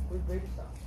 Where's baby socks?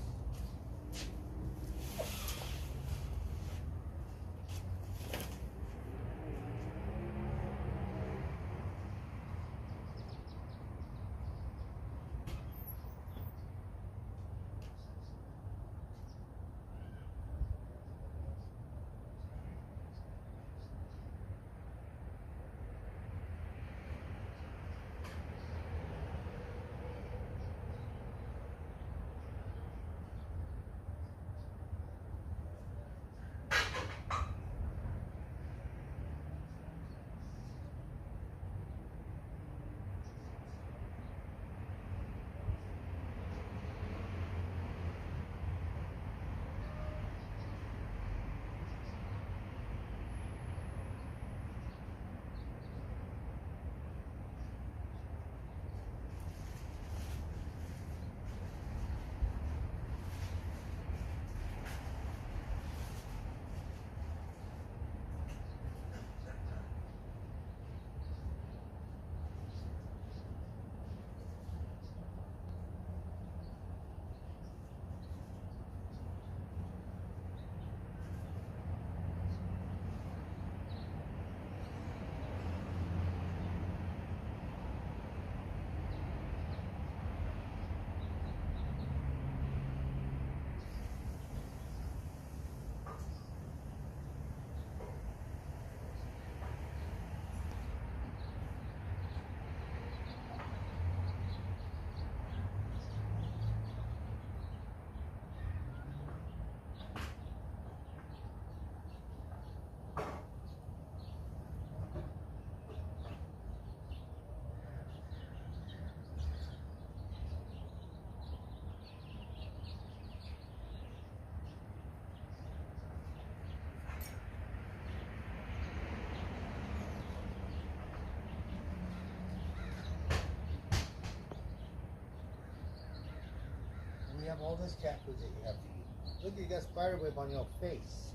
You have all this cat food that you have to eat. Look, you got spider web on your face.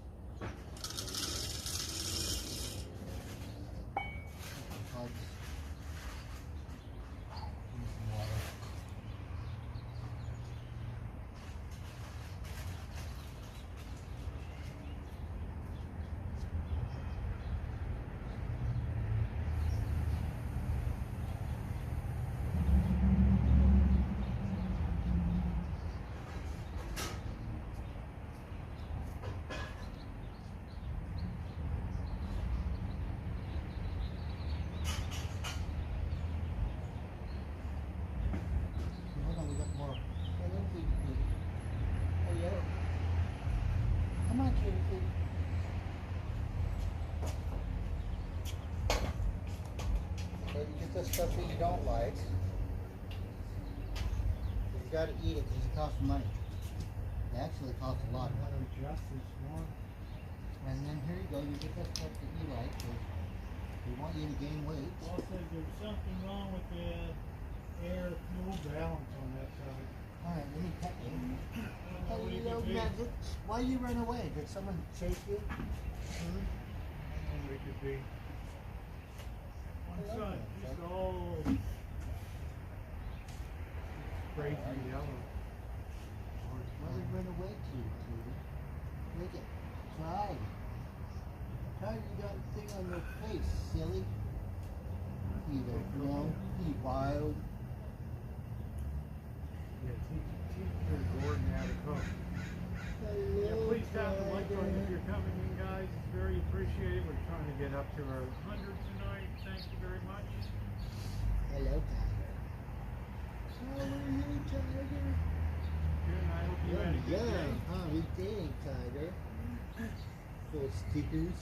Hugs. Need some water. Hold on, we got more. Hey, look, kitty. Hey, yo. Come on, kitty, kitty. So you get the stuff that you don't like. You gotta eat it because it costs money. It actually costs a lot. And then here you go, you get that stuff that you like. So we want you to gain weight. Paul says there's something wrong with the air fuel balance on that side. Alright, let me pet you. What Hey, it little could be. nugget. Why you run away? Did someone chase you? Hmm? What it could be. One I love side, that. just all crazy yellow. Why you run away, cutie? Look at Try. Try, you got a thing on your face, silly. You don't know. You wild. Yeah, teach Gordon how to cook. Yeah, please tap the like button if you're coming in, guys. It's very appreciated. We're trying to get up to our 100 tonight. Thank you very much. Hello, Tiger. How are you, Tiger? Good, and I hope you had a good Yeah, day. how we doing, Tiger? Full stickers.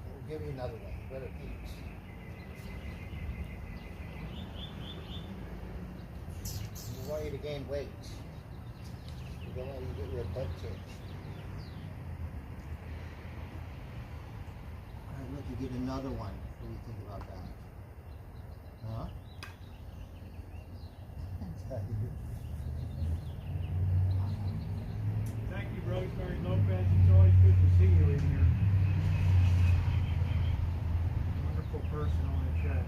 We'll give you another one. You better eat. We want you to gain weight. We don't want you to get your butt kicked. Alright, look, you get another one. What do you think about that? Huh? Rosemary Lopez, it's always good to see you in here. Wonderful person on the chat.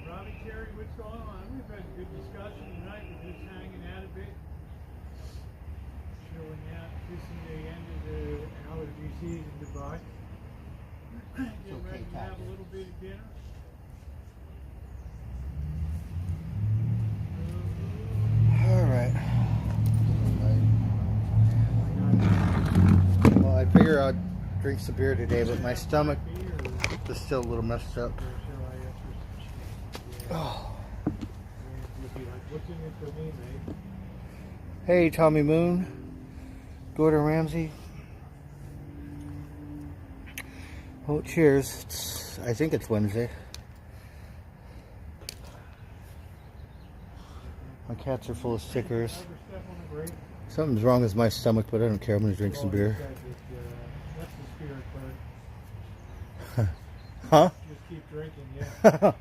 Robbie Terry, what's going on? We've had a good discussion tonight. We're just hanging out a bit. Chilling out, kissing the end of the allergy season goodbye. Getting ready to have a little bit of dinner. Alright. Well, I figure I'd drink some beer today, but my stomach is still a little messed up. Oh. Hey, Tommy Moon. Gordon Ramsay. Oh, cheers. I think it's Wednesday. My cats are full of stickers. Something's wrong with my stomach, but I don't care. I'm going to drink some beer. Huh? Just keep drinking, yeah.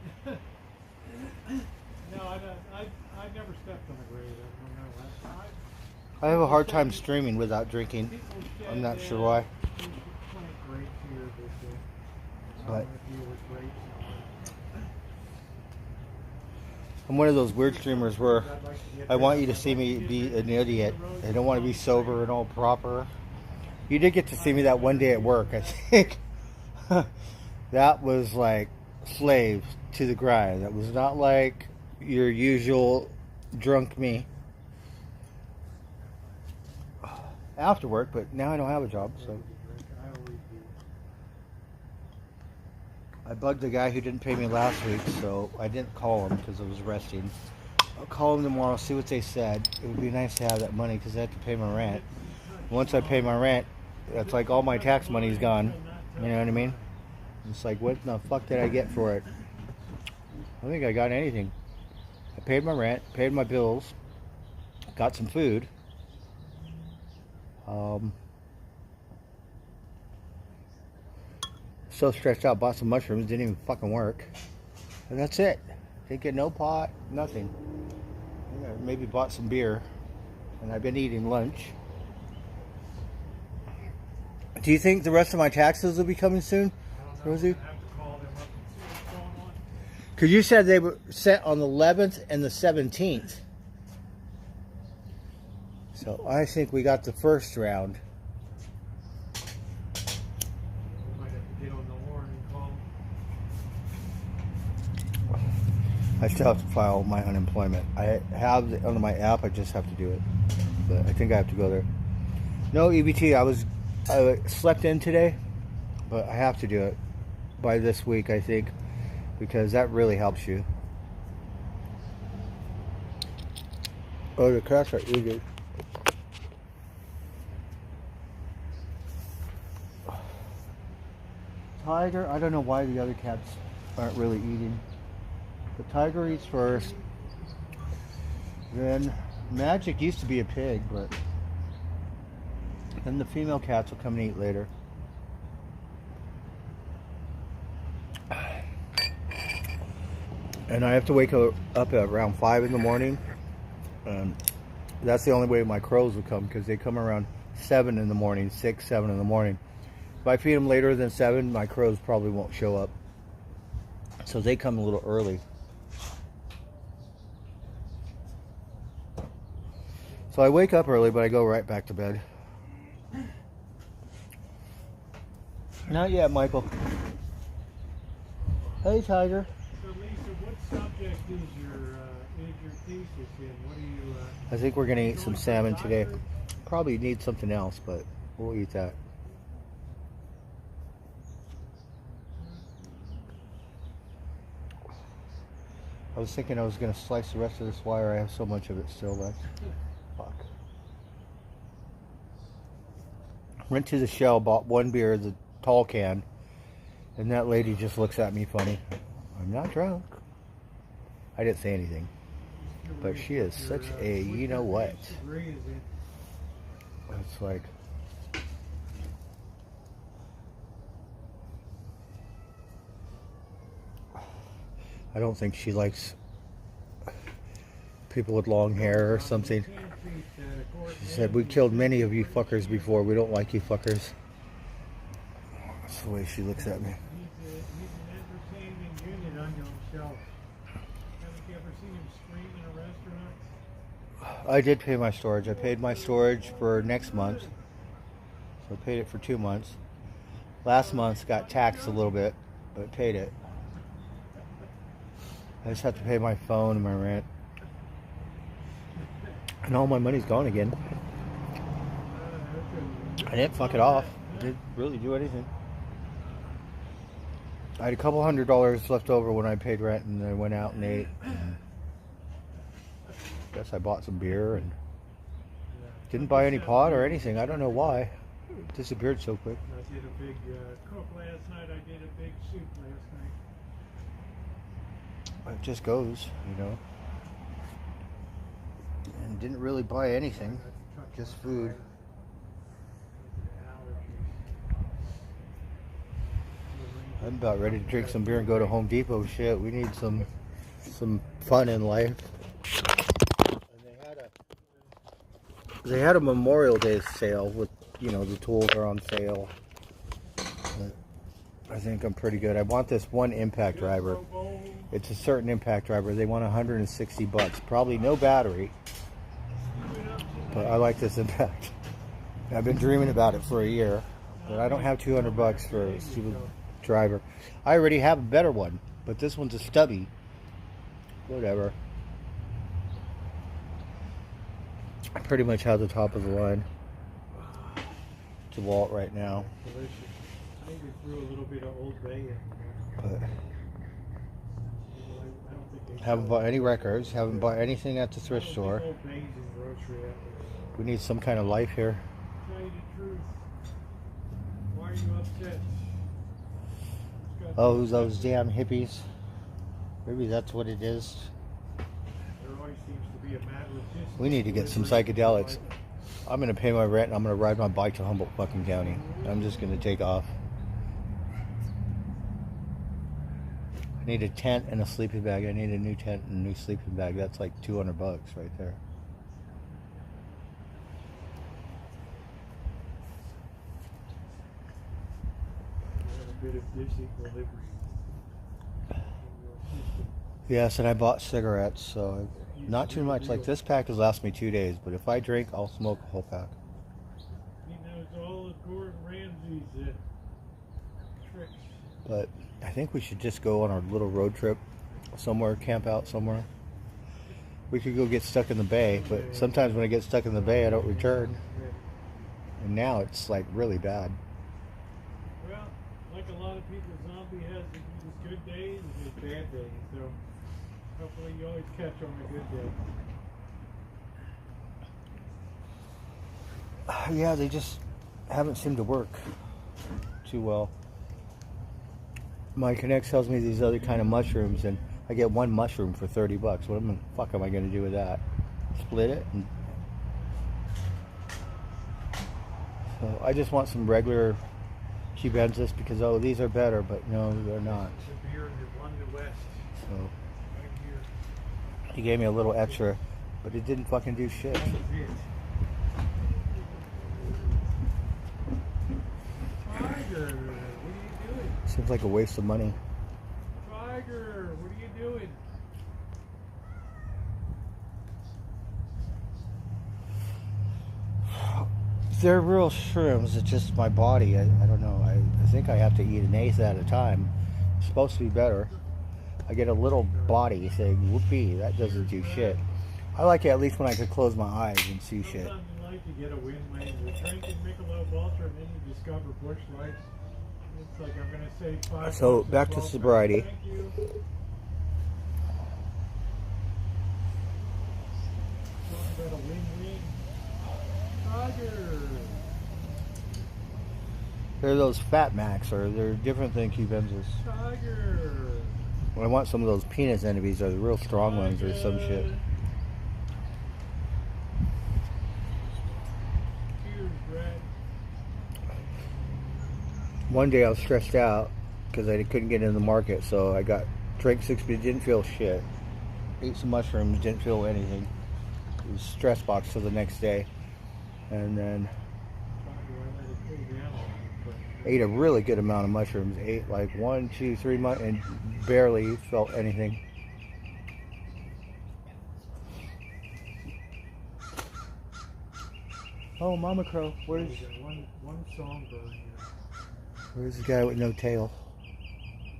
No, I never stepped on a grave. I have a hard time streaming without drinking. I'm not sure why. But I'm one of those weird streamers where I want you to see me be an idiot. I don't want to be sober and all proper. You did get to see me that one day at work, I think. That was like slave to the grind. That was not like your usual drunk me after work, but now I don't have a job, so I bugged the guy who didn't pay me last week, so I didn't call him because I was resting. I'll call him tomorrow, see what they said. It would be nice to have that money because I have to pay my rent. Once I pay my rent, that's like all my tax money is gone. You know what I mean? It's like, what the fuck did I get for it? I don't think I got anything. I paid my rent, paid my bills, got some food. So stretched out, bought some mushrooms, didn't even fucking work. And that's it. Didn't get no pot, nothing. Yeah, maybe bought some beer. And I've been eating lunch. Do you think the rest of my taxes will be coming soon, Rosie? Because you said they were set on the 11th and the 17th. So I think we got the first round. I still have to file my unemployment. I have it on my app. I just have to do it. But I think I have to go there. No EBT. I slept in today, but I have to do it by this week, I think, because that really helps you. Oh, the cats are eating. Tiger, I don't know why the other cats aren't really eating. The tiger eats first. Then Magic used to be a pig, but then the female cats will come and eat later. And I have to wake up at around 5 in the morning. That's the only way my crows will come, because they come around 7 in the morning, 6, 7 in the morning. If I feed them later than 7, my crows probably won't show up. So they come a little early. So I wake up early, but I go right back to bed. Not yet, Michael. Hey, Tiger. So, Lisa, what subject is your thesis in? What do you? I think we're gonna eat some salmon today. Probably need something else, but we'll eat that. I was thinking I was gonna slice the rest of this wire. I have so much of it still left. Fuck. Went to the Shell, bought one beer, the tall can, and that lady just looks at me funny. I'm not drunk. I didn't say anything, but she is such a you know what. It's like, I don't think she likes people with long hair or something. Gordon She said, we killed many of you fuckers before. We don't like you fuckers. That's the way she looks at me. He's an entertaining unit on himself. Haven't you ever seen him scream in a restaurant? I did pay my storage. I paid my storage for next month. So I paid it for 2 months. Last month got taxed a little bit, but I paid it. I just have to pay my phone and my rent. And all my money's gone again. I didn't fuck it off. I didn't really do anything. I had a couple $100 left over when I paid rent, and I went out and ate. Guess I bought some beer and didn't buy any pot or anything. I don't know why. It disappeared so quick. I did a big cook last night. I did a big soup last night. It just goes, you know. And didn't really buy anything, just food. I'm about ready to drink some beer and go to Home Depot. Shit, we need some fun in life. And they had a Memorial Day sale with, you know, the tools are on sale. But I think I'm pretty good. I want this one impact driver. It's a certain impact driver. They want $160. Probably no battery. But I like this impact. I've been dreaming about it for a year. But I don't have $200 for a stupid driver. I already have a better one, but this one's a stubby. Whatever. I pretty much have the top of the line DeWalt right now. Delicious. Maybe threw a little bit of Old Bay in But there. I don't think they haven't bought any records. Haven't bought anything at the thrift I don't store. think Old Bay's in grocery outlets. We need some kind of life here. Tell you the truth. Why are you upset? Oh, those damn hippies. Maybe that's what it is. There always seems to be a matter of distance. We need to get some psychedelics. I'm going to pay my rent and I'm going to ride my bike to Humboldt fucking County. I'm just going to take off. I need a tent and a sleeping bag. I need a new tent and a new sleeping bag. That's like $200 right there. A bit of disequilibrium. Yes, and I bought cigarettes, so not too much. Like this pack has lasted me 2 days, but if I drink, I'll smoke a whole pack. He knows all of Gordon Ramsay's tricks. But I think we should just go on our little road trip somewhere, camp out somewhere. We could go get stuck in the bay, but sometimes when I get stuck in the bay, I don't return. And now it's like really bad. Well, like a lot of people, Zombie has his good days and his bad days, so hopefully you always catch on a good day. Yeah, they just haven't seemed to work too well. My Connect tells me these other kind of mushrooms, and I get one mushroom for $30. What the fuck am I going to do with that? Split it? So I just want some regular Cubensis because, oh, these are better, but no, they're not. The beer that won the West. So Right here. he gave me a little extra, but it didn't fucking do shit. That was it. Tiger, what are you doing? Seems like a waste of money. Tiger, what are you doing? They're real shrooms. It's just my body. I don't know. I think I have to eat an eighth at a time. It's supposed to be better. I get a little body saying, whoopee, that doesn't do shit. I like it at least when I could close my eyes and see shit. Sometimes you like to get a win-win. You're drinking Michelob Ultra and then you discover Busch Lights. It's like I'm going to save $5. So, back to sobriety. Thank you. Talking about a win-win. Tiger. They're those Fat Max, or they're different than Cubensis. Tiger. I want some of those penis enemies, or the real strong ones, or some shit. Cheers, Brad. One day I was stressed out because I couldn't get in the market, so I drank 6 beers, didn't feel shit. Ate some mushrooms, didn't feel anything. It was stress box till the next day. and then ate a really good amount of mushrooms. Ate like 1, 2, 3 months and barely felt anything. Oh, Mama Crow, where's one songbird here. Where's the guy with no tail?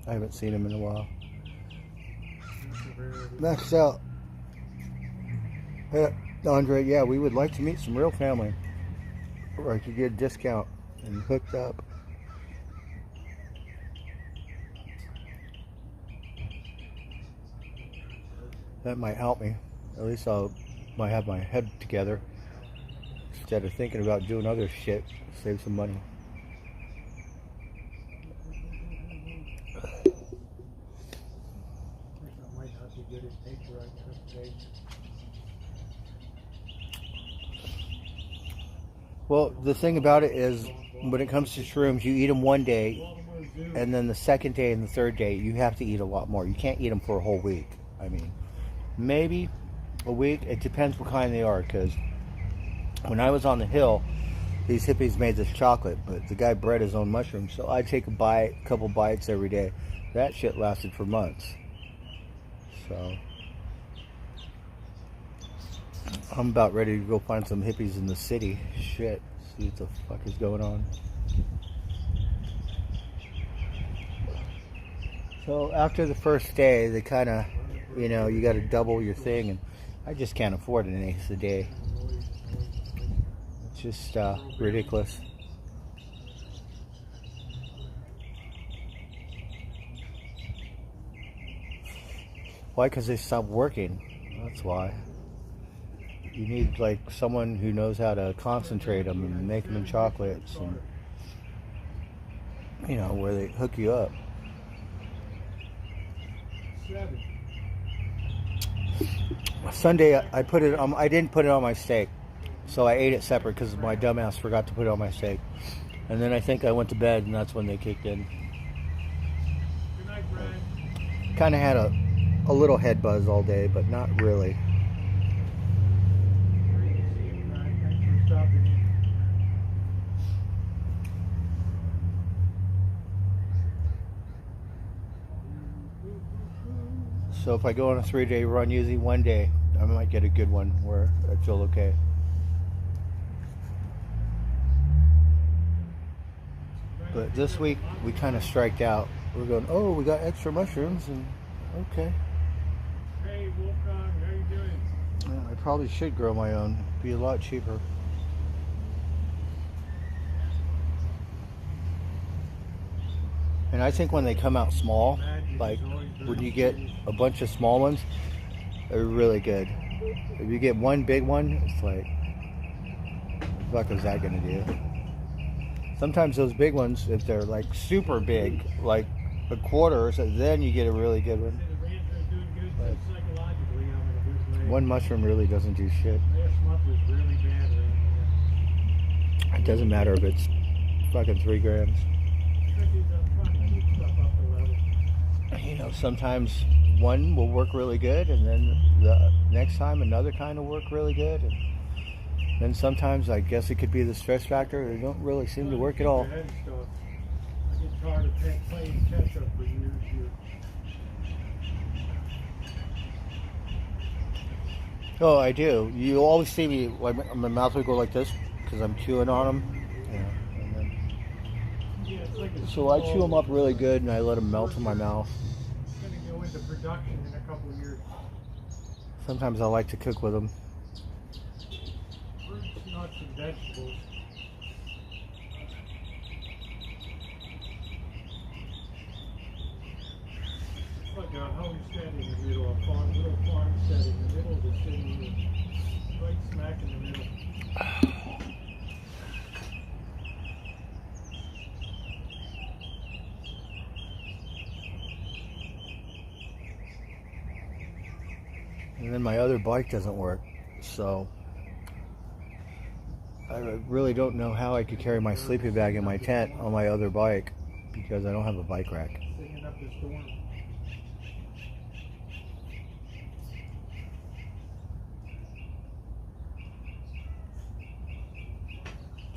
I haven't seen him in a while. Maxed out. Yeah, Andre, yeah, we would like to meet some real family. Or I could get a discount and hooked up. That might help me. At least might have my head together instead of thinking about doing other shit. Save some money. Well, the thing about it is, when it comes to shrooms, you eat them one day, and then the second day and the third day, you have to eat a lot more. You can't eat them for a whole week. I mean, maybe a week. It depends what kind they are, because when I was on the hill, these hippies made this chocolate, but the guy bred his own mushrooms, so I take a couple bites every day. That shit lasted for months. So I'm about ready to go find some hippies in the city. Shit, see what the fuck is going on. So after the first day, they kind of, you know, you got to double your thing, and I just can't afford an eighth a day. It's just ridiculous. Why? Because they stopped working. That's why. You need like someone who knows how to concentrate them and make them in chocolates, and you know, where they hook you up. Sunday I put it on. I didn't put it on my steak, so I ate it separate because my dumbass forgot to put it on my steak. And then I think I went to bed, and that's when they kicked in. Good night, Brian. Kind of had a little head buzz all day, but not really. So if I go on a 3-day run, usually one day, I might get a good one where I feel okay. But this week, we kind of striked out. We're going, oh, we got extra mushrooms, and okay. Hey, Wolfgang, how you doing? I probably should grow my own. It'd be a lot cheaper. And I think when they come out small, like when you get a bunch of small ones, they're really good. If you get one big one, it's like, what the fuck is that gonna do? Sometimes those big ones, if they're like super big, like a quarter or so, then you get a really good one. But one mushroom really doesn't do shit. It doesn't matter if it's fucking 3 grams. You know, sometimes one will work really good, and then the next time another kind will work really good, and then sometimes I guess it could be the stress factor. They don't really seem to work at all. I get tired of playing catch up for years here. Oh, I do. You always see me, like my mouth will go like this because I'm chewing on them. Yeah, and then, Yeah, it's like so I chew them up really good, and I let them melt in my mouth. It's going to go into production in a couple of years. Sometimes I like to cook with them. Fruits, nuts, and vegetables. It's like a homestead in the middle, a little farmstead in the middle of the city, right smack in the middle. And then my other bike doesn't work, so I really don't know how I could carry my sleeping bag in my tent on my other bike because I don't have a bike rack. Singing up the storm.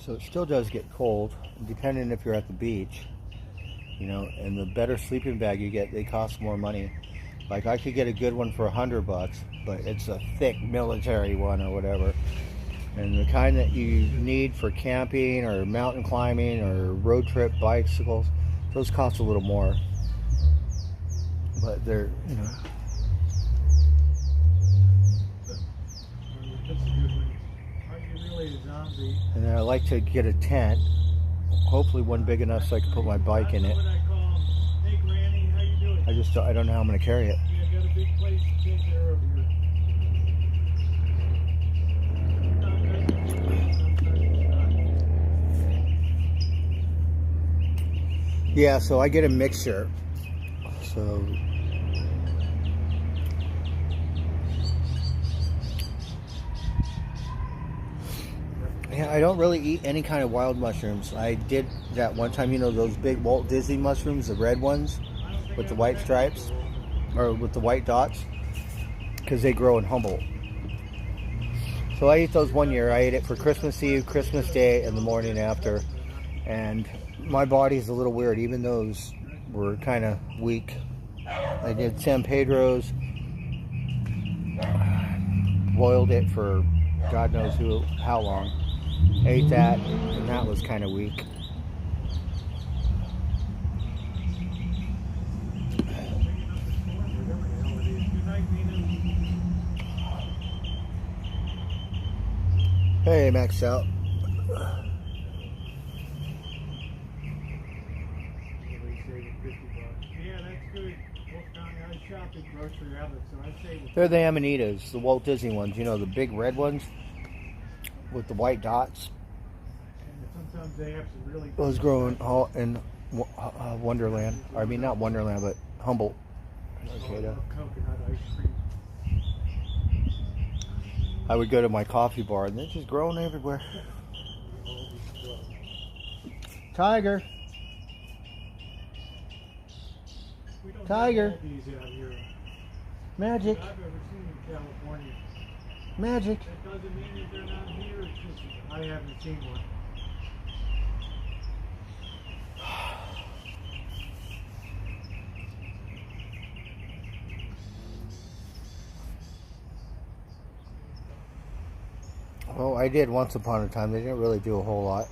So it still does get cold, depending if you're at the beach. You know, and the better sleeping bag you get, they cost more money. Like I could get a good one for $100, but it's a thick military one or whatever. And the kind that you need for camping or mountain climbing or road trip bicycles, those cost a little more. But they're, you know. That's a good one. Are you really a zombie? And then I like to get a tent. Hopefully one big enough so I can put my bike in it. What I call 'em. Hey Granny, how you doing? I don't know how I'm going to carry it. Yeah, got a big place to take care of here. Yeah, so I get a mixture. So yeah, I don't really eat any kind of wild mushrooms. I did that one time, you know, those big Walt Disney mushrooms, the red ones with the white stripes or with the white dots, because they grow in Humboldt. So I ate those one year. I ate it for Christmas Eve, Christmas Day, and the morning after. And my body's a little weird. Even those were kind of weak. I did San Pedro's, boiled it for God knows how long. Ate that, and that was kind of weak. Hey, Max out. They're the Amanitas, the Walt Disney ones, you know, the big red ones with the white dots. And sometimes they have some really Those grow in Wonderland. I mean, not Wonderland, but Humboldt. coconut ice cream. I would go to my coffee bar and they're just growing everywhere. Tiger. We don't Tiger. have all these out here. Magic. I've ever seen in California. Magic. That doesn't mean that they're not here. It's just I haven't seen one. Well, I did once upon a time. They didn't really do a whole lot.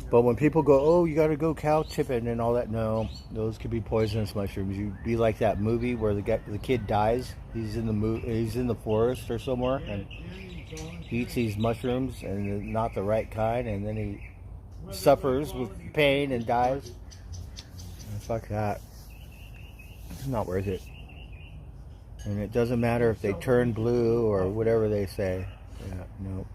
But when people go, oh, you got to go cow tipping and all that, no, those could be poisonous mushrooms. You'd be like that movie where the kid dies. He's in the forest or somewhere, and he eats these mushrooms, and they're not the right kind, and then he suffers with pain and dies. Fuck that. It's not worth it. And it doesn't matter if they turn blue or whatever they say. Yeah, no.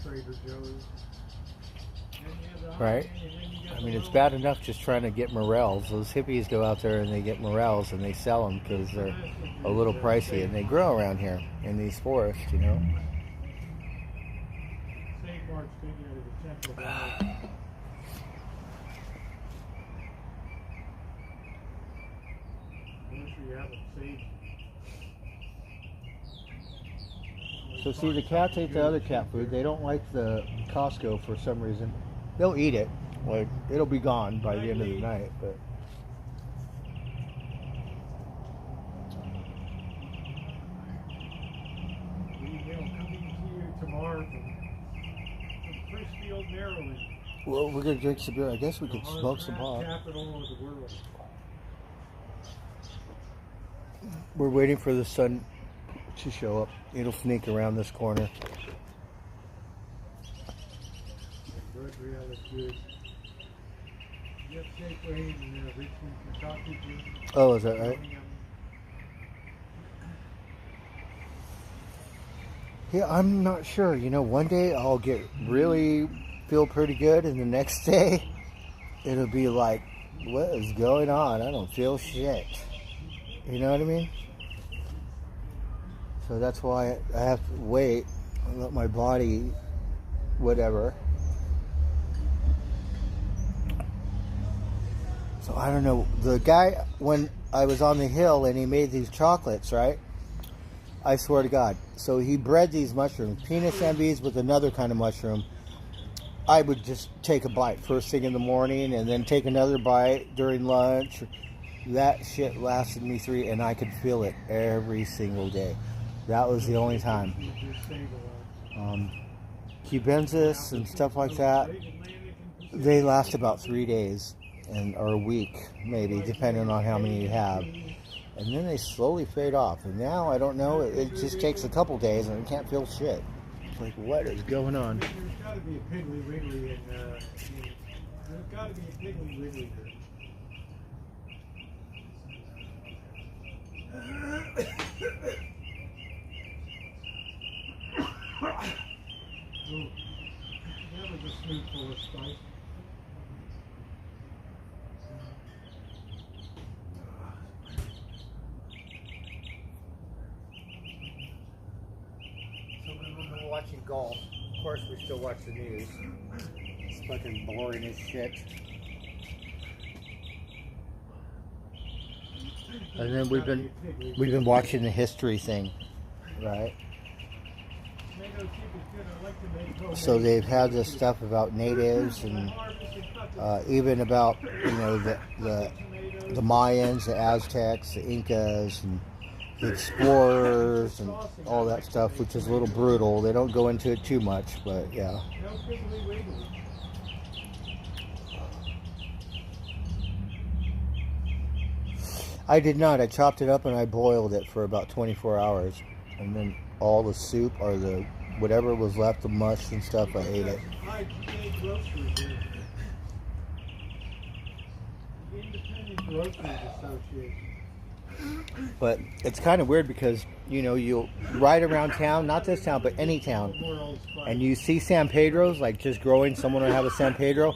Trader Joe's. Right? I mean, it's bad enough just trying to get morels. Those hippies go out there and they get morels and they sell them because they're a little pricey, and they grow around here in these forests, you know. So see, the cats ate the other cat food. They don't like the Costco for some reason. They'll eat it. Like, it'll be gone by the end of the night, but Tomorrow from Chrisfield, Maryland. well, we're gonna drink some beer. I guess we could smoke some pot. Capital of the world. We're waiting for the sun to show up. It'll sneak around this corner. Good, really good. You have Safeway in Richmond, Kentucky. Oh, is that right? Yeah, I'm not sure. You know, one day I'll get really feel pretty good, and the next day it'll be like, what is going on? I don't feel shit. You know what I mean? So that's why I have to wait and let my body, whatever. So I don't know. The guy, when I was on the hill and he made these chocolates, right? I swear to God. So he bred these mushrooms, penis envies with another kind of mushroom. I would just take a bite first thing in the morning and then take another bite during lunch. That shit lasted me 3, and I could feel it every single day. That was the only time. Cubensis and stuff like that, they last about 3 days or a week, maybe, depending on how many you have. And then they slowly fade off. And now, I don't know, it just takes a couple days and I can't feel shit. It's like, what is going on? There's got to be a Piggly Wiggly there's got to be a Piggly Wiggly here. Ooh, that was a spoonful of spice. So when we're watching golf, of course we still watch the news. It's fucking boring as shit. And then we've been watching the history thing, right? So they've had this stuff about natives and even about, you know, the Mayans, the Aztecs, the Incas, and the explorers and all that stuff, which is a little brutal. They don't go into it too much, but yeah. I did not. I chopped it up and I boiled it for about 24 hours. And then all the soup or the whatever was left, the mush and stuff, I ate it. But it's kind of weird because, you know, you'll ride around town, not this town, but any town, and you see San Pedros, like just growing, someone will have a San Pedro,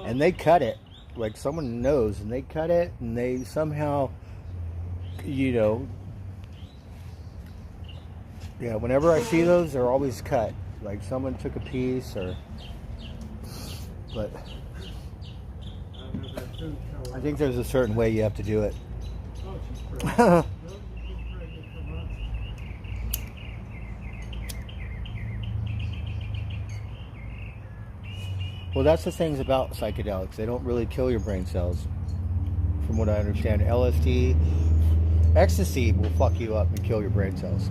and they cut it. Like someone knows, and they cut it, and they somehow, you know, yeah, whenever I see those, they're always cut. Like someone took a piece or, but I think there's a certain way you have to do it. Well, that's the things about psychedelics. They don't really kill your brain cells, from what I understand. LSD, ecstasy will fuck you up and kill your brain cells.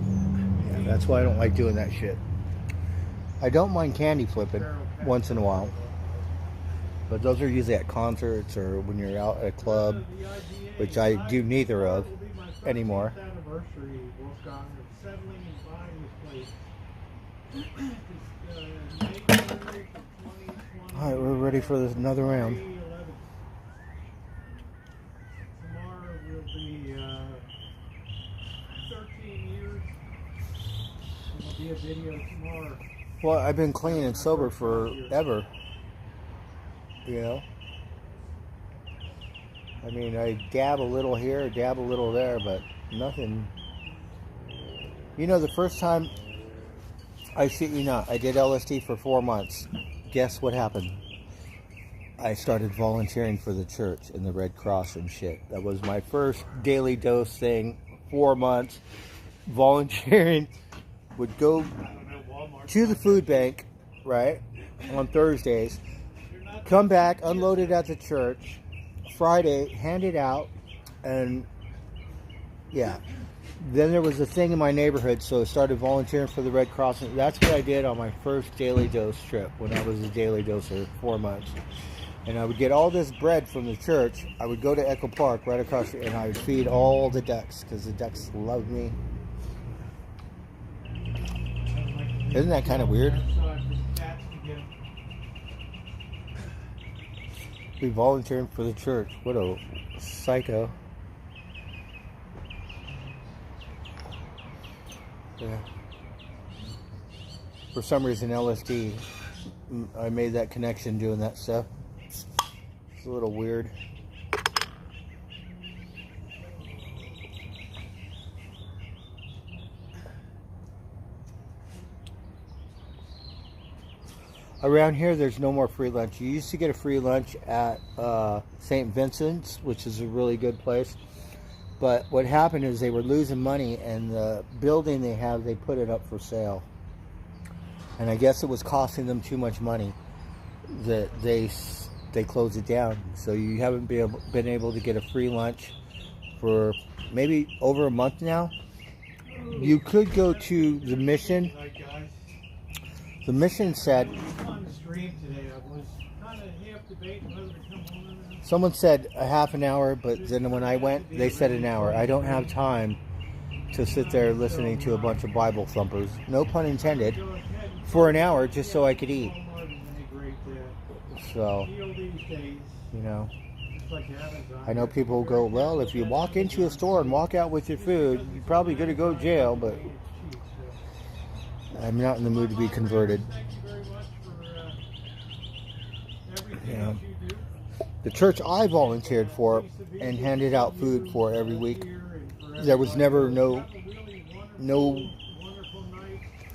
Yeah, that's why I don't like doing that shit. I don't mind candy flipping once in a while, but those are usually at concerts or when you're out at a club, which I do neither of anymore. All right, we're ready for this another round. Tomorrow will be 13 years. There'll be a video tomorrow. Well, I've been clean and sober forever. You know? I mean, I dab a little here, dab a little there, but nothing. You know, the first time I shit you not, I did LSD for 4 months. Guess what happened? I started volunteering for the church in the Red Cross and shit. That was my first daily dose thing. 4 months volunteering. Would go to the food bank, right, on Thursdays. Come back, unload it at the church. Friday, hand it out, and yeah. Then there was a thing in my neighborhood, so I started volunteering for the Red Cross. And that's what I did on my first daily dose trip when I was a daily doser, 4 months. And I would get all this bread from the church. I would go to Echo Park right across, and I would feed all the ducks because the ducks love me. Isn't that kind of weird? Be volunteering for the church. What a psycho. Yeah. For some reason, LSD I made that connection doing that stuff. It's a little weird. Around here, there's no more free lunch. You used to get a free lunch at St. Vincent's, which is a really good place. But what happened is they were losing money, and the building they have, they put it up for sale. And I guess it was costing them too much money that they closed it down. So you haven't been able to get a free lunch for maybe over a month now. You could go to the Mission. The Mission said, on the stream today, I was kind of half debating whether to come on or not. someone said a half an hour, but then when I went, they said an hour. I don't have time to sit there listening to a bunch of Bible thumpers, no pun intended, for an hour just so I could eat. So, you know, I know people go, well, if you walk into a store and walk out with your food, you're probably going to go to jail, but I'm not in the mood to be converted. You know, the church I volunteered for and handed out food for every week, there was never no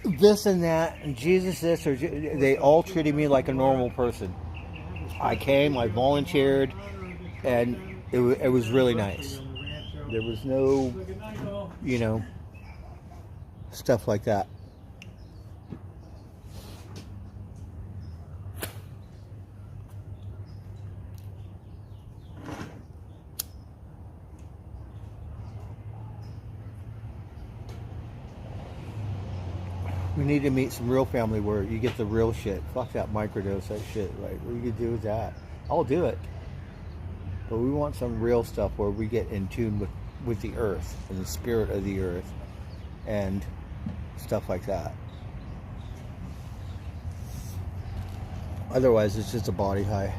this and that and Jesus this, or they all treated me like a normal person. I came, I volunteered, and it was really nice. There was no, you know, stuff like that. We need to meet some real family where you get the real shit. Fuck that microdose, that shit. Like, what you could do with that? I'll do it. But we want some real stuff where we get in tune with the earth and the spirit of the earth and stuff like that. Otherwise, it's just a body high.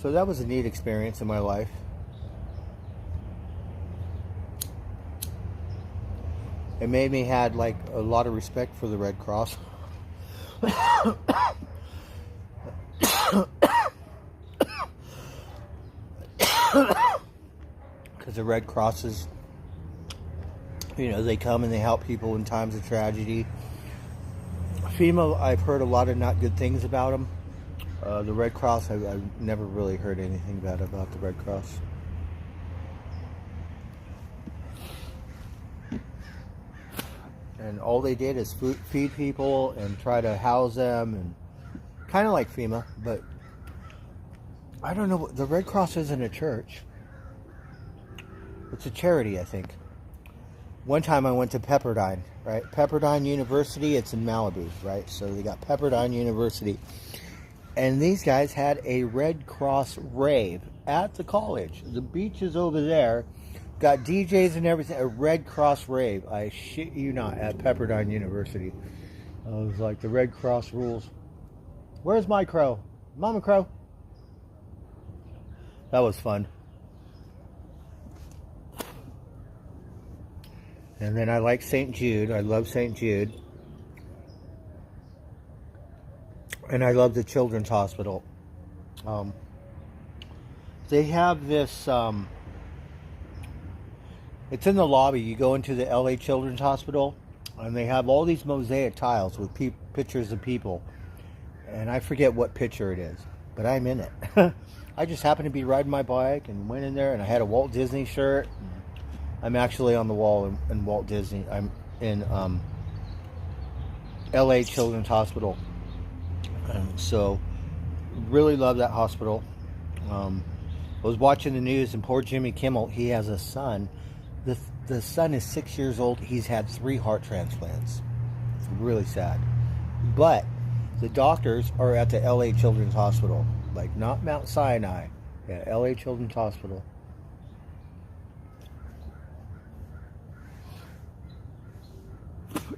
So that was a neat experience in my life. It made me had like a lot of respect for the Red Cross. Because the Red Crosses, you know, they come and they help people in times of tragedy. FEMA, I've heard a lot of not good things about them. The Red Cross, I've never really heard anything bad about the Red Cross. And all they did is feed people and try to house them, and kind of like FEMA, but I don't know. The Red Cross isn't a church. It's a charity, I think. One time I went to Pepperdine, right? Pepperdine University, it's in Malibu, right? So they got Pepperdine University. And these guys had a Red Cross rave at the college. The beach is over there. Got DJs and everything. A Red Cross rave. I shit you not, at Pepperdine University. I was like, the Red Cross rules. Where's my crow? Mama Crow. That was fun. And then I like St. Jude. I love St. Jude. And I love the Children's Hospital. They have this, it's in the lobby. You go into the LA Children's Hospital, and they have all these mosaic tiles with pictures of people. And I forget what picture it is, but I'm in it. I just happened to be riding my bike and went in there, and I had a Walt Disney shirt. I'm actually on the wall in Walt Disney. I'm in LA Children's Hospital. So, really love that hospital. I was watching the news, and poor Jimmy Kimmel, he has a son. The son is 6 years old. He's had 3 heart transplants. It's really sad. But the doctors are at the LA Children's Hospital, like not Mount Sinai, Yeah, LA Children's Hospital.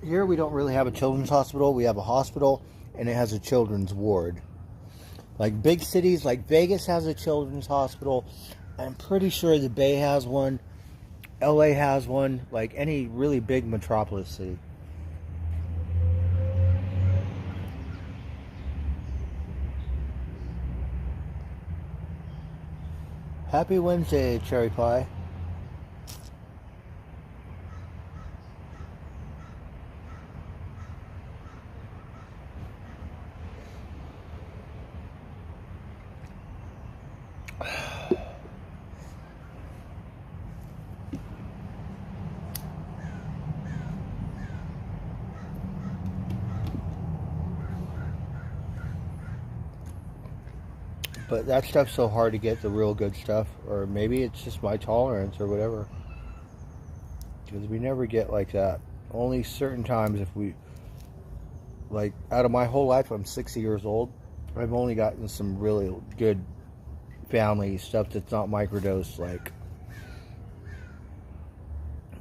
Here we don't really have a children's hospital. We have a hospital and it has a children's ward. Like big cities like Vegas has a children's hospital. I'm pretty sure the Bay has one. LA has one. Like any really big metropolis city. Happy Wednesday, Cherry Pie. But that stuff's so hard to get, the real good stuff. Or maybe it's just my tolerance or whatever. Because we never get like that. Only certain times if we... Like, out of my whole life, I'm 60 years old. I've only gotten some really good family stuff that's not microdose, like...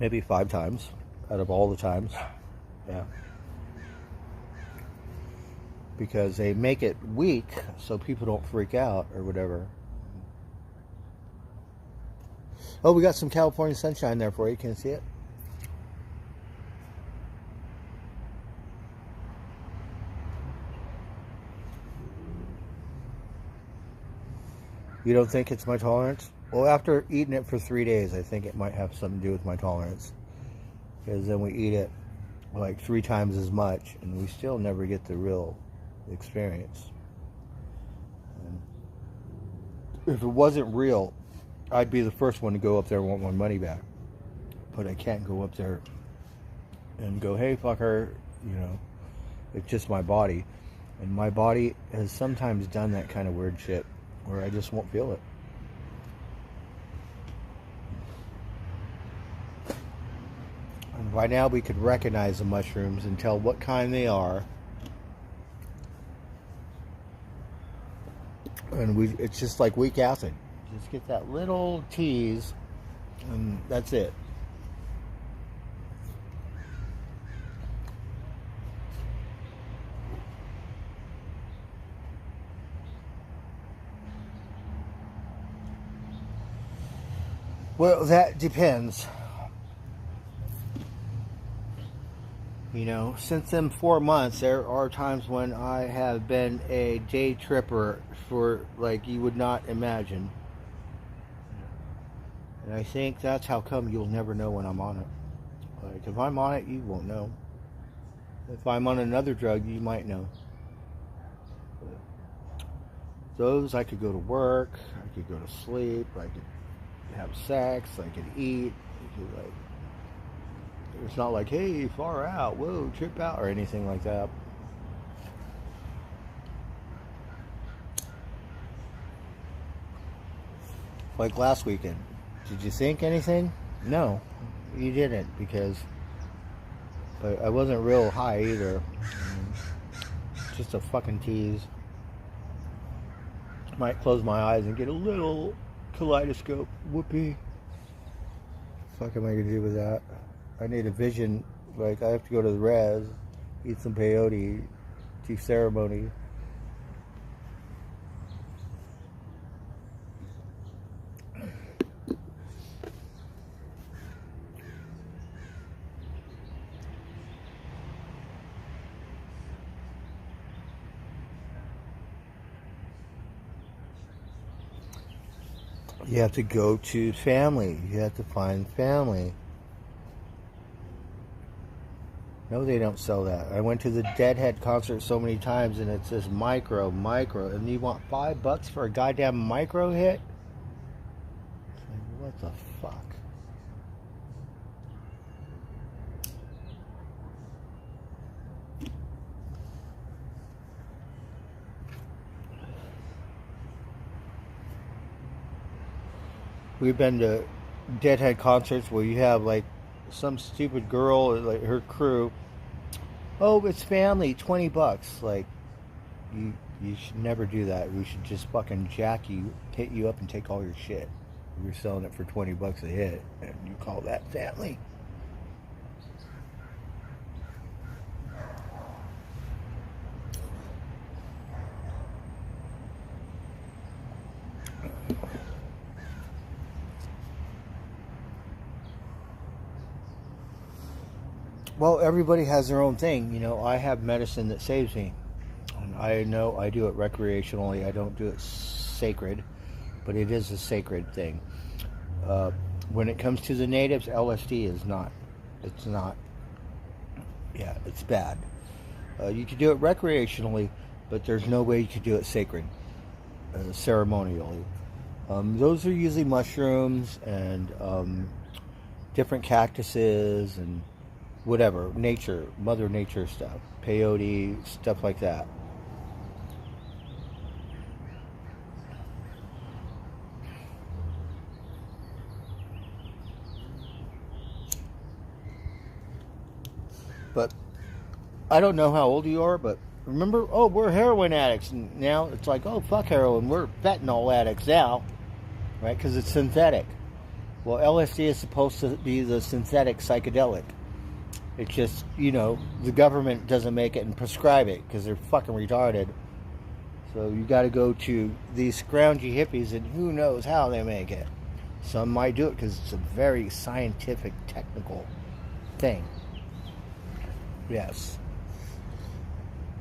Maybe 5 times out of all the times. Yeah. Because they make it weak so people don't freak out or whatever. Oh, we got some California sunshine there for you. Can you see it? You don't think it's my tolerance? Well, after eating it for 3 days, I think it might have something to do with my tolerance. Because then we eat it like 3 times as much and we still never get the real experience. And if it wasn't real, I'd be the first one to go up there and want my money back. But I can't go up there and go, hey fucker, you know, it's just my body. And my body has sometimes done that kind of weird shit where I just won't feel it. And by now we could recognize the mushrooms and tell what kind they are. And it's just like weak acid. Just get that little tease, and that's it. Well, that depends. You know, since them 4 months, there are times when I have been a day tripper for like you would not imagine. And I think that's how come you'll never know when I'm on it. Like, if I'm on it, you won't know. If I'm on another drug, you might know. Those, I could go to work, I could go to sleep, I could have sex, I could eat, I could like... It's not like, hey, far out, whoa, trip out, or anything like that. Like last weekend. Did you think anything? No, you didn't, because... But I wasn't real high either. Just a fucking tease. Might close my eyes and get a little kaleidoscope. Whoopee. What the fuck am I going to do with that? I need a vision, like I have to go to the res, eat some peyote, do ceremony. You have to go to family. You have to find family. No, they don't sell that. I went to the Deadhead concert so many times and it says micro, and you want $5 for a goddamn micro hit? Like, what the fuck? We've been to Deadhead concerts where you have like some stupid girl, like her crew. Oh, it's family, $20. Like, You should never do that. We should just fucking hit you up and take all your shit. You're selling it for $20 a hit, and you call that family. Well, everybody has their own thing. You know, I have medicine that saves me. And I know I do it recreationally. I don't do it sacred, but it is a sacred thing. When it comes to the natives, LSD is not. It's not. Yeah, it's bad. You can do it recreationally, but there's no way you can do it sacred, ceremonially. Those are usually mushrooms and different cactuses and whatever, Mother Nature stuff, peyote, stuff like that. But I don't know how old you are, but remember, we're heroin addicts. And now it's like, fuck heroin, we're fentanyl addicts now, right? Because it's synthetic. Well, LSD is supposed to be the synthetic psychedelic. It's just, the government doesn't make it and prescribe it because they're fucking retarded. So you got to go to these scroungy hippies, and who knows how they make it. Some might do it because it's a very scientific, technical thing. Yes.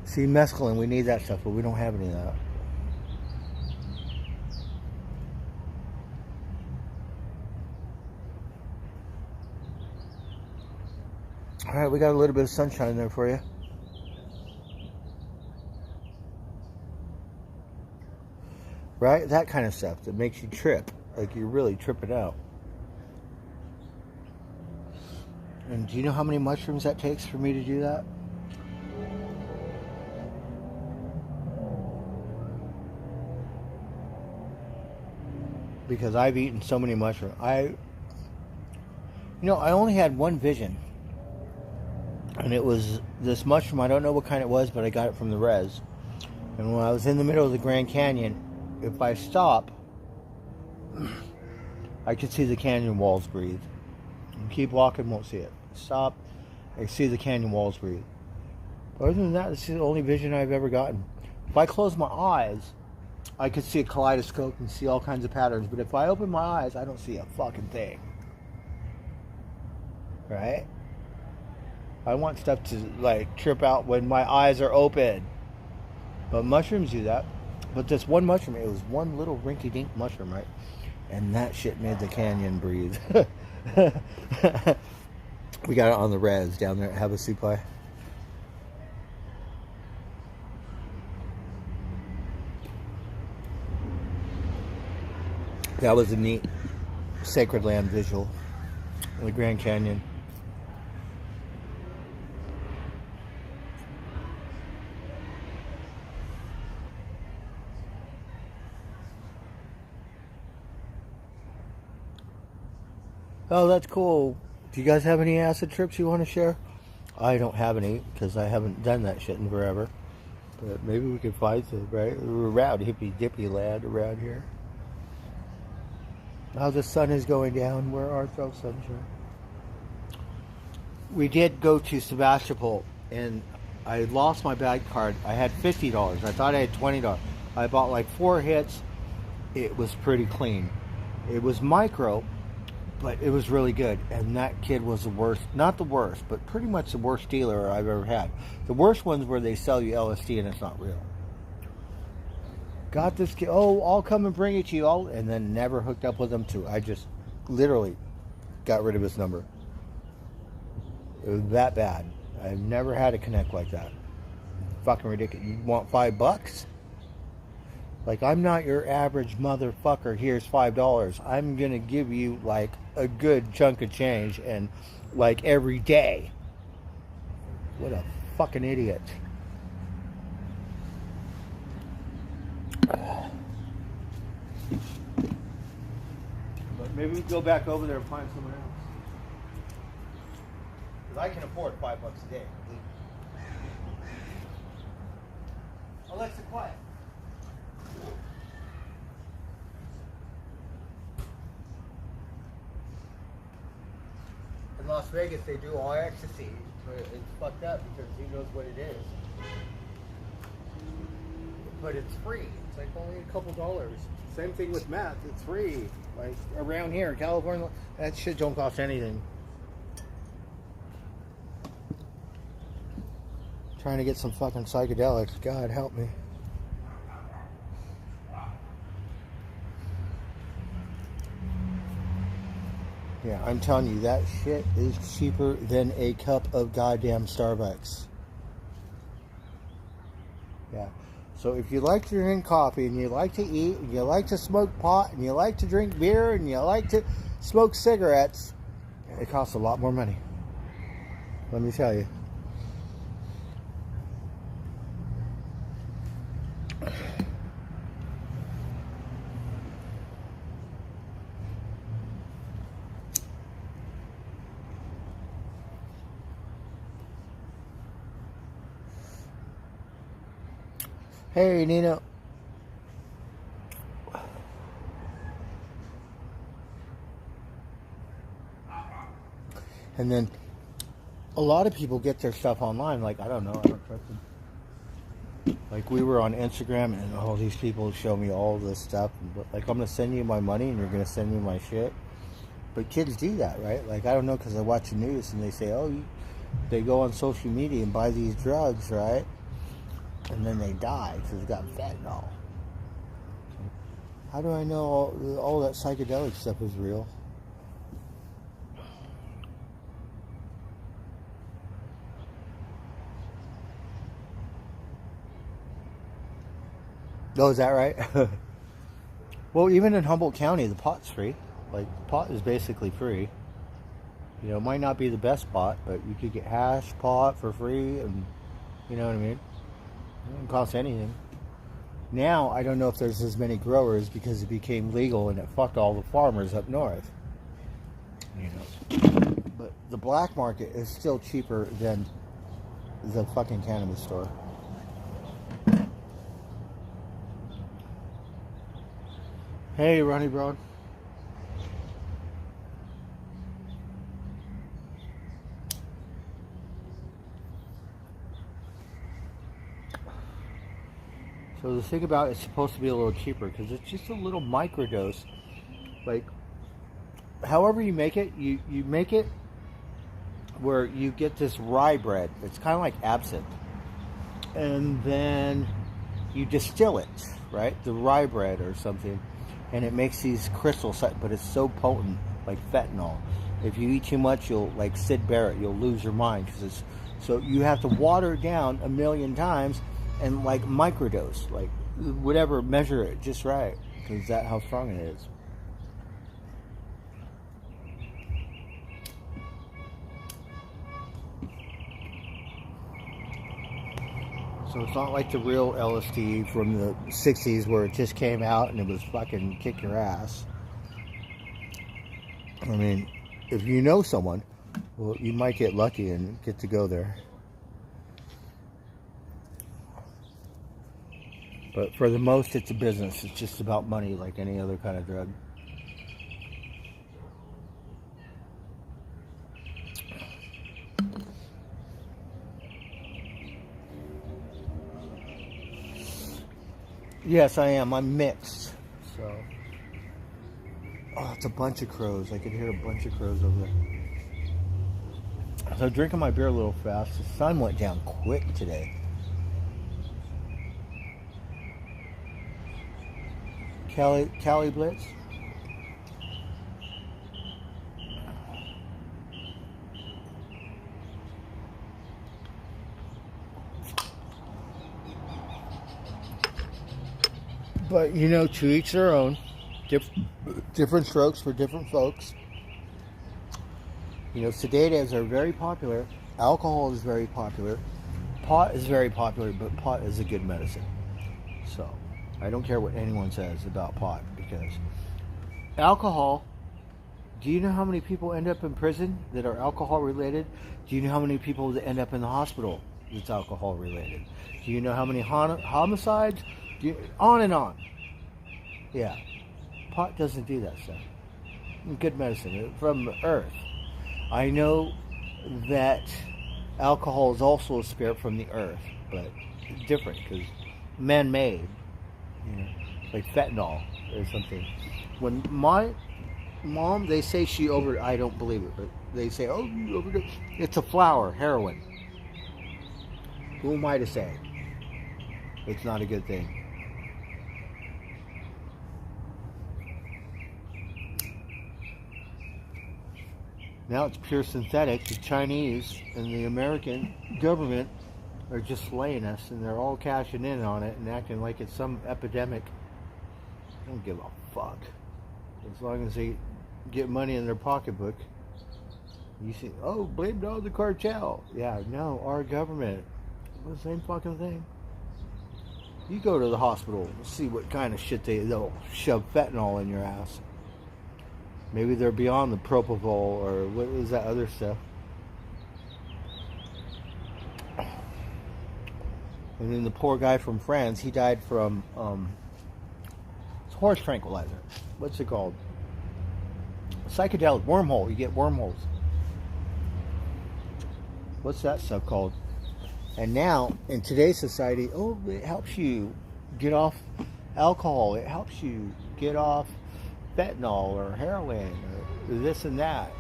See, mescaline, we need that stuff, but we don't have any of that. Alright, we got a little bit of sunshine there for you. Right? That kind of stuff that makes you trip. Like you're really tripping out. And do you know how many mushrooms that takes for me to do that? Because I've eaten so many mushrooms. I only had one vision. And it was this mushroom. I don't know what kind it was, but I got it from the res. And when I was in the middle of the Grand Canyon, if I stop, I could see the canyon walls breathe. You keep walking, won't see it. Stop, I see the canyon walls breathe. Other than that, this is the only vision I've ever gotten. If I close my eyes, I could see a kaleidoscope and see all kinds of patterns. But if I open my eyes, I don't see a fucking thing. Right? I want stuff to trip out when my eyes are open. But mushrooms do that. But this one mushroom, it was one little rinky-dink mushroom, right? And that shit made the canyon breathe. We got it on the res down there at Havasupai. That was a neat sacred land visual in the Grand Canyon. Oh, that's cool. Do you guys have any acid trips you want to share? I don't have any because I haven't done that shit in forever. But maybe we could find some, right? We're around hippy dippy land around here. Now the sun is going down. Where art thou, sunshine? We did go to Sebastopol, and I lost my bag card. I had $50. I thought I had $20. I bought like 4 hits. It was pretty clean. It was micro, but it was really good. And that kid was the worst, not the worst, but pretty much the worst dealer I've ever had. The worst ones where they sell you LSD and it's not real. Got this kid, I'll come and bring it to you all, and then never hooked up with him too. I just literally got rid of his number. It was that bad. I've never had a connect like that. Fucking ridiculous. You want $5? Like, I'm not your average motherfucker. Here's $5. I'm gonna give you like a good chunk of change, and like every day. What a fucking idiot. But maybe we go back over there and find someone else. Because I can afford $5 a day. Alexa, quiet. Las Vegas they do all ecstasy, but it's fucked up because who knows what it is. But it's free. It's like only a couple dollars. Same thing with meth. It's free. Like around here in California, that shit don't cost anything. Trying to get some fucking psychedelics. God help me. Yeah, I'm telling you, that shit is cheaper than a cup of goddamn Starbucks. Yeah. So if you like to drink coffee and you like to eat and you like to smoke pot and you like to drink beer and you like to smoke cigarettes, it costs a lot more money. Let me tell you. Hey, Nina. And then a lot of people get their stuff online. Like, I don't know. I don't trust them. Like, we were on Instagram and all these people show me all this stuff. Like, I'm going to send you my money and you're going to send me my shit. But kids do that, right? Like, I don't know, because I watch the news and they say, oh, they go on social media and buy these drugs, right? And then they die because it's got fentanyl. How do I know all that psychedelic stuff is real? Oh, is that right? Well, even in Humboldt County, the pot's free. Like, pot is basically free. You know, it might not be the best pot, but you could get hash pot for free, and you know what I mean? It doesn't cost anything. Now, I don't know if there's as many growers because it became legal and it fucked all the farmers up north. You know. But the black market is still cheaper than the fucking cannabis store. Hey, Ronnie Broad. So the thing about it's supposed to be a little cheaper because it's just a little microdose. Like, however you make it, you make it where you get this rye bread. It's kind of like absinthe. And then you distill it, right? The rye bread or something. And it makes these crystals, but it's so potent, like fentanyl. If you eat too much, you'll, like Sid Barrett, you'll lose your mind. So you have to water it down 1,000,000 times and like microdose, like whatever, measure it just right, because that's how strong it is. So it's not like the real LSD from the 60s where it just came out and it was fucking kick your ass. I mean, if you know someone, well, you might get lucky and get to go there. But for the most, it's a business. It's just about money like any other kind of drug. Yes, I am. I'm mixed. So, oh, it's a bunch of crows. I could hear a bunch of crows over there. So drinking my beer a little fast. The sun went down quick today. Cali Blitz. But you know, to each their own. Different strokes for different folks. You know, sedatives are very popular. Alcohol is very popular. Pot is very popular, but pot is a good medicine. So, I don't care what anyone says about pot, because alcohol, do you know how many people end up in prison that are alcohol related? Do you know how many people that end up in the hospital that's alcohol related? Do you know how many homicides? On and on. Yeah. Pot doesn't do that stuff. Good medicine from the earth. I know that alcohol is also a spirit from the earth, but it's different because man-made, you know, like fentanyl or something. When my mom, they say I don't believe it, but they say, oh, you overdosed. It's a flower, heroin. Who am I to say it's not a good thing? Now it's pure synthetic. The Chinese and the American government are just slaying us, and they're all cashing in on it and acting like it's some epidemic. I don't give a fuck. As long as they get money in their pocketbook. You see, oh, blame it on the cartel. Yeah, no, our government. The same fucking thing. You go to the hospital, see what kind of shit they'll shove fentanyl in your ass. Maybe they're beyond the propofol or what is that other stuff. And then the poor guy from France, he died from it's horse tranquilizer. What's it called? Psychedelic wormhole. You get wormholes. What's that stuff called? And now in today's society, oh, it helps you get off alcohol. It helps you get off fentanyl or heroin or this and that.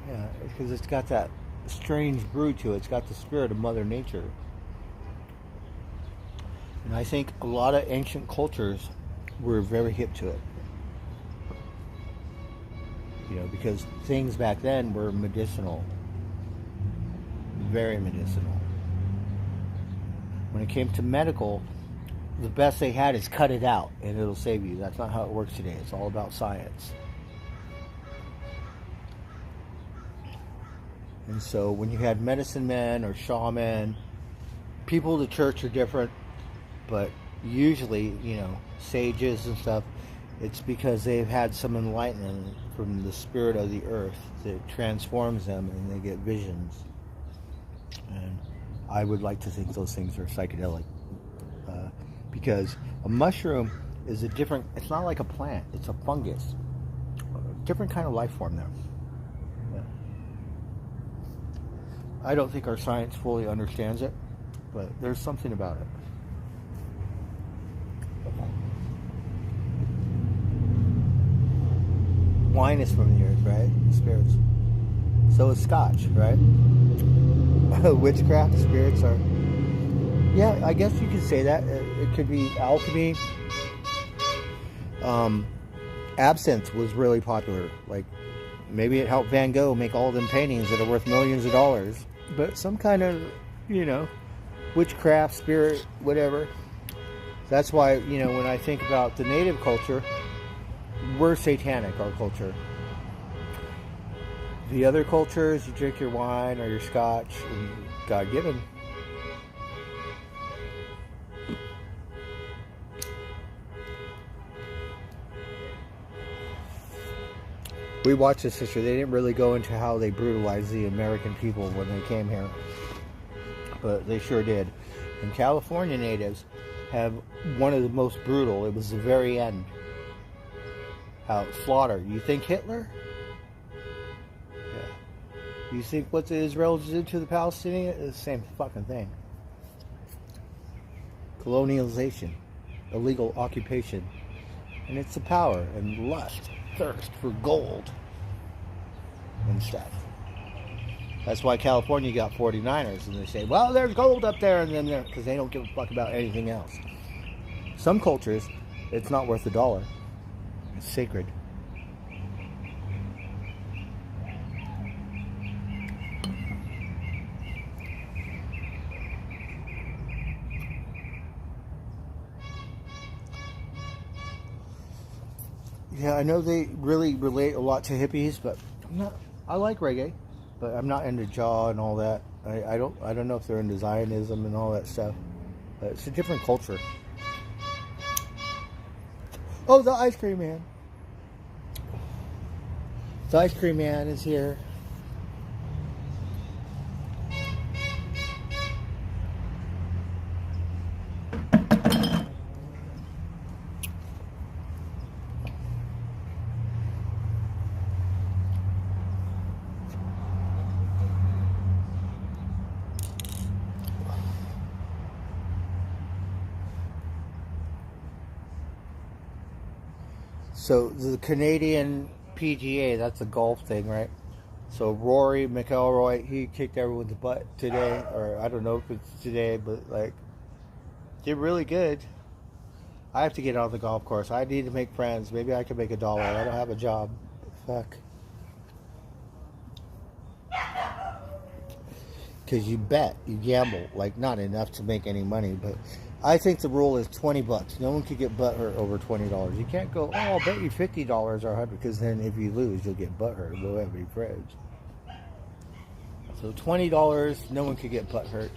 Yeah, because it's got that strange brew to it. It's got the spirit of Mother Nature. And I think a lot of ancient cultures were very hip to it. You know, because things back then were medicinal. Very medicinal. When it came to medical, the best they had is cut it out and it'll save you. That's not how it works today. It's all about science. And so when you had medicine men or shaman, people of the church are different, but usually, you know, sages and stuff, it's because they've had some enlightenment from the spirit of the earth that transforms them and they get visions. And I would like to think those things are psychedelic. Because a mushroom is a different, it's not like a plant, it's a fungus. A different kind of life form there. Yeah. I don't think our science fully understands it, but there's something about it. Wine is from the earth, right? Spirits. So is scotch, right? Witchcraft, spirits are... Yeah, I guess you could say that. It could be alchemy. Absinthe was really popular. Like, maybe it helped Van Gogh make all them paintings that are worth millions of dollars. But some kind of, you know, witchcraft, spirit, whatever. That's why, you know, when I think about the native culture, we're satanic, our culture. The other cultures, you drink your wine or your scotch, and God-given. We watched this history. They didn't really go into how they brutalized the American people when they came here, but they sure did. And California natives have one of the most brutal. It was the very end. How slaughter. You think Hitler? Yeah. You think what the Israelis did to the Palestinians? It's the same fucking thing. Colonialization, illegal occupation, and it's the power and lust, thirst for gold and stuff. That's why California got 49ers, and they say, well, there's gold up there, and then there, because they don't give a fuck about anything else. Some cultures, it's not worth $1. It's sacred. Yeah, I know they really relate a lot to hippies, but I like reggae, but I'm not into Jaw and all that. I don't know if they're into Zionism and all that stuff. But it's a different culture. Oh, the ice cream man. The ice cream man is here. So the Canadian PGA, that's a golf thing, right? So Rory McIlroy, he kicked everyone's butt today, or I don't know if it's today, but like, did really good. I have to get on the golf course. I need to make friends. Maybe I can make $1. I don't have a job. Fuck. Because you bet, you gamble, like not enough to make any money, but I think the rule is $20. No one could get butthurt over $20. You can't go, oh, I'll bet you $50 or $100, because then if you lose, you'll get butthurt and we'll have any friends. So $20, no one could get butthurt.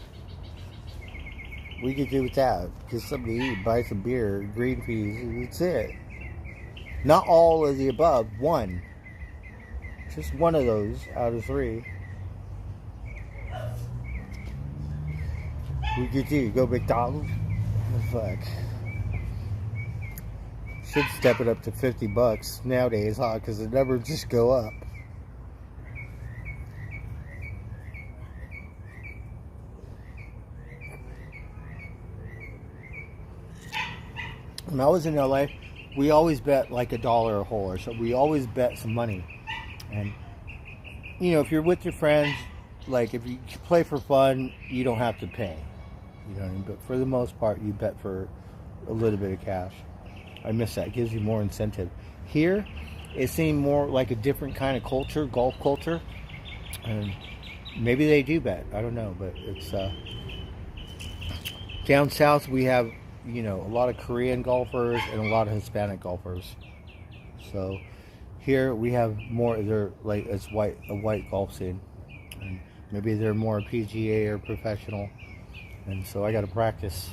We could do with that. Get something to eat, buy some beer, green peas, that's it. Not all of the above, one. Just one of those out of 3. We could do, go McDonald's. Fuck. Should step it up to $50 nowadays, huh? Because the numbers just go up. When I was in LA, we always bet like $1 a hole or so. We always bet some money. And, you know, if you're with your friends, like if you play for fun, you don't have to pay. You know what I mean? But for the most part, you bet for a little bit of cash. I miss that. It gives you more incentive. Here, it seemed more like a different kind of culture, golf culture. And maybe they do bet. I don't know. But it's down south, we have, you know, a lot of Korean golfers and a lot of Hispanic golfers. So here we have more, they're like, it's a white golf scene. And maybe they're more PGA or professional. And so I got to practice.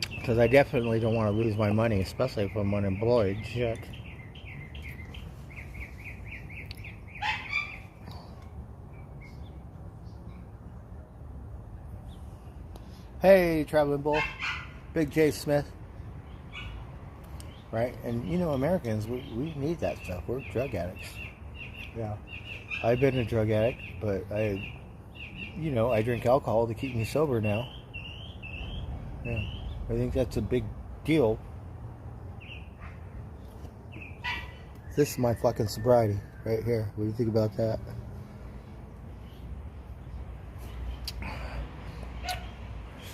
Because I definitely don't want to lose my money, especially if I'm unemployed. Shit. Hey, Traveling Bull. Big J Smith. Right? And you know, Americans, we need that stuff. We're drug addicts. Yeah. I've been a drug addict, but I drink alcohol to keep me sober now. Yeah. I think that's a big deal. This is my fucking sobriety right here. What do you think about that?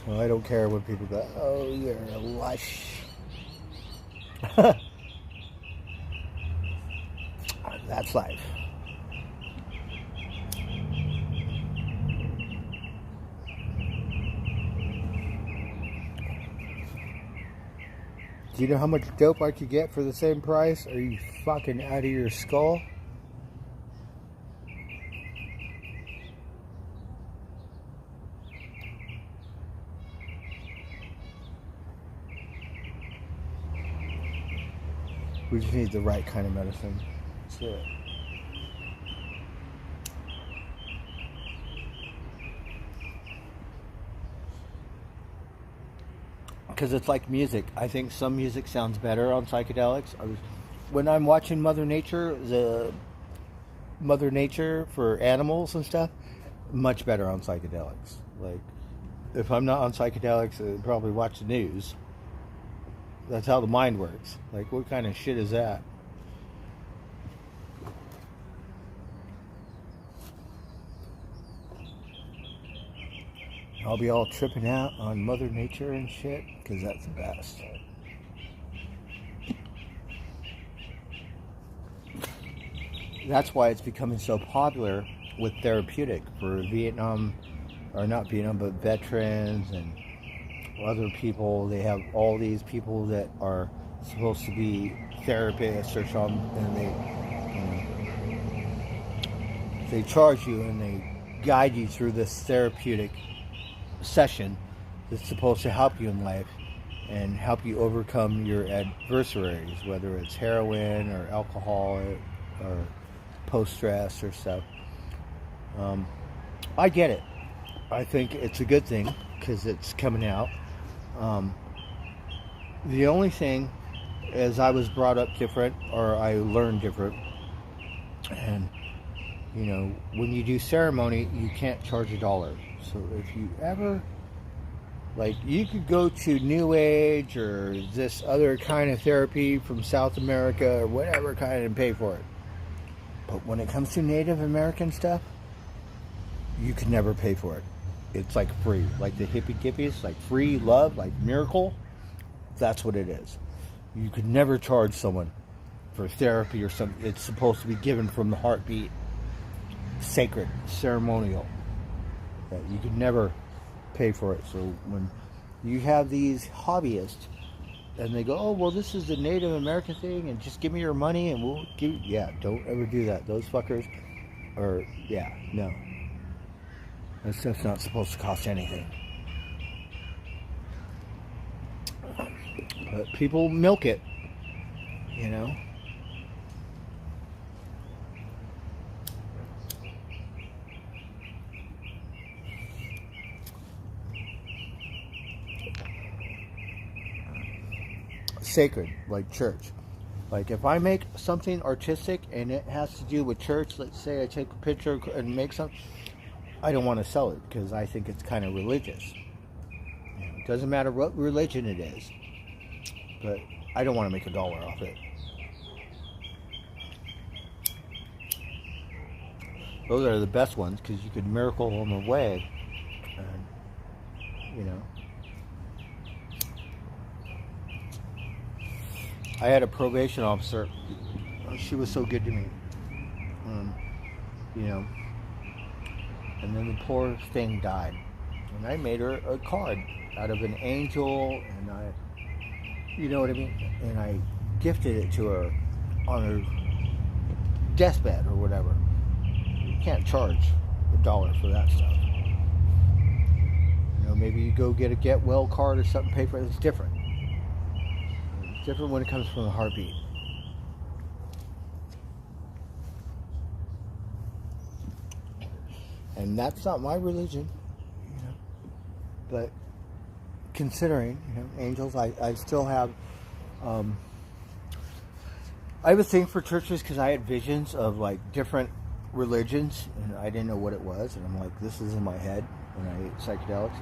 So I don't care when people go, oh, you're a lush. That's life. Do you know how much dope I could get for the same price? Are you fucking out of your skull? We just need the right kind of medicine. That's it. Because it's like music. I think some music sounds better on psychedelics. When I'm watching Mother Nature for animals and stuff, much better on psychedelics. Like, if I'm not on psychedelics, I'd probably watch the news. That's how the mind works. Like, what kind of shit is that? I'll be all tripping out on Mother Nature and shit, because that's the best. That's why it's becoming so popular with therapeutic for Vietnam, or not Vietnam, but veterans and other people. They have all these people that are supposed to be therapists or something, and they charge you and they guide you through this therapeutic session that's supposed to help you in life and help you overcome your adversaries, whether it's heroin or alcohol or post-stress or stuff. I get it. I think it's a good thing because it's coming out. The only thing is I was brought up different, or I learned different, and you know, when you do ceremony, you can't charge $1. So if you ever Like, you could go to New Age or this other kind of therapy from South America or whatever kind and pay for it. But when it comes to Native American stuff, you could never pay for it. It's like free. Like the hippie dippies, like free love, like miracle. That's what it is. You could never charge someone for therapy or something. It's supposed to be given from the heartbeat. Sacred, ceremonial. That you could never pay for it. So when you have these hobbyists and they go, oh, well, this is the Native American thing and just give me your money and we'll give you... Yeah, don't ever do that. Those fuckers are... Yeah, no. That stuff's not supposed to cost anything. But people milk it, you know. Sacred, like church. Like if I make something artistic and it has to do with church, let's say I take a picture and make something, I don't want to sell it because I think it's kind of religious. It doesn't matter what religion it is, but I don't want to make $1 off it. Those are the best ones because you could miracle them away, and you know. I had a probation officer. She was so good to me, you know. And then the poor thing died, and I made her a card out of an angel, and I, you know what I mean. And I gifted it to her on her deathbed or whatever. You can't charge $1 for that stuff. You know, maybe you go get a get well card or something, pay for it. It's different. Different when it comes from the heartbeat. And that's not my religion, you know. But considering, you know, angels, I still have I have a thing for churches because I had visions of like different religions and I didn't know what it was, and I'm like, this is in my head when I ate psychedelics.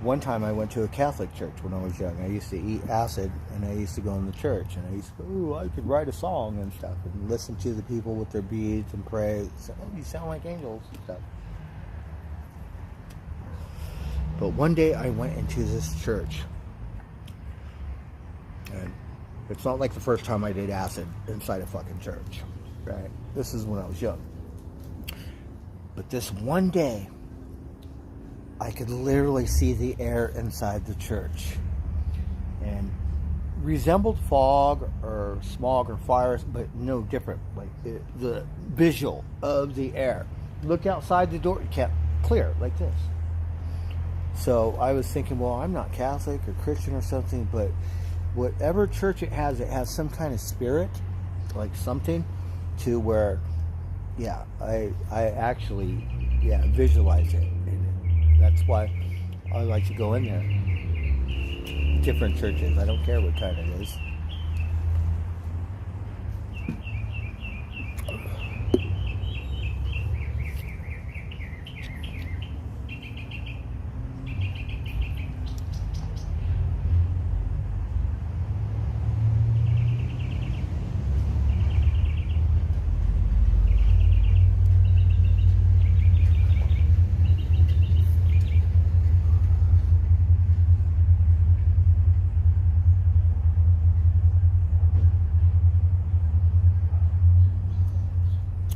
One time I went to a Catholic church when I was young. I used to eat acid and I used to go in the church and I used to go, ooh, I could write a song and stuff and listen to the people with their beads and pray. So, oh, you sound like angels and stuff. But one day I went into this church and it's not like the first time I did acid inside a fucking church, right? This is when I was young. But this one day, I could literally see the air inside the church and resembled fog or smog or fires, but no different. Like the visual of the air. Look outside the door, you can't clear like this. So I was thinking, well, I'm not Catholic or Christian or something, but whatever church it has some kind of spirit, like something to where, yeah, I actually, yeah, visualize it. That's why I like to go in there. Different churches. I don't care what kind it is.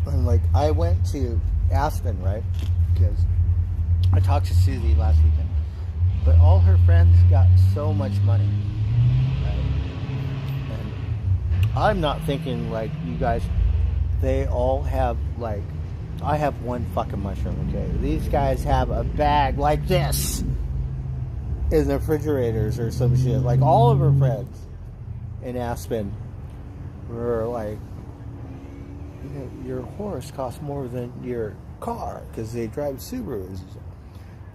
Like, I went to Aspen, right? Because I talked to Susie last weekend. But all her friends got so much money, right? And I'm not thinking like you guys, they all have like, I have one fucking mushroom, okay? These guys have a bag like this in the refrigerators or some shit. Like, all of her friends in Aspen were like, you know, your horse costs more than your car because they drive Subarus.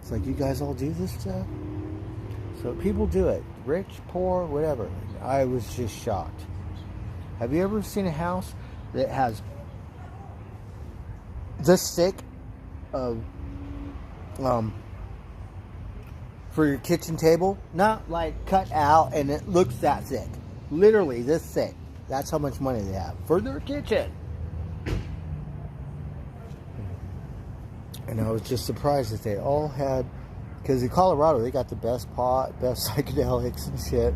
It's like, you guys all do this stuff? So people do it. Rich, poor, whatever. I was just shocked. Have you ever seen a house that has this thick of for your kitchen table. Not like cut out and it looks that thick. Literally this thick. That's how much money they have for their kitchen. And I was just surprised that they all had, because in Colorado they got the best pot, best psychedelics and shit.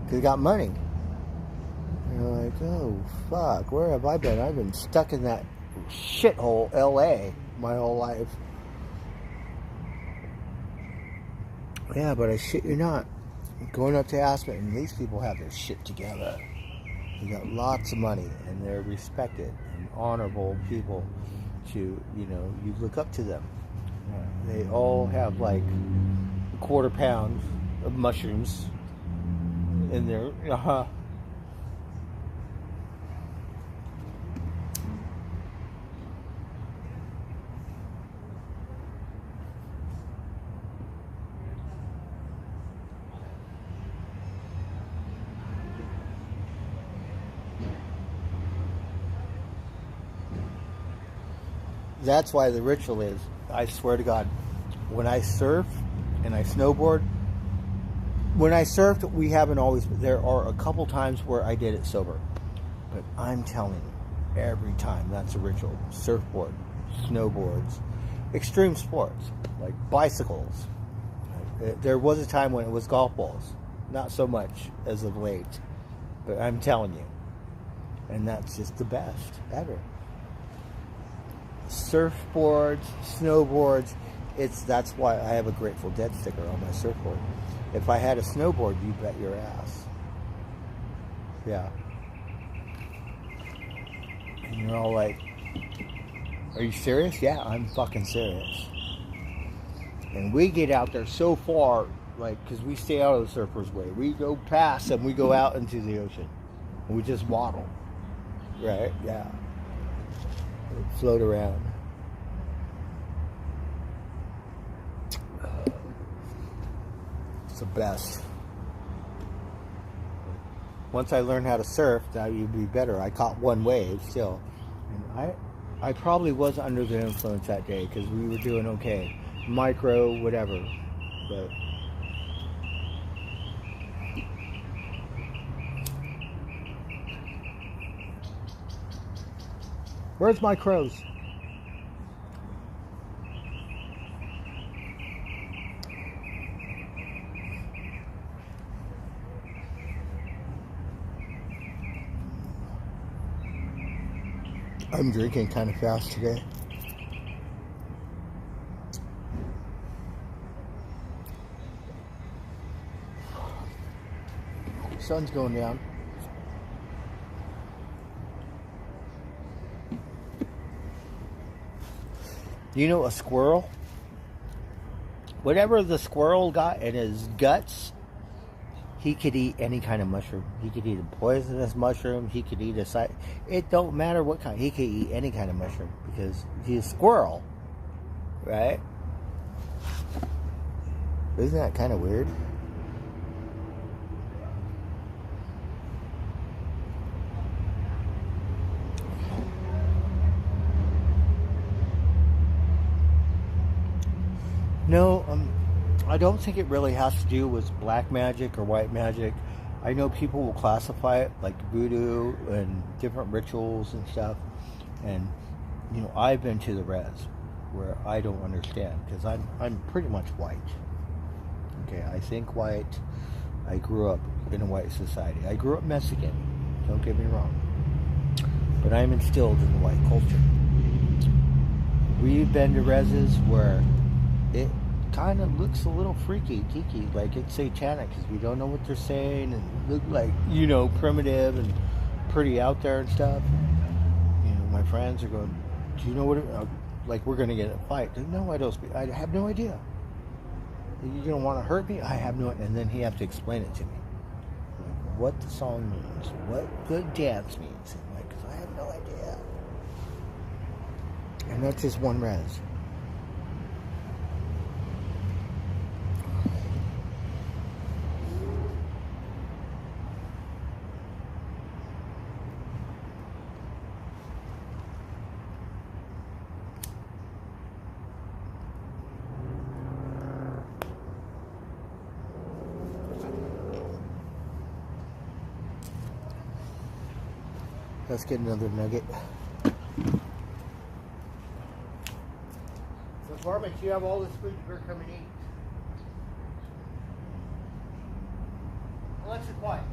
Because they got money. And you're like, oh fuck, where have I been? I've been stuck in that shithole LA my whole life. Yeah, but I shit you not. Going up to Aspen, and these people have their shit together. They got lots of money, and they're respected and honorable people. You look up to them. They all have like a quarter pound of mushrooms in their That's why the ritual is, I swear to God, when I surf and I snowboard, when I surfed, we haven't always, there are a couple times where I did it sober. But I'm telling you, every time, that's a ritual. Surfboard, snowboards, extreme sports, like bicycles. There was a time when it was golf balls. Not so much as of late. But I'm telling you. And that's just the best ever. Surfboards, snowboards, that's why I have a Grateful Dead sticker on my surfboard. If I had a snowboard, you bet your ass. Yeah. And you're all like, are you serious? Yeah, I'm fucking serious. And we get out there so far, like, because we stay out of the surfer's way. We go past and we go out into the ocean. And we just waddle. Right? Yeah. Float around. It's the best. Once I learned how to surf, that would be better. I caught one wave still, and I probably was under the influence that day because we were doing okay, micro whatever, but. Where's my crows? I'm drinking kind of fast today. Sun's going down. You know, a squirrel, whatever the squirrel got in his guts, he could eat any kind of mushroom. He could eat a poisonous mushroom. He could eat it don't matter what kind. He could eat any kind of mushroom because he's a squirrel, right? Isn't that kind of weird? No, I don't think it really has to do with black magic or white magic. I know people will classify it like voodoo and different rituals and stuff. And, I've been to the res where I don't understand because I'm pretty much white. Okay, I think white. I grew up in a white society. I grew up Mexican. Don't get me wrong. But I'm instilled in the white culture. We've been to reses where it kind of looks a little freaky, geeky, like it's satanic because we don't know what they're saying and look like, primitive and pretty out there and stuff. And, my friends are going, do you know what like we're going to get in a fight? No, I don't speak. I have no idea. You don't want to hurt me? I have no idea. And then he have to explain it to me. Like, what the song means, what the dance means. And like, because I have no idea. And that's just one res. Let's get another nugget. So, Varmint, you have all this food. You better come and eat. Alexa, quiet.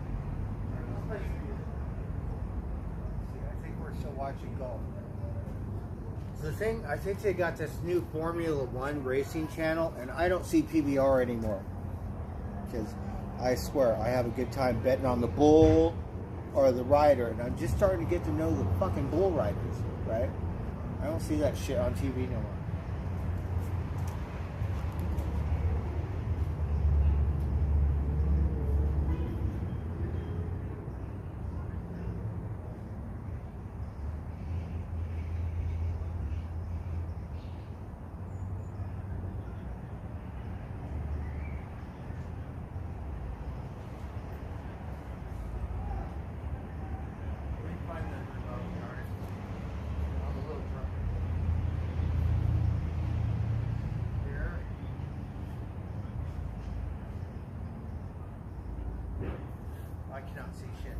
I think we're still watching golf. So the thing, I think they got this new Formula One racing channel, and I don't see PBR anymore. Because I swear, I have a good time betting on the bull or the rider, and I'm just starting to get to know the fucking bull riders, right? I don't see that shit on TV no more. I cannot see shit.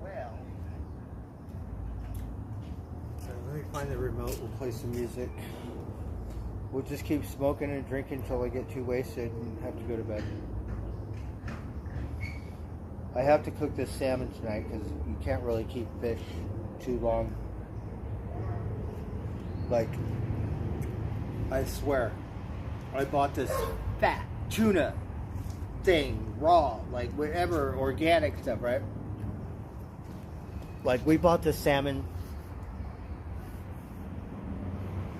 Well, so let me find the remote. We'll play some music. We'll just keep smoking and drinking until I get too wasted and have to go to bed. I have to cook this salmon tonight because you can't really keep fish too long. Like, I swear, I bought this fat tuna thing, raw, like whatever, organic stuff, right? Like, we bought the salmon.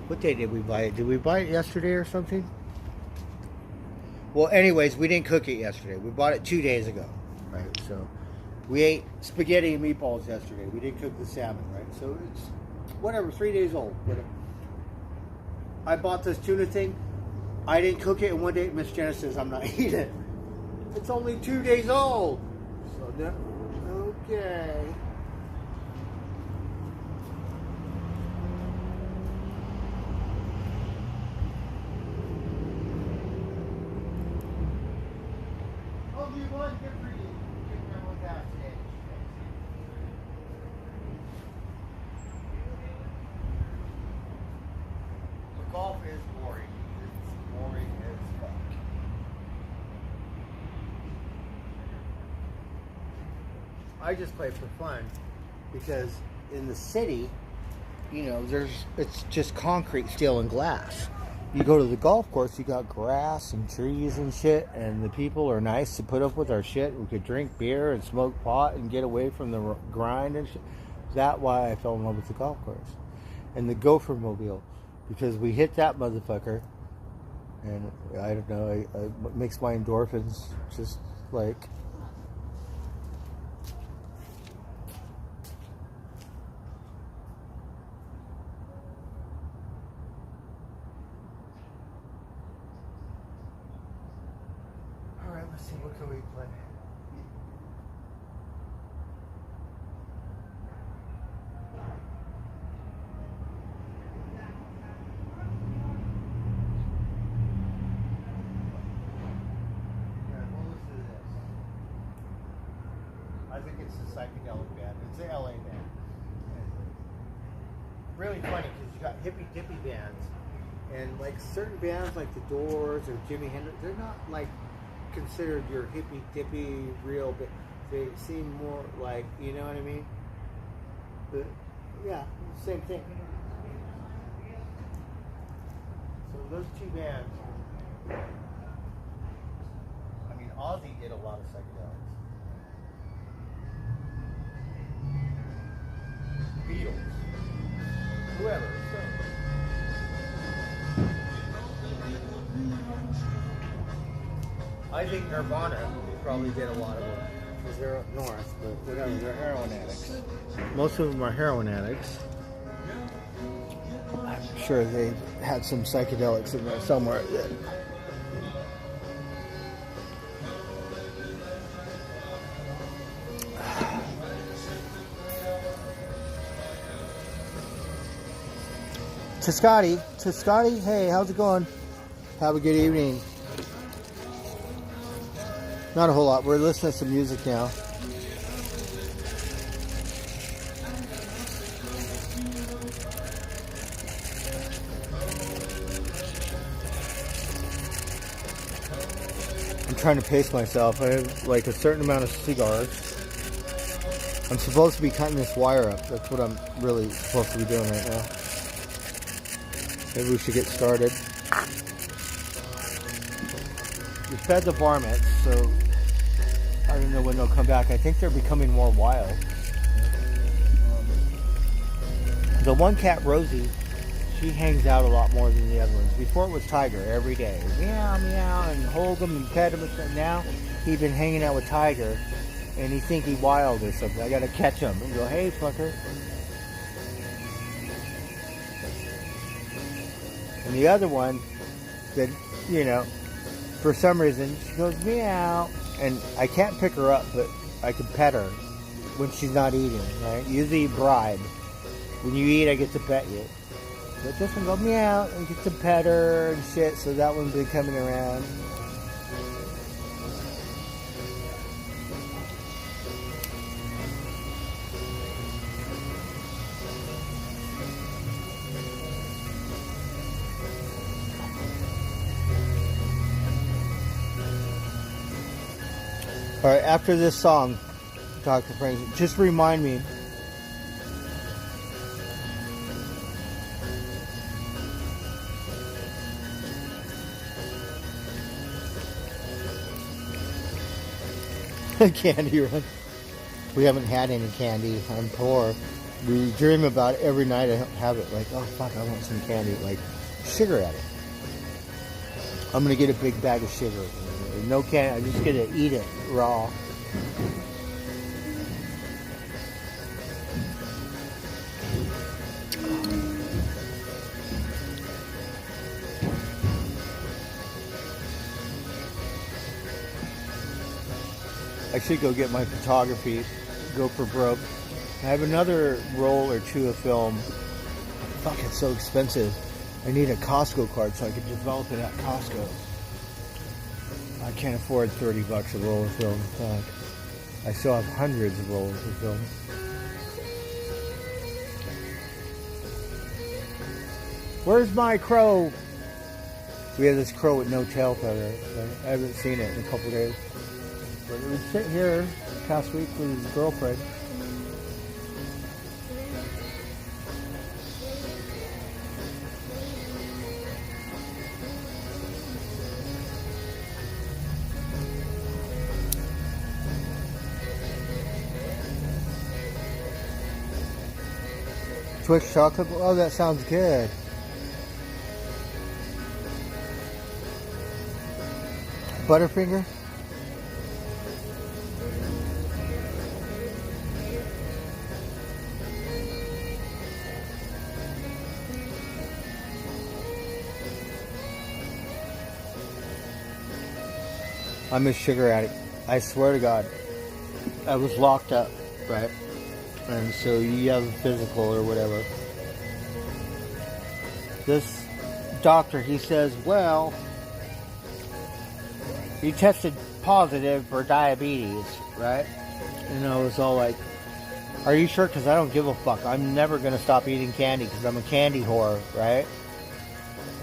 What day did we buy it? Did we buy it yesterday or something? Well, anyways, we didn't cook it yesterday. We bought it 2 days ago, right? So, we ate spaghetti and meatballs yesterday. We didn't cook the salmon, right? So, it's whatever, 3 days old, whatever. I bought this tuna thing. I didn't cook it, and one day Miss Jenna says I'm not eating it. It's only 2 days old. So no, okay. Oh, you want good for you. Take my one out today. Golf is boring. It's boring as fuck. I just play for fun because in the city, you know, it's just concrete, steel, and glass. You go to the golf course, you got grass and trees and shit, and the people are nice to put up with our shit. We could drink beer and smoke pot and get away from the grind and shit. That's why I fell in love with the golf course and the Gopher Mobile. Because we hit that motherfucker, and I don't know, it makes my endorphins just like. All right, let's see, what can we play? I think it's a psychedelic band. It's an LA band. Really funny because you got hippy dippy bands, and like certain bands like the Doors or Jimi Hendrix, they're not like considered your hippy dippy real, but they seem more like, you know what I mean? But yeah, same thing. So those two bands. I mean, Ozzy did a lot of psychedelics. Beatles, whoever. So. I think Nirvana probably did a lot of it because they're up north, but whatever, they're heroin addicts. Most of them are heroin addicts. I'm sure they had some psychedelics in there somewhere. To Scotty. To Scotty. Hey, how's it going? Have a good evening. Not a whole lot. We're listening to some music now. I'm trying to pace myself. I have like a certain amount of cigars. I'm supposed to be cutting this wire up. That's what I'm really supposed to be doing right now. Maybe we should get started. We fed the varmints, so I don't know when they'll come back. I think they're becoming more wild. The one cat, Rosie, she hangs out a lot more than the other ones. Before it was Tiger every day. Meow, meow, and hold him and pet him. And now he's been hanging out with Tiger, and he think he's wild or something. I gotta catch him and go, hey, fucker. And the other one, that, you know, for some reason, she goes, meow. And I can't pick her up, but I can pet her when she's not eating, right? Usually you bribe. When you eat, I get to pet you. But this one goes meow and get to pet her and shit, so that one's been coming around. Alright, after this song, Dr. Frank, just remind me. Candy run. We haven't had any candy. I'm poor. We dream about it every night. I don't have it. Like, oh fuck, I want some candy. Like, sugar at it. I'm gonna get a big bag of sugar. No candy. I'm just gonna eat it raw. I should go get my photography, go for broke. I have another roll or two of film. Fuck, it's so expensive. I need a Costco card so I can develop it at Costco. I can't afford $30 a roll of film. Fuck. I still have hundreds of rolls of film. Where's my crow? We have this crow with no tail feather. I haven't seen it in a couple days. But it would sit here past week with his girlfriend. Twix chocolate? Oh, that sounds good. Butterfinger? I'm a sugar addict. I swear to God. I was locked up, right? And so you have a physical or whatever. This doctor, he says, well, you tested positive for diabetes, right? And I was all like, are you sure? Because I don't give a fuck. I'm never going to stop eating candy because I'm a candy whore, right?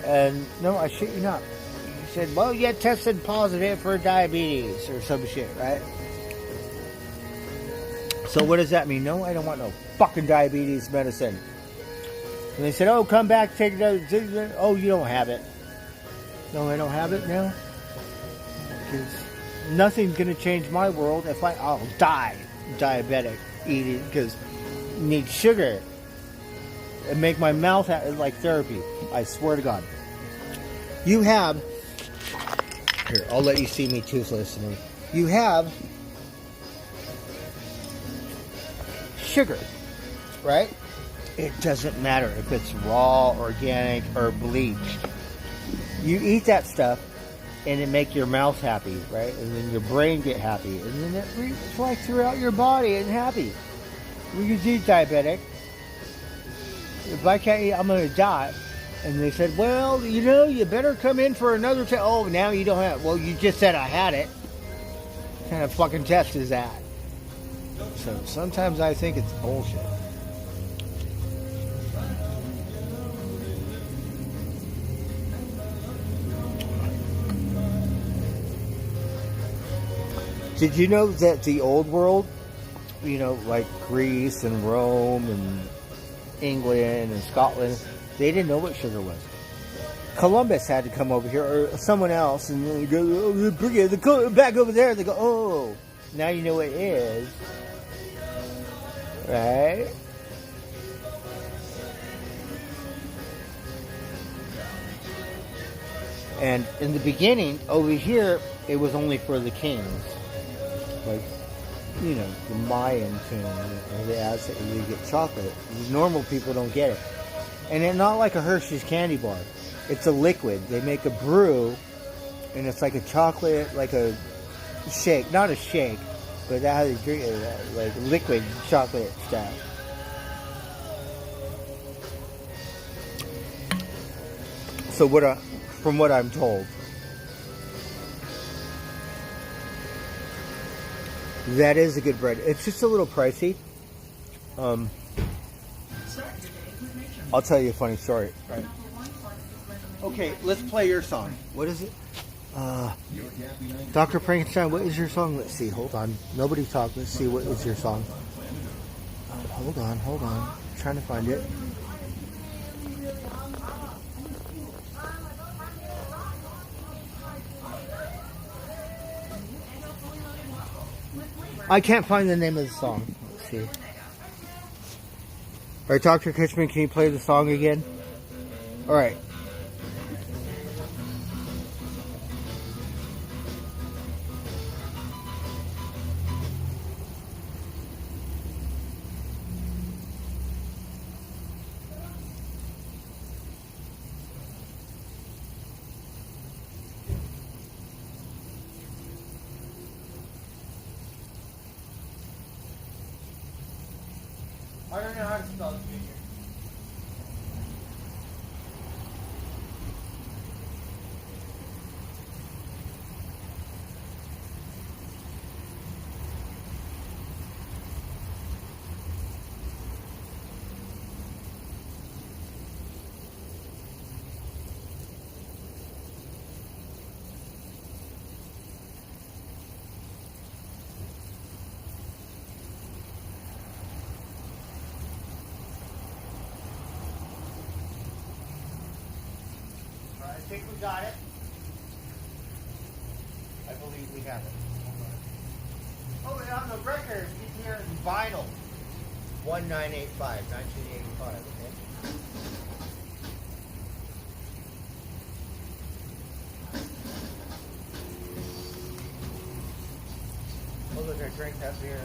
And no, I shit you not. He said, well, you tested positive for diabetes or some shit, right? So what does that mean? No, I don't want no fucking diabetes medicine. And they said, oh, come back, take it. Oh, you don't have it. No, I don't have it now. Because nothing's going to change my world if I'll die diabetic eating because I need sugar and make my mouth like therapy. I swear to God. You have, here, I'll let you see me toothless. You have sugar, right? It doesn't matter if it's raw, organic, or bleached. You eat that stuff and it make your mouth happy, right? And then your brain get happy. And then it's like throughout your body and happy. We can eat diabetic. If I can't eat, I'm going to die. And they said, well, you know, you better come in for another test. Oh, now you don't have. Well, you just said I had it. What kind of fucking test is that? So sometimes I think it's bullshit. Did you know that the old world, you know, like Greece and Rome and England and Scotland, they didn't know what sugar was. Columbus had to come over here, or someone else, and then go, oh, bring it back over there. They go, oh, now you know what it is, right? And in the beginning, over here, it was only for the kings, like, you know, the Mayan king, or the Aztec. You get chocolate. Normal people don't get it, and it's not like a Hershey's candy bar. It's a liquid. They make a brew, and it's like a chocolate, like a shake. Not a shake, but that's how they drink it, like liquid chocolate stuff. So from what I'm told, that is a good bread. It's just a little pricey. I'll tell you a funny story. Right. Okay, let's play your song. What is it? Dr. Frankenstein, what is your song? Let's see. Hold on. Nobody talk. Let's see. What is your song? Hold on. I'm trying to find it. I can't find the name of the song. Let's see. All right, Dr. Cushman, can you play the song again? All right. I don't know how to spell the figure. I think we got it. I believe we have it. Oh, and on the record, it's here in vinyl. 1985, 1985, okay? Oh, look, I drank that beer.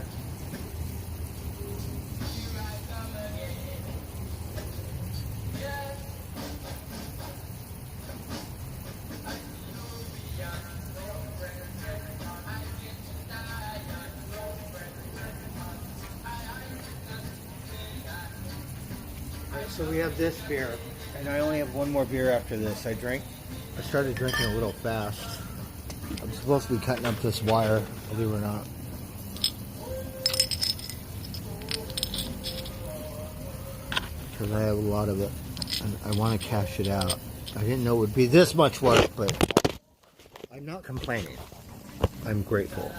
So we have this beer, and I only have one more beer after this. I started drinking a little fast. I'm supposed to be cutting up this wire, believe it or not. Because I have a lot of it, and I want to cash it out. I didn't know it would be this much work, but I'm not complaining. I'm grateful.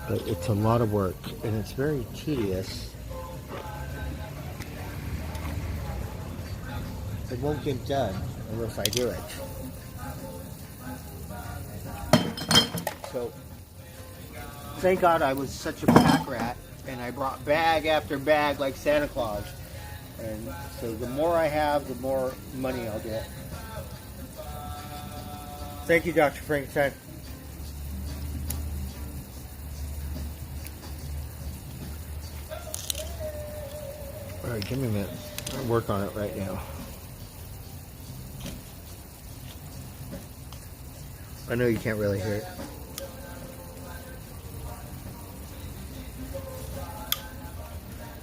But it's a lot of work, and it's very tedious. It won't get done unless I do it. So, thank God I was such a pack rat, and I brought bag after bag like Santa Claus. And so the more I have, the more money I'll get. Thank you, Dr. Frankenstein. All right, give me a minute. I'll work on it right now. I know you can't really hear it.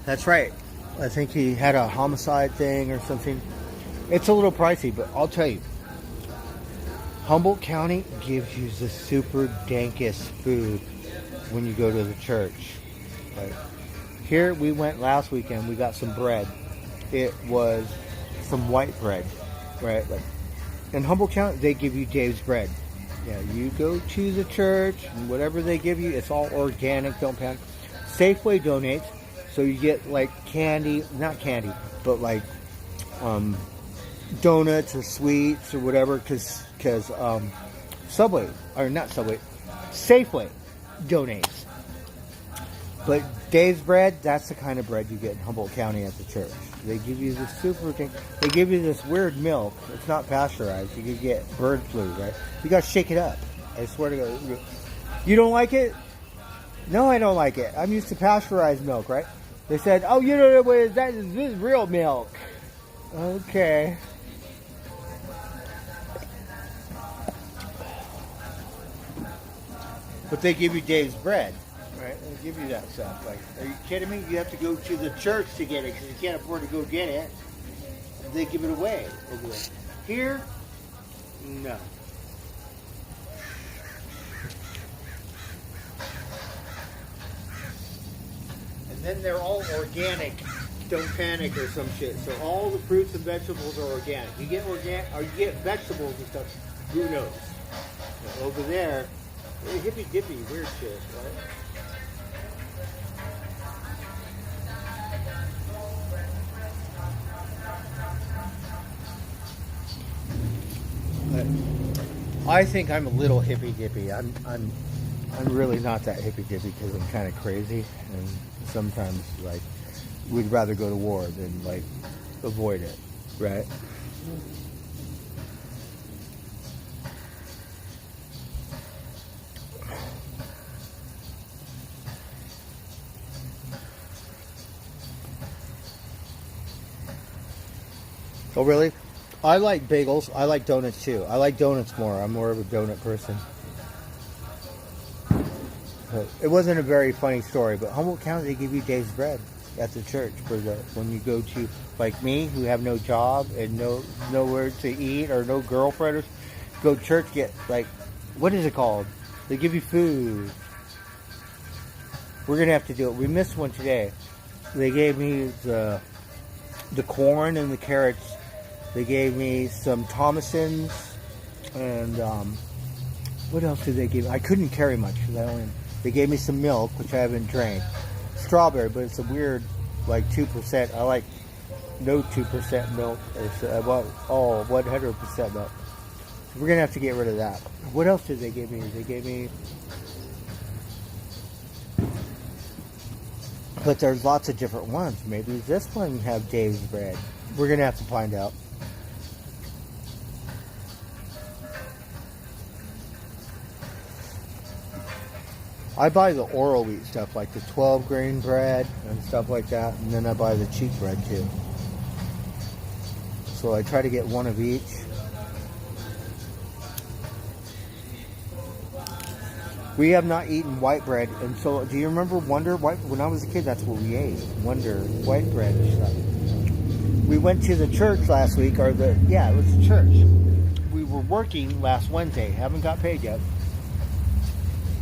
That's right. I think he had a homicide thing or something. It's a little pricey, but I'll tell you, Humboldt County gives you the super dankest food when you go to the church. Like, here we went last weekend, we got some bread. It was some white bread, right? Like, in Humboldt County, they give you Dave's bread. Yeah, you go to the church, and whatever they give you, it's all organic, don't panic. Safeway donates, so you get like candy, not candy, but like donuts or sweets or whatever, because Subway, or not Subway, Safeway donates. But Dave's bread, that's the kind of bread you get in Humboldt County at the church. They give you this super thing. They give you this weird milk. It's not pasteurized. You could get bird flu, right? You got to shake it up. I swear to God. You don't like it? No, I don't like it. I'm used to pasteurized milk, right? They said, oh, you don't know what is that? This is real milk. Okay. But they give you Dave's bread. Right, they give you that stuff. Like, are you kidding me? You have to go to the church to get it because you can't afford to go get it. They give it away over there. Here, no. And then they're all organic. Don't panic or some shit. So all the fruits and vegetables are organic. You get organic, or you get vegetables and stuff. Who knows? But over there, hippy dippy weird shit, right? I think I'm a little hippy dippy. I'm really not that hippy dippy because I'm kind of crazy, and sometimes like we'd rather go to war than like avoid it, right? Oh really? I like bagels. I like donuts too. I like donuts more. I'm more of a donut person. But it wasn't a very funny story, but Humboldt County, they give you Dave's bread at the church for when you go to, like me, who have no job and nowhere to eat or no girlfriend, or go to church, get like, what is it called? They give you food. We're gonna have to do it. We missed one today. They gave me the corn and the carrots. They gave me some Thomasons, and what else did they give me? I couldn't carry much. They gave me some milk, which I haven't drank. Strawberry, but it's a weird, like 2%. I like no 2% milk. I want all 100% milk. So we're going to have to get rid of that. What else did they give me? They gave me... But there's lots of different ones. Maybe this one have Dave's bread. We're going to have to find out. I buy the Oral Wheat stuff, like the 12 grain bread and stuff like that, and then I buy the cheap bread too. So I try to get one of each. We have not eaten white bread, and so do you remember Wonder White? When I was a kid, that's what we ate, Wonder white bread and stuff. We went to the church last week, it was the church. We were working last Wednesday, haven't got paid yet.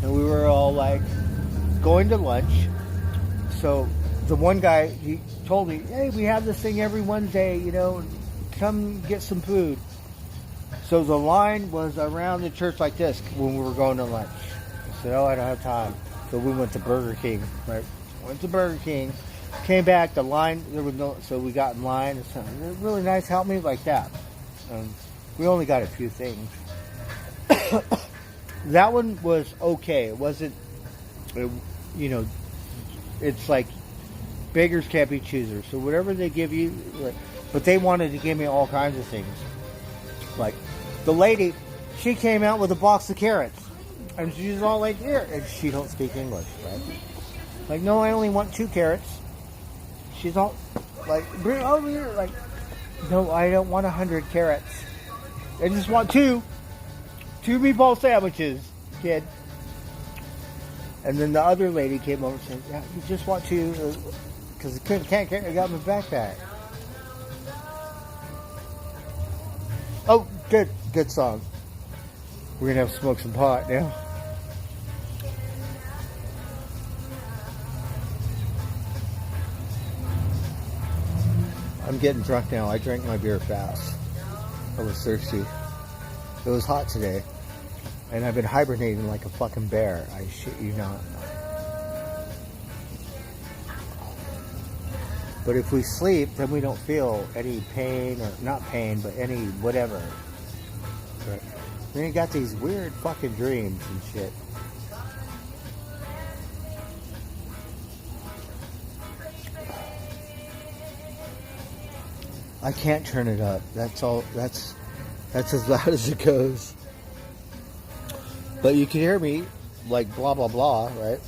And we were all like going to lunch. So the one guy, he told me, hey, we have this thing every Wednesday, come get some food. So the line was around the church like this when we were going to lunch. I said, oh, I don't have time. So we went to Burger King, right? Went to Burger King, came back, the line, there was no, so we got in line. And something. It was really nice, help me like that. We only got a few things. That one was okay. It wasn't, it's like beggars can't be choosers. So whatever they give you, but they wanted to give me all kinds of things. Like the lady, she came out with a box of carrots, and she's all like, here, and she don't speak English, right? Like, no, I only want 2 carrots. She's all like, bring it over here. Like, no, I don't want 100 carrots. I just want 2 meatball sandwiches, kid. And then the other lady came over and said, yeah, you just want 2, because I can't carry, I got my backpack. Oh, good song. We're gonna have to smoke some pot now. I'm getting drunk now. I drank my beer fast. I was thirsty. It was hot today. And I've been hibernating like a fucking bear. I shit you not. But if we sleep, then we don't feel any pain, or not pain, but any whatever. But then you got these weird fucking dreams and shit. I can't turn it up. That's all. That's as loud as it goes. But you can hear me, like blah blah blah, right?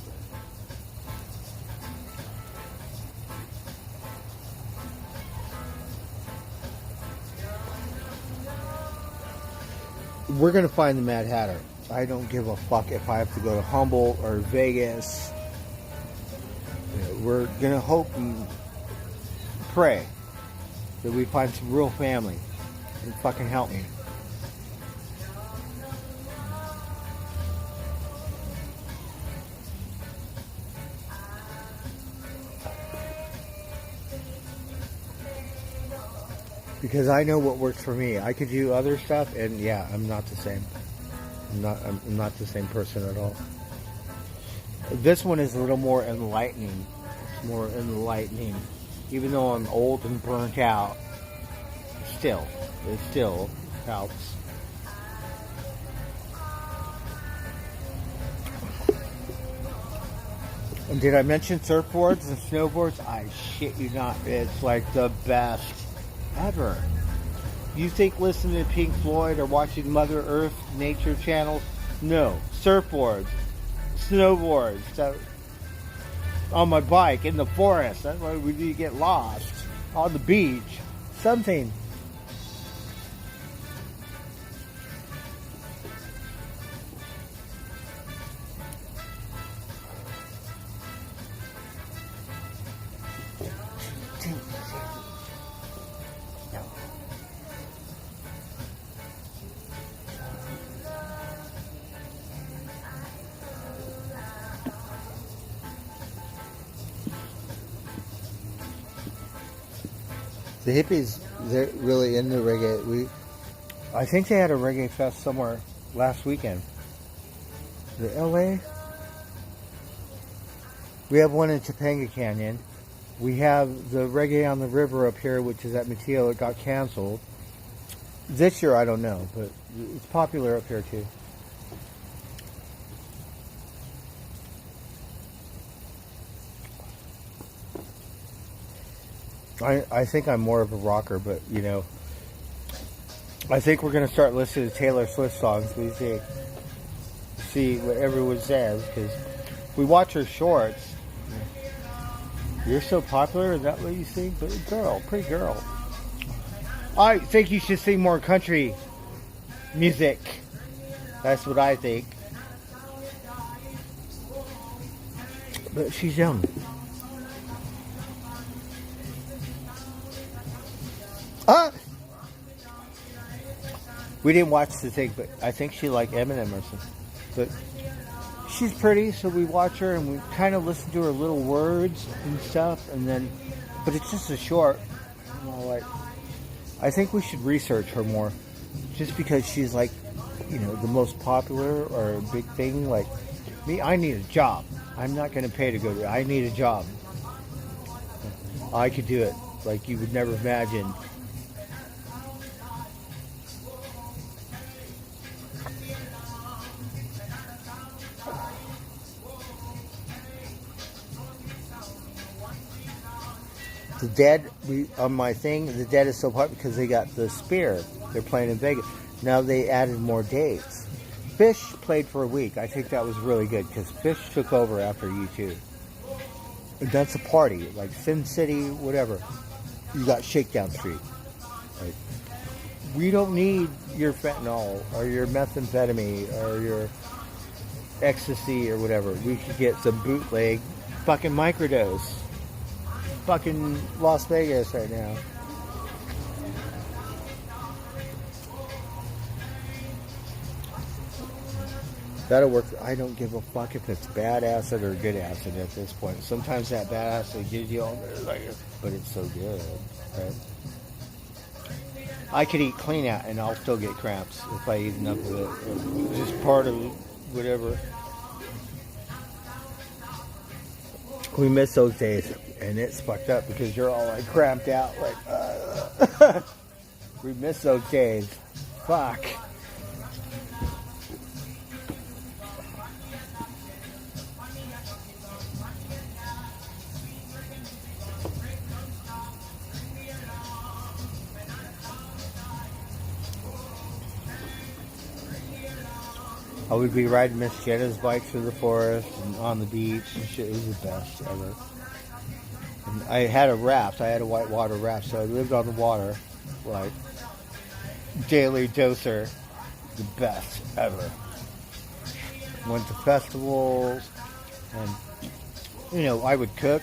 We're gonna find the Mad Hatter. I don't give a fuck if I have to go to Humboldt or Vegas. You know, we're gonna hope and pray that we find some real family and fucking help me. Because I know what works for me. I could do other stuff, and yeah, I'm not the same. I'm not the same person at all. This one is a little more enlightening. It's more enlightening. Even though I'm old and burnt out, it still helps. And did I mention surfboards and snowboards? I shit you not. It's like the best ever. You think listening to Pink Floyd or watching Mother Earth nature channels? No. Surfboards, snowboards, on my bike in the forest. That's why we need to get lost. On the beach, something. The hippies, they're really into reggae. I think they had a reggae fest somewhere last weekend. The LA? We have one in Topanga Canyon. We have the Reggae on the River up here, which is at Mateo. It got canceled. This year, I don't know, but it's popular up here too. I think I'm more of a rocker, but you know, I think we're gonna start listening to Taylor Swift songs. We see what everyone says, because we watch her shorts. You're so popular, is that what you think? But girl, pretty girl. I think you should sing more country music. That's what I think. But she's young. We didn't watch the thing, but I think she liked Eminem or something. But she's pretty, so we watch her and we kind of listen to her little words and stuff, and then, but it's just a short. You know, like, I think we should research her more, just because she's like, you know, the most popular or a big thing. Like me, I need a job. I'm not going to pay to go to. I need a job. I could do it like you would never imagine. The Dead, on my thing, the Dead is so popular because they got the Spear. They're playing in Vegas. Now they added more dates. Fish played for a week. I think that was really good because Fish took over after U2. And that's a party, like Sin City, whatever. You got Shakedown Street. Right? We don't need your fentanyl or your methamphetamine or your ecstasy or whatever. We could get some bootleg fucking microdose. Fucking Las Vegas right now. That'll work. I don't give a fuck if it's bad acid or good acid at this point. Sometimes that bad acid gives you all but it's so good, right? I could eat clean out and I'll still get cramps if I eat enough of it. It's just part of whatever. We miss those days, and it's fucked up because you're all like cramped out, like. We miss those days. Fuck. I would be riding Miss Jenna's bike through the forest and on the beach and shit. It was the best ever. And I had a raft. I had a whitewater raft, so I lived on the water, like daily doser. The best ever. Went to festivals, and I would cook.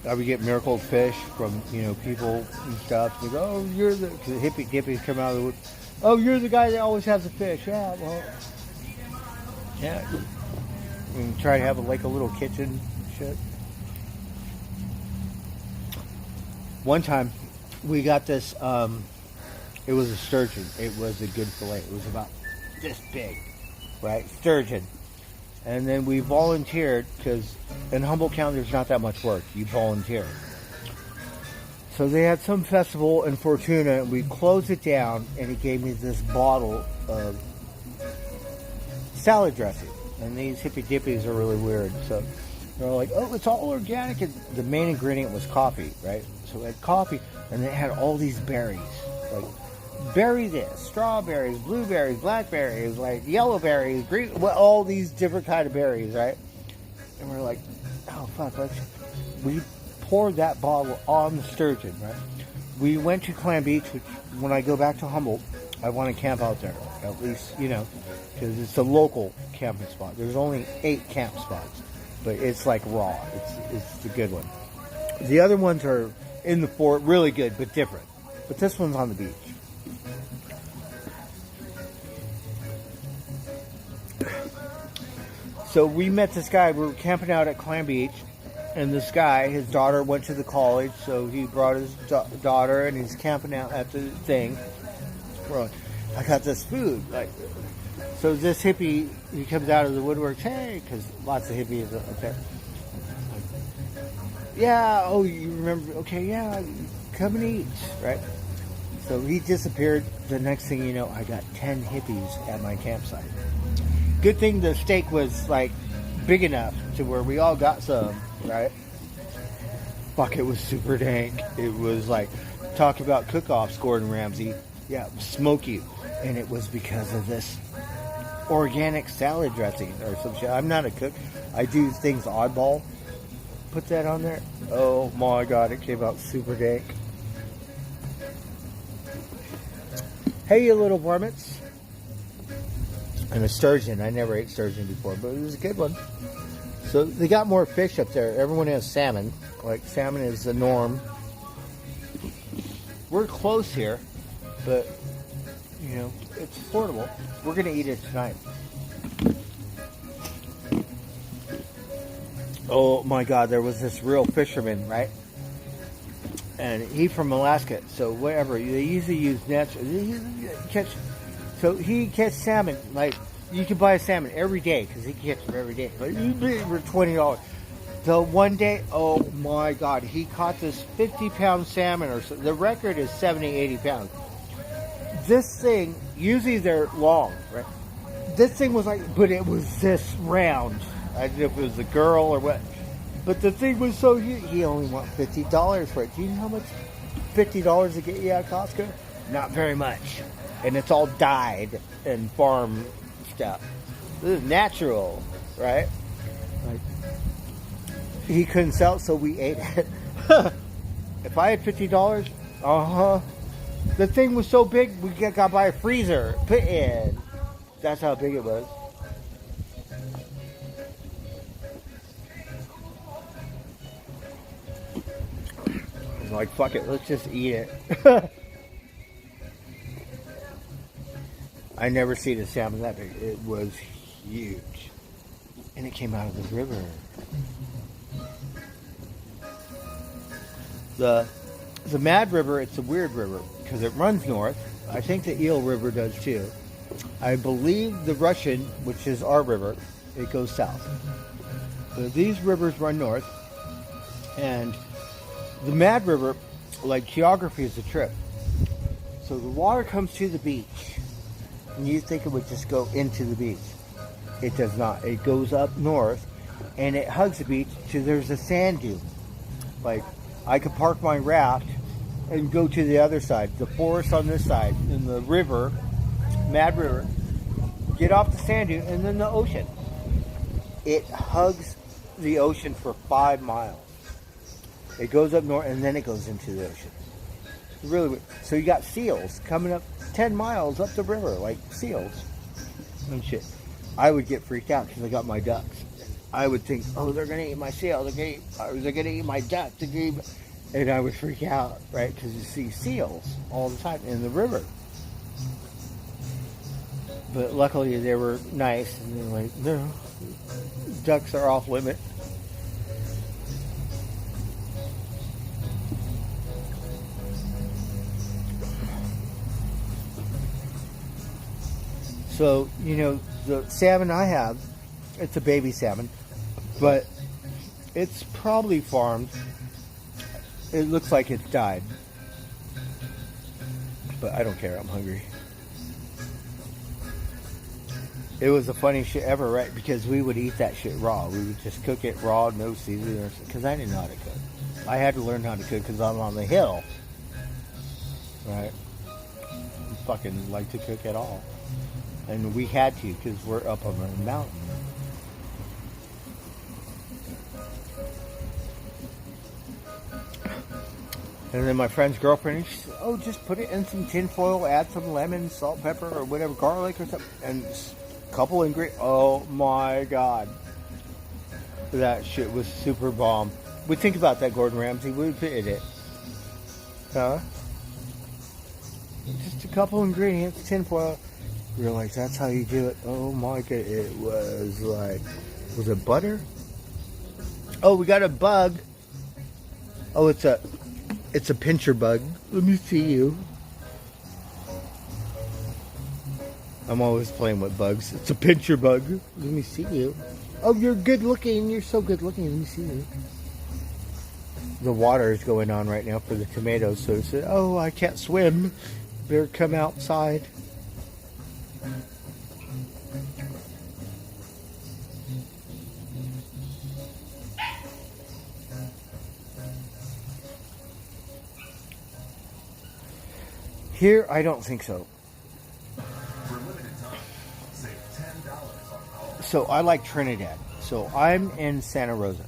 I would get miracle fish from people and stuff. They go, "Oh, you're the," cause the hippies come out of the wood. "Oh, you're the guy that always has the fish." Yeah, well. Yeah, and try to have a little kitchen shit. One time, we got this. It was a sturgeon. It was a good fillet. It was about this big, right? Sturgeon. And then we volunteered because in Humboldt County there's not that much work. You volunteer. So they had some festival in Fortuna, and we closed it down, and he gave me this bottle of salad dressing. And these hippy dippies are really weird. So they're like, "Oh, it's all organic." And the main ingredient was coffee, right? So we had coffee, and they had all these berries. Like, berry this, strawberries, blueberries, blackberries, like yellow berries, green, all these different kind of berries, right? And we're like, "Oh, fuck, we poured that bottle on the sturgeon, right? We went to Clam Beach, which when I go back to Humboldt, I want to camp out there, at least, because it's a local camping spot. There's only 8 camp spots, but it's like raw. It's the good one. The other ones are in the fort, really good, but different. But this one's on the beach. So we met this guy. We were camping out at Clam Beach, and this guy, his daughter went to the college, so he brought his daughter, and he's camping out at the thing. We're like, "I got this food." So this hippie, he comes out of the woodwork, "Hey," because lots of hippies up there. "Yeah, oh, you remember? Okay, yeah, come and eat," right? So he disappeared. The next thing you know, I got 10 hippies at my campsite. Good thing the steak was big enough to where we all got some, right? Fuck, it was super dank. It was talk about cook-offs, Gordon Ramsay. Yeah, it was smoky, and it was because of this organic salad dressing or some shit. I'm not a cook. I do things oddball. Put that on there. Oh my god, it came out super dank. Hey, you little varmints. And a sturgeon. I never ate sturgeon before, but it was a good one. So they got more fish up there. Everyone has salmon. Salmon is the norm. We're close here, but it's affordable. We're gonna eat it tonight. Oh my god, there was this real fisherman, right? And he from Alaska, so whatever. They usually use nets. So he catch salmon. You can buy a salmon every day because he catches them every day. You pay for $20. So one day, oh my god, he caught this 50-pound salmon or so. The record is 70, 80 pounds. This thing, usually they're long, right? This thing was but it was this round. I don't know if it was a girl or what. But the thing was so huge, he only wanted $50 for it. Do you know how much $50 to get you at Costco? Not very much. And it's all dyed and farm stuff. This is natural, right? He couldn't sell it, so we ate it. If I had $50, the thing was so big, we got to buy a freezer. Put in. That's how big it was. I was fuck it, let's just eat it. I never seen a salmon that big. It was huge. and it came out of the river. The Mad River, it's a weird river because it runs north. I think the Eel River does too. I believe the Russian, which is our river, it goes south. So these rivers run north, and the Mad River, like geography is a trip. So the water comes to the beach, and you think it would just go into the beach. It does not. It goes up north, and it hugs the beach to there's a sand dune. Like, I could park my raft and go to the other side, the forest on this side, and the river, Mad River, get off the sand dune, and then the ocean. It hugs the ocean for 5 miles. It goes up north, and then it goes into the ocean. Really weird. So you got seals coming up 10 miles up the river, like seals and shit. I would get freaked out because I got my ducks. I would think, oh, they're going to eat my seal. They're going to eat my duck. And I would freak out, right? Because you see seals all the time in the river. But luckily they were nice. And they're like, no, ducks are off limit. So, you know, the salmon I have, it's a baby salmon, but it's probably farmed. It looks like it's died, but I don't care. I'm hungry. It was the funniest shit ever, right? Because we would eat that shit raw. We would just cook it raw, no seasoning, because I didn't know how to cook. I had to learn how to cook because I'm on the hill, right? I fucking like to cook at all. And we had to because we're up on a mountain. And then my friend's girlfriend, she said, oh, just put it in some tin foil, add some lemon, salt, pepper, or whatever, garlic or something. And a couple ingredients. Oh my God. That shit was super bomb. We think about that, Gordon Ramsay. We would put it. Huh? Just a couple ingredients, tin foil. You're like, that's how you do it. Oh my God. It was like, was it butter? Oh, we got a bug. Oh, it's a pincher bug. Let me see you. I'm always playing with bugs. It's a pincher bug. Let me see you. Oh, you're good looking. You're so good looking. Let me see you. The water is going on right now for the tomatoes. So it said, oh, I can't swim. Better come outside. Here, I don't think so. So I like Trinidad. So I'm in Santa Rosa.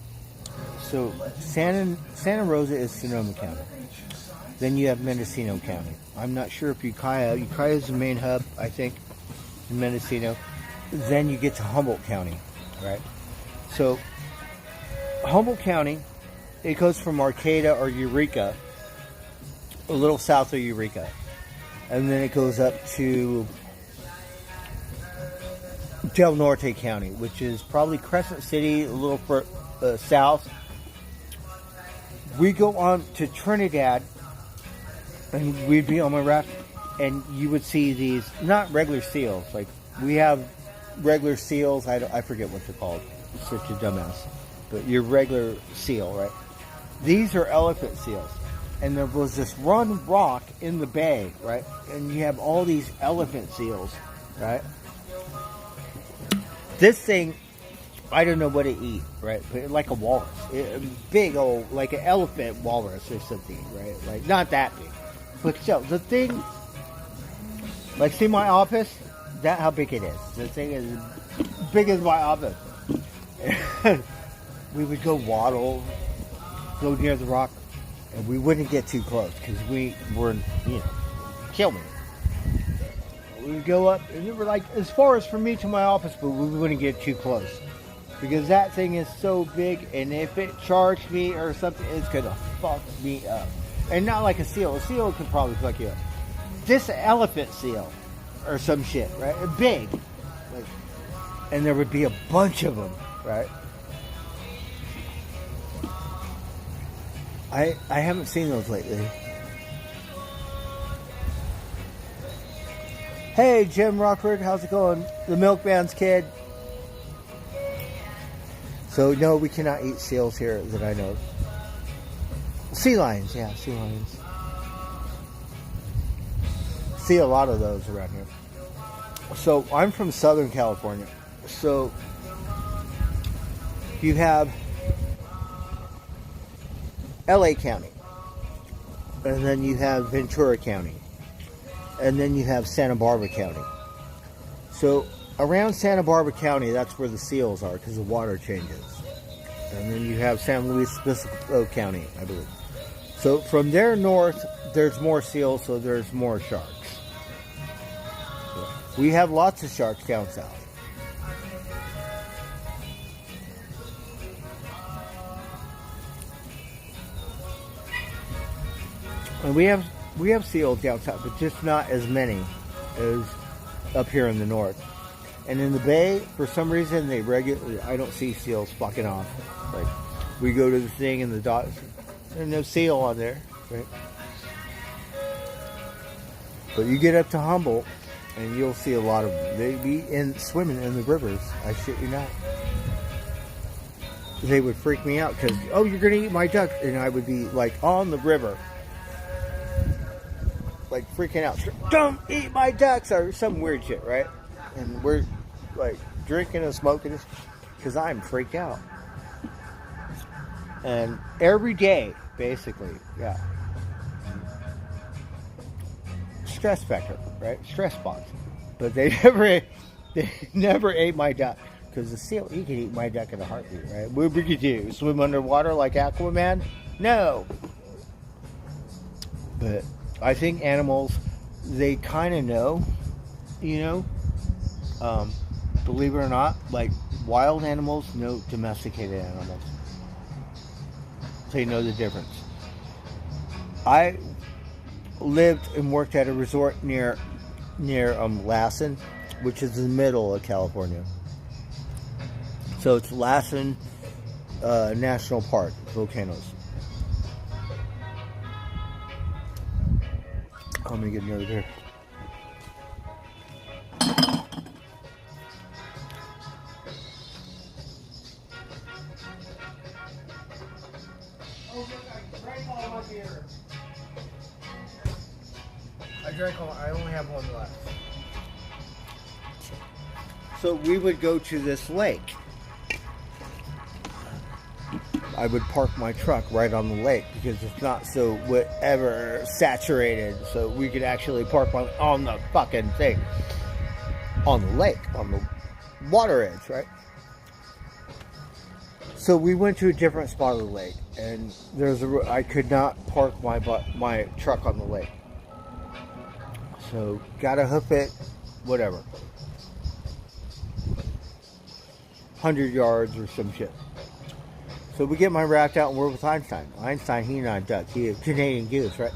So Santa Rosa is Sonoma County. Then you have Mendocino County. I'm not sure if Ukiah is the main hub, I think, in Mendocino. Then you get to Humboldt County, right? So Humboldt County, it goes from Arcata or Eureka, a little south of Eureka. And then it goes up to Del Norte County, which is probably Crescent City, a little south. We go on to Trinidad, and we'd be on my raft, and you would see these, not regular seals, like we have regular seals, I forget what they're called, I'm such a dumbass, but your regular seal, right? These are elephant seals. And there was this one rock in the bay, right? And you have all these elephant seals, right? This thing, I don't know what it eat, right? But like a walrus. Big old, like an elephant walrus or something, right? Like, not that big. But still, the thing, like, see my office? That's how big it is. The thing is big as my office. We would go waddle, go near the rock. And we wouldn't get too close because we were, kill me. We would go up and we were like as far as from me to my office, but we wouldn't get too close because that thing is so big. And if it charged me or something, it's gonna fuck me up. And not like a seal. A seal could probably fuck you up. This elephant seal or some shit, right? Big, like, and there would be a bunch of them. right? I haven't seen those lately. Hey, Jim Rockford, how's it going? The milkman's kid. So, no, we cannot eat seals here that I know. Sea lions, yeah, sea lions. See a lot of those around here. So, I'm from Southern California. So, you have LA County, and then you have Ventura County, and then you have Santa Barbara County. So around Santa Barbara County, that's where the seals are because the water changes. And then you have San Luis Obispo County, I believe. So from there north, there's more seals, so there's more sharks. We have lots of sharks down south. And we have seals down south, but just not as many as up here in the north. And in the bay, for some reason, I don't see seals fucking off. Like, we go to the thing and the docks, there's no seal on there, right? But you get up to Humboldt, and you'll see a lot of them. They be swimming in the rivers. I shit you not. They would freak me out because, oh, you're gonna eat my duck, and I would be like on the river. Like freaking out, don't eat my ducks or some weird shit, right? And we're like drinking and smoking because I'm freaked out. And every day, basically, yeah. Stress factor, right? Stress spots. But they never ate my duck because the seal, he could eat my duck in a heartbeat, right? What would you do? Swim underwater like Aquaman? No. But I think animals, they kind of know, believe it or not, like wild animals know domesticated animals. They know the difference. I lived and worked at a resort near Lassen, which is in the middle of California. So it's Lassen National Park, volcanoes. I'm gonna get another beer. Oh, look, I drank all my beer. I only have one left. So we would go to this lake. I would park my truck right on the lake because it's not so whatever saturated, so we could actually park on the fucking thing, on the lake, on the water edge, right? So we went to a different spot of the lake, and I could not park my truck on the lake. So gotta hoof it, whatever, 100 yards or some shit. So we get my raft out and we're with Einstein. Einstein, he not a duck. He a Canadian goose, right?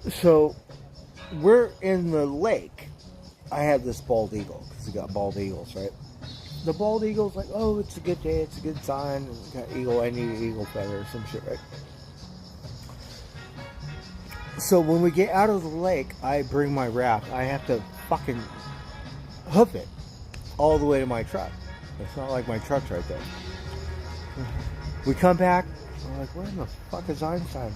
So we're in the lake. I have this bald eagle because we got bald eagles, right? The bald eagle's like, oh, it's a good day. It's a good sign. Got eagle. I need an eagle feather or some shit, right? So when we get out of the lake, I bring my raft. I have to fucking hoof it all the way to my truck. It's not like my truck's right there. We come back, we're like, where the fuck is Einstein?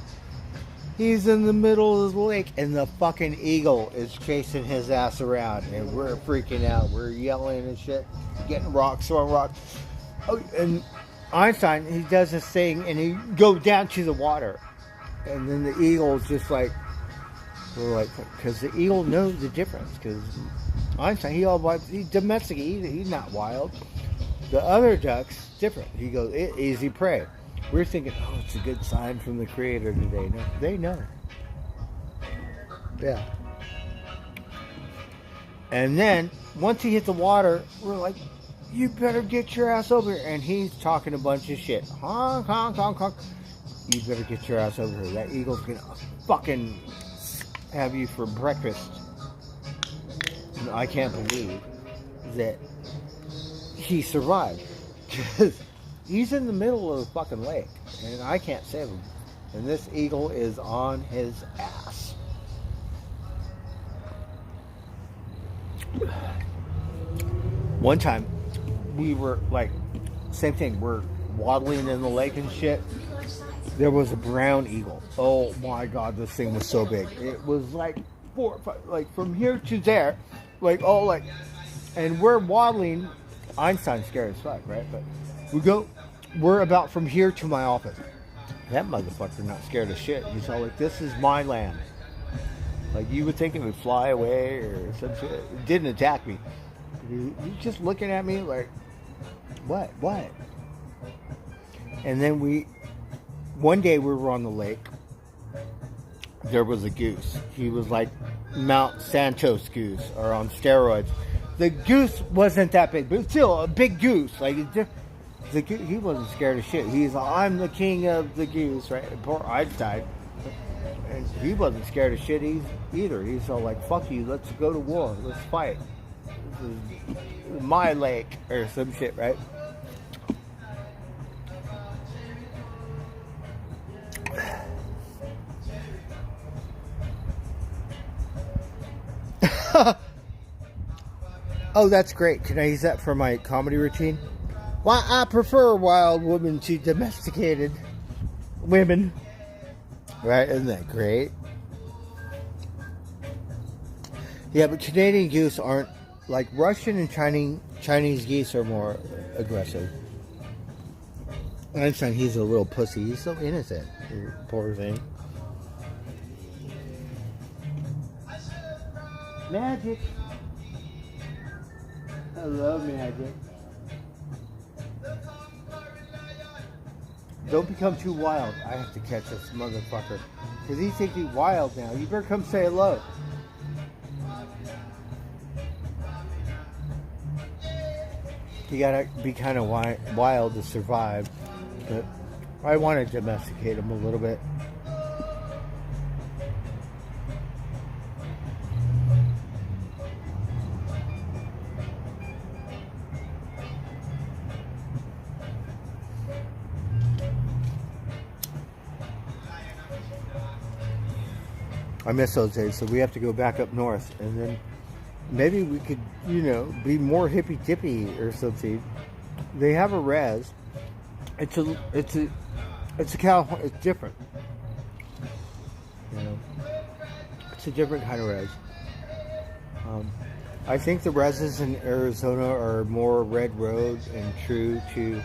He's in the middle of the lake, and the fucking eagle is chasing his ass around, and we're freaking out. We're yelling and shit, getting rocks, throwing rocks. Oh, and Einstein, he does this thing, and he goes down to the water, and then the eagle's just like, we're like, because the eagle knows the difference, because Einstein, he's domestic, he's not wild. The other ducks, different. He goes, easy prey. We're thinking, oh, it's a good sign from the creator today. No, they know. Yeah. And then, once he hit the water, we're like, you better get your ass over here. And he's talking a bunch of shit. Honk, honk, honk, honk. You better get your ass over here. That eagle's gonna fucking have you for breakfast. I can't believe that he survived. Because he's in the middle of the fucking lake, and I can't save him. And this eagle is on his ass. One time, we were like, same thing, we're waddling in the lake and shit. There was a brown eagle. Oh my god, this thing was so big. It was like 4 or 5, like from here to there, like all like, and we're waddling. Einstein's scared as fuck, right? But we're about from here to my office. That motherfucker not scared of shit. He's all like, this is my land. Like, you would think it would fly away or some shit. It didn't attack me. He's just looking at me like, what? And then one day we were on the lake. There was a goose. He was like Mount Santos goose, or on steroids. The goose wasn't that big, but still a big goose. Like, he wasn't scared of shit. He's like, I'm the king of the goose, right? Poor Einstein. And he wasn't scared of shit either. He's all like, fuck you, let's go to war. Let's fight. This is my lake, or some shit, right? Oh, that's great. Can I use that for my comedy routine? Well, I prefer wild women to domesticated women. Right? Isn't that great? Yeah, but Canadian geese aren't, like Russian and Chinese geese are more aggressive. Einstein, he's a little pussy. He's so innocent. Poor thing. Magic. I love magic. Don't become too wild. I have to catch this motherfucker. Because he's thinking wild now. You better come say hello. You gotta be kind of wild to survive. But I want to domesticate him a little bit. I miss those days, so we have to go back up north, and then maybe we could, be more hippy dippy or something. They have a res. It's a California. It's different. It's a different kind of res. I think the reses in Arizona are more red road and true to,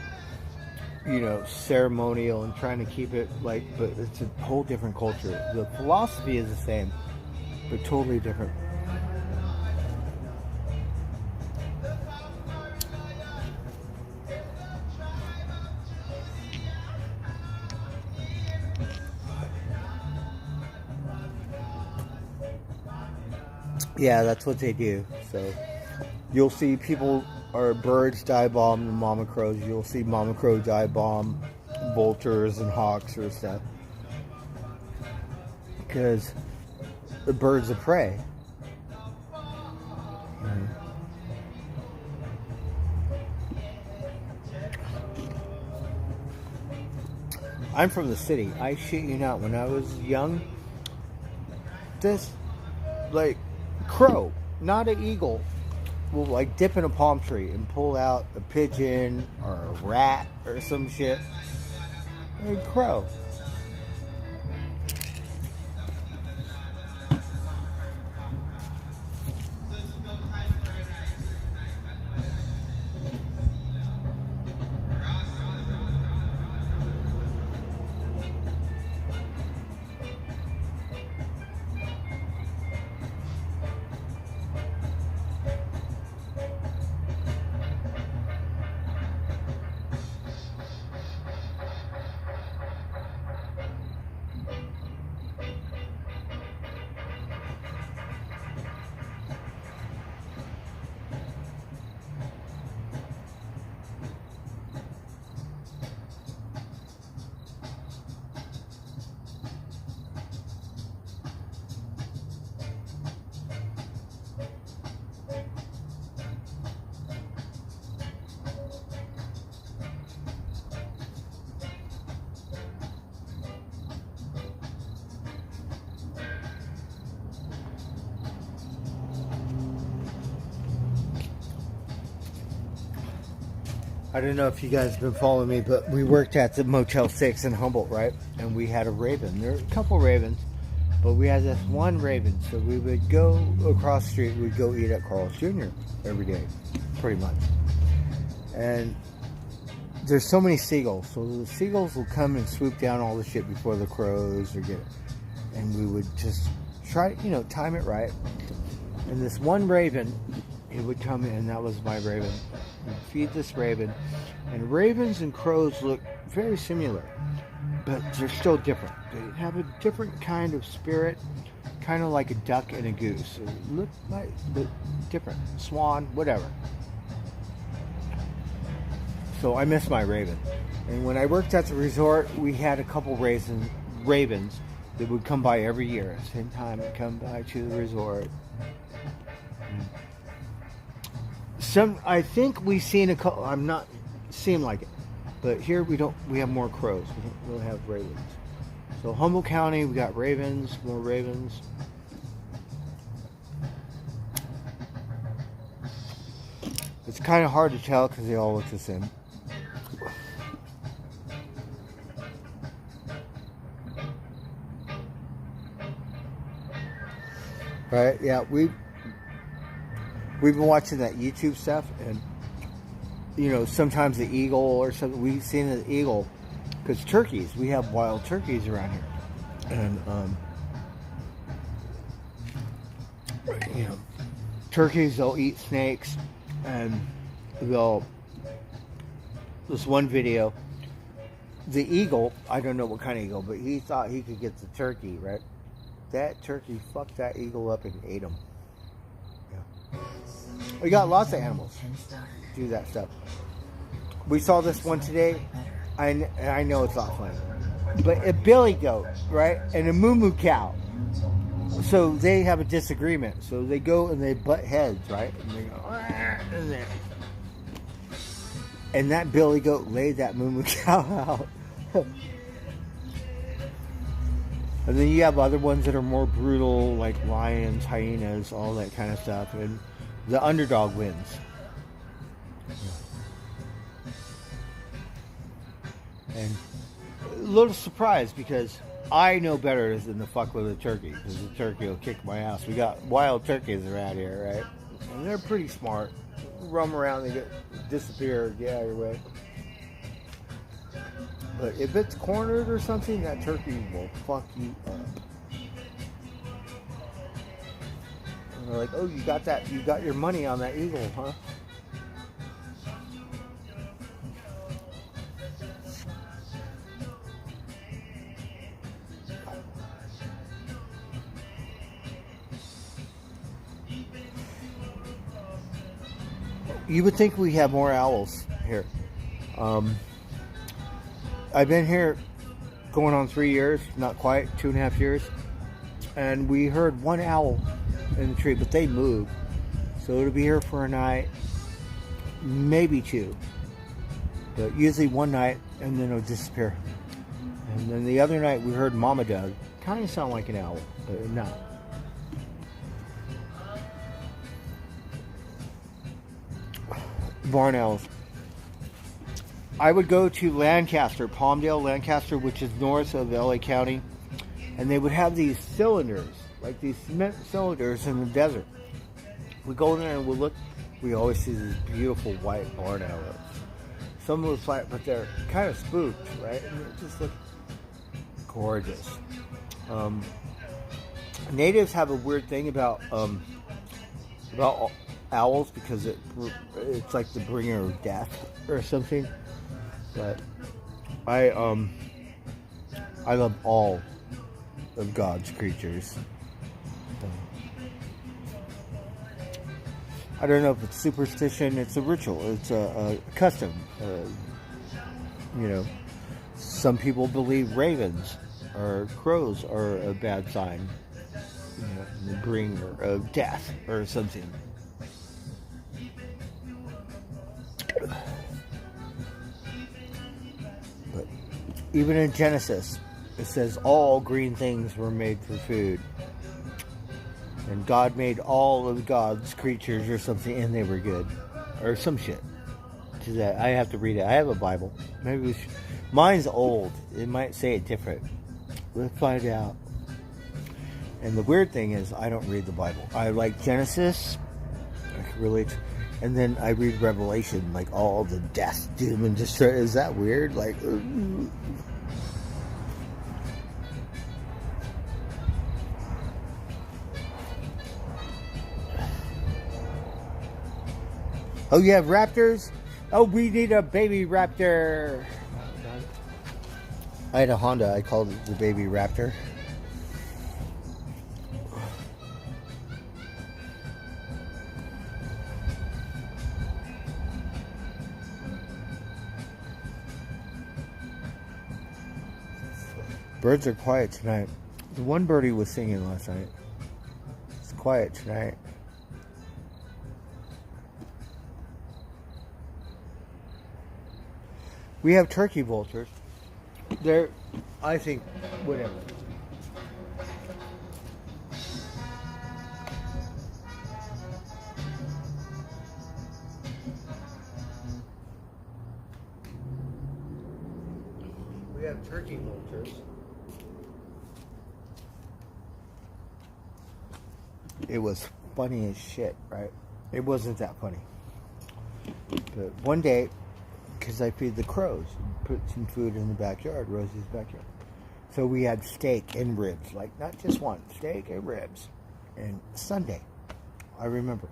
ceremonial and trying to keep it but it's a whole different culture. The philosophy is the same, but totally different. Yeah, that's what they do. So you'll see birds dive bomb the mama crows. You'll see mama crow dive bomb vultures and hawks or stuff. Because the birds of prey. I'm from the city. I shit you not. When I was young, this, crow, not an eagle, will dip in a palm tree and pull out a pigeon or a rat or some shit. A crow. I don't know if you guys have been following me, but we worked at the Motel 6 in Humboldt, right? And we had a raven. There were a couple ravens, but we had this one raven. So we would go across the street, we'd go eat at Carl's Jr. every day, pretty much. And there's so many seagulls. So the seagulls will come and swoop down all the shit before the crows or get it. And we would just try, time it right. And this one raven, it would come in, and that was my raven. We'd feed this raven. And ravens and crows look very similar, but they're still different. They have a different kind of spirit, kind of like a duck and a goose. They look like, but different. Swan, whatever. So I miss my raven. And when I worked at the resort, we had a couple ravens that would come by every year. At the same time, they'd come by to the resort. I think we've seen a couple. I'm not seem like it, but here we don't. We have more crows. We don't have ravens. So Humboldt County, we got ravens, more ravens. It's kind of hard to tell because they all look the same. Right? Yeah, we've been watching that YouTube stuff, and sometimes the eagle or something. We've seen the eagle because turkeys. We have wild turkeys around here, and turkeys, they'll eat snakes, and this one video, the eagle. I don't know what kind of eagle, but he thought he could get the turkey, right? That turkey fucked that eagle up and ate him. Yeah. We got lots of animals do that stuff. We saw this one today. I know it's not funny, but a billy goat, right, and a moo cow. So they have a disagreement. So they go and they butt heads, right? And they go, and that billy goat laid that moo cow out. And then you have other ones that are more brutal, like lions, hyenas, all that kind of stuff. And the underdog wins. And a little surprised because I know better than to fuck with a turkey. Because the turkey will kick my ass. We got wild turkeys around here, right? And they're pretty smart. Roam around, they disappear, get out of your way. But if it's cornered or something, that turkey will fuck you up. And they're like, oh, you got your money on that eagle, huh? You would think we have more owls here. I've been here going on 3 years, not quite, 2.5 years, and we heard one owl in the tree, but they moved. So it'll be here for a night, maybe two, but usually one night, and then it'll disappear. And then the other night we heard Mama Doug, kind of sound like an owl, but not. Barn owls. I would go to Lancaster, Palmdale, Lancaster, which is north of LA County, and they would have these cylinders, like these cement cylinders in the desert. We go in there and we look, we always see these beautiful white barn owls. Some of them, but they're kind of spooked, right? And they just look gorgeous. Natives have a weird thing about owls because it's like the bringer of death or something. But I love all of God's creatures. I don't know if it's superstition. It's a ritual. It's a custom. Some people believe ravens or crows are a bad sign. The bringer of death or something. But even in Genesis, it says all green things were made for food. And God made all of God's creatures or something, and they were good. Or some shit. to that. I have to read it. I have a Bible. Maybe we should. Mine's old. It might say it different. Let's find out. And the weird thing is, I don't read the Bible. I like Genesis, I can relate, and then I read Revelation, like all the death, doom, and destruction. Is that weird? Like, oh, you have raptors? Oh, we need a baby raptor. I had a Honda. I called it the baby raptor. Birds are quiet tonight. The one birdie was singing last night. It's quiet tonight. We have turkey vultures. They're, I think, whatever. We have turkey vultures. It was funny as shit, right? It wasn't that funny. But one day, because I feed the crows, put some food in the backyard, Rosie's backyard. So we had steak and ribs, like not just one, steak and ribs. And Sunday, I remember,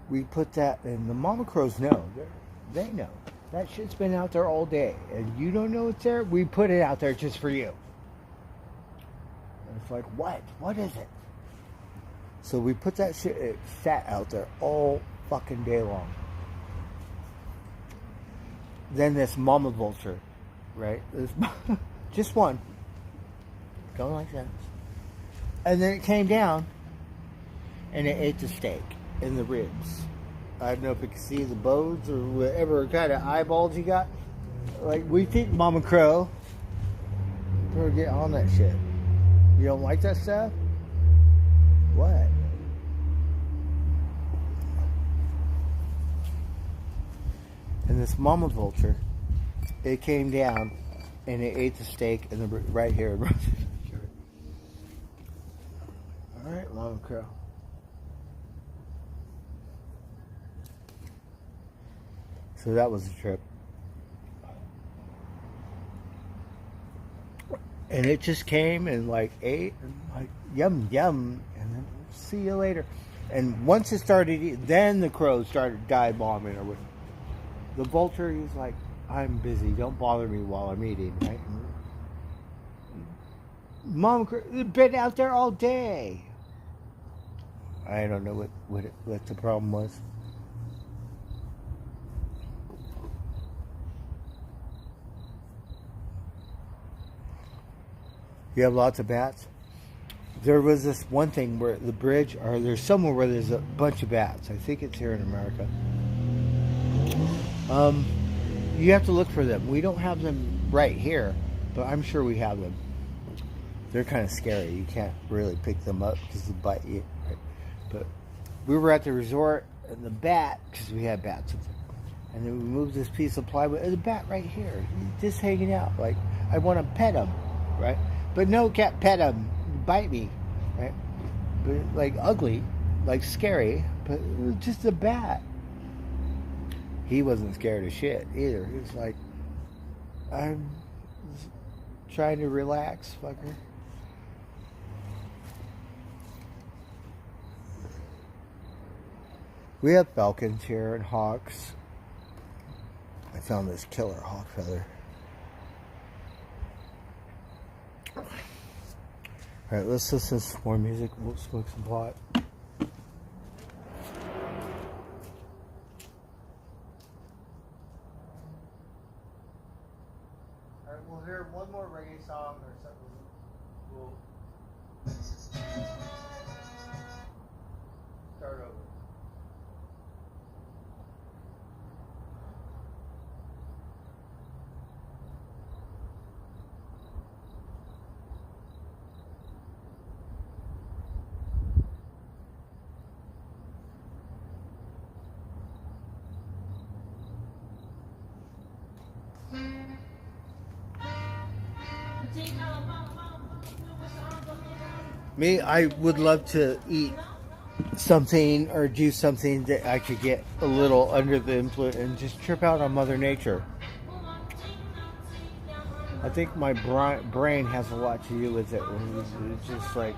we put that, and the mama crows know, they know. That shit's been out there all day, and you don't know it's there? We put it out there just for you. And it's like, what? What is it? So we put that shit, it sat out there all fucking day long. Then this mama vulture, right? This, just one. Going like that. And then it came down and it ate the steak and the ribs. I don't know if you can see the bones or whatever kind of eyeballs you got. Like, we feed Mama Crow. Better get on that shit. You don't like that stuff? What? And this mama vulture, it came down and it ate the steak and the right here. All right, Mama Crow. So that was a trip. And it just came and like ate and like yum yum, and then see you later. And once it started eating, then the crows started dive bombing or whatever. The vulture, he's like, I'm busy. Don't bother me while I'm eating, right? Mom, they've been out there all day. I don't know what the problem was. You have lots of bats. There was this one thing where the bridge, or there's somewhere where there's a bunch of bats. I think it's here in America. You have to look for them. We don't have them right here, but I'm sure we have them. They're kind of scary. You can't really pick them up because they bite you. Right? But we were at the resort, and the bat, because we had bats, and then we moved this piece of plywood. There's a bat right here, just hanging out. Like, I want to pet him, right? But no, can't pet him. Bite me, right? But like ugly, like scary, but just a bat. He wasn't scared of shit either. He was like, I'm trying to relax, fucker. We have falcons here and hawks. I found this killer hawk feather. Alright, let's listen to some more music. We'll smoke some pot. Alright, we'll hear one more reggae song or something. We'll start over. Me, I would love to eat something or do something that I could get a little under the influence and just trip out on Mother Nature. I think my brain has a lot to do with it. It's just like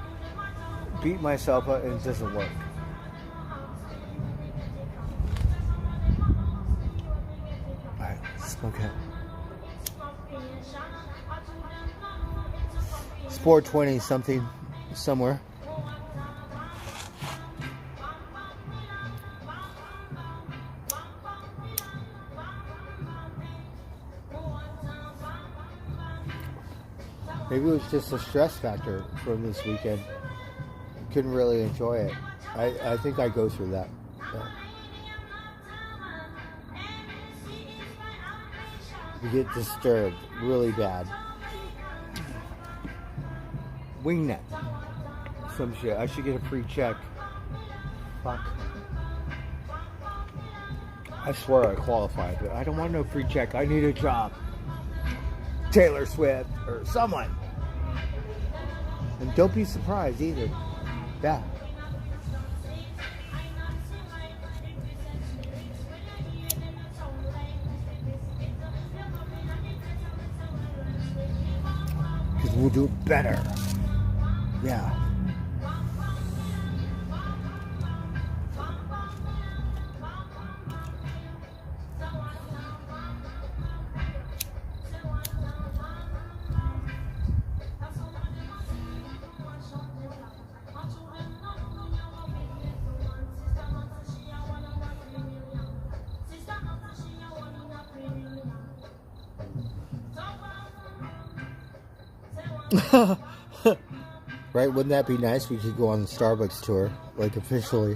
beat myself up and it doesn't work. Alright, smoke out. It's 4:20 something somewhere. Maybe it was just a stress factor from this weekend. Couldn't really enjoy it. I think I go through that. Yeah. You get disturbed really bad. Wingnet. Some shit. I should get a free check. Fuck. I swear I qualified, but I don't want no free check. I need a job. Taylor Swift or someone. And don't be surprised either. Yeah. Because we'll do it better. Yeah. Right? Wouldn't that be nice? We could go on the Starbucks tour, like officially.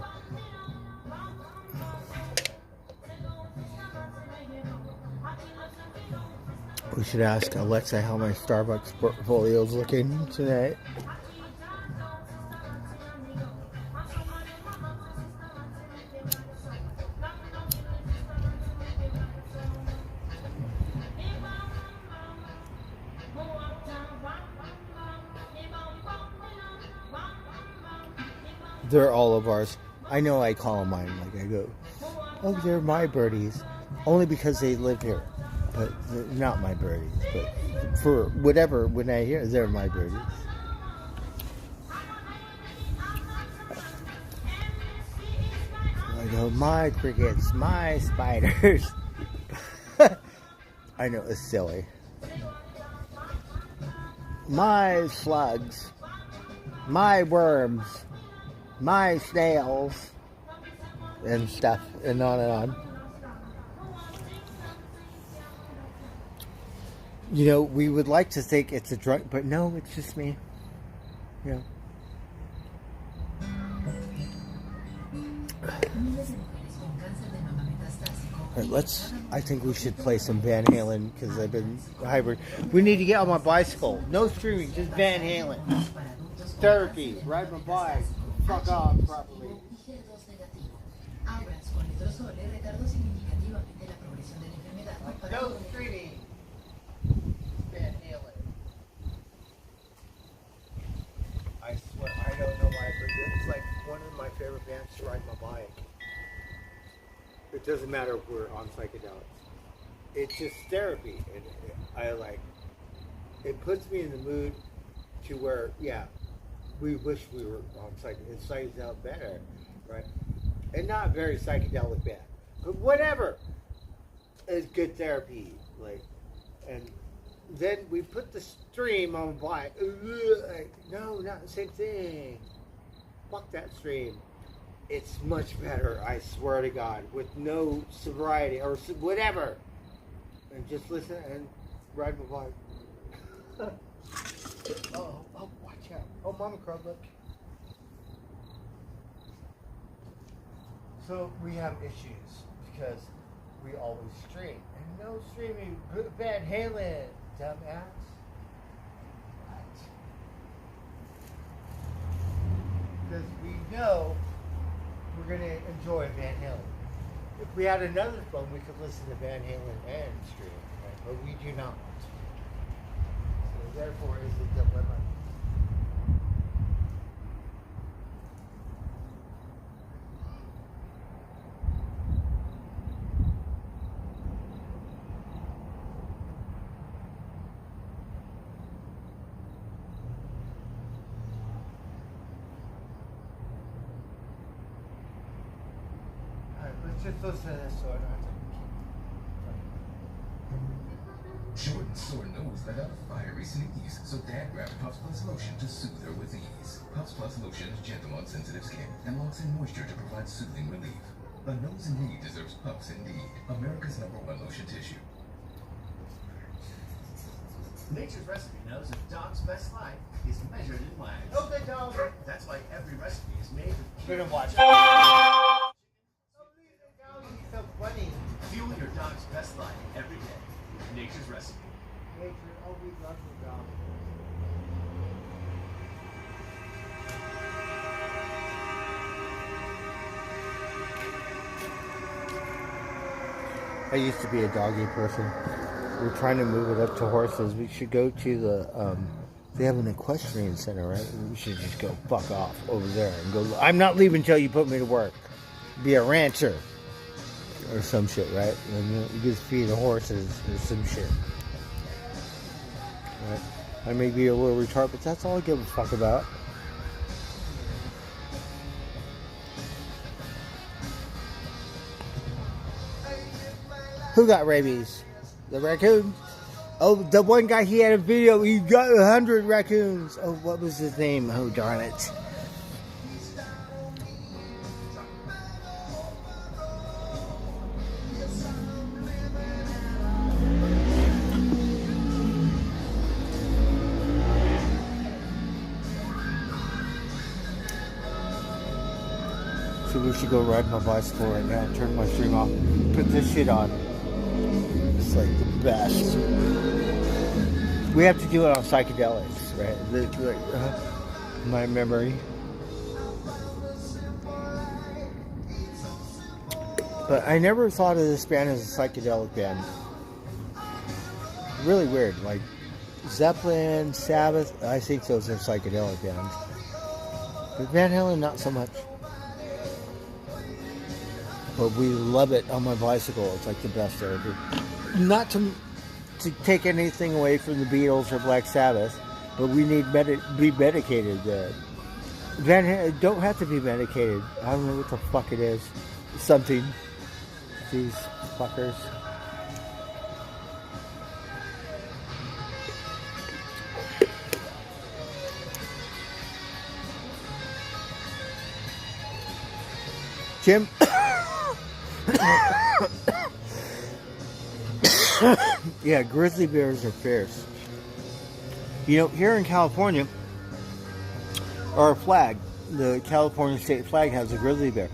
We should ask Alexa how my Starbucks portfolio is looking tonight. They're all of ours. I know I call them mine. Like I go, oh, they're my birdies. Only because they live here. But they're not my birdies. But for whatever, when I hear, they're my birdies. I go, my crickets, my spiders. I know, it's silly. My slugs. My worms. My snails and stuff, and on and on. You know, we would like to think it's a drug, but no, it's just me. Yeah. Alright, I think we should play some Van Halen because I've been hybrid. We need to get on my bicycle. No streaming, just Van Halen. Therapy, ride my bike. Fuck off properly. No streaming. Van Halen. I swear, I don't know why, but it's like one of my favorite bands to ride my bike. It doesn't matter if we're on psychedelics. It's just therapy, and I like. It puts me in the mood to where, yeah. We wish we were on psychedelic. It psychs out better, right? And not very psychedelic bad, but whatever is good therapy. Like, and then we put the stream on bike. Like, no, not the same thing. Fuck that stream. It's much better. I swear to God, with no sobriety or whatever, and just listen and ride my bike. Oh, watch out. Oh, Mama Crow, look. So, we have issues because we always stream. And no streaming, good, Van Halen, dumbass. What? Because we know we're going to enjoy Van Halen. If we had another phone, we could listen to Van Halen and stream, right? But we do not. So therefore is a dilemma. Alright, let's just listen to this so I don't have to Jordan's sore nose let out a fiery sneeze, so Dad grabbed Puffs Plus lotion to soothe her with ease. Puffs Plus lotion is gentle on sensitive skin and locks in moisture to provide soothing relief. A nose in need deserves Puffs indeed, America's #1 lotion tissue. Nature's Recipe knows a dog's best life is measured in lives. Okay, dog. That's why every recipe is made with We're gonna watch it. So funny. Fuel your dog's best life every day. Nature's Recipe. Nature always loves the dog. I used to be a doggy person. We're trying to move it up to horses. We should go to the, they have an equestrian center, right? We should just go fuck off over there and go, I'm not leaving until you put me to work. Be a rancher. Or some shit, right? And you just feed the horses or some shit. Right? I may be a little retarded, but that's all I give a fuck about. Who got rabies? The raccoon? Oh, the one guy, he had a video, he got 100 raccoons. Oh, what was his name? Oh, darn it. So we should go ride my bicycle right now. Turn my stream off. Put this shit on. It's like the best. We have to do it on psychedelics, right? My memory. But I never thought of this band as a psychedelic band. Really weird. Like Zeppelin, Sabbath, I think those are psychedelic bands. But Van Halen, not so much. But we love it on my bicycle. It's like the best ever. Not to take anything away from the Beatles or Black Sabbath, but we need be medicated. Van Halen don't have to be medicated. I don't know what the fuck it is. Something. These fuckers. Jim. Yeah, grizzly bears are fierce. You know, here in California, our flag, the California state flag, has a grizzly bear.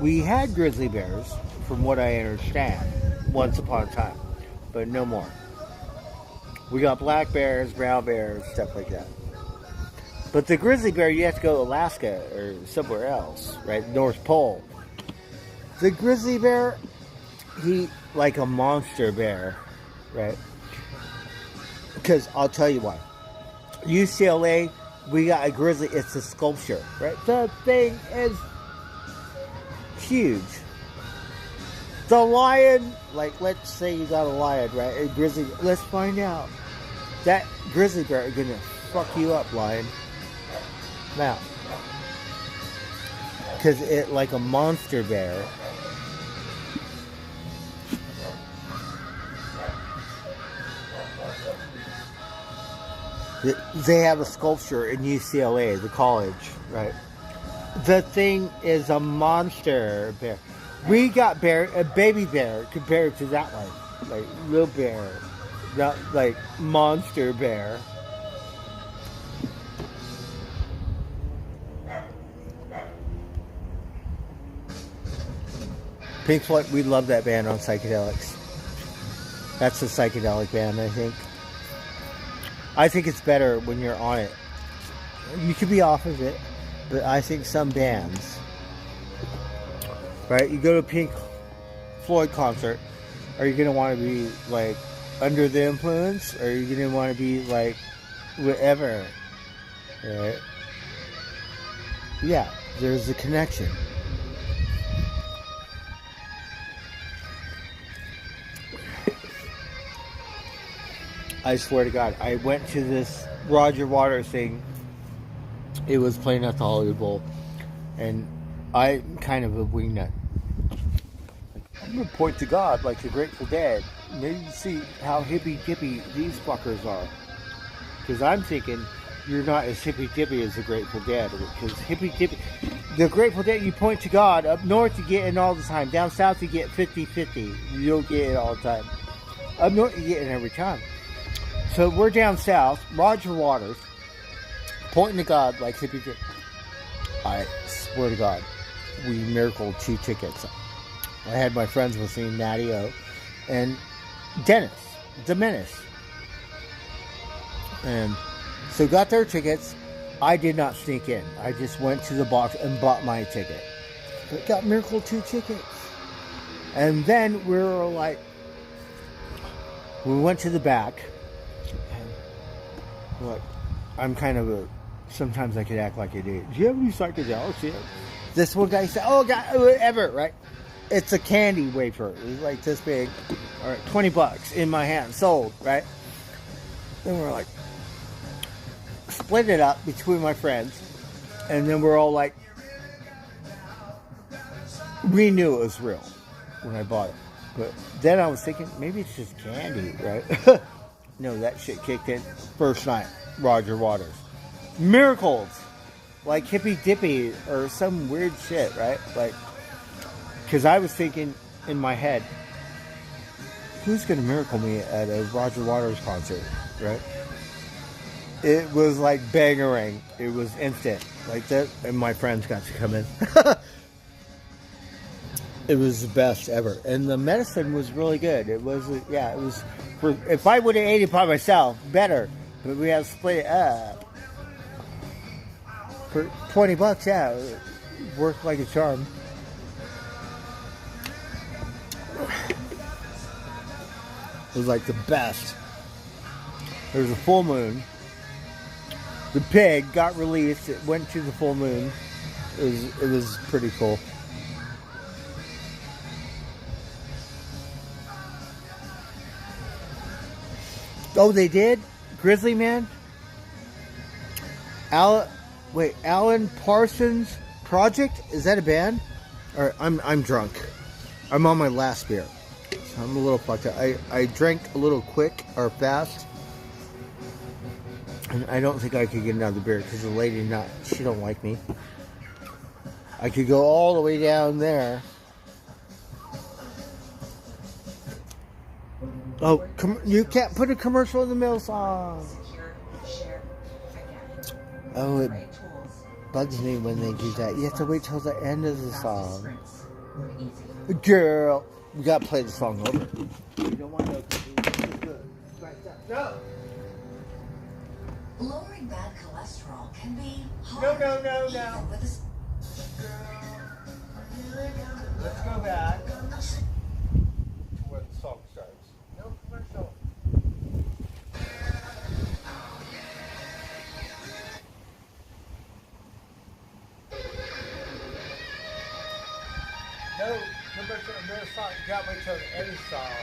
We had grizzly bears, from what I understand, once upon a time, but no more. We got black bears, brown bears, stuff like that. But the grizzly bear, you have to go to Alaska or somewhere else, right? North Pole. The grizzly bear, he like a monster bear, right? Because I'll tell you why. UCLA, we got a grizzly. It's a sculpture, right? The thing is huge. The lion, like let's say you got a lion, right? A grizzly. Let's find out. That grizzly bear is gonna fuck you up, lion. Now, because it like a monster bear. They have a sculpture in UCLA, the college, right? The thing is a monster bear. We got a baby bear compared to that one, like little bear, not like monster bear. Pink Floyd, we love that band on psychedelics. That's a psychedelic band, I think. I think it's better when you're on it. You could be off of it, but I think some bands, right? You go to a Pink Floyd concert, are you going to want to be like under the influence, or are you going to want to be like whatever. Right? Yeah, there's a connection. I swear to God, I went to this Roger Waters thing. It was playing at the Hollywood Bowl, and I'm kind of a wingnut. I'm gonna point to God like the Grateful Dead. Maybe see how hippy-dippy these fuckers are. Because I'm thinking you're not as hippy-dippy as the Grateful Dead. Because hippy-dippy... The Grateful Dead, you point to God. Up north, you get it all the time. Down south, you get 50-50. You don't get it all the time. Up north, you get it every time. So we're down south. Roger Waters, pointing to God like hippy-dippy. I swear to God, we miracled 2 tickets. I had my friends with me, Matty O, and Dennis, the Menace. And so got their tickets. I did not sneak in. I just went to the box and bought my ticket. But got Miracle 2 tickets. And then we were like, we went to the back. And look, I'm kind of a, sometimes I could act like an idiot. Do you have any psychedelics yet? This one guy said, oh God, whatever, right? It's a candy wafer. It was like this big. All right, $20 in my hand, sold, right? Then we're like, split it up between my friends, and then we're all like, we knew it was real when I bought it. But then I was thinking, maybe it's just candy, right? No, that shit kicked in first night. Roger Waters. Miracles. Like Hippy Dippy or some weird shit, right? Like, because I was thinking in my head, who's going to miracle me at a Roger Waters concert, right? It was like bangering. It was instant. Like that, and my friends got to come in. It was the best ever. And the medicine was really good. It was, yeah, it was, for, if I would have ate it by myself, better. But we had to split it up. For $20, yeah, it worked like a charm. It was like the best. There was a full moon. The pig got released. It went to the full moon. It was pretty cool. Oh, they did? Grizzly Man? Alan Parsons Project? Is that a band? Or I'm drunk. I'm on my last beer. So I'm a little fucked up. I drank a little quick or fast. And I don't think I could get another beer because the lady she don't like me. I could go all the way down there. Oh, you can't put a commercial in the middle song. Oh, it bugs me when they do that. You have to wait till the end of the song. Girl, we gotta play the song over. You don't want to no. Lowering bad cholesterol can be hard. No. Let's go back where the song starts. No commercial. No commercial. No song. You gotta wait till the end of the song.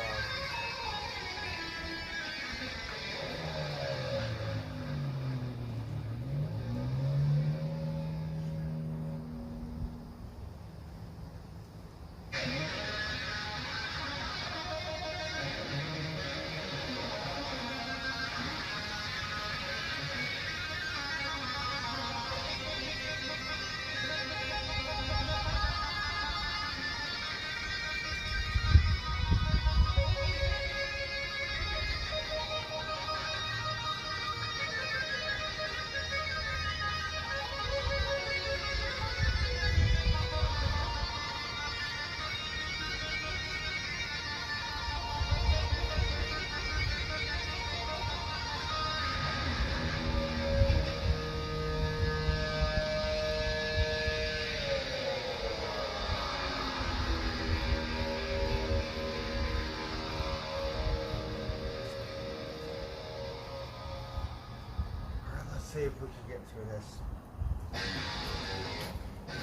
see if we can get through this.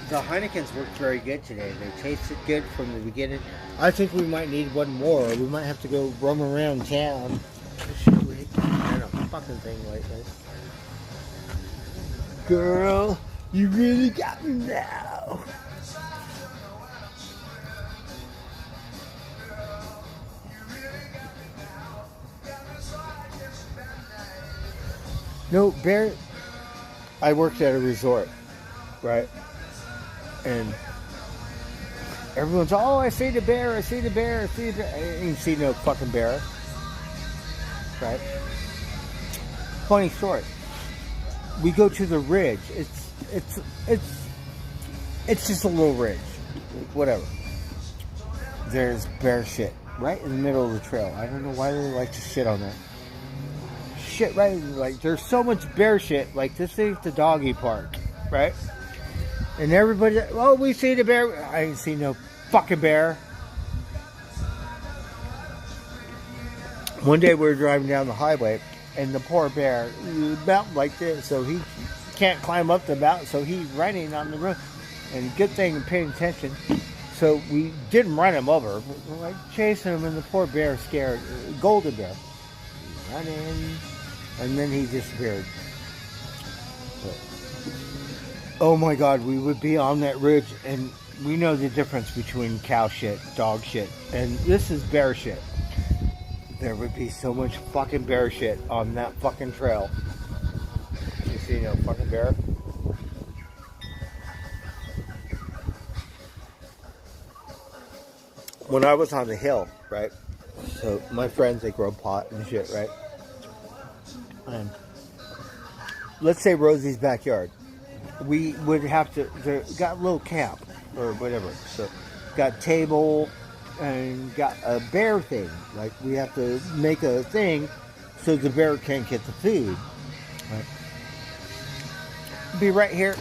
The Heinekens worked very good today. They tasted good from the beginning. I think we might need one more. We might have to go roam around town. Should we? I don't know, fucking thing like this. Girl, you really got me now. No, Bear. I worked at a resort, right? And everyone's, oh, I see the bear, I see the bear, I see the bear. I ain't see no fucking bear, right? Funny story. We go to the ridge. It's just a little ridge, whatever. There's bear shit right in the middle of the trail. I don't know why they like to shit on that. Shit, right? Like, there's so much bear shit. Like, this ain't the doggy park, right? And everybody, oh, we see the bear. I ain't seen no fucking bear. One day we were driving down the highway, and the poor bear, mountain like this, so he can't climb up the mountain, so he's running on the road. And good thing and paying attention. So we didn't run him over. We're like chasing him, and the poor bear scared. Golden bear. He's running. And then he disappeared. But, oh my God, we would be on that ridge, and we know the difference between cow shit, dog shit, and this is bear shit. There would be so much fucking bear shit on that fucking trail. You see no fucking bear? When I was on the hill, right? So my friends, they grow pot and shit, right? And let's say Rosie's backyard. We would have to, got a little camp or whatever. So got table and got a bear thing. Like, we have to make a thing so the bear can't get the food. Right? Be right here.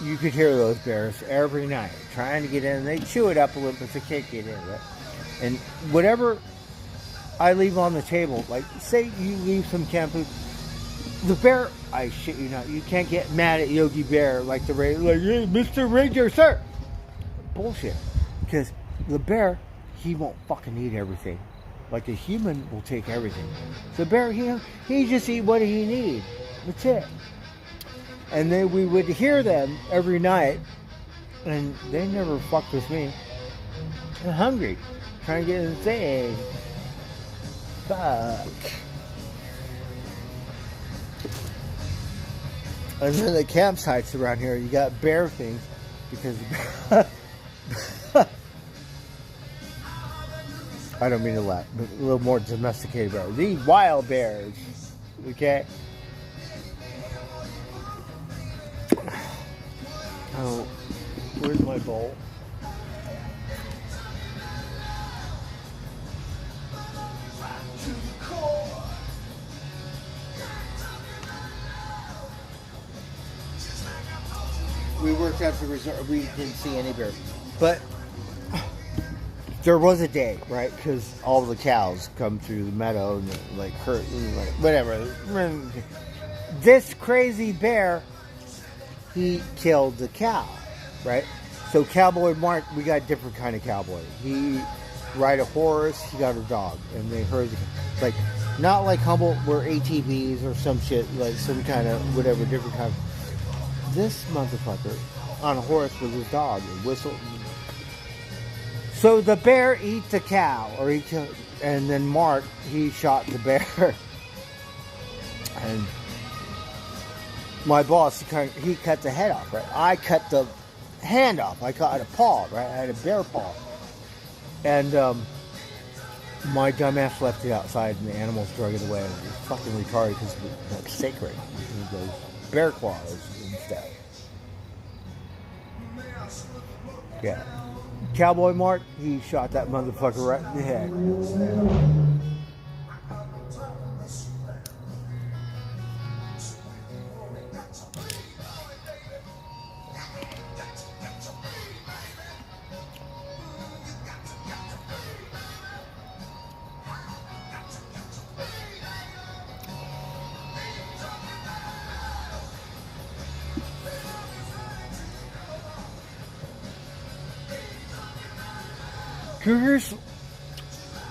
You could hear those bears every night trying to get in. They chew it up a little, but they can't get in, right? And whatever I leave on the table, like, say you leave some camp food, the bear, I shit you not, you can't get mad at Yogi Bear like the ranger, like, hey, Mr. Ranger, sir. Bullshit. Because the bear, he won't fucking eat everything. Like a human will take everything. The bear, he just eat what he needs. That's it. And then we would hear them every night, and they never fucked with me. I'm hungry. Trying to get in the thing. Fuck. And then the campsites around here, you got bear things, because I don't mean to laugh, but a little more domesticated bears. These wild bears, okay? Oh, where's my bowl? We worked at the resort. We didn't see any bears, but there was a day, right? Because all the cows come through the meadow and like hurt, like whatever. This crazy bear, he killed the cow, right? So Cowboy Mark, we got a different kind of cowboy. He ride a horse, he got a dog, and they herd like not like Humboldt where ATVs or some shit, like some kind of whatever different kind of. This motherfucker on a horse with his dog and whistled. So the bear eats the cow, or he killed, and then Mark, he shot the bear. And my boss, he cut the head off, right? I cut the hand off. I cut a paw, right? I had a bear paw. And my dumbass left it outside, and the animals drug it away. It was fucking retarded because that's sacred. Those bear claws and stuff. Yeah. Cowboy Mark, he shot that motherfucker right in the head. Cougars,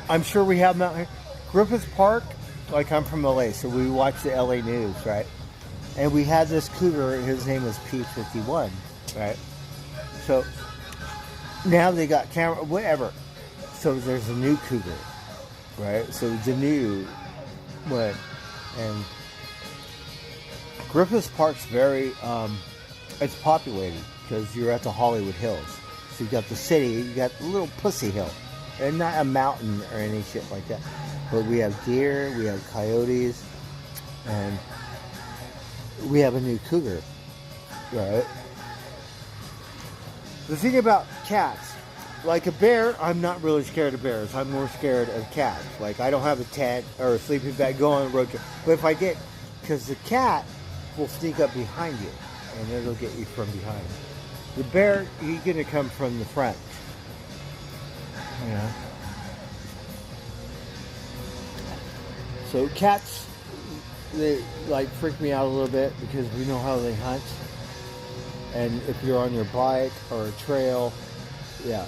I'm sure we have them out here. Griffith Park, like I'm from LA, so we watch the LA news, right? And we had this cougar, his name was P51, right? So now they got camera, whatever. So there's a new cougar, right? So the new one. And Griffith Park's very, it's populated because you're at the Hollywood Hills. So you got the city, you got a little Pussy Hill. And not a mountain or any shit like that. But we have deer, we have coyotes, and we have a new cougar, right? The thing about cats, like a bear, I'm not really scared of bears. I'm more scared of cats. Like, I don't have a tent or a sleeping bag, go on a road trip. But if I get, because the cat will sneak up behind you, and it'll get you from behind. The bear, he's going to come from the front. You know? So cats, they like freak me out a little bit because we know how they hunt. And if you're on your bike or a trail, yeah.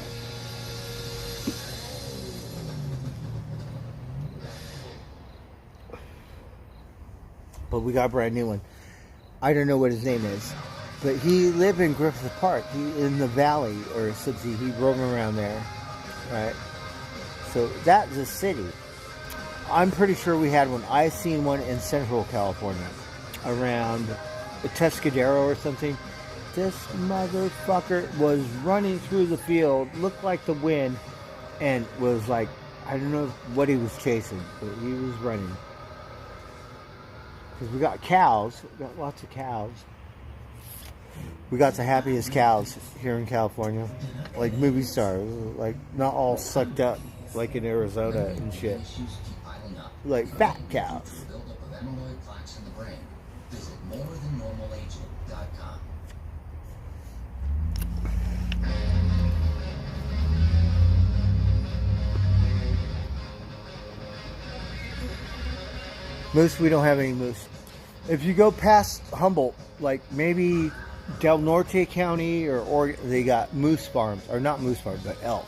But we got a brand new one. I don't know what his name is. But he lived in Griffith Park. He in the valley or something. He roamed around there. Right? So that's the city. I'm pretty sure we had one. I seen one in Central California. Around Tuscadero or something. This motherfucker was running through the field. Looked like the wind. And was like, I don't know what he was chasing. But he was running. Because we got cows. We got lots of cows. We got the happiest cows here in California. Like movie stars. Like not all sucked up like in Arizona and shit. Like fat cows. Moose, we don't have any moose. If you go past Humboldt, like maybe Del Norte County or Oregon, they got moose farms, or not moose farms, but elk.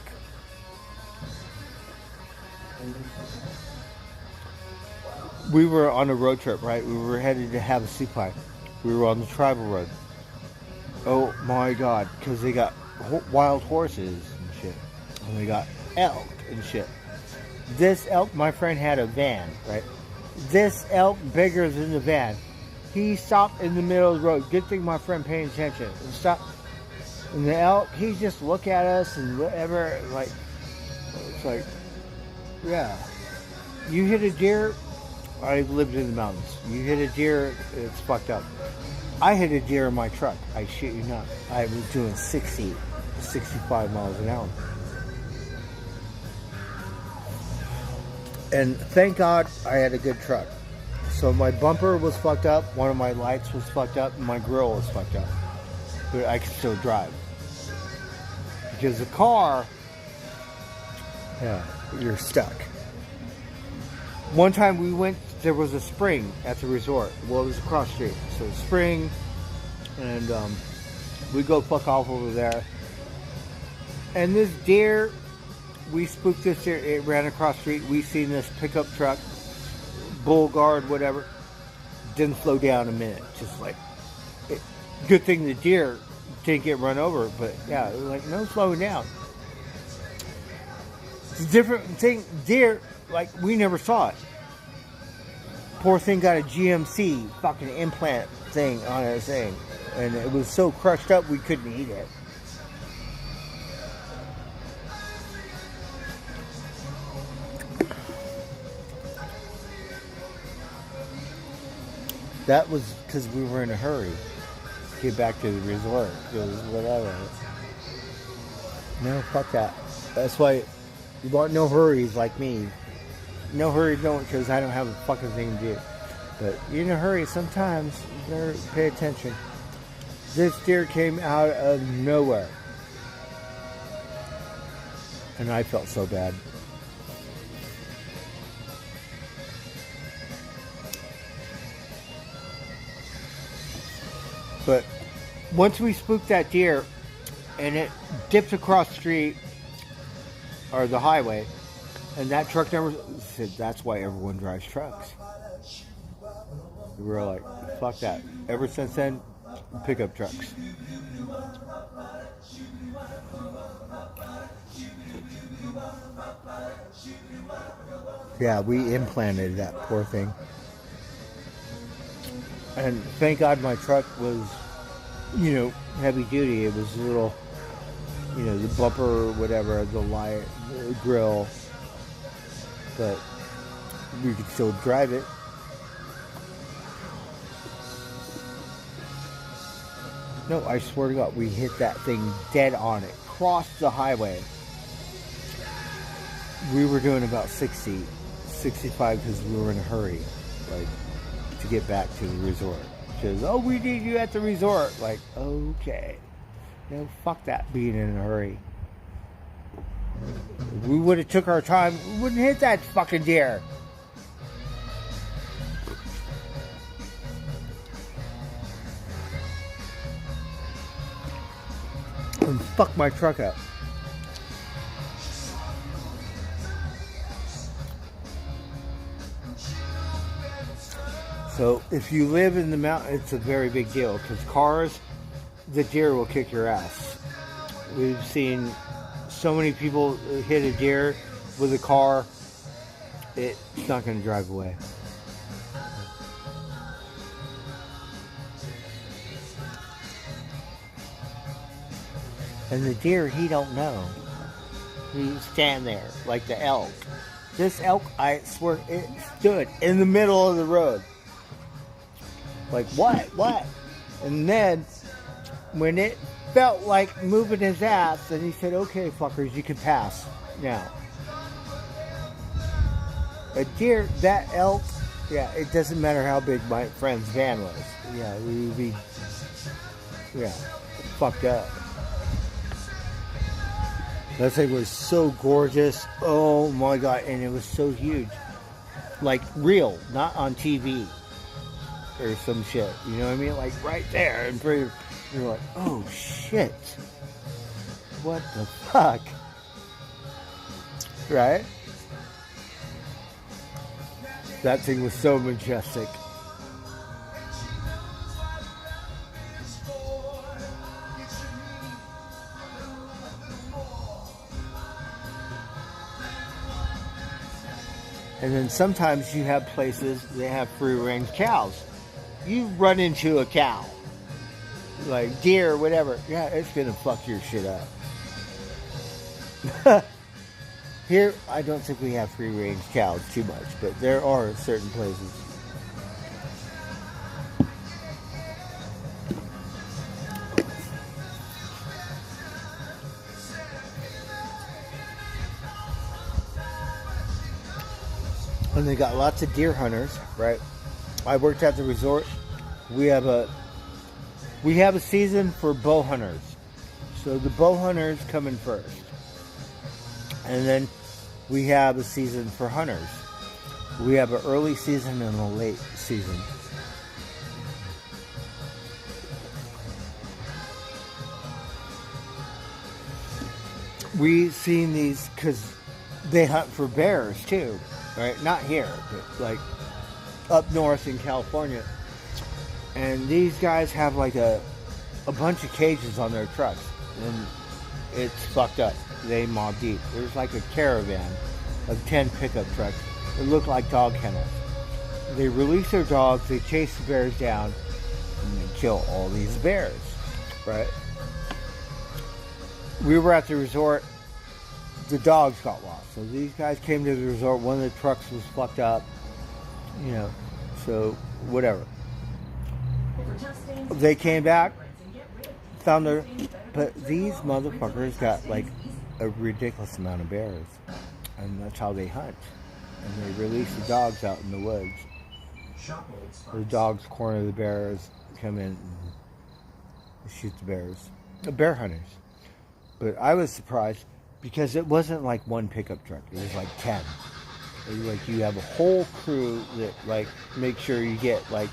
We were on a road trip, right? We were headed to Havasupai. We were on the tribal road. Oh my God, because they got wild horses and shit. And they got elk and shit. This elk, my friend had a van, right? This elk bigger than the van. He stopped in the middle of the road. Good thing my friend paying attention. And stopped. And the elk, he just look at us and whatever. Like, it's like, yeah. You hit a deer. I lived in the mountains. You hit a deer, it's fucked up. I hit a deer in my truck. I shit you not. I was doing 60, 65 miles an hour. And thank God I had a good truck. So my bumper was fucked up, one of my lights was fucked up, and my grill was fucked up. But I could still drive. Because the car, yeah, you're stuck. One time we went, there was a spring at the resort. Well, it was across the street. So spring, and we go fuck off over there. And this deer, we spooked this deer, it ran across the street. We seen this pickup truck, bull guard, whatever. Didn't slow down a minute. Just like, good thing the deer didn't get run over. But yeah, like no slowing down. It's a different thing. Deer, like we never saw it. Poor thing got a GMC fucking implant thing on his thing. And it was so crushed up we couldn't eat it. That was because we were in a hurry to get back to the resort. Because whatever. No, fuck that. That's why you want no hurries like me. No hurry, don't, because I don't have a fucking thing to do. But you're in a hurry sometimes. You better pay attention. This deer came out of nowhere. And I felt so bad. But once we spooked that deer and it dipped across the street, or the highway, and that truck number said that's why everyone drives trucks. We were like, fuck that. Ever since then, pickup trucks. Yeah, we implanted that poor thing. And thank God my truck was, heavy duty. It was a little, the bumper or whatever, the light, the grill. But we could still drive it. No, I swear to God, we hit that thing dead on it. Crossed the highway. We were doing about 60, 65 because we were in a hurry, like, to get back to the resort. She goes, oh, we need you at the resort. Like, okay. No, fuck that being in a hurry. If we would have took our time, we wouldn't hit that fucking deer. And fuck my truck up. So if you live in the mountain, it's a very big deal because cars, the deer will kick your ass. We've seen so many people hit a deer with a car, it's not going to drive away. And the deer, he don't know. He stand there like the elk. This elk, I swear, it stood in the middle of the road. Like, what? And then, when it felt like moving his ass, then he said, okay, fuckers, you can pass now. A deer, that elk, yeah, it doesn't matter how big my friend's van was. Yeah, we would be, fucked up. That thing was so gorgeous. Oh my God. And it was so huge. Like real, not on TV or some shit. You know what I mean? Like right there. And you're like, oh shit. What the fuck? Right? That thing was so majestic. And then sometimes you have places that have free-range cows. You run into a cow, like deer, whatever. Yeah, it's gonna fuck your shit up. Here, I don't think we have free-range cows too much, but there are certain places. And they got lots of deer hunters, right? I worked at the resort. We have a season for bow hunters. So the bow hunters come in first. And then we have a season for hunters. We have an early season and a late season. We've seen these because they hunt for bears too. Right, not here, but like up north in California. And these guys have like a bunch of cages on their trucks, and it's fucked up. They mob deep. There's like a caravan of 10 pickup trucks that look like dog kennels. They release their dogs, they chase the bears down, and they kill all these bears, right? We were at the resort. The dogs got lost. So these guys came to the resort. One of the trucks was fucked up. So whatever. They came back, found their... But these motherfuckers got like a ridiculous amount of bears. And that's how they hunt. And they release the dogs out in the woods. The dogs corner the bears, come in and shoot the bears. The bear hunters. But I was surprised because it wasn't like one pickup truck. It was like 10. It was like you have a whole crew that like make sure you get like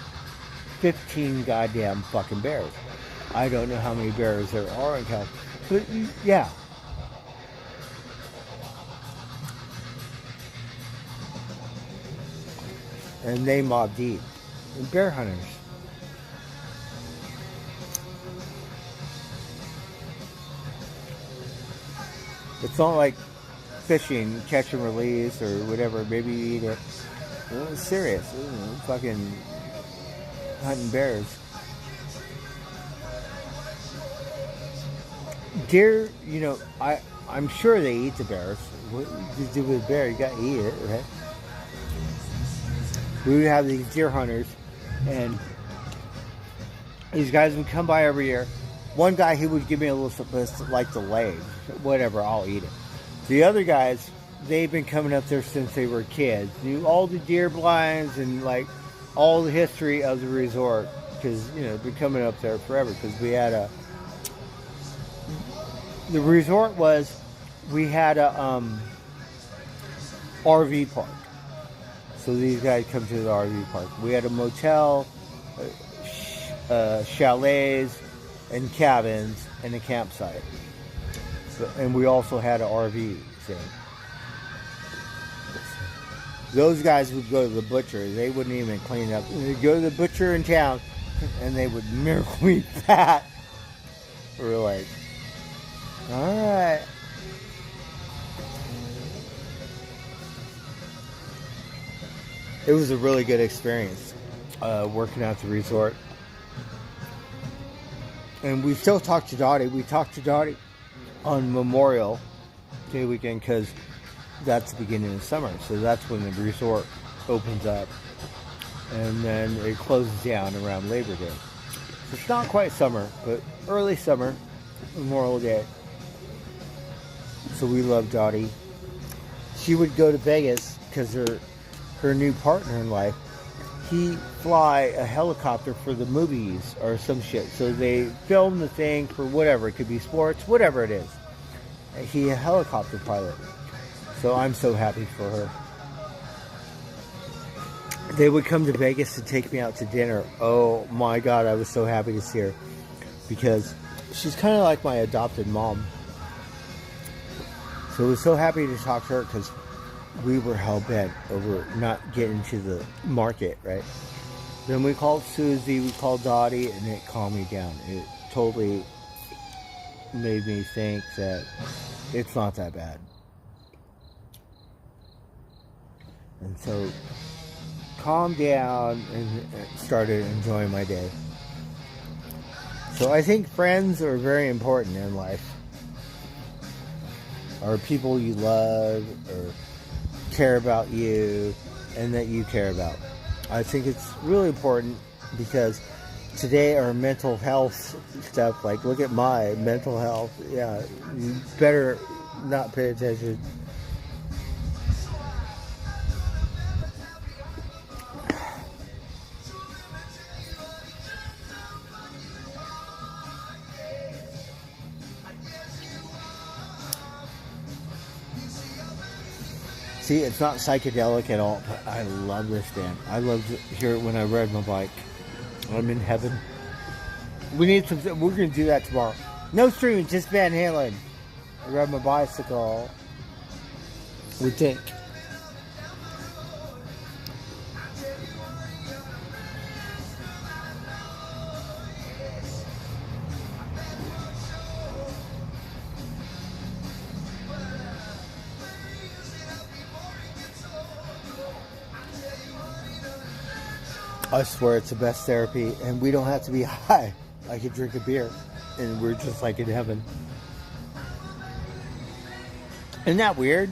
15 goddamn fucking bears. I don't know how many bears there are in California. But yeah. and they mob deep. And bear hunters. It's not like fishing, catch and release, or whatever. Maybe you eat it. It's serious. Fucking hunting bears. Deer, you know, I'm sure they eat the bears. What you do with a bear, you gotta eat it, right? We would have these deer hunters, and these guys would come by every year. One guy, he would give me a little like the leg. Whatever, I'll eat it. The other guys, they've been coming up there since they were kids. Knew all the deer blinds and like all the history of the resort. Because, you know, they've been coming up there forever. Because we had the resort was, we had a RV park. So these guys come to the RV park. We had a motel, chalets, and cabins, and a campsite. And we also had an RV thing. Those guys would go to the butcher. They wouldn't even clean up. They'd go to the butcher in town, and they would miracle eat fat. We're like, all right. It was a really good experience working at the resort. And we still talk to Dottie. We talked to Dottie on Memorial Day weekend because that's the beginning of summer. So that's when the resort opens up. And then it closes down around Labor Day. So it's not quite summer, but early summer, Memorial Day. So we love Dottie. She would go to Vegas because her new partner in life, he fly a helicopter for the movies or some shit. So they film the thing for whatever. It could be sports, whatever it is. He a helicopter pilot. So I'm so happy for her. They would come to Vegas to take me out to dinner. Oh my God, I was so happy to see her. Because she's kind of like my adopted mom. So I was so happy to talk to her because we were hell-bent over not getting to the market, right? Then we called Susie, we called Dottie, and it calmed me down. It totally made me think that it's not that bad. And so, calmed down and started enjoying my day. So I think friends are very important in life. Or people you love, or care about you, and that you care about. I think it's really important because today our mental health stuff, like look at my mental health, yeah, you better not pay attention. See, it's not psychedelic at all, but I love this band. I loved to hear it when I rode my bike. I'm in heaven. We need some. We're gonna do that tomorrow. No streaming, just Van Halen. I ride my bicycle. We think. I swear it's the best therapy, and we don't have to be high. I could drink a beer, and we're just like in heaven. Isn't that weird?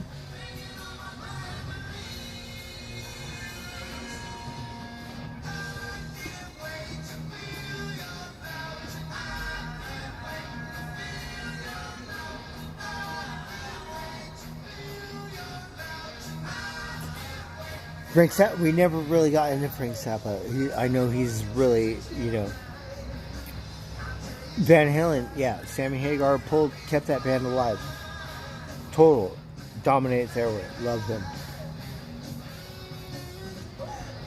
Frank Zappa, we never really got into Frank Zappa. I know he's really, you know. Van Halen, yeah. Sammy Hagar kept that band alive. Total. Dominates everywhere. Loved him.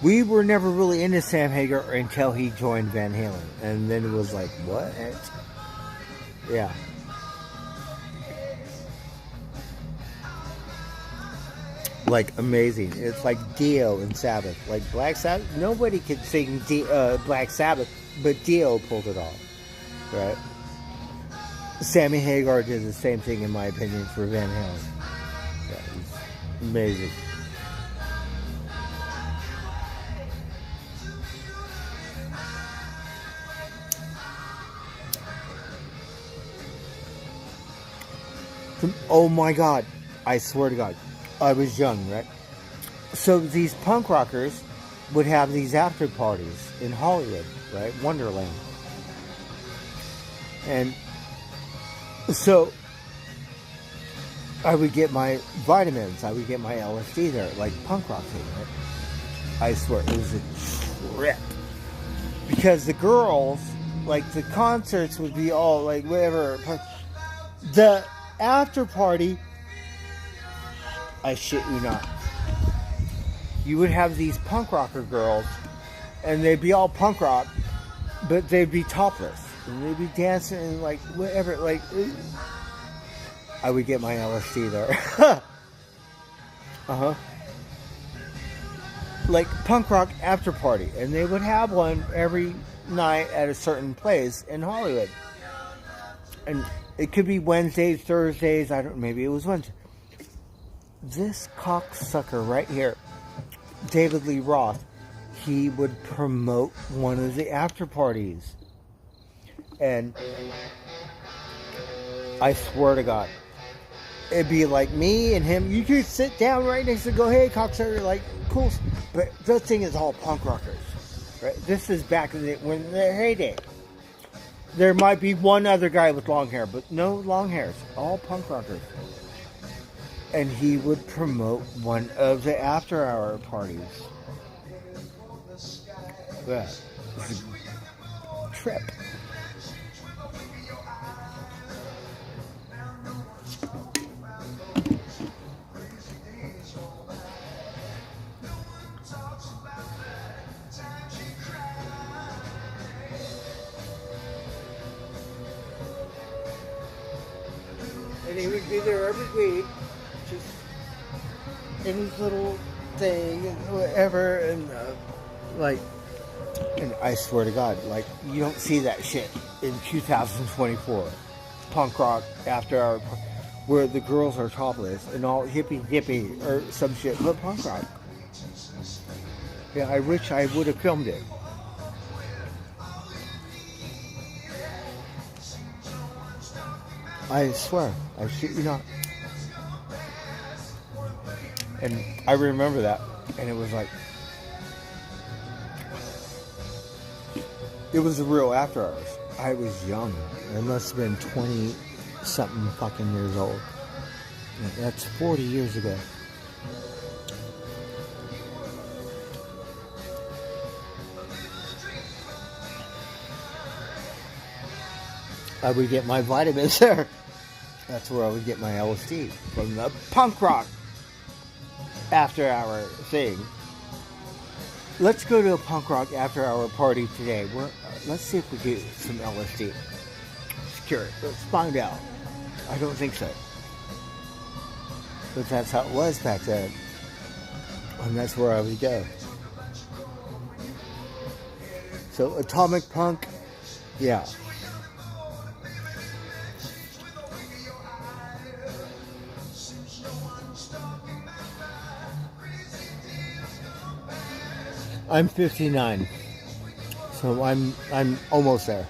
We were never really into Sam Hagar until he joined Van Halen. And then it was like, what? Yeah. like amazing. It's like Dio and Sabbath. Like Black Sabbath, nobody could sing Black Sabbath, but Dio pulled it off, right? Sammy Hagar did the same thing, in my opinion, for Van Halen. Yeah, it's amazing. Oh my God, I swear to God, I was young, right? So these punk rockers would have these after parties in Hollywood, right? Wonderland. And so I would get my vitamins, I would get my LSD there, like punk rock thing, right? I swear, it was a trip. Because the girls, like the concerts would be all like whatever. The after party, I shit you not, you would have these punk rocker girls, and they'd be all punk rock, but they'd be topless, and they'd be dancing and like whatever. Like I would get my LSD there. Like punk rock after party, and they would have one every night at a certain place in Hollywood, and it could be Wednesdays, Thursdays, maybe it was Wednesday. This cocksucker right here, David Lee Roth, he would promote one of the after parties. And I swear to God, it'd be like me and him. You could sit down right next to go, hey, cocksucker, like, cool. But the thing is all punk rockers, right? This is back in when their heyday. There might be one other guy with long hair, but no long hairs. All punk rockers. And he would promote one of the after-hour parties. Yeah. It's a trip. And he would be there every week, just in his little thing and whatever, and and I swear to God, like, you don't see that shit in 2024. Punk rock after hour, where the girls are topless and all hippie or some shit, but punk rock. Yeah, I wish I would have filmed it. I swear, I shit you not. And I remember that, and it was like, it was a real after hours. I was young. I must have been 20-something fucking years old. That's 40 years ago. I would get my vitamins there. That's where I would get my LSD, from the punk rock after hour thing. Let's go to a punk rock after hour party today. Let's see if we get some LSD. Just curious. Let's find out. I don't think so. But that's how it was back then. And that's where I would go. So atomic punk, yeah. I'm 59, so I'm almost there.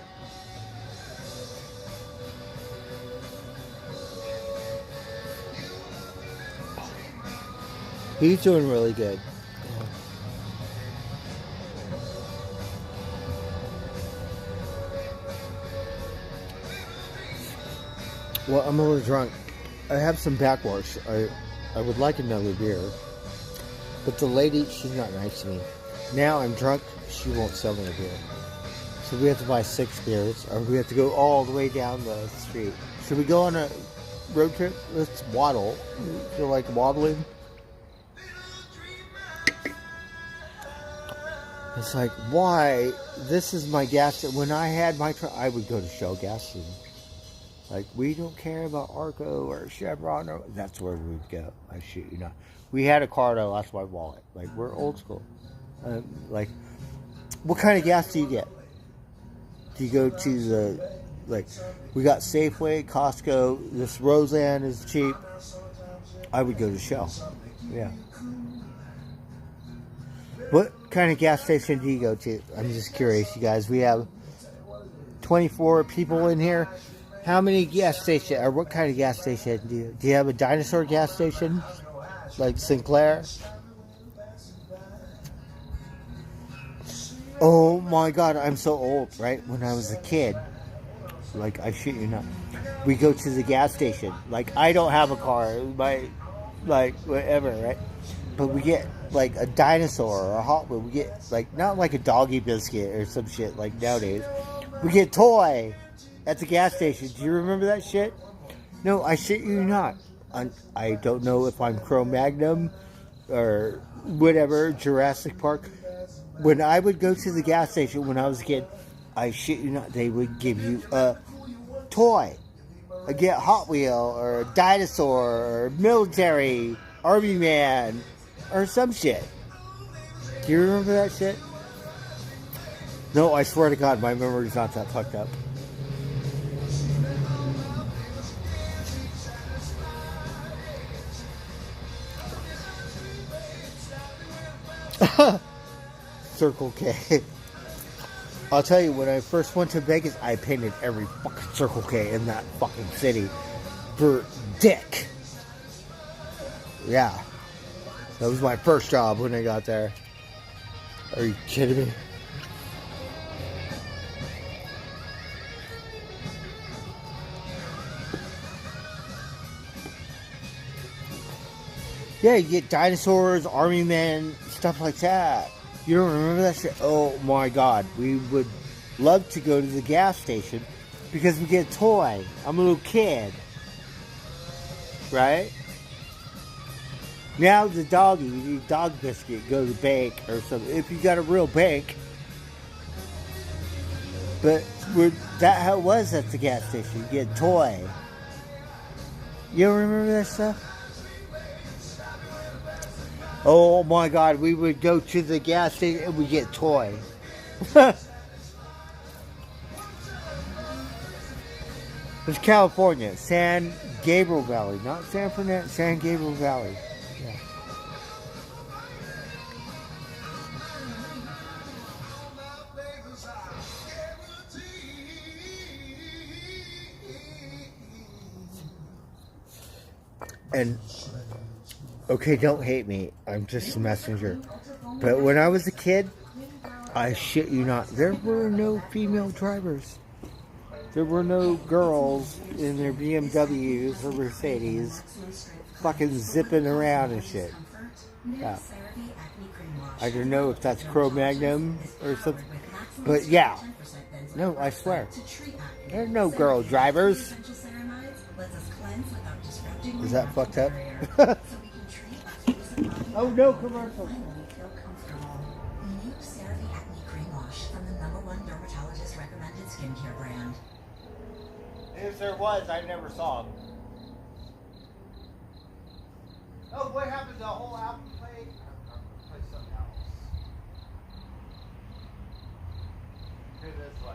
He's doing really good. Well, I'm a little drunk. I have some backwash. I would like another beer, but the lady, she's not nice to me. Now I'm drunk, she won't sell me a beer. So we have to buy 6 beers, or we have to go all the way down the street. Should we go on a road trip? Let's waddle. You feel like waddling? It's like, why? This is my gas station. When I had my truck, I would go to Shell gas station. Like, we don't care about Arco or Chevron. Or, that's where we'd go. I shit you not. We had a car that lost my wallet. Like, we're old school. Like, what kind of gas do you get? Do you go to the, like, we got Safeway, Costco. This Roseanne is cheap. I would go to Shell. Yeah. What kind of gas station do you go to? I'm just curious, you guys. We have 24 people in here. How many gas stations, or what kind of gas station do you have a dinosaur gas station? Like Sinclair? Oh my God, I'm so old, right? When I was a kid, like, I shit you not, we go to the gas station. Like, I don't have a car, like, whatever, right? But we get, like, a dinosaur or a Hot Wheel. We get, like, not like a doggy biscuit or some shit like nowadays. We get toy at the gas station. Do you remember that shit? No, I shit you not. I don't know if I'm Cro-Magnon or whatever, Jurassic Park. When I would go to the gas station when I was a kid, I shit you not, they would give you a toy. I get Hot Wheel or a dinosaur or military, army man, or some shit. Do you remember that shit? No, I swear to God, my memory's not that fucked up. Circle K. I'll tell you, when I first went to Vegas, I painted every fucking Circle K in that fucking city for dick. Yeah. That was my first job when I got there. Are you kidding me? Yeah, you get dinosaurs, army men, stuff like that. You don't remember that shit? Oh my God. We would love to go to the gas station because we get a toy. I'm a little kid. Right? Now the doggy, you need dog biscuit, go to the bank or something. If you got a real bank. But that how it was at the gas station. You get a toy. You don't remember that stuff? Oh my God, we would go to the gas station and we get toy. It's California, San Gabriel Valley, not San Fernando, San Gabriel Valley. Yeah. And okay, don't hate me. I'm just a messenger. But when I was a kid, I shit you not, there were no female drivers. There were no girls in their BMWs or Mercedes fucking zipping around and shit. Yeah. I don't know if that's Cro-Magnon or something. But yeah. No, I swear. There are no girl drivers. Is that fucked up? Oh, no commercials. If there was, I never saw them. Oh, what happened to the whole album play? Play something else. Here this way.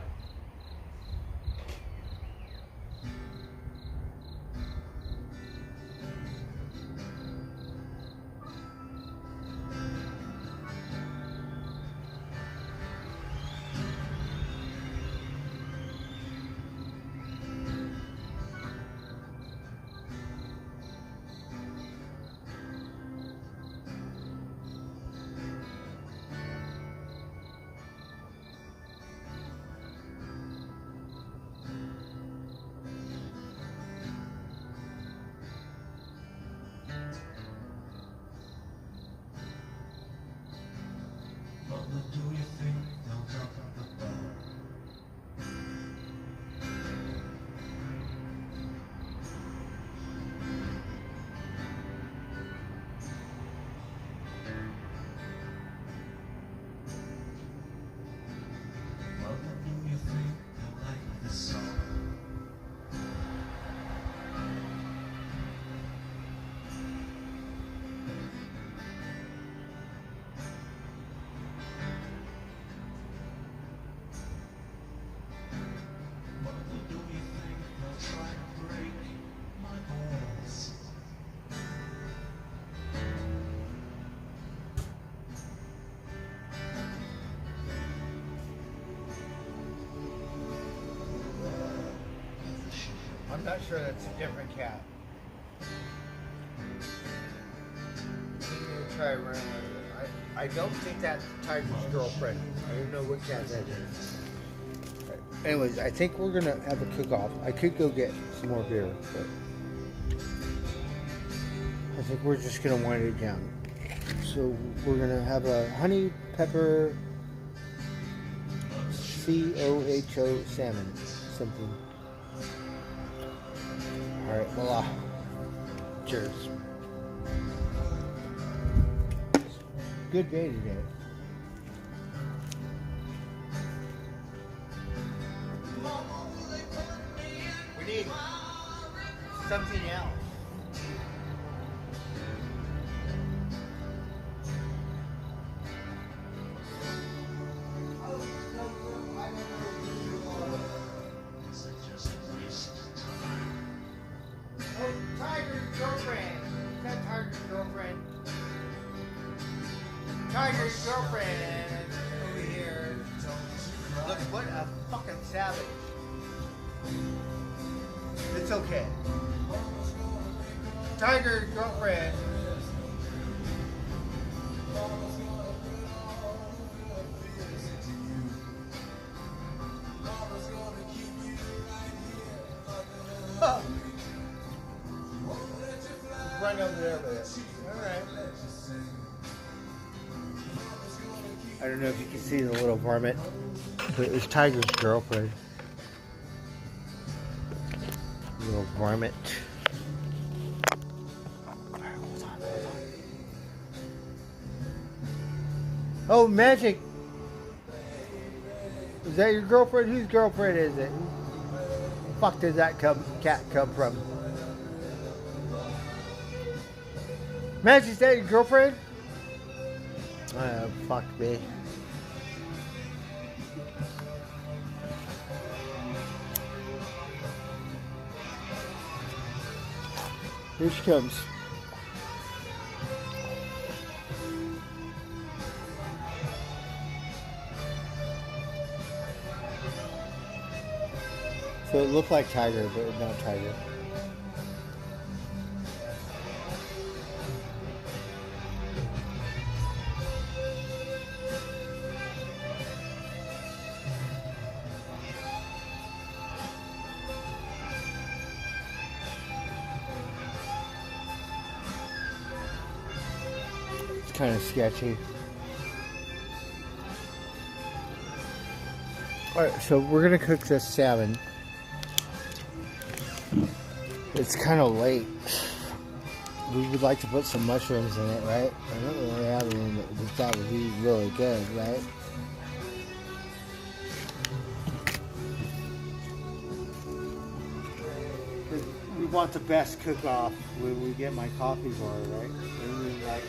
I'm not sure that's a different cat. I'm gonna try running with it. I don't think that's Tiger's girlfriend. I don't know what cat that is. Anyways, I think we're gonna have a cook-off. I could go get some more beer, but I think we're just gonna wind it down. So we're gonna have a honey pepper COHO salmon, something. All right, voila. Cheers. Good day today. We need something else. Tiger's girlfriend. Is that Tiger's girlfriend? Tiger's girlfriend over here. Look, what a fucking savage. It's okay. Tiger's girlfriend. Huh. Run over there with it. Alright. I don't know if you can see the little varmint, but it's Tiger's girlfriend. Little varmint. Alright, hold on. Oh, Magic! Is that your girlfriend? Whose girlfriend is it? Who the fuck did that cat come from? Magic, is that your girlfriend? Oh, fuck me. Here she comes. So it looked like Tiger, but it's not Tiger. Kind of sketchy. Alright, so we're gonna cook this salmon. It's kind of late. We would like to put some mushrooms in it, right? I don't really have any, but that would be really good, right? We want the best cook-off when we get my coffee bar, right? And we're like,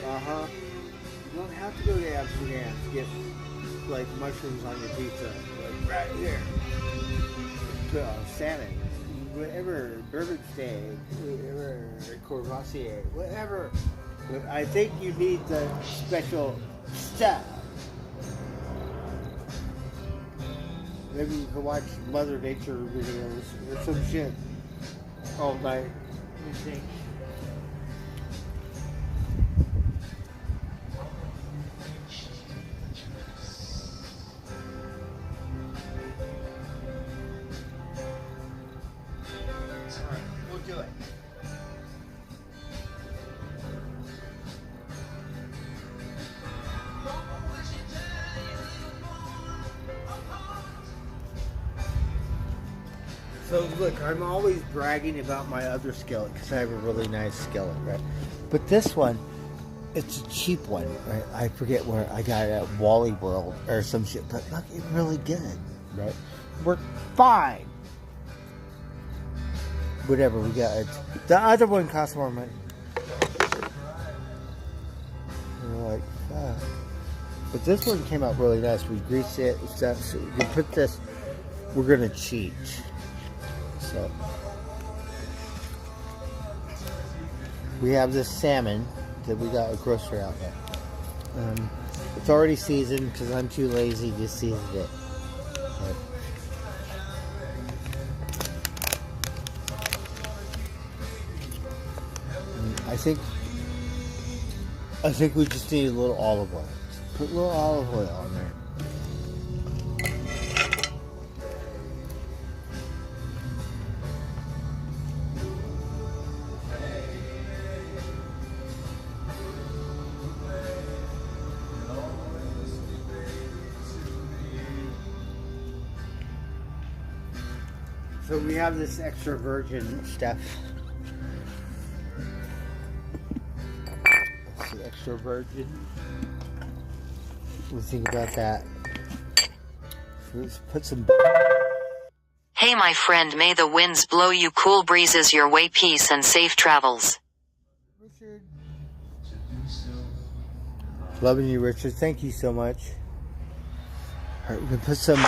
you don't have to go to Amsterdam to get like mushrooms on your pizza, like right here. Salmon, whatever, bourbon steak, whatever, Courvoisier, whatever. But I think you need the special stuff. Maybe you can watch Mother Nature videos or some shit all night. Let me think. Alright, we'll do it. So look, I'm always bragging about my other skillet because I have a really nice skillet, right? But this one, it's a cheap one, right? I forget where I got it at Wally World or some shit, but look, it's really good, right? We're fine. Whatever we got, the other one costs more money. And we're like, fuck. But this one came out really nice. We greased it, stuff. So we can put this. We're gonna cheat. So we have this salmon that we got at a grocery outlet. It's already seasoned because I'm too lazy to season it. But think we just need a little olive oil. Put a little olive oil on there. So we have this extra virgin stuff. That's the extra virgin. What do you think about that? So let's put some. Hey my friend, may the winds blow you cool breezes your way, peace and safe travels. Richard. Loving you, Richard. Thank you so much. Alright, we're gonna put some.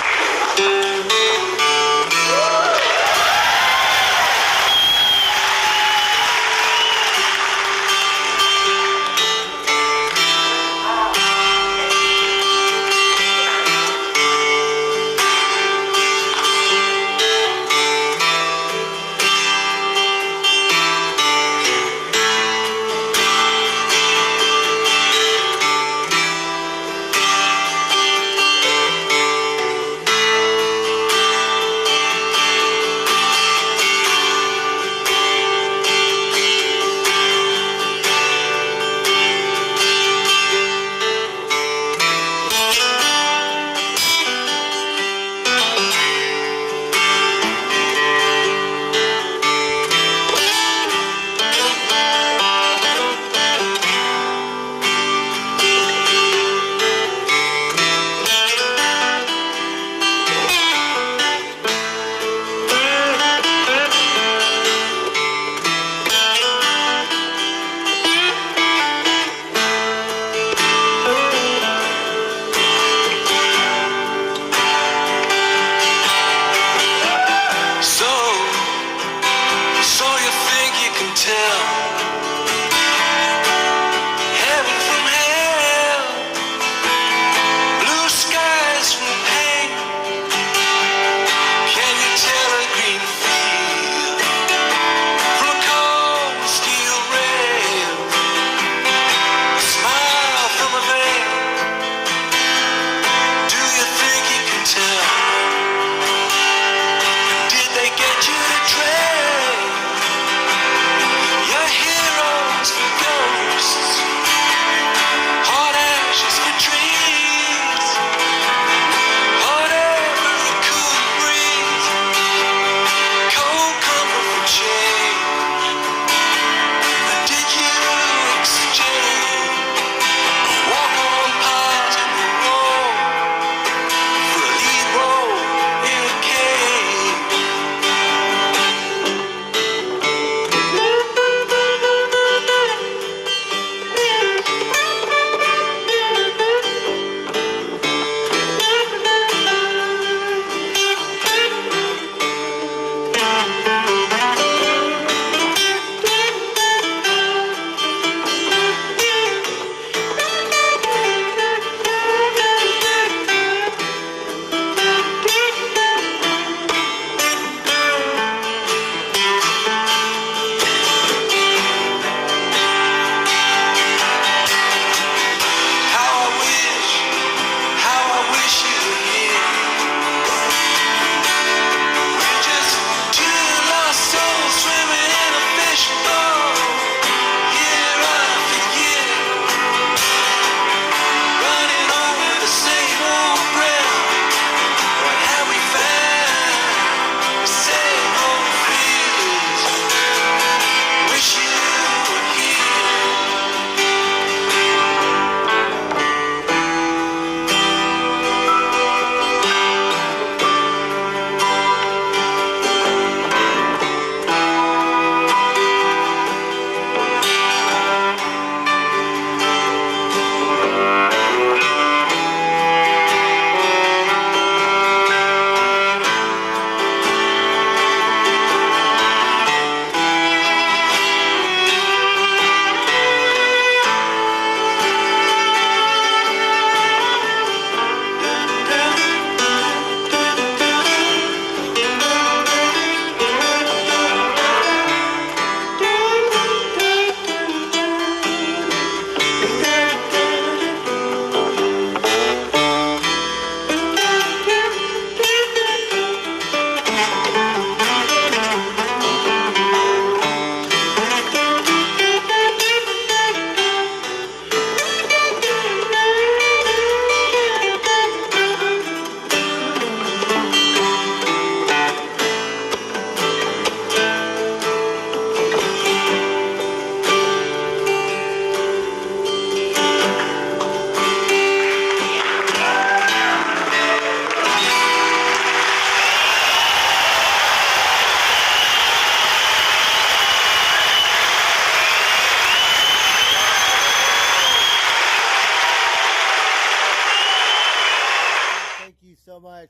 much.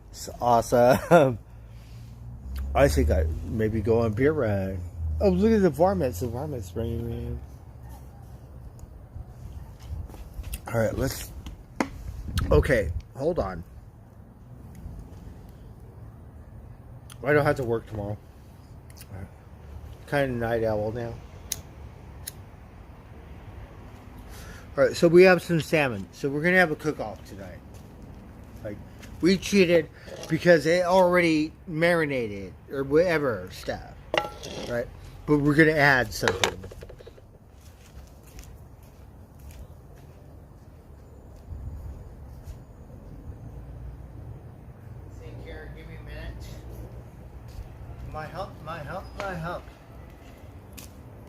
It's awesome. I think I maybe go on a beer run. Oh, look at the varmints. The varmints bringing me in. All right, let's. Okay, hold on. I don't have to work tomorrow. Kind of night owl now. All right, so we have some salmon. So we're gonna have a cook-off tonight. Like, we cheated because it already marinated or whatever stuff, right? But we're gonna add something. Take care. Give me a minute. My hump, my hump, my hump.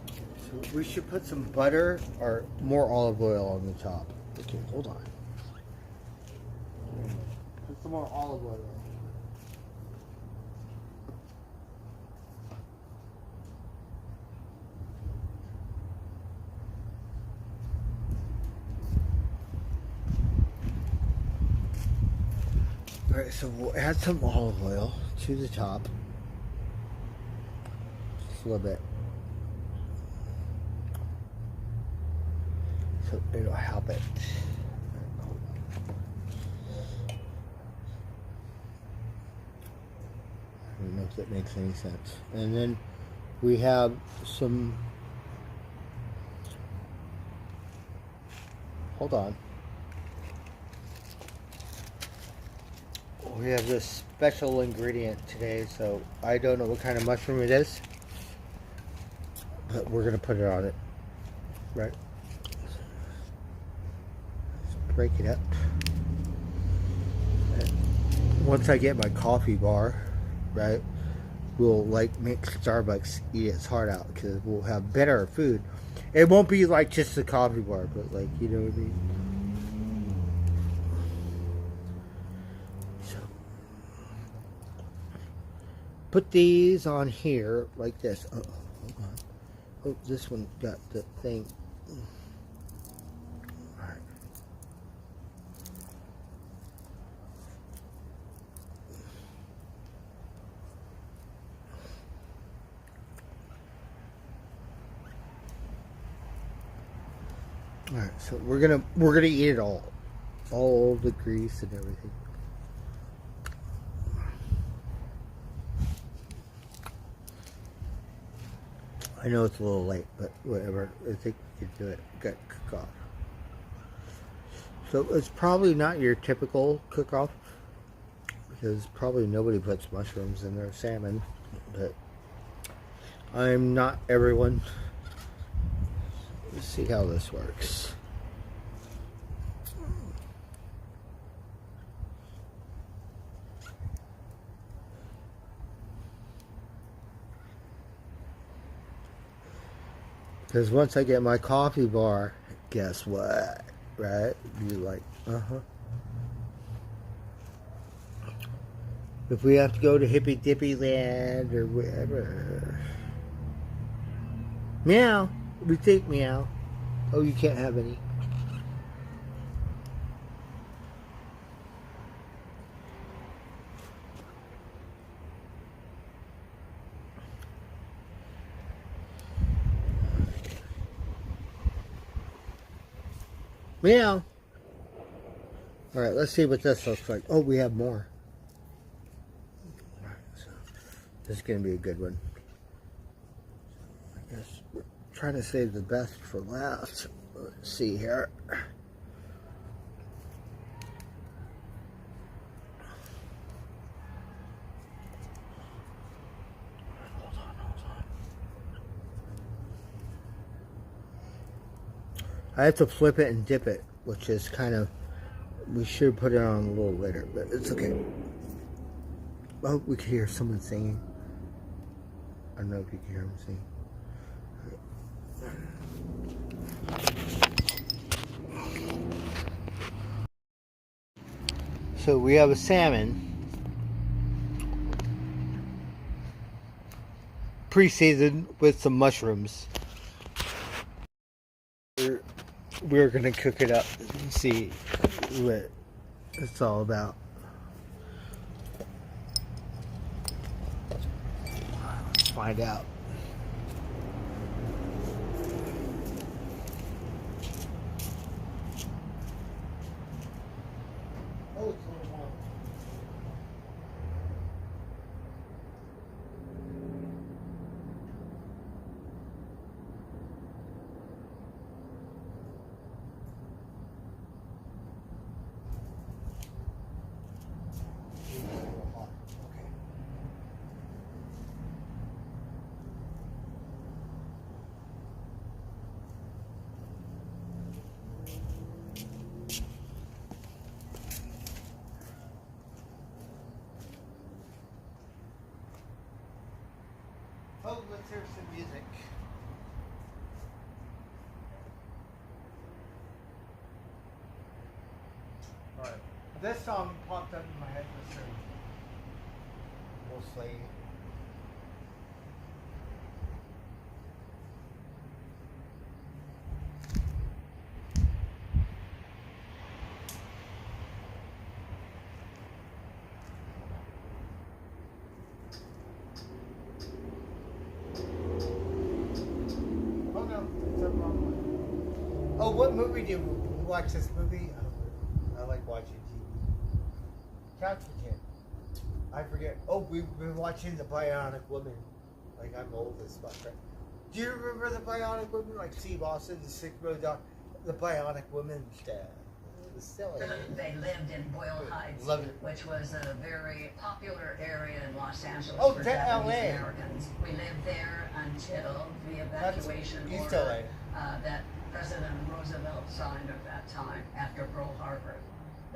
So we should put some butter or more olive oil on the top. Okay, hold on. Put some more olive oil. Alright, so we'll add some olive oil to the top. Just a little bit. So it'll help it. I don't know if that makes any sense. And then we have some. Hold on. We have this special ingredient today, so I don't know what kind of mushroom it is, but we're gonna put it on it, right? Let's break it up. And once I get my coffee bar, right, we'll like make Starbucks eat its heart out because we'll have better food. It won't be like just the coffee bar, but like, you know what I mean. Put these on here like this. Oh, hold on. Oh, this one got the thing. All right. All right. So we're gonna eat it all the grease and everything. I know it's a little late, but whatever. I think we can do it. Got cook-off. So it's probably not your typical cook-off because probably nobody puts mushrooms in their salmon, but I'm not everyone. Let's see how this works. Because once I get my coffee bar, guess what? Right? You're like, uh-huh. If we have to go to Hippy Dippy Land or wherever. Meow. We think meow. Oh, you can't have any. Meow. Alright, let's see what this looks like. Oh, we have more. Alright, so this is going to be a good one. I guess we're trying to save the best for last. Let's see here. Hold on. I have to flip it and dip it, which is kind of, we should put it on a little later, but it's okay. Oh, we can hear someone singing. I don't know if you can hear them sing. So we have a salmon pre-seasoned with some mushrooms. We're gonna cook it up and see what it's all about. find out. Oh, it's a little warm. It's a little hot. Okay. Oh, let's hear some music. Alright. This song popped up in my head for sure. Mostly. Oh no, it's the wrong one. Oh, what movie did we watch this movie? I like watching TV. Couch Potato. I forget. Oh, we've been watching The Bionic Woman. Like, I'm old as fuck, right? Do you remember The Bionic Woman? Like Steve Austin, the Sick Road Dog, The Bionic Woman. It was silly. They lived in Boyle Heights, Love it. which was a very popular area in Los Angeles Oh, for to Japanese LA. Americans. We lived there until the That's evacuation East order that President Roosevelt signed at that time after Pearl Harbor.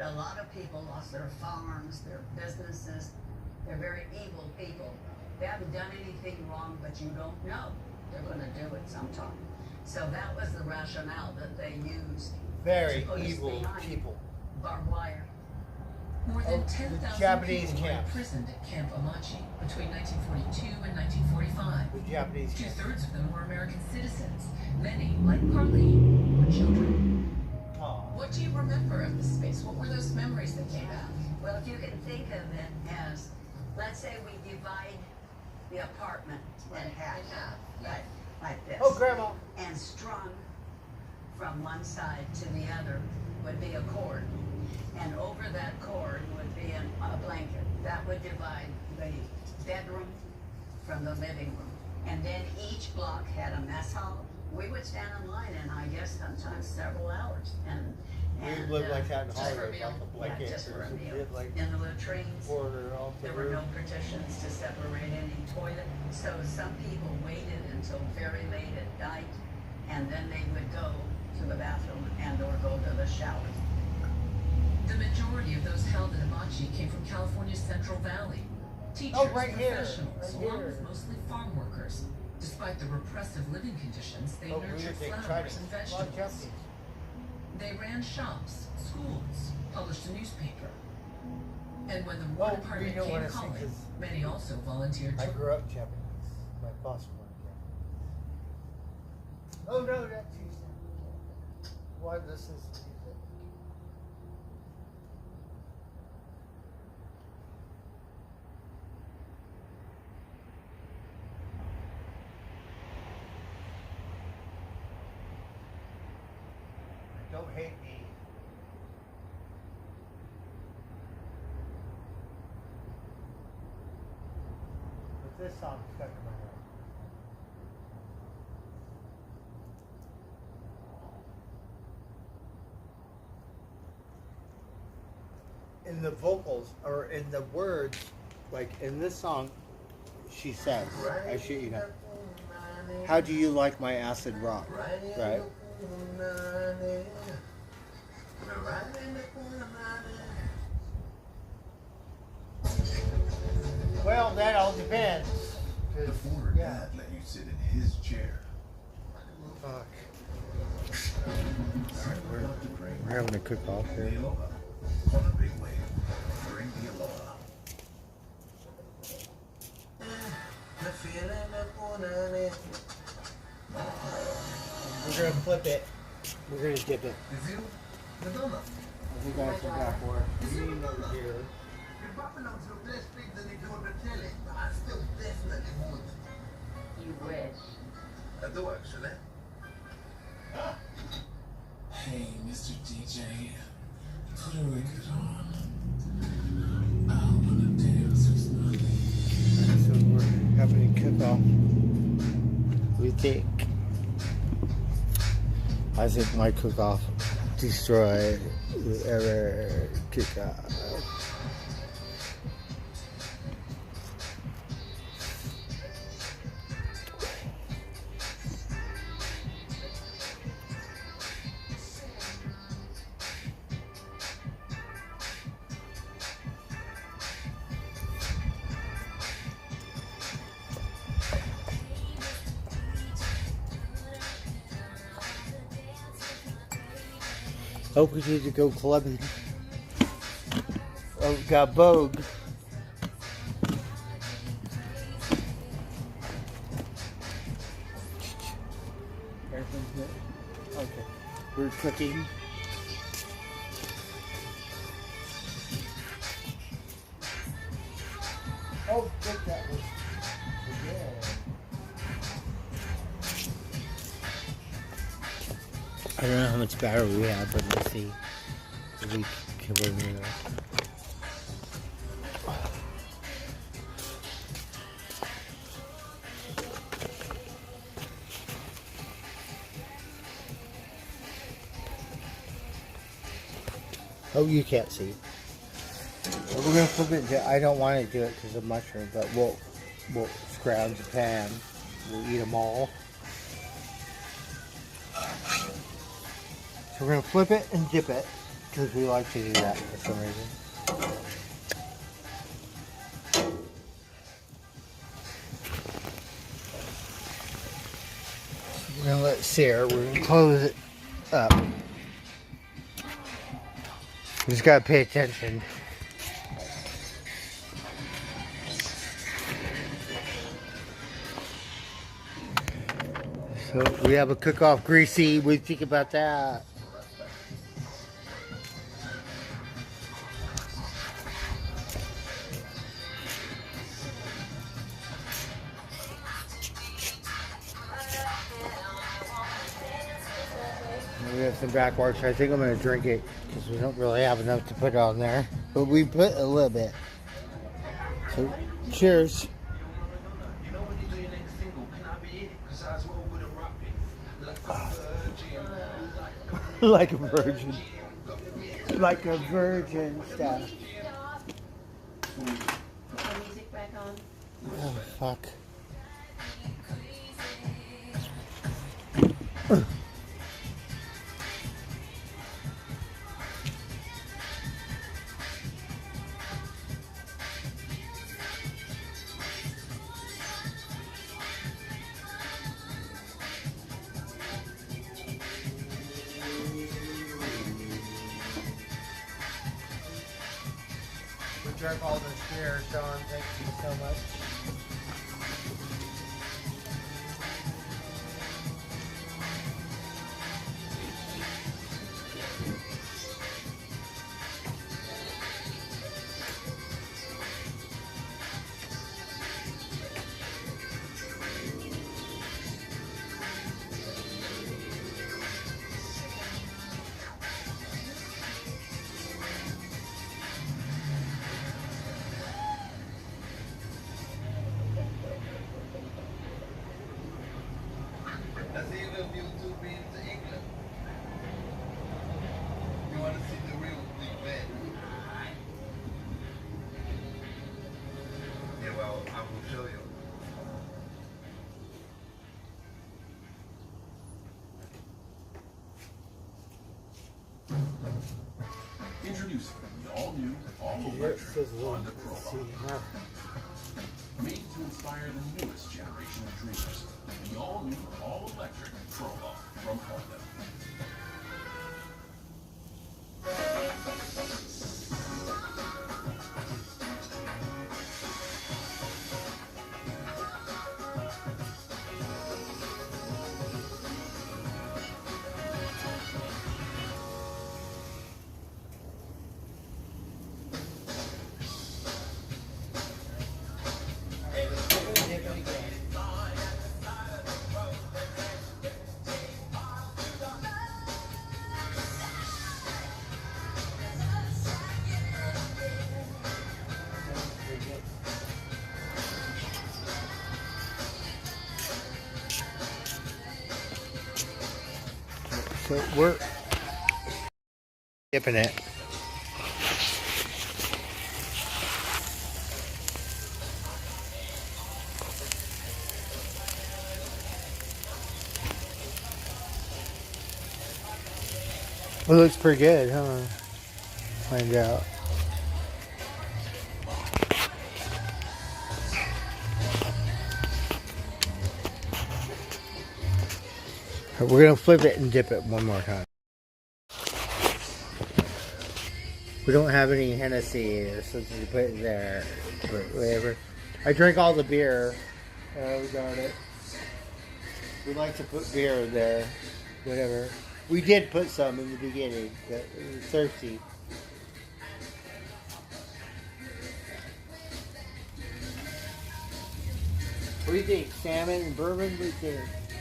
A lot of people lost their farms, their businesses. They're very evil people. They haven't done anything wrong, but you don't know they're going to do it sometime. So that was the rationale that they used. Very to put us evil behind people. Barbed wire. More than the 10,000 Japanese people were camps. imprisoned at Camp Amachi between 1942 and 1945. The Japanese camp. Two-thirds of them were American citizens. Many, like Carlene, were children. Aw. What do you remember of the space? What were those memories that came out? Well, if you can think of it as, let's say we divide the apartment in half, right, like this. Oh, Grandma. And strung from one side to the other would be a cord. And over that cord would be a blanket. That would divide the bedroom from the living room. And then each block had a mess hall. We would stand in line, and I guess sometimes several hours. And We lived like that in just for a Hollywood, meal. like a blanket. yeah, just for a We meal. did, like, In the latrines, order off the there were no roof. partitions to separate any toilet. So some people waited until very late at night, and then they would go to the bathroom and or go to the shower. The majority of those held in Amachi came from California's Central Valley. Teachers, right here, professionals, right along here. with mostly farm workers. Despite the repressive living conditions, they Oh, nurtured weird, they tried flowers it. and A lot of vegetables. Japanese. They ran shops, schools, published a newspaper. And when the War Oh, Department we don't came wanna see calling, this. many also volunteered I to grew up Japanese. My foster mom Japanese. Oh no, that's Tuesday. Why this is Tuesday? Don't hate me. But this song stuck in my head. In the vocals or in the words, like in this song, she says, I shit you not. How do you like my acid rock? Right? Well, that all depends. Before Yeah. Dad let you sit in his chair. Fuck. We're about to bring We're having a cook-off the here. Aloha on a big wave. Bring the Aloha. We're gonna flip it. We're gonna dip it. Viu? Madonna. You guys are back for it. You need over here. Your Papa knows the best thing that they do on the telly. I still definitely would. You wish. I do actually. Hey, Mr. DJ, put a record on. I wanna dance with nothing. So we're having a cook-off. We think. I think my cook-off destroyed whoever cook-off. Oh, we need to go clubbing. Oh, we got Vogue. Everything's good? Okay. We're cooking. Oh, good, that was good. I don't know how much battery we have, but let's see. If we can bring it up. Oh, you can't see. Well, we're gonna flip it. I don't want to do it because of mushroom, but we'll scrounge a pan. We'll eat them all. So we're gonna flip it and dip it because we like to do that for some reason. We're gonna let it sear. We're gonna close it up. We just gotta pay attention. So we have a cook-off greasy. What do you think about that? We have some backwash. I think I'm gonna drink it because we don't really have enough to put on there, but we put a little bit. So, cheers. Like a virgin. Like a virgin stuff. Put the music back on. Oh, fuck. We drank all this beer, Sean. Thank you so much. That's even if you two been to England. You want to see the real Big Ben? Yeah, well, I will show you. Introducing the all-new, all-electric Honda Prologue. Made to inspire the newest generation of dreamers. The all-new, all-electric Prologue from Honda. So we're dipping it. It looks pretty good, huh? Find out. We're gonna flip it and dip it one more time. We don't have any Hennessy, so just put it there. But whatever. I drank all the beer. Darn it. We like to put beer there. Whatever. We did put some in the beginning, but it was thirsty. What do you think? Salmon and bourbon? What do you think?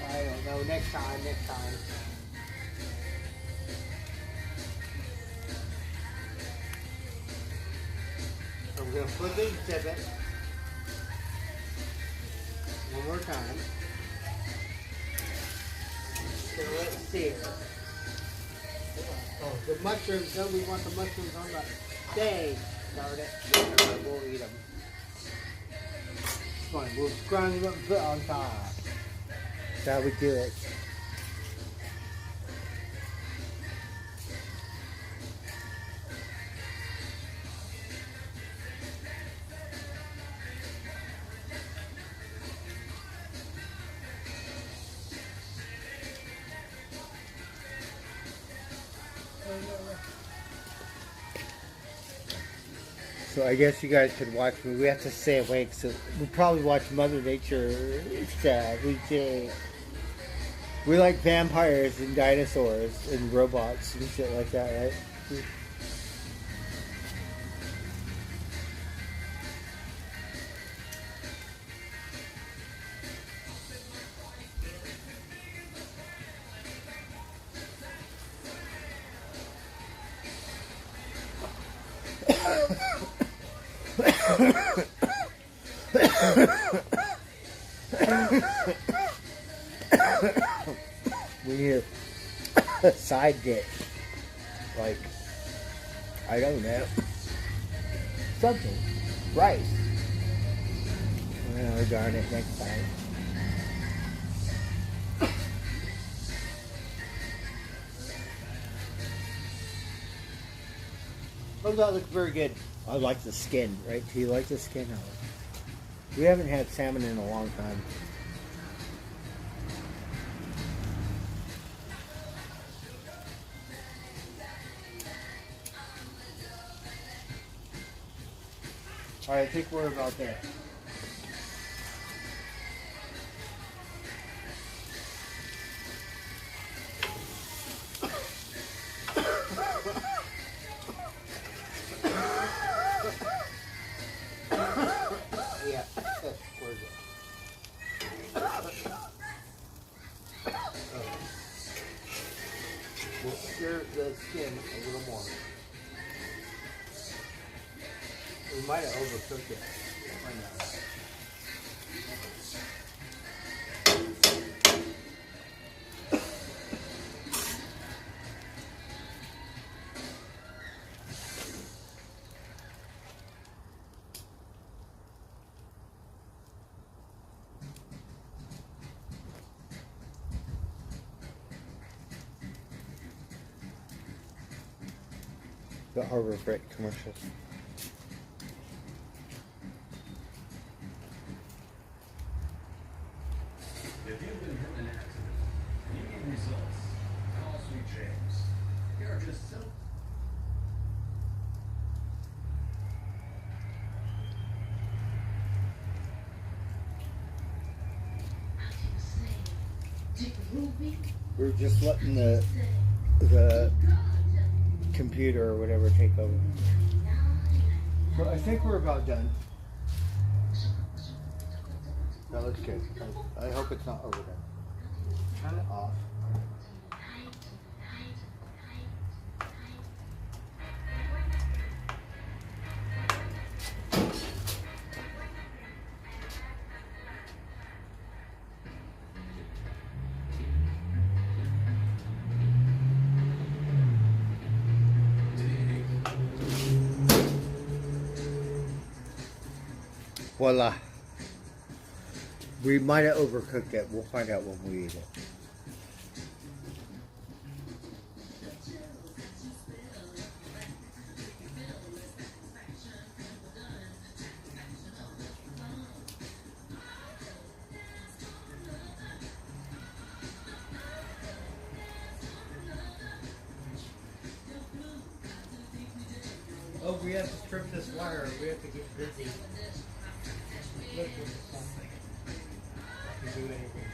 I don't know. Next time. So we're going to flip it and tip it. One more time. So let's see. Oh, the mushrooms. No, we want the mushrooms on the steak. Darn it. We'll eat them. Fine, we'll grind them up and put it on top. That's how we do it. So I guess you guys could watch me. We have to stay awake, so we'll probably watch Mother Nature stuff. We like vampires and dinosaurs and robots and shit like that, right? We need a side dish. Like, I don't know. Something. Rice. Oh, darn it, next time. Oh, that looks very good. I like the skin, right? Do you like the skin? We haven't had salmon in a long time. Alright, I think we're about there. Yeah, where's it? We'll stir the skin a little more. We might have overcooked it. Find out. The Harbor Freight commercials. If you've been hit in an accident and you need results, call Sweet James. Here are just simple. We're just letting the computer or whatever take over. Well, I think we're about done. That looks good. I hope it's not overdone. Turn it off. Voila. We might have overcooked it. We'll find out when we eat it. Oh, we have to strip this wire. We have to get busy. Look at something. I can do anything.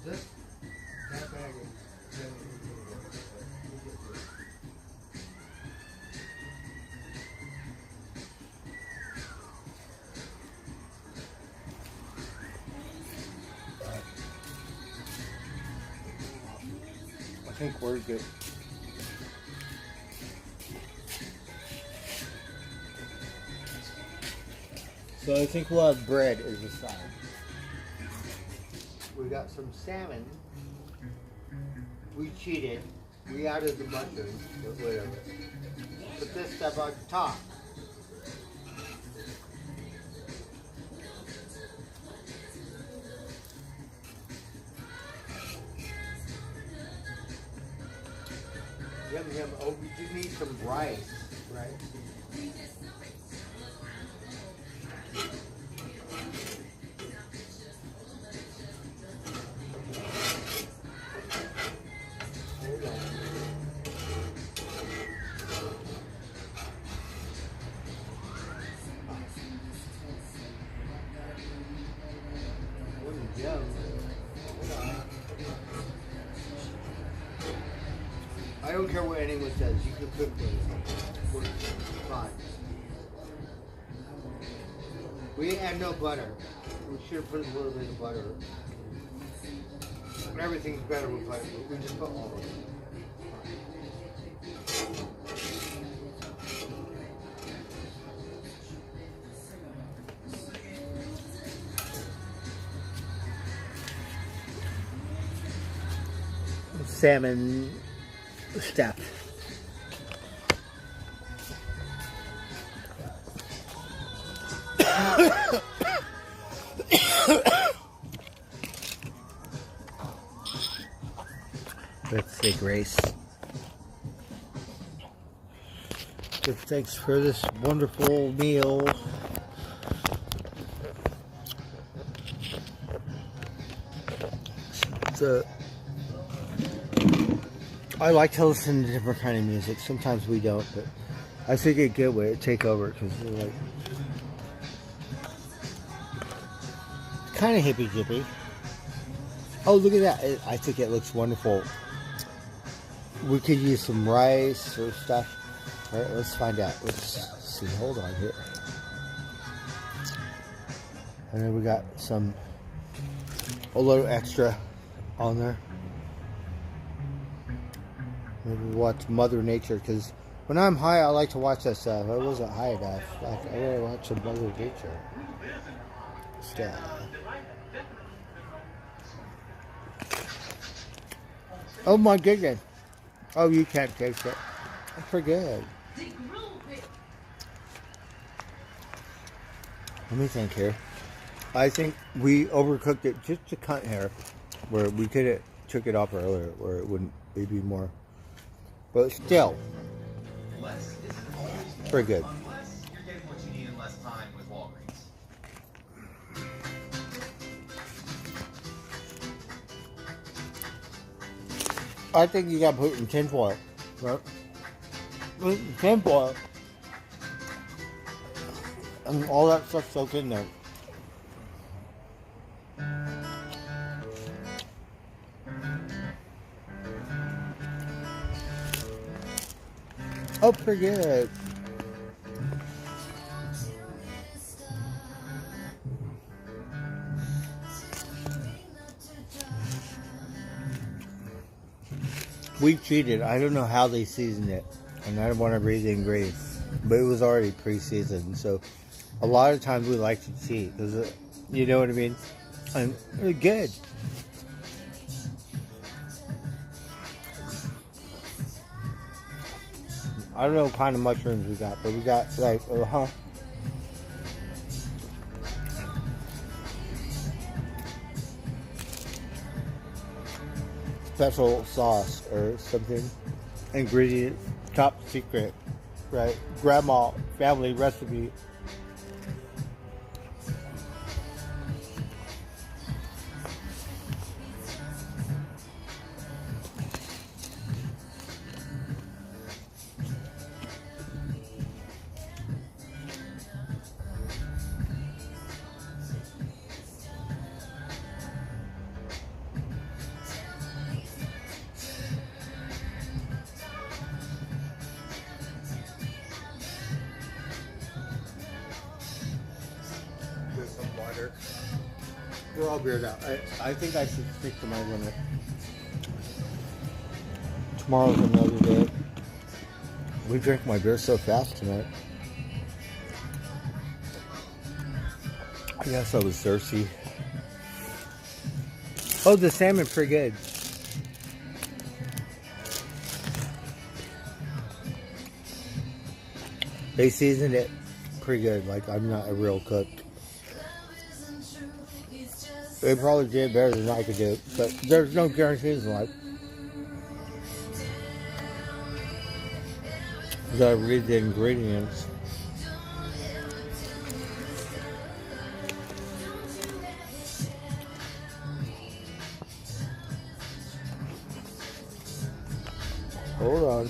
This, that bag is I think we're good. So I think we'll have bread as a side. We got some salmon. We cheated. We added the mushrooms, but whatever. Put this stuff on top. Yum yum. Oh, we do need some rice, right? Hold on. What is yum? Hold on. I don't care what anyone says. You can cook this. We're fine. We add no butter. We should have put a little bit of butter. Everything's better with butter, but we just put all of it. Salmon stuff. Let's say grace. Give thanks for this wonderful meal. I like to listen to different kind of music. Sometimes we don't, but I think a good way to take over because they're like kind of hippy jippy. Oh, look at that! I think it looks wonderful. We could use some rice or stuff. All right, let's find out. Let's see. Hold on here. And then we got a little extra on there. Maybe watch Mother Nature, because when I'm high, I like to watch that stuff. I wasn't high enough. I really watch some Mother Nature stuff. Oh my goodness! Oh, you can't taste it. I forget. Let me think here. I think we overcooked it just a cunt here, where we could have took it off earlier, where it wouldn't maybe more. But still, pretty good. Unless you're getting what you need in less time with Walgreens. I think you got to put it in tinfoil. Right? Put it in tinfoil. And all that stuff soaked in there. Oh, pretty good. We cheated. I don't know how they seasoned it, and I don't want to breathe in grease, but it was already pre-seasoned. So a lot of times we like to cheat because you know what I mean. And they're good. I don't know what kind of mushrooms we got, but we got like special sauce or something. Ingredient, top secret, right? Grandma family recipe. Some water. We're all beered out. I think I should stick to my limit. Tomorrow's another day. We drank my beer so fast tonight. I guess I was thirsty. Oh, the salmon's pretty good. They seasoned it pretty good. Like, I'm not a real cook. They probably did better than I could do, but there's no guarantees in life. You gotta read the ingredients. Hold on.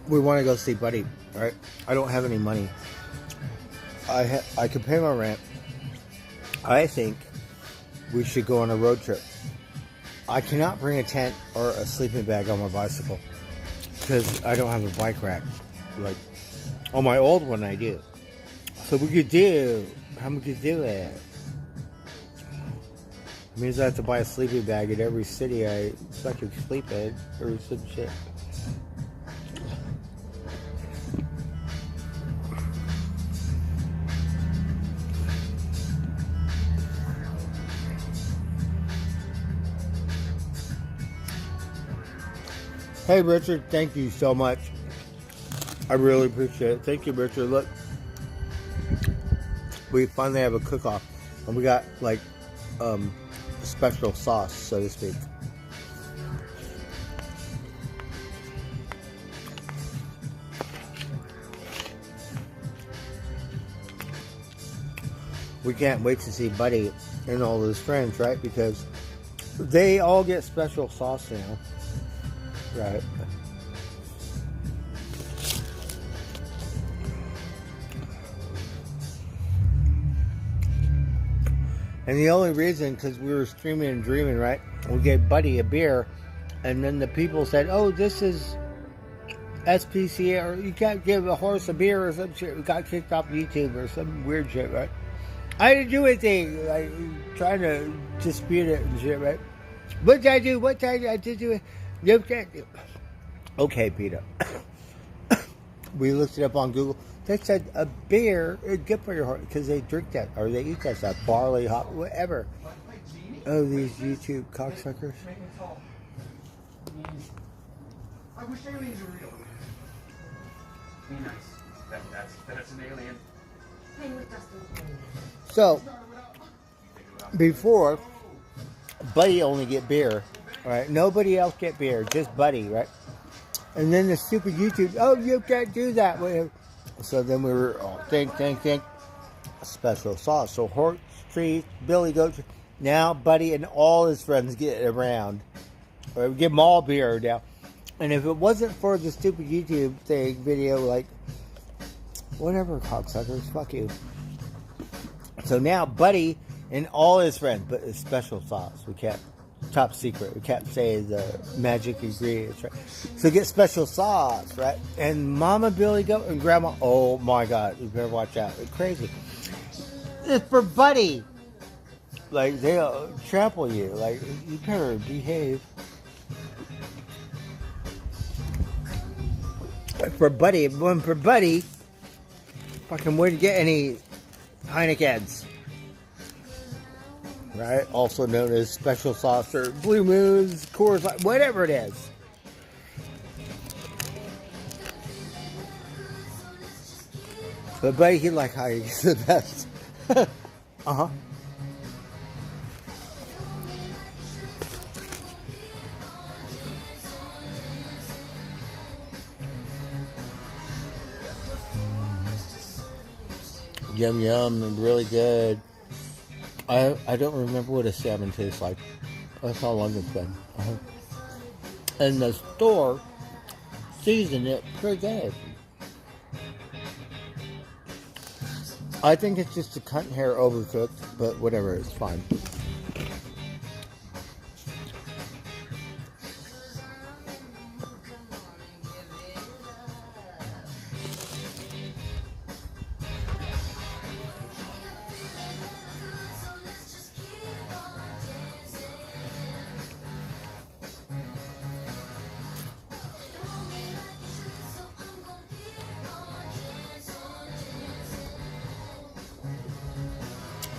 We want to go see Buddy, right? I don't have any money. I can pay my rent. I think we should go on a road trip. I cannot bring a tent or a sleeping bag on my bicycle because I don't have a bike rack. Like on my old one, I do. So we could do. How we could do it? It means I have to buy a sleeping bag in every city I fucking sleep in or some shit. Hey Richard, thank you so much. I really appreciate it. Thank you, Richard. Look, we finally have a cook-off, and we got like a special sauce, so to speak. We can't wait to see Buddy and all his friends, right? Because they all get special sauce now. Right. And the only reason, because we were streaming and dreaming, right? We gave Buddy a beer, and then the people said, "Oh, this is SPCA, or you can't give a horse a beer or some shit." We got kicked off YouTube or some weird shit, right? I didn't do anything, like trying to dispute it and shit, right? What did I do? What did I do? It. You can't do. Okay, Peter. We looked it up on Google. They said a beer is good for your heart because they drink that or they eat that stuff, barley, hop, whatever. Oh, these YouTube cocksuckers. I wish aliens were real. Be nice. That's an alien. So, before, Buddy only get beer, right? Nobody else get beer, just Buddy, right? And then the stupid YouTube, oh, you can't do that. So then we were all think, special sauce. So Horse Tree, Billy Goat, now Buddy and all his friends get around. Or give them all beer now. And if it wasn't for the stupid YouTube thing, video, like, whatever, cocksuckers, fuck you. So now Buddy and all his friends, but it's special sauce. We can't top secret. We can't say the magic ingredients, right? So get special sauce, right? And Mama Billy Goat and Grandma, oh my God, you better watch out. It's crazy. It's for Buddy. Like, they'll trample you. Like, you better behave. For Buddy, one for Buddy. Fucking where to get any Heineken's. Right? Also known as special sauce or Blue Moons, Coors Light, whatever it is. But Buddy, he like Heineken's the best. Uh-huh. Yum yum, really good. I don't remember what a salmon tastes like. That's how long it's been. And the store seasoned it pretty good. I think it's just a cunt hair overcooked, but whatever, it's fine.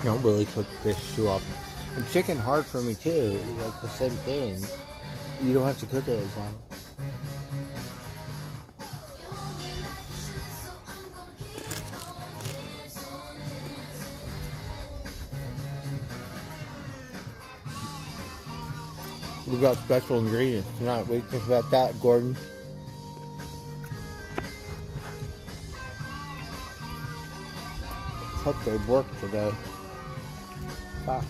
I don't really cook fish too often. And chicken hard for me too. Like the same thing. You don't have to cook it as long. We got special ingredients tonight. What do you think about that, Gordon? Hope they work today. Fuck.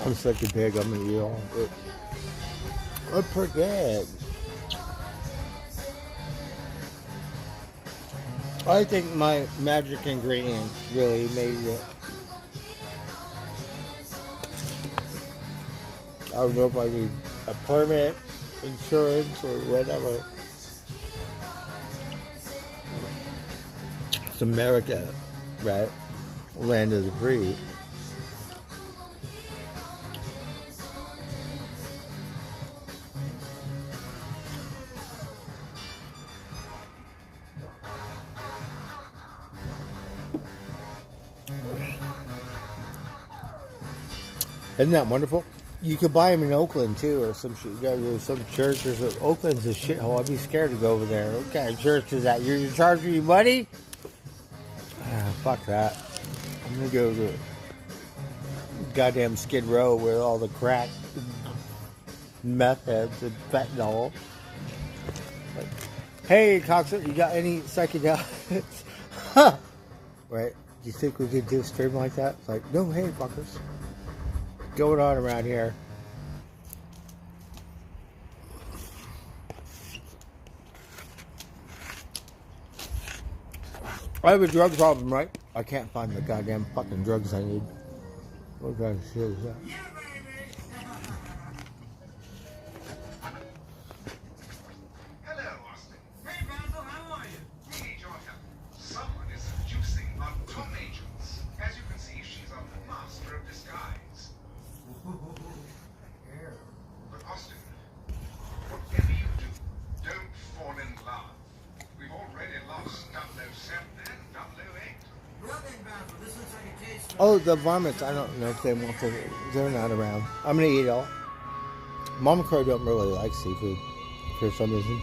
I'm such a big, I'm gonna eat all of it. I forget. I think my magic ingredients really made it. I don't know if I need a permit, insurance, or whatever. It's America, right? Land of the free. Isn't that wonderful? You could buy them in Oakland too, or some shit. You gotta go to some church or some. Oakland's a shithole. I'd be scared to go over there. What kind of church is that? You're charging me money? Ah, fuck that. I'm gonna go to goddamn Skid Row with all the crack, meth heads, and fentanyl. Like, hey, Coxer, you got any psychedelics? Huh. Right? Do you think we could do a stream like that? It's like, no, hey, fuckers. Going on around here. I have a drug problem, right? I can't find the goddamn fucking drugs I need. What kind of shit is that? Hello, Austin. Hey, Basil, how are you? We need your help. Someone is seducing our top agents. As you can see, she's a master of disguise. But Austin, whatever you do, don't fall in love. We've already lost 007 and 008. Oh, the varmints. I don't know if they want to. They're not around. I'm gonna eat it all. Mama Crow don't really like seafood for some reason.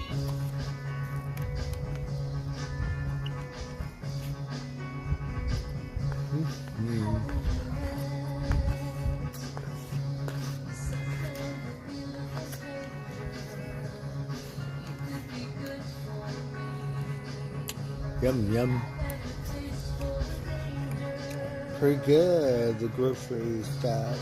Yum, yum. Pretty good, the grocery stuff.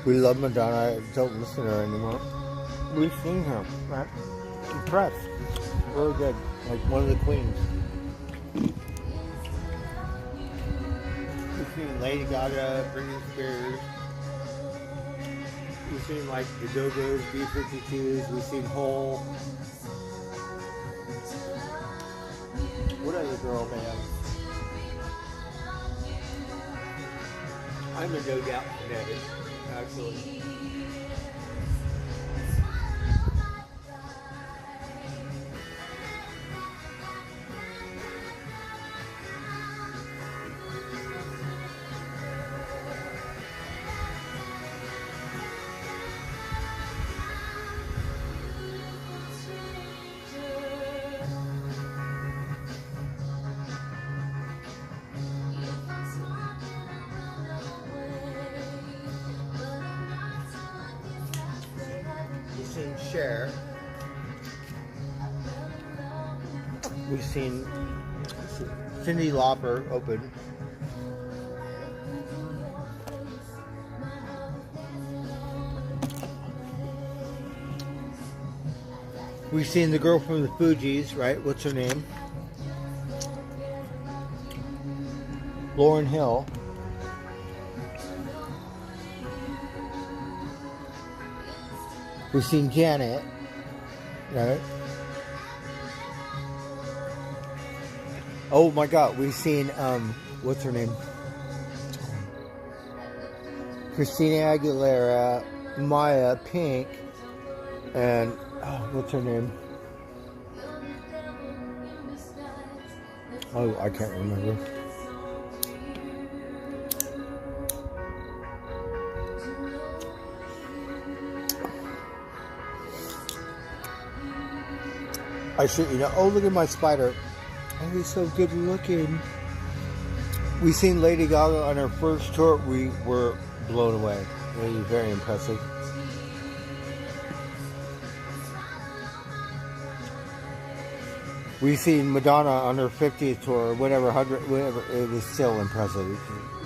We love Madonna. I don't listen to her anymore. We've seen her, right? Impressed. Really good. Like one of the queens. We've seen Lady Gaga, Britney Spears. We've seen like the Go-Go's, B-52s. We've seen Hole. What other girl band? I'm a No Doubt fanatic, actually. Cher. We've seen Cyndi Lauper open. We've seen the girl from the Fugees, right? What's her name? Lauryn Hill. We've seen Janet, right? Oh my God, we've seen, what's her name? Christina Aguilera, Maya, Pink, and, what's her name? Oh, I can't remember. I should, oh, look at my spider. Oh, he's so good looking. We seen Lady Gaga on her first tour. We were blown away. It was very impressive. We seen Madonna on her 50th tour, whatever, 100, whatever. It was still impressive.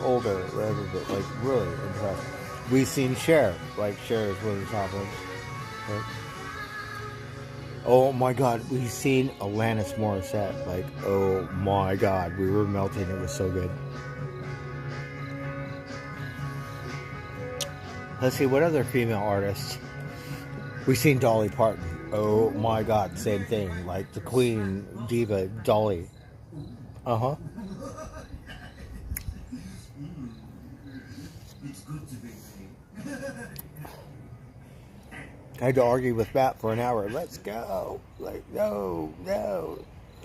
Older, whatever, but like really impressive. We seen Cher. Like Cher is one of the top ones. Right? Oh my God, we've seen Alanis Morissette. Like, oh my God, we were melting. It was so good. Let's see, what other female artists? We've seen Dolly Parton. Oh my God, same thing. Like the queen, diva, Dolly. Uh-huh. It's good to be me. I had to argue with Matt for an hour. Let's go. Like, no.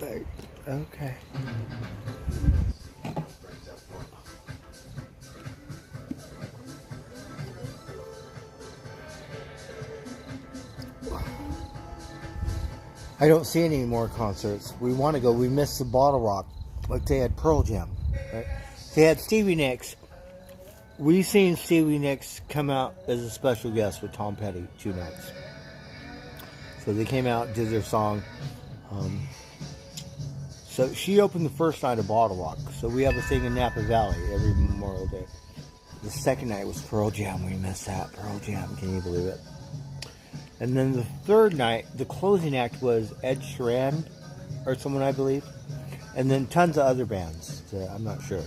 Like, okay. I don't see any more concerts. We want to go. We missed the Bottle Rock. Like they had Pearl Jam. Right? They had Stevie Nicks. We've seen Stevie Nicks come out as a special guest with Tom Petty 2 nights. So they came out, did their song. So she opened the first night of Bottle Rock. So we have a thing in Napa Valley every Memorial Day. The second night was Pearl Jam. We missed that. Pearl Jam. Can you believe it? And then the third night, the closing act was Ed Sheeran or someone, I believe. And then tons of other bands. So I'm not sure.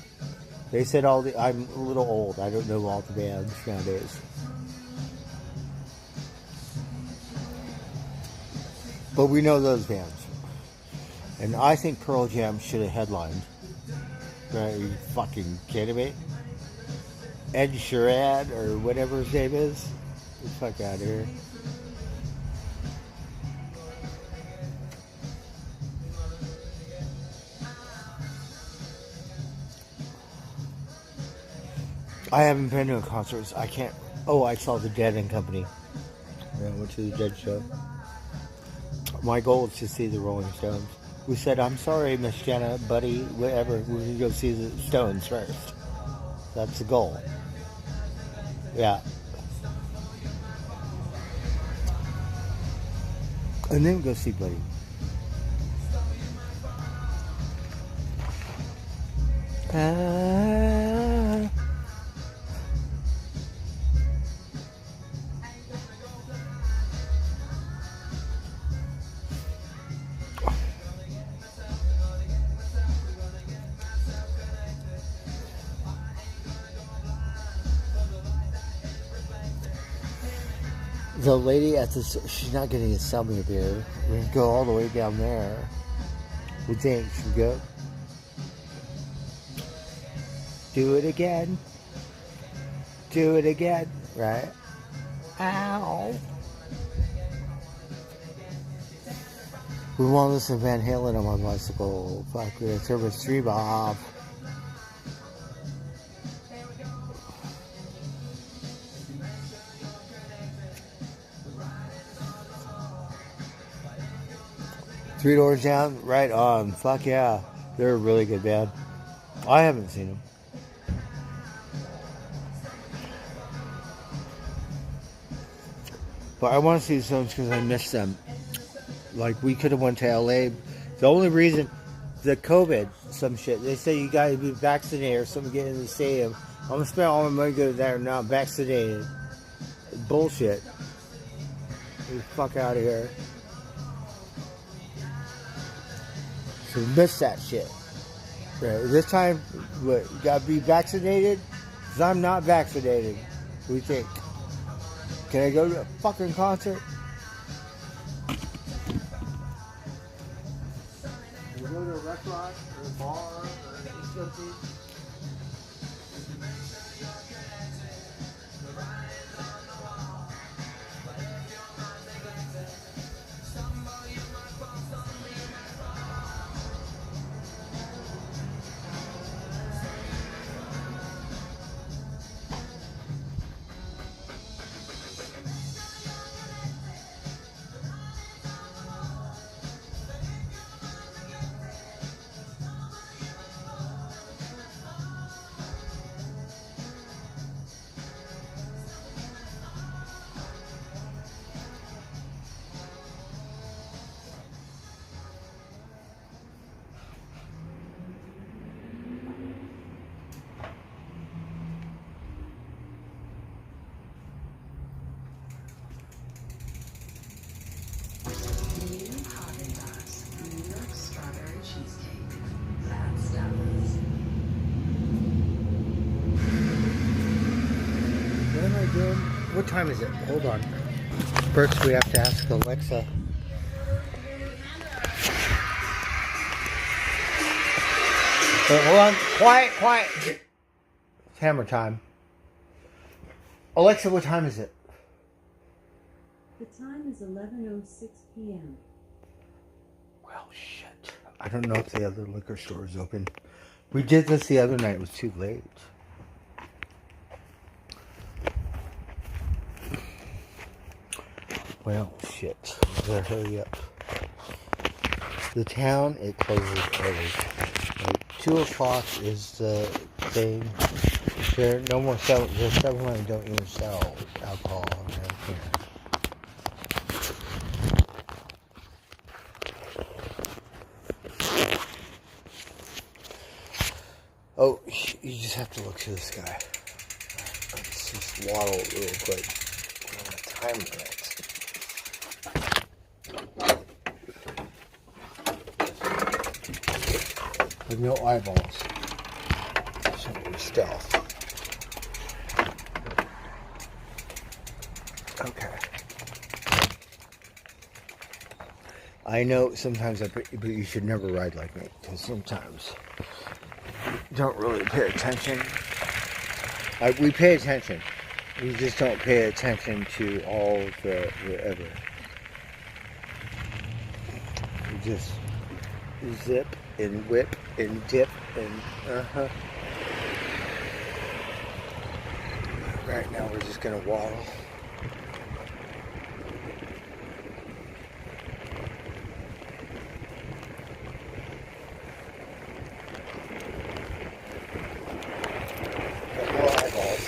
They said I'm a little old. I don't know all the bands nowadays. But we know those bands. And I think Pearl Jam should have headlined. Are you fucking kidding me? Ed Sheeran or whatever his name is. Get the fuck out of here. I haven't been to a concert. I can't. Oh, I saw the Dead and Company. Yeah, I went to the Dead show. My goal is to see the Rolling Stones. We said, I'm sorry, Miss Jenna, buddy, whatever. We're going to go see the Stones first. That's the goal. Yeah. And then go see Buddy. The lady at the she's not getting to sell me a beer. We're gonna go all the way down there. We think should we go? Do it again. Do it again. Right? Ow. We want to listen to Van Halen on my bicycle. Fuck, we have service 3 Bob. Three Doors Down, right on. Fuck yeah. They're a really good band. I haven't seen them. But I want to see the songs because I miss them. Like, we could have went to LA. The only reason, the COVID, some shit. They say you gotta be vaccinated or something to get in the stadium. I'm gonna spend all my money to go there now. I'm vaccinated. Bullshit. Get the fuck out of here. So miss that shit. Right. This time, what, you gotta be vaccinated? Because I'm not vaccinated. What do you think? Can I go to a fucking concert? Can I go to a restaurant or a bar or something? What time is it? Hold on. First, we have to ask Alexa. Hold on. Quiet, quiet. It's hammer time. Alexa, what time is it? The time is 11:06 p.m. Well, shit. I don't know if the other liquor store is open. We did this the other night. It was too late. Well, shit. We better hurry up. The town, it closes early. Like 2 o'clock is the thing. There are no more sell. There's several that don't even sell alcohol around here. Oh, you just have to look to the sky. Let's just waddle real quick. We don't have time for it. With no eyeballs. So stealth. Okay. I know sometimes but you should never ride like me, because sometimes you don't really pay attention. We pay attention. We just don't pay attention to all the whatever. We just zip and whip and dip and Right now we're just gonna waddle. Got more eyeballs.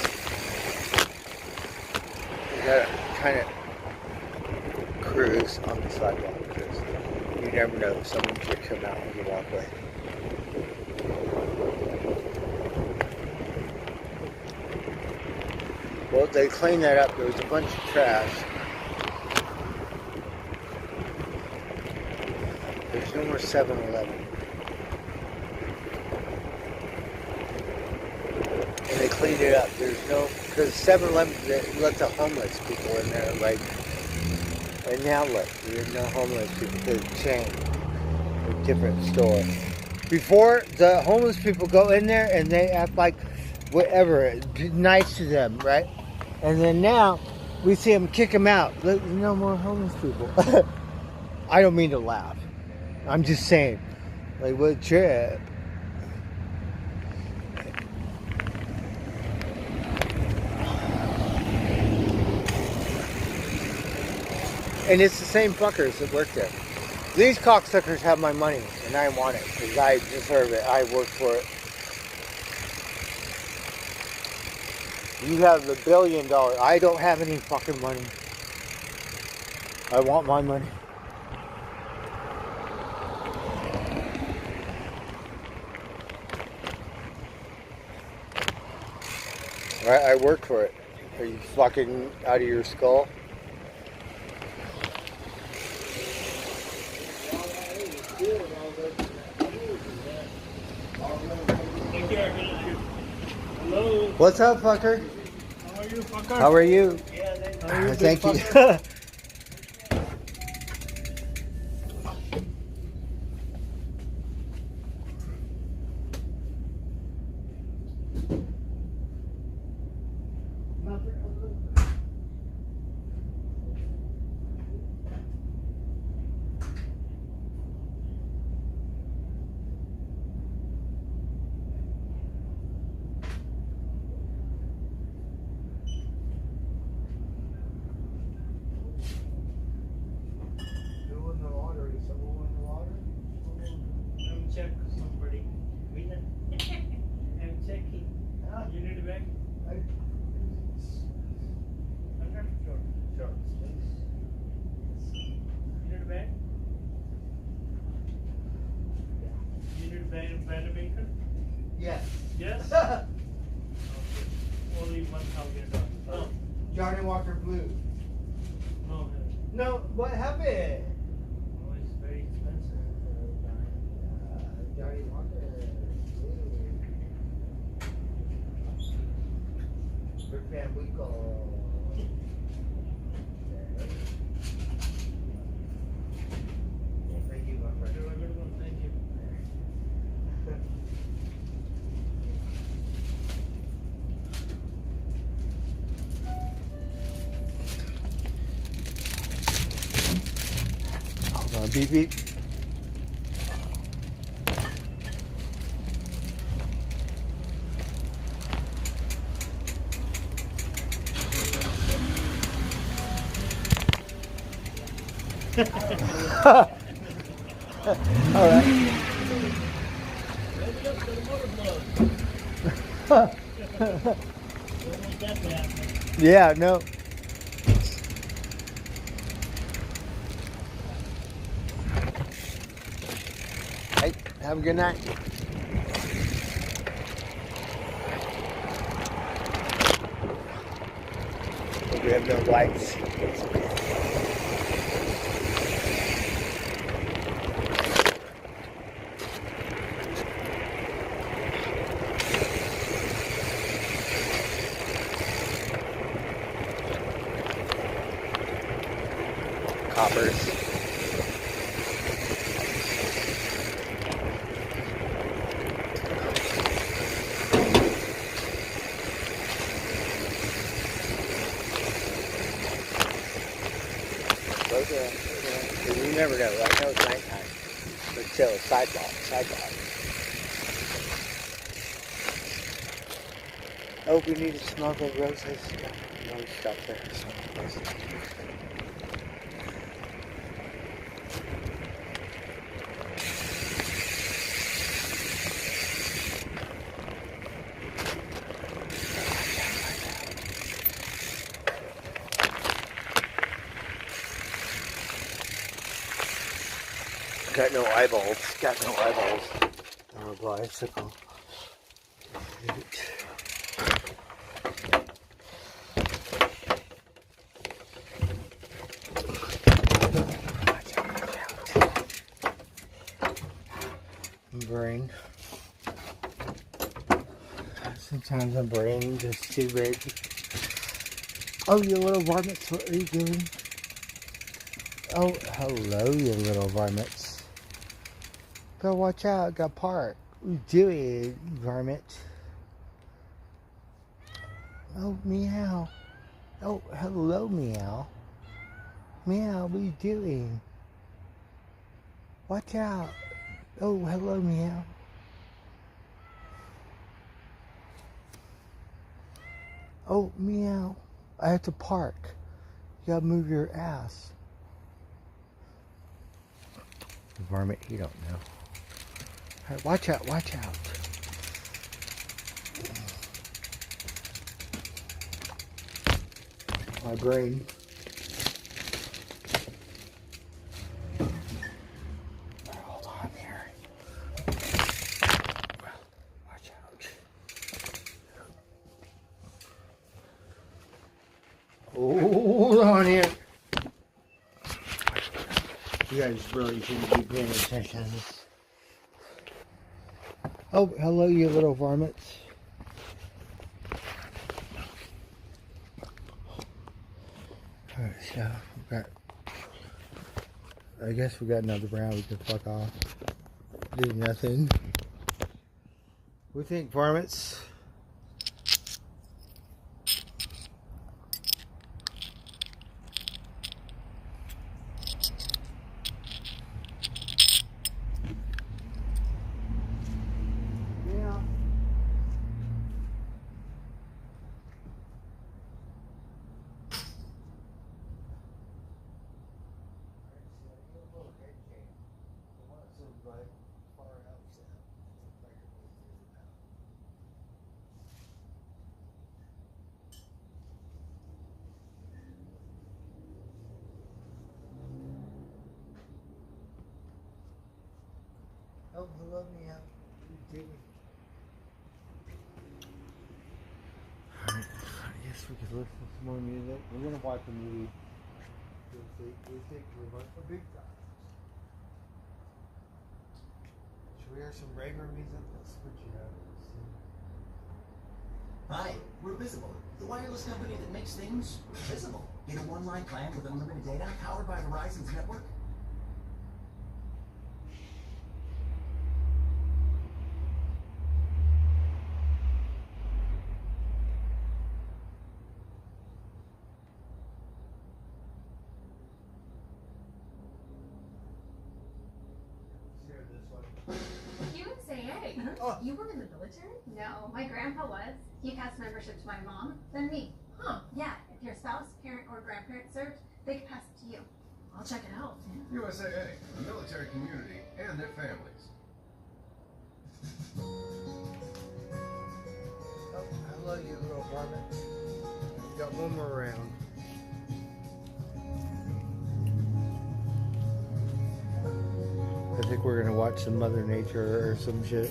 We gotta kind of cruise on the sidewalk because you never know, someone could come out on the walkway. Well, they cleaned that up. There was a bunch of trash. There's no more 7-Eleven. And they cleaned it up. There's no, because 7-Eleven, they let the homeless people in there, like an outlet. There's no homeless people to the chain. A different store. Before, the homeless people go in there and they act like whatever, nice to them, right? And then now, we see them kick them out. There's no more homeless people. I don't mean to laugh. I'm just saying, like, what a trip. And it's the same fuckers that work there. These cocksuckers have my money, and I want it, because I deserve it. I work for it. You have $1 billion. I don't have any fucking money. I want my money. I work for it. Are you fucking out of your skull? Hello. What's up, fucker? How are you, fucker? How are you? Yeah, Thank you. I'm checking somebody. I'm checking. You need a bag? Sure. You need a bag? You need a bag of bacon? Yes. Yes? Okay. Only $1,000. No. Johnny Walker Blue. No. No, what happened? Oh, it's very expensive. Johnny Walker Blue. For Fambuco. Thank you, my friend. You're a good one. Thank you. Hold on, beep beep. All right. Yeah, no. Hey, have a good night. We have no lights. Coppers. You never know. I know it's nighttime. But still, sidewalk. Oh, we need to smell the roses. No stuff there. Got no eyeballs. Oh, bicycle. Brain. Sometimes my brain just too big. Oh, you little varmints, what are you doing? Oh, hello, you little varmints. Go watch out, got park. What you doing, varmint? Oh, meow. Oh, hello, meow. Meow, what are you doing? Watch out. Oh, hello, meow. Oh, meow. I have to park. You gotta move your ass. Varmint, you don't know. All right, watch out, watch out. My brain. Hold on here. Watch out. Hold on here. You guys really shouldn't be paying attention. Oh, hello, you little varmints. Alright, so we got. I guess we got another round. We can fuck off. Do nothing. What do you think, varmints? Oh, hello, meow. Alright, I guess we could listen to some more music. We're gonna watch a movie. We think we're going for big time. Should we hear some raver music? Let's switch it out. Hi, we're Visible, the wireless company that makes things visible. Get a one-line plan with unlimited data powered by Verizon's network. You would say, hey, you were in the military? No, my grandpa was. He passed membership to my mom, then me. Huh. Yeah, if your spouse, parent, or grandparent served, they could pass it to you. I'll check it out. USAA, the military community, and their families. Oh, hello, you little varmint. Got one more round. I think we're gonna watch some Mother Nature or some shit.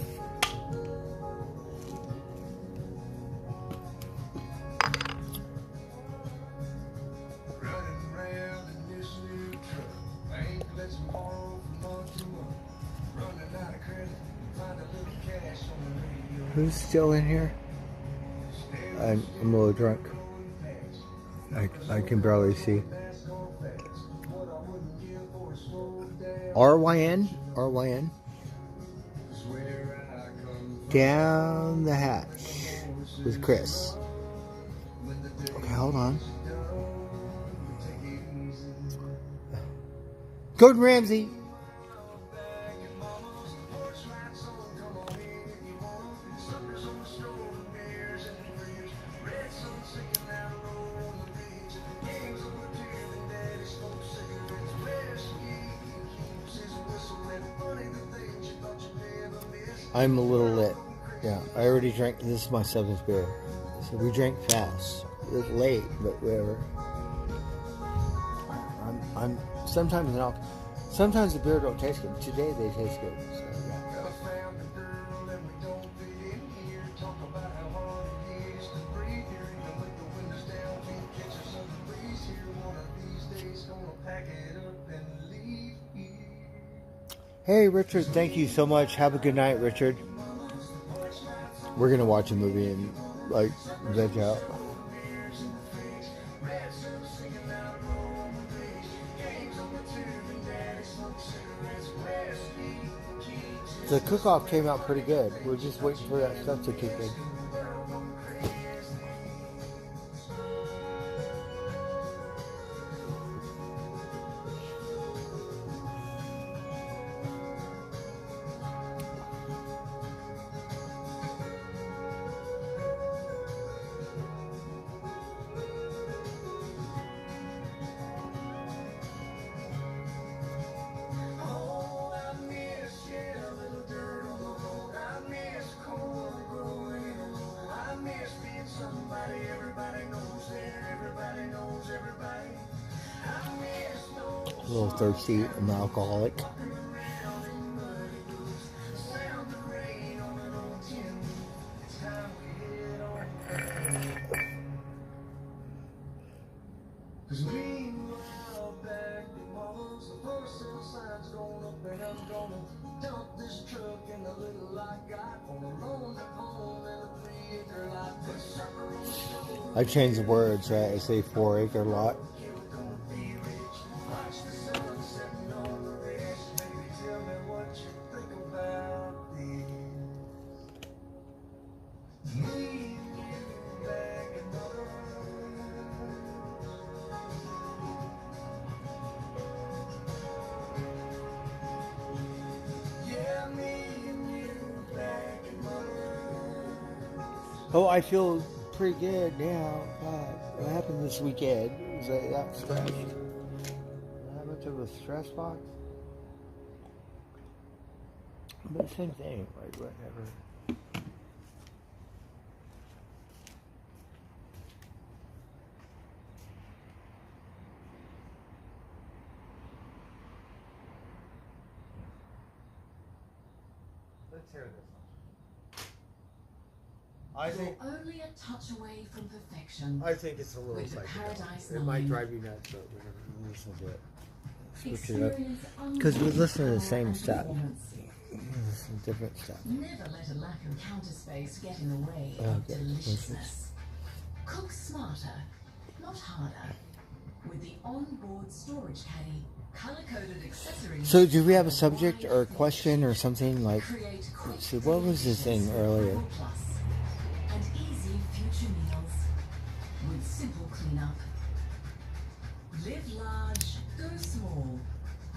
Who's still in here? I'm a little drunk. I can barely see. RYN? RYN? Down the hatch with Chris. Okay, hold on. Gordon Ramsay. I'm a little lit. Yeah, I already drank. This is my 7th beer. So we drank fast. It was late, but whatever. I'm sometimes not. Sometimes the beer don't taste good. Today they taste good. So, yeah. Hey, Richard, thank you so much. Have a good night, Richard. We're going to watch a movie and, like, veg out. The cook-off came out pretty good. We're just waiting for that stuff to kick in. A little thirsty. I'm an alcoholic. I changed the words, right? I say 4-acre lot. Oh, I feel pretty good now. God, what happened this weekend? Was I that stressed? How much of a stress box? But same thing, like whatever. Let's hear this. I think only a touch away from perfection. I think it's a little psychedelic. It might drive you nuts, but we're gonna listen to it. Switch it up. Because we listen to the same stuff. Some different stuff. Never let a lack of counter space get in the way of deliciousness. Cook smarter, not harder. With the onboard storage caddy, color-coded accessories. So, do we have a subject or a question or something like? Let's see, what was this thing earlier? And easy future meals with simple cleanup. Live large, go small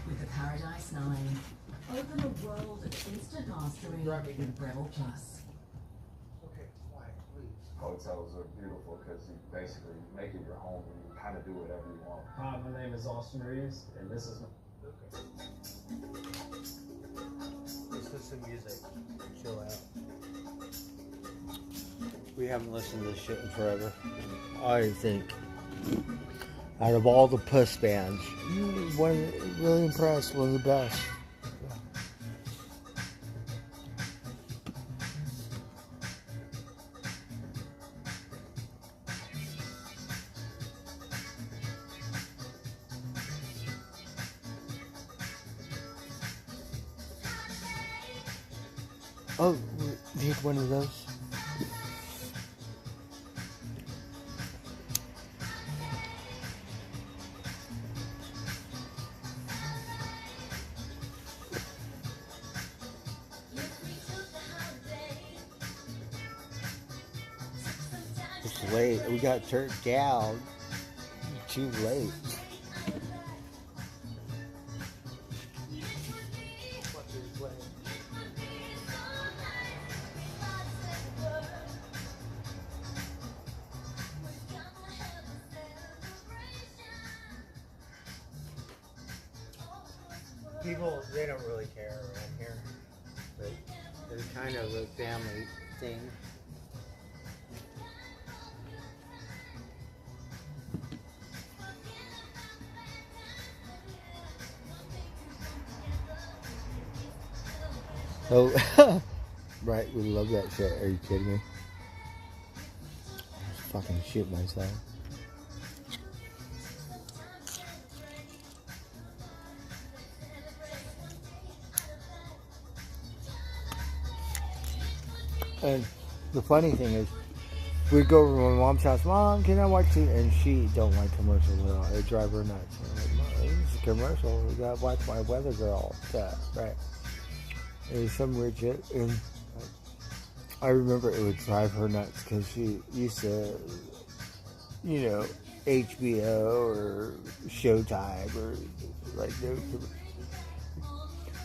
with the Paradise 9. Open a world of instant mastery with Breville Plus. Okay, quiet, please. Hotels are beautiful because you basically make it your home and you kind of do whatever you want. Hi, my name is Austin Reeves, and this is my... Let's listen to music. Chill out. We haven't listened to this shit in forever. I think out of all the Puss bands, really impressed, one of the best. Oh, need one of those? It's late. We got turned down. Too late. People, they don't really care around here, but it's kind of a family thing. Oh, right, we love that shit. Are you kidding me? I'll fucking shoot myself. And the funny thing is, we go over to my mom's house. Mom, can I watch it? And she don't like commercials at all. They drive her nuts. I'm like, Mom, this is a commercial. We gotta watch my weather girl stuff, right? It was some weird shit, and I remember it would drive her nuts because she used to, you know, HBO or Showtime or like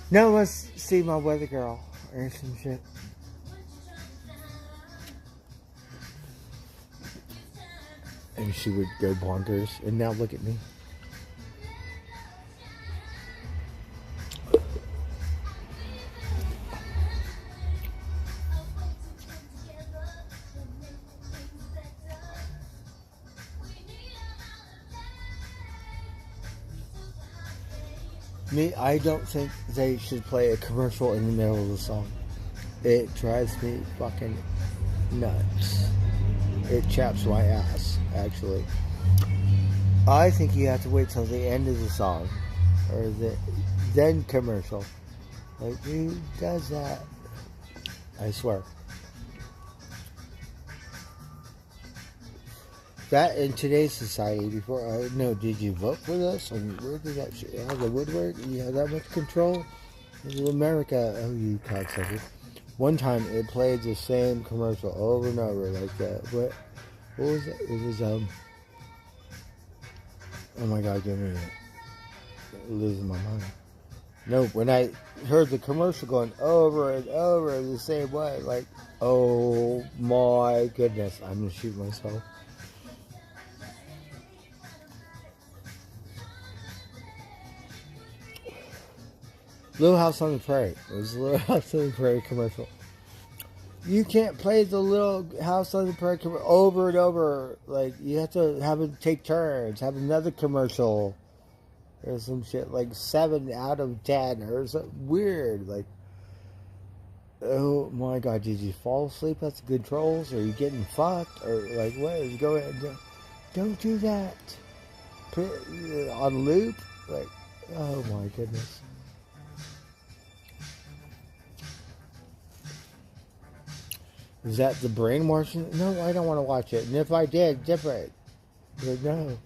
no, let's see my weather girl or some shit. And she would go bonkers, and now look at me. Me, I don't think they should play a commercial in the middle of the song. It drives me fucking nuts. It chaps my ass, actually. I think you have to wait till the end of the song, or then commercial. Like, who does that? I swear. That in today's society, before I know, did you vote for this? And where did that shit? How the woodwork? You have that much control? This is America. Oh, you cocksucker. One time it played the same commercial over and over like that. What was it? It was, oh my god, give me that. Losing my mind. No, when I heard the commercial going over and over the same way, like, oh my goodness, I'm gonna shoot myself. Little House on the Prairie. It was a Little House on the Prairie commercial. You can't play the Little House on the Prairie commercial over and over. Like, you have to have it take turns. Have another commercial. Or some shit. Like 7 out of 10. Or something weird. Like, oh my god, did you fall asleep at the controls? Or are you getting fucked? Or like, what is going on? Don't do that. Put it on loop. Like, oh my goodness. Is that the brainwashing? No, I don't want to watch it. And if I did, different. But no.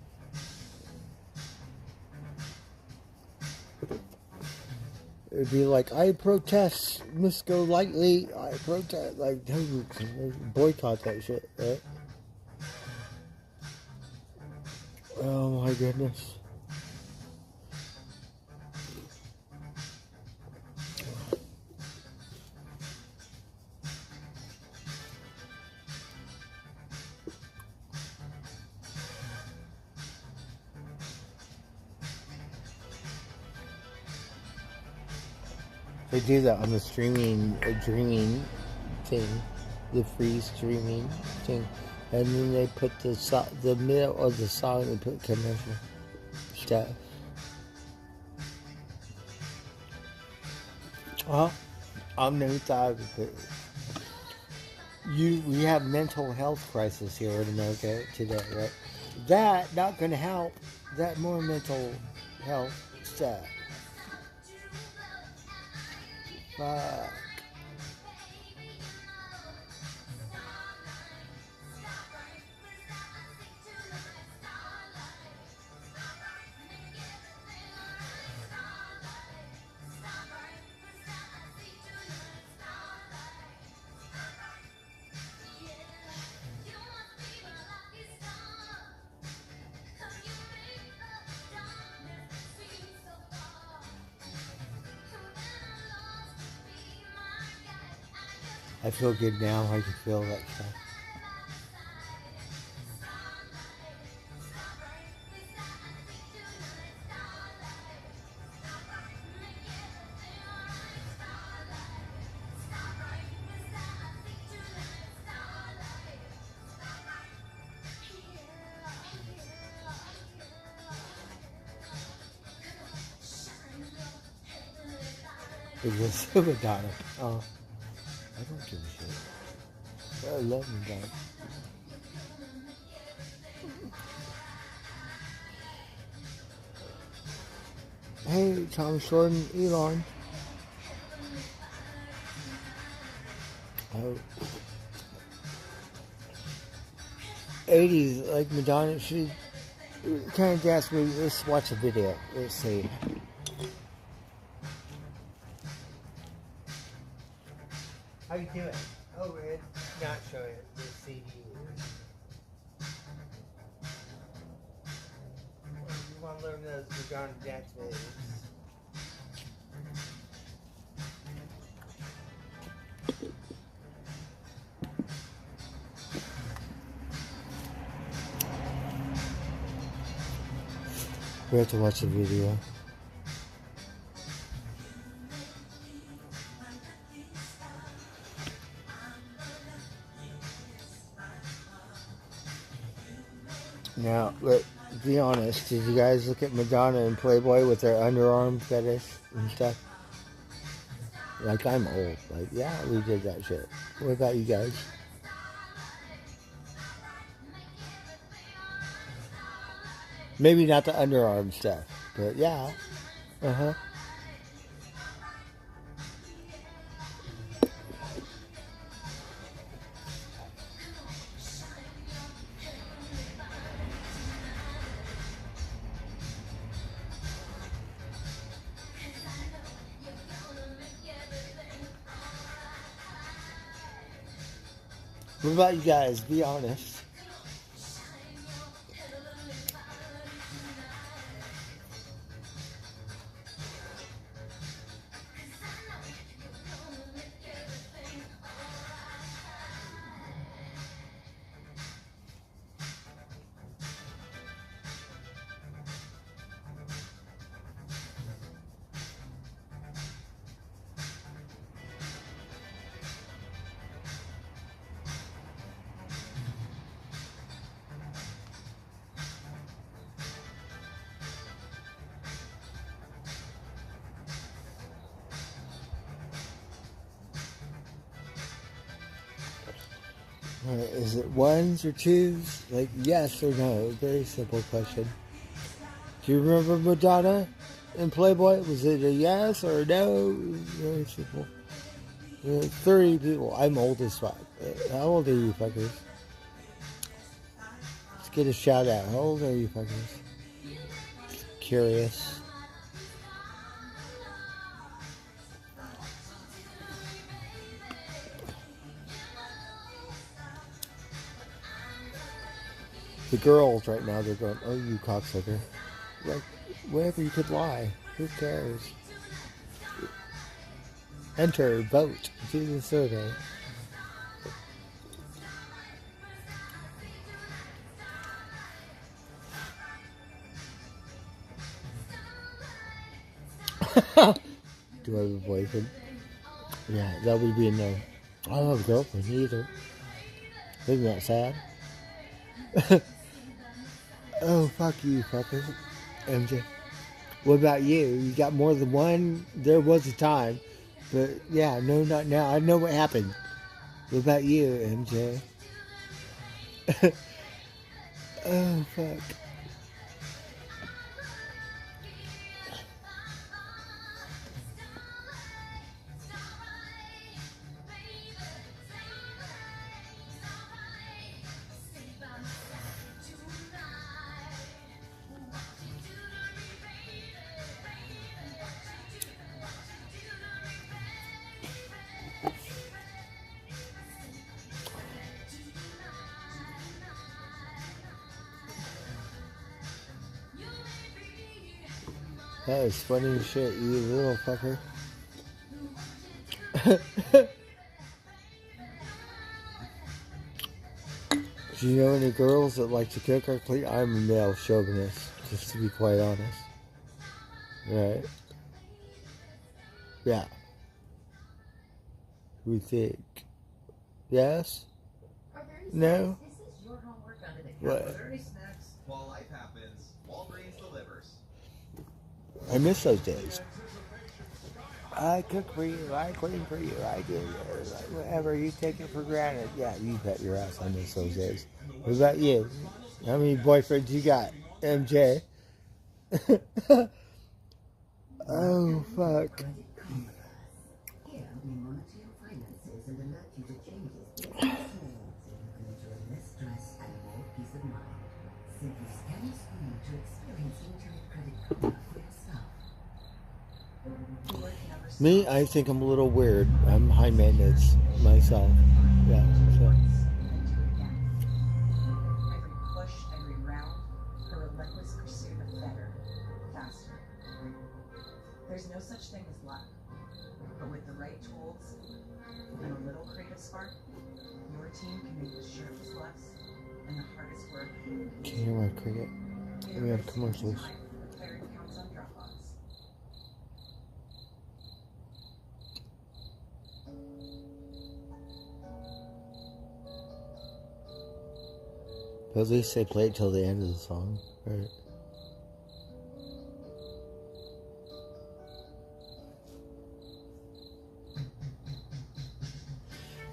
It'd be like, I protest, Misco lightly. I protest. Like, don't boycott that shit, right? Oh my goodness. They do that on the streaming thing, the free streaming thing, and then they put the middle of the song, they put commercial stuff. I'm no thought of it. We have mental health crisis here in America today, right? That not going to help. That more mental health stuff. Fuck. I feel good now. I can feel that stuff. It was Madonna. Oh, I don't give a shit. I love Madonna. Hey, Tom Shorten, Elon. Oh. 80s, like Madonna, she kind of asked me, let's watch a video. Let's see. How you doing? Oh, it's not showing it. The CD. You want to learn those Madonna dance moves? We have to watch the video. Now, be honest. Did you guys look at Madonna and Playboy with their underarm fetish and stuff? Like, I'm old. Like, yeah, we did that shit. What about you guys? Maybe not the underarm stuff, but yeah. Uh-huh. What about you guys? Be honest. Is it ones or twos? Like, yes or no? Very simple question. Do you remember Madonna and Playboy? Was it a yes or a no? Very simple. 30 people. I'm old as fuck. How old are you fuckers? Let's get a shout out. How old are you fuckers? Curious. The girls right now, they're going, oh, you cocksucker. Like, whatever, you could lie. Who cares? Enter, vote, do the survey. Do I have a boyfriend? Yeah, that would be a no. I don't have a girlfriend either. Isn't that sad? Oh, fuck you, fucker. MJ. What about you? You got more than one? There was a time. But, yeah, no, not now. I know what happened. What about you, MJ? Oh, fuck. That is funny as shit, you little fucker. Do you know any girls that like to cook or clean? I'm a male chauvinist, just to be quite honest. Right? Yeah. We think. Yes? No? What? While life happens, Walgreens delivers. I miss those days. I cook for you, I clean for you, I do whatever, you take it for granted. Yeah, you bet your ass I miss those days. What about you? How many boyfriends you got, MJ? Oh, fuck. Me, I think I'm a little weird. I'm high maintenance myself. Yeah, so. Every push, every round, a relentless pursuit of better, faster. There's no such thing as luck, but with the right tools and a little creative spark, your team can make the sharpest lefts and the hardest work. Can you hear my cricket? We have commercials. Clarity counts on Dropbox. But at least they play it till the end of the song, right?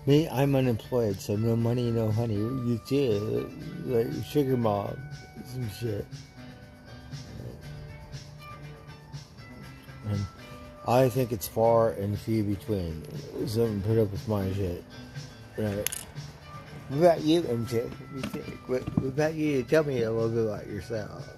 Me, I'm unemployed, so no money, no honey. You see, like sugar mom, some shit. And I think it's far and few between. Someone put up with my shit, right? What about you, MJ? What do you think? What about you? Tell me a little bit about yourself.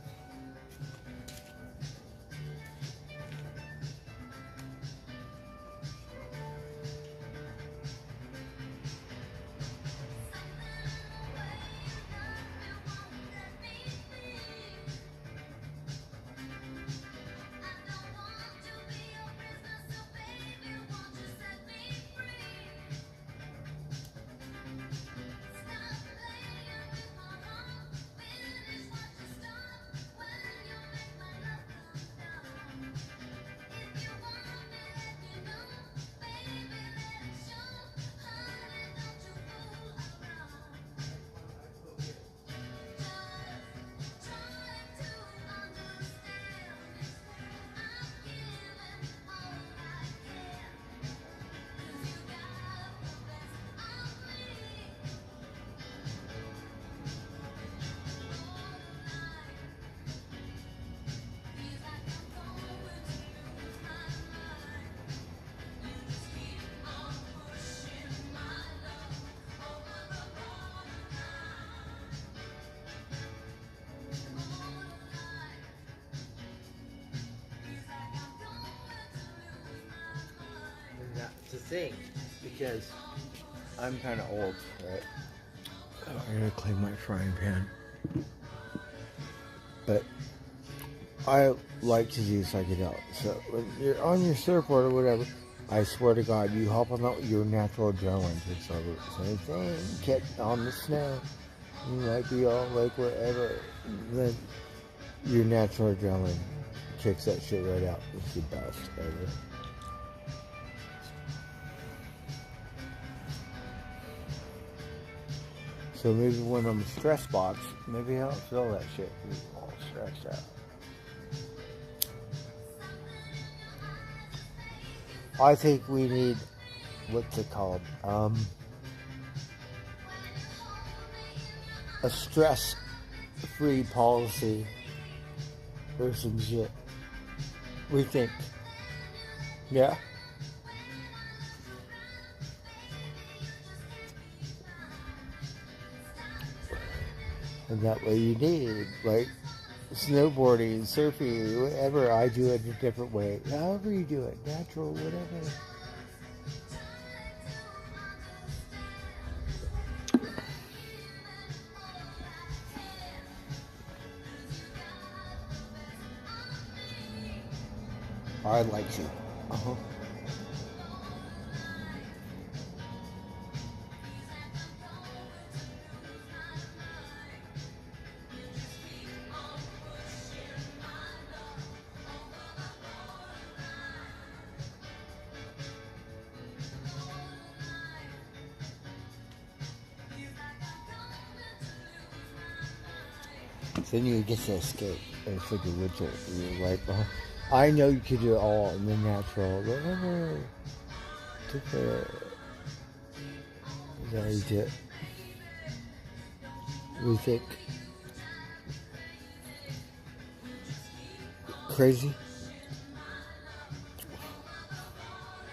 To think, because I'm kind of old, right? I'm gonna clean my frying pan, but I like to do psychedelics. So when you're on your surfboard or whatever, I swear to God, you hop on that, your natural adrenaline takes over. Same thing, get on the snow, you might be all like wherever, then your natural adrenaline kicks that shit right out. It's the best ever. So maybe when I'm stress box, maybe I don't feel that shit. I'm all stressed out. I think we need, what's it called? A stress-free policy or some shit. We think. Yeah? And that way you need, like, snowboarding, surfing, whatever. I do it a different way. However you do it, natural, whatever. I'd like to. Uh-huh. Then you get to escape and figure which you're like, oh, I know you could do it all in the natural, whatever. That is it. We think crazy.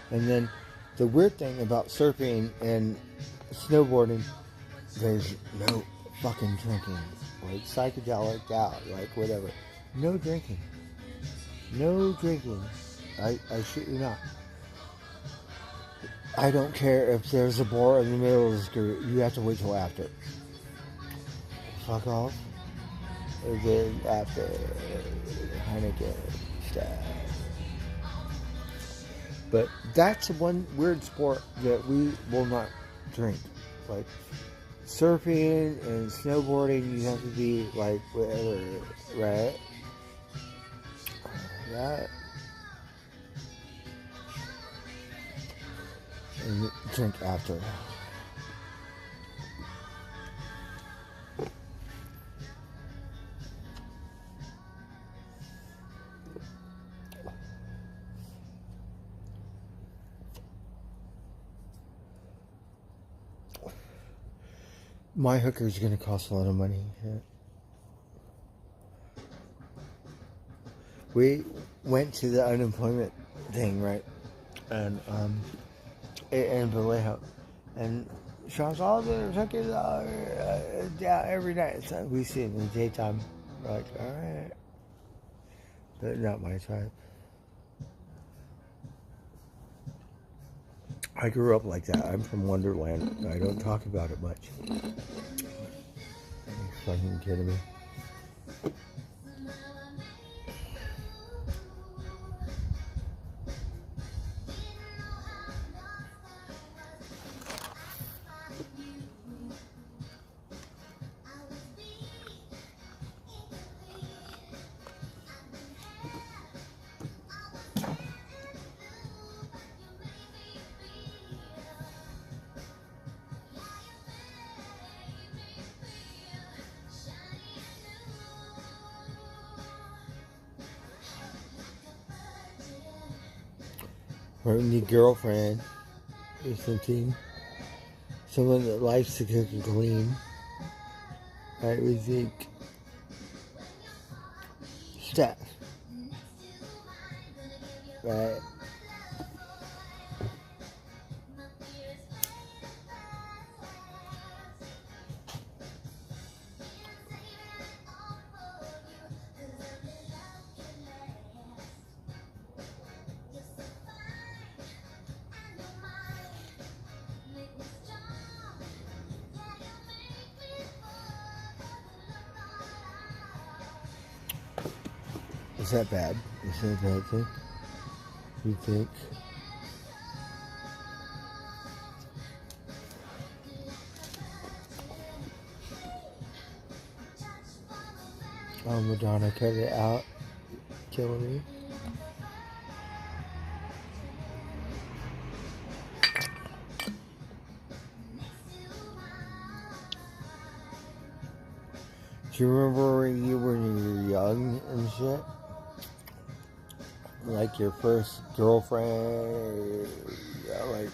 And then the weird thing about surfing and snowboarding, there's no fucking drinking. Like psychedelic out, like whatever. No drinking. No drinking. I shit you not. I don't care if there's a bar in the middle of the street. You have to wait till after. Fuck off. And then after Heineken stuff. But that's one weird sport that we will not drink. Like surfing and snowboarding, you have to be like whatever, right? That. And drink after. My hooker is going to cost a lot of money. Yeah. We went to the unemployment thing, right? And in Vallejo, and Sean's all the hookers are down every night. So we see it in the daytime. We're like, all right, but not my type. I grew up like that. I'm from Wonderland. I don't talk about it much. Are you fucking kidding me? Or any girlfriend or something. Someone that likes to cook and clean. I would think Steph. Right? Is that bad? Is that a bad thing? You think? Oh, Madonna, cut it out. Killing me. Do you remember when you were young and shit? Like your first girlfriend, like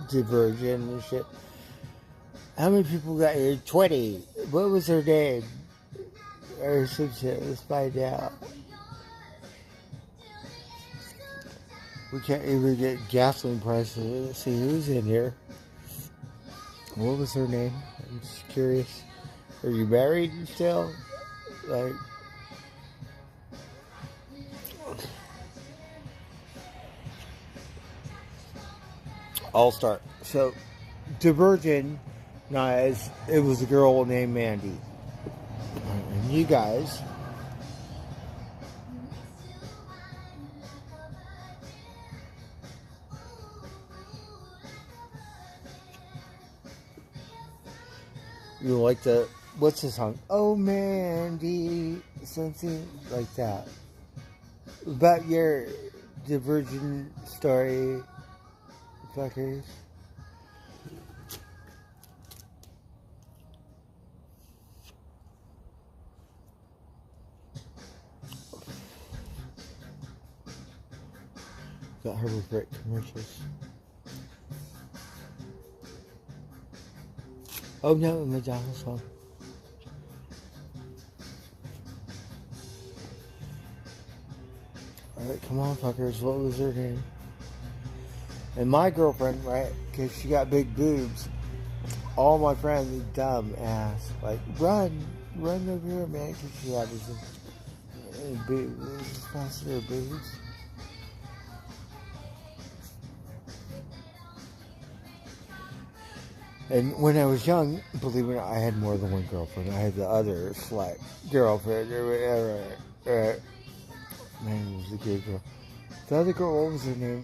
Divergent and shit. How many people got here? 20. What was her name? Or some shit. Let's find out. We can't even get gasoline prices. Let's see who's in here. What was her name? I'm just curious. Are you married still? Like. I'll start. So, Divergent, guys, it was a girl named Mandy. And you guys, you like the, what's the song? Oh, Mandy, something like that. About your Divergent story, fuckers. Got her with great commercials. Oh no, Madonna song. Alright, come on, fuckers. What was her name? And my girlfriend, right? Because she got big boobs. All my friends, dumb ass. Like, run over here, man. Because she had this boobs. Faster boobs. And when I was young, believe it or not, I had more than one girlfriend. I had the other slut girlfriend or whatever. Man, it was a good girl. The other girl, what was her name?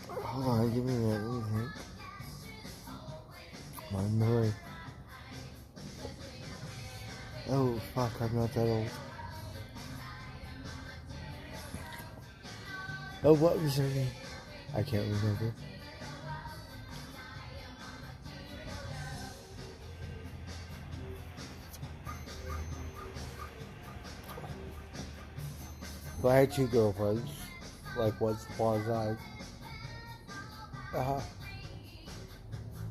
Hold on, give me a minute. Let me think. My memory. Oh, fuck, I'm not that old. Oh, what was her name? I can't remember. But I had two girlfriends, like once upon a time.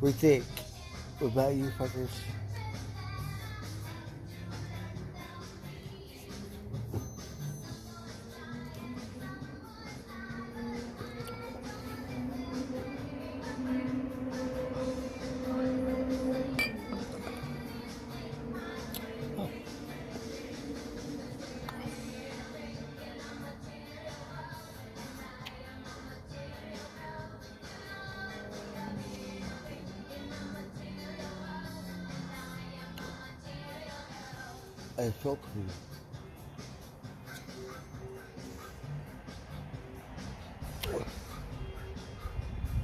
We think. What about you fuckers? I felt cool.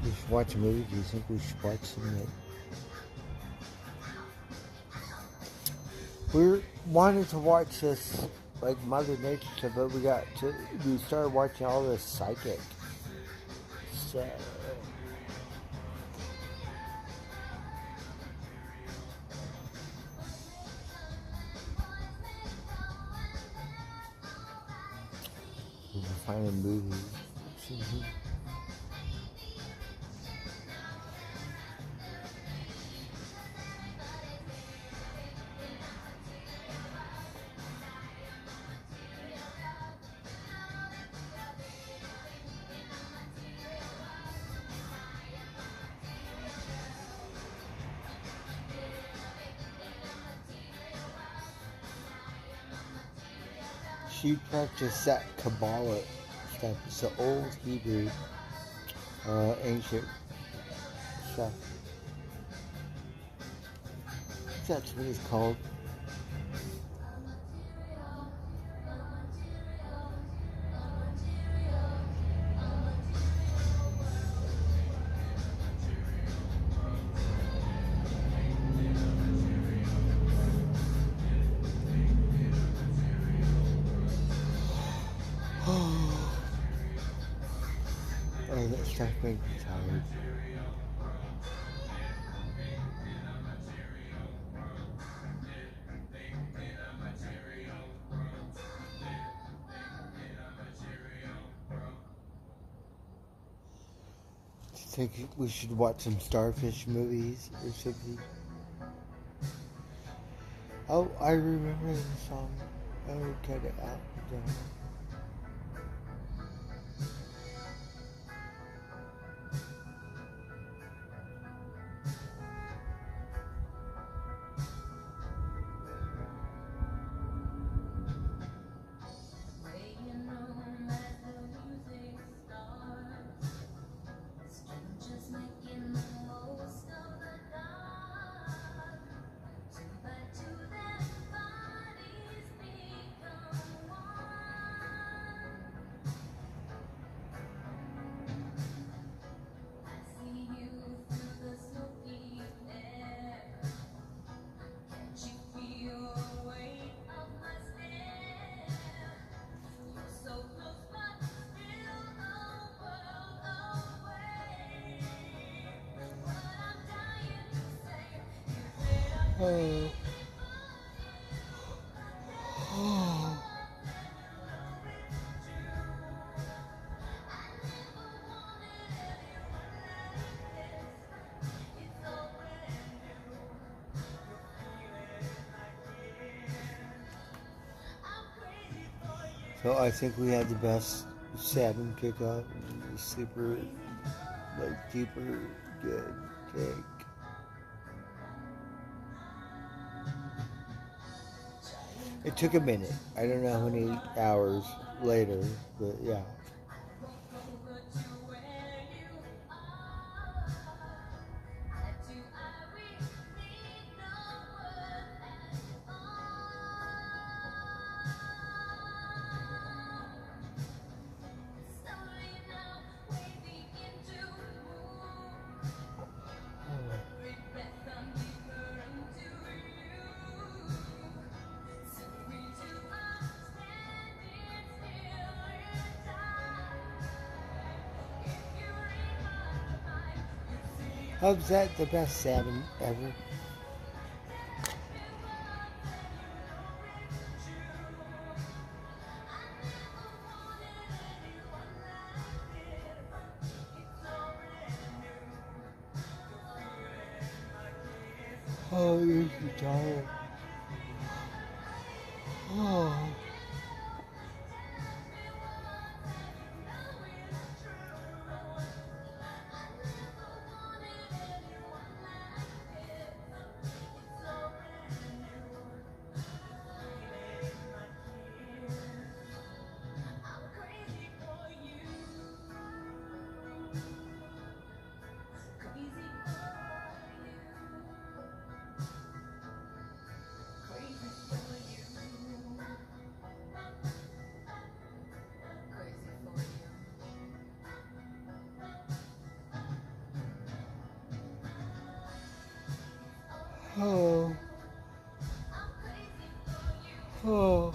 We should watch a movie. Do you think we should watch something? We wanted to watch this, like Mother Nature stuff, but we started watching all this psychic stuff. We were finding movies. She practiced that Kabbalah stuff. It's the old Hebrew, ancient stuff. That's what it's called. Oh, that stuff makes me tired. I think we should watch some starfish movies or something. Oh, I remember the song. Oh, cut it out. Oh. Oh. So I think we had the best salmon cook-up, super, like, super good cake. It took a minute. I don't know how many hours later, but yeah. How's that the best salmon ever? Oh, you're tired. Oh. Oh. Oh.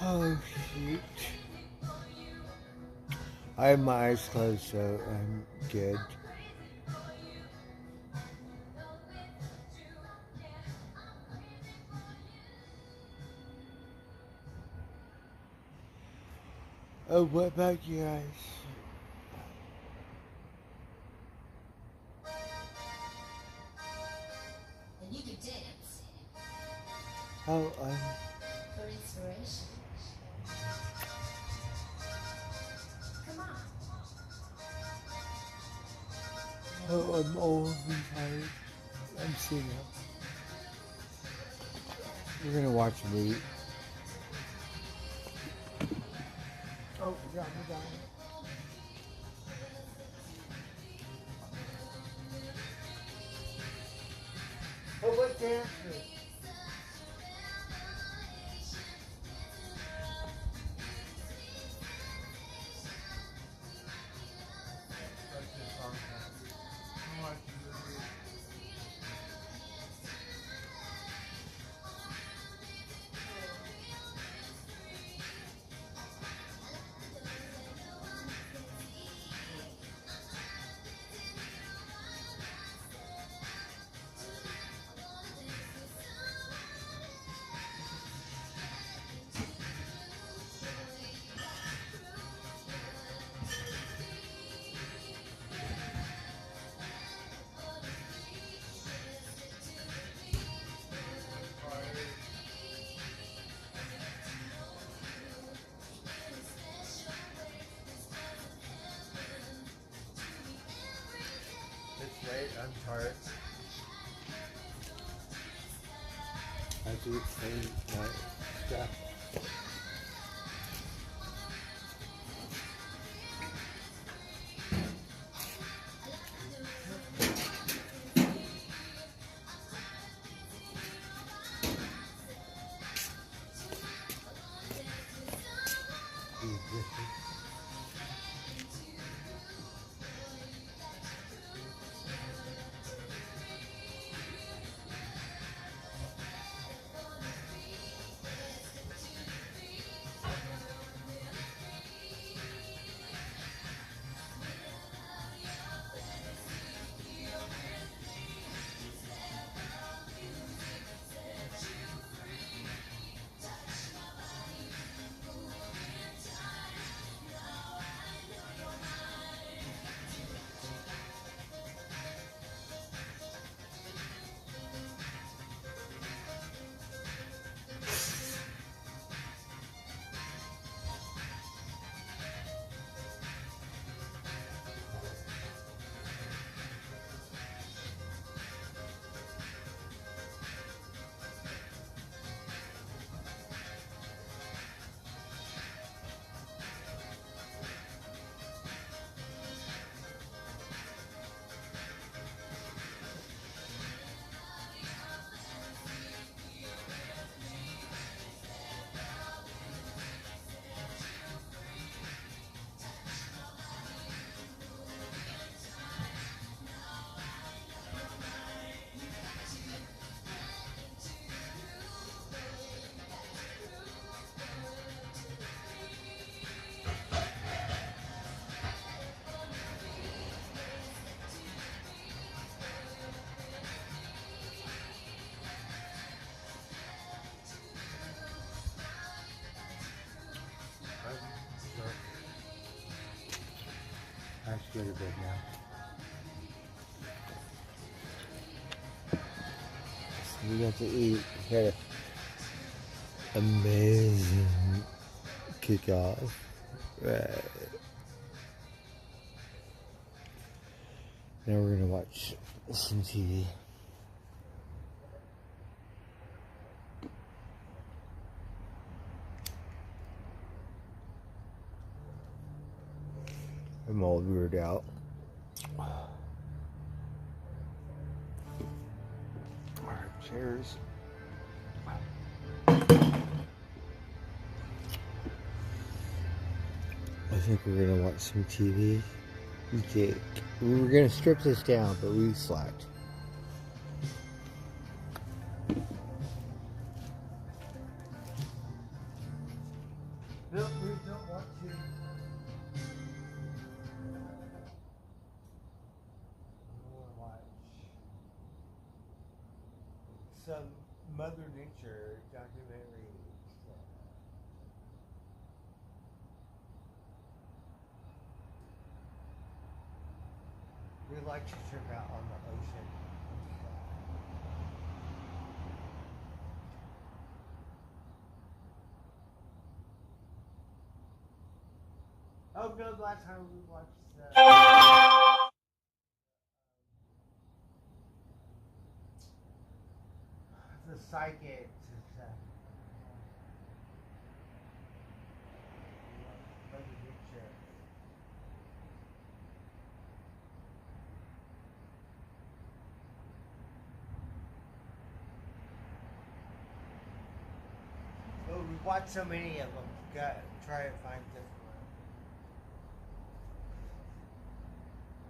Oh, shoot. I have my eyes closed, so I'm good. Oh, what about you guys? And you can dance Oh, for inspiration. Come on. oh, I'm old and tired. I'm seeing it. We're gonna watch a movie. Oh, yeah, we're done. Oh, what dance? It's late, I'm tired. I do the same stuff. I should go to bed now. So we got to eat. We had an amazing kickoff. Right. Now we're gonna watch some TV. I'm all weird out. Alright, cheers. I think we're gonna watch some TV. Okay, we were gonna strip this down, but we slacked. No, we don't want to. Some Mother Nature documentary. We like to trip out on the ocean. Oh no, last time we watched the psychic. Oh, we watched so many of them. Got try to find different ones.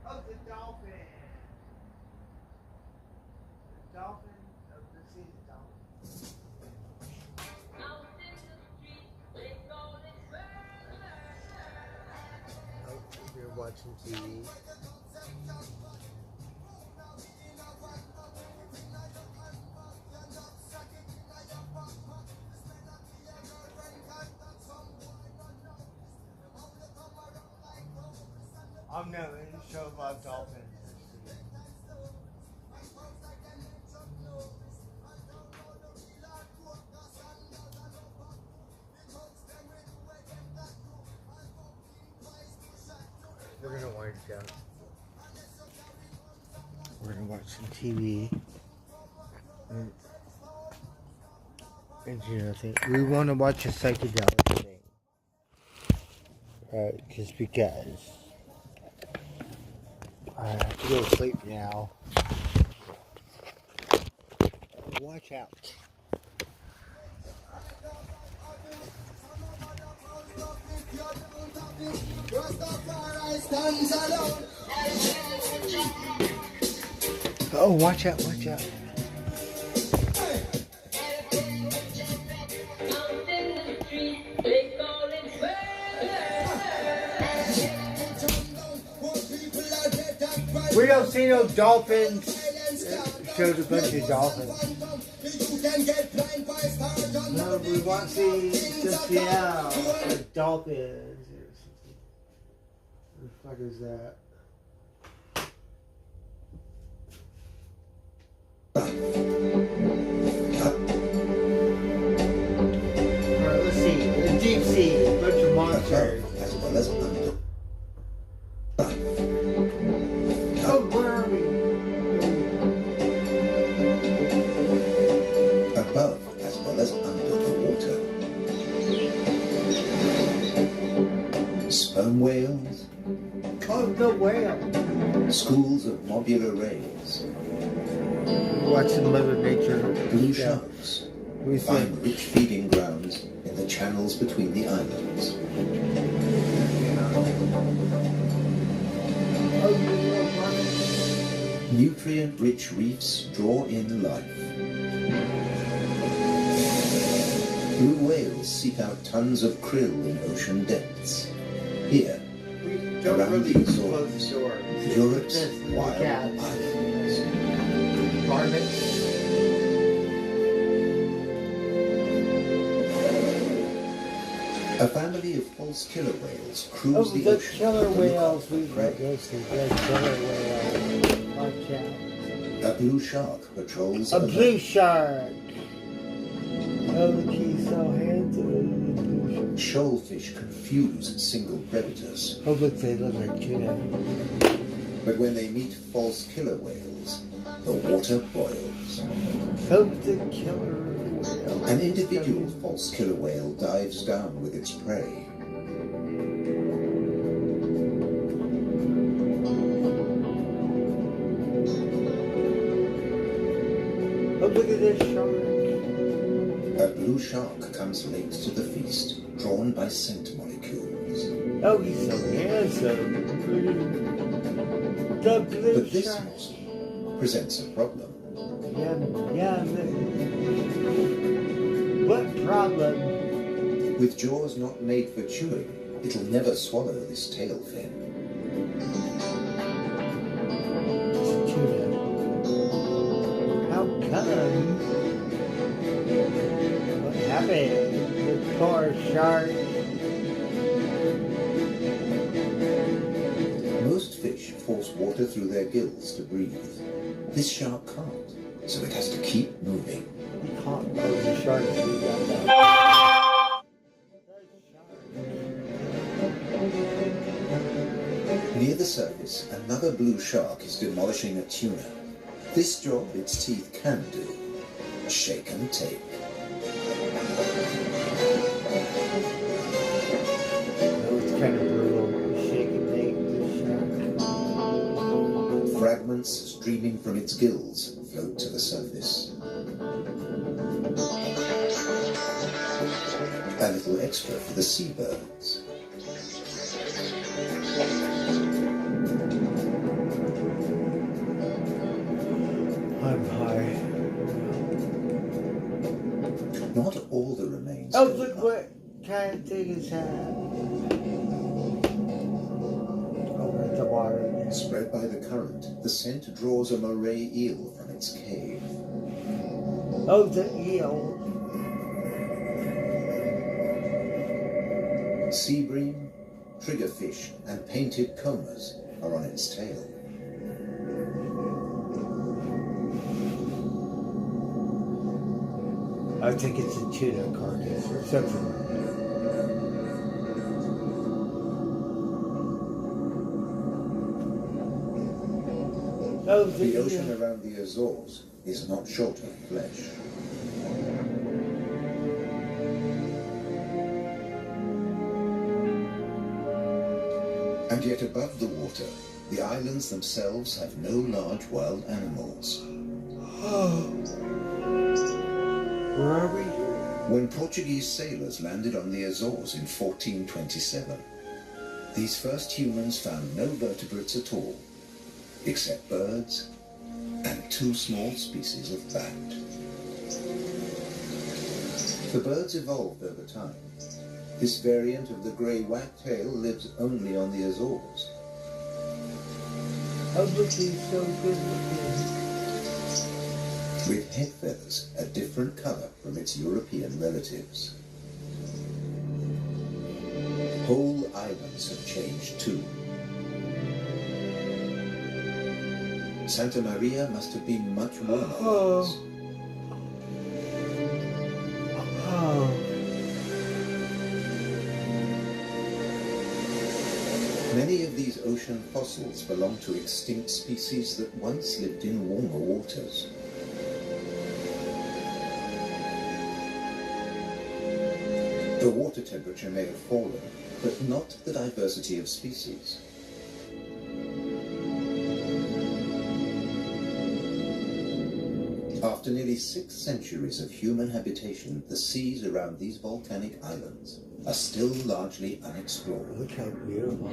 Oh, the dolphin. The dolphin of the sea. The dolphin. Oh, you're watching TV. I'm no show about dolphins. We're gonna wind it down. We're gonna watch some TV. And you know, we want to watch a psychedelic thing. Just because. I have to go to sleep now. Watch out. Oh, watch out, watch out. We don't see no dolphins. Showed a bunch of dolphins. No, we want to see just dolphins. What the fuck is that? Alright, let's see. The deep sea, a bunch of monsters. As well as under. Oh, where are we? Above as well as under the water. Sperm whales. Oh, the whale. Schools of modular rays. Watching Mother Nature. Blue sharks. We find rich feeding grounds in the channels between the islands. Nutrient-rich reefs draw in life. Blue whales seek out tons of krill in ocean depths. Here, around these shores, Europe's wild islands. Garments. A family of false killer whales cruise Oh, the the ocean. killer with the lookout whales. for We prey. got this. The killer whale. Watch out. A blue shark patrols A blue shark. Oh, look, he's so handsome. Shoalfish confuse single predators. Oh, look, they look like tuna. But when they meet false killer whales, the water boils. Oh, the killer whale. An individual false killer whale dives down with its prey. Oh, look at this shark. A blue shark comes late to the feast, drawn by scent molecules. Oh, he's so handsome. The blue But this shark. morsel presents a problem. Yeah. What problem? With jaws not made for chewing, it'll never swallow this tail fin. Tuna. How come? What happened? The poor shark. Most fish force water through their gills to breathe. This shark can't, so it has to keep moving. You can't know the shark. You got that. Near the surface, another blue shark is demolishing a tuna. This job its teeth can do. Shake and take. Oh, it's kind of brutal. Shake and take the shark. Fragments streaming from its gills float to the surface. A little extra for the seabirds. I'm high. Not all the remains. Oh, look what kind of thing is that? Over at the water. Spread by the current, the scent draws a moray eel from its cave. Oh, the eel. Sea bream, triggerfish, and painted combers are on its tail. I think it's a tuna carcass or something. Oh, The ocean around the Azores is not short of flesh. And yet above the water, the islands themselves have no large wild animals. Where are we? When Portuguese sailors landed on the Azores in 1427, these first humans found no vertebrates at all, except birds and two small species of bat. The birds evolved over time. This variant of the grey wagtail lives only on the Azores. Oh, look, he's so good looking. With head feathers a different colour from its European relatives. Whole islands have changed too. Santa Maria must have been much warmer. Oh. Many of these ocean fossils belong to extinct species that once lived in warmer waters. The water temperature may have fallen, but not the diversity of species. After nearly 6 centuries of human habitation, the seas around these volcanic islands are still largely unexplored. Look how beautiful.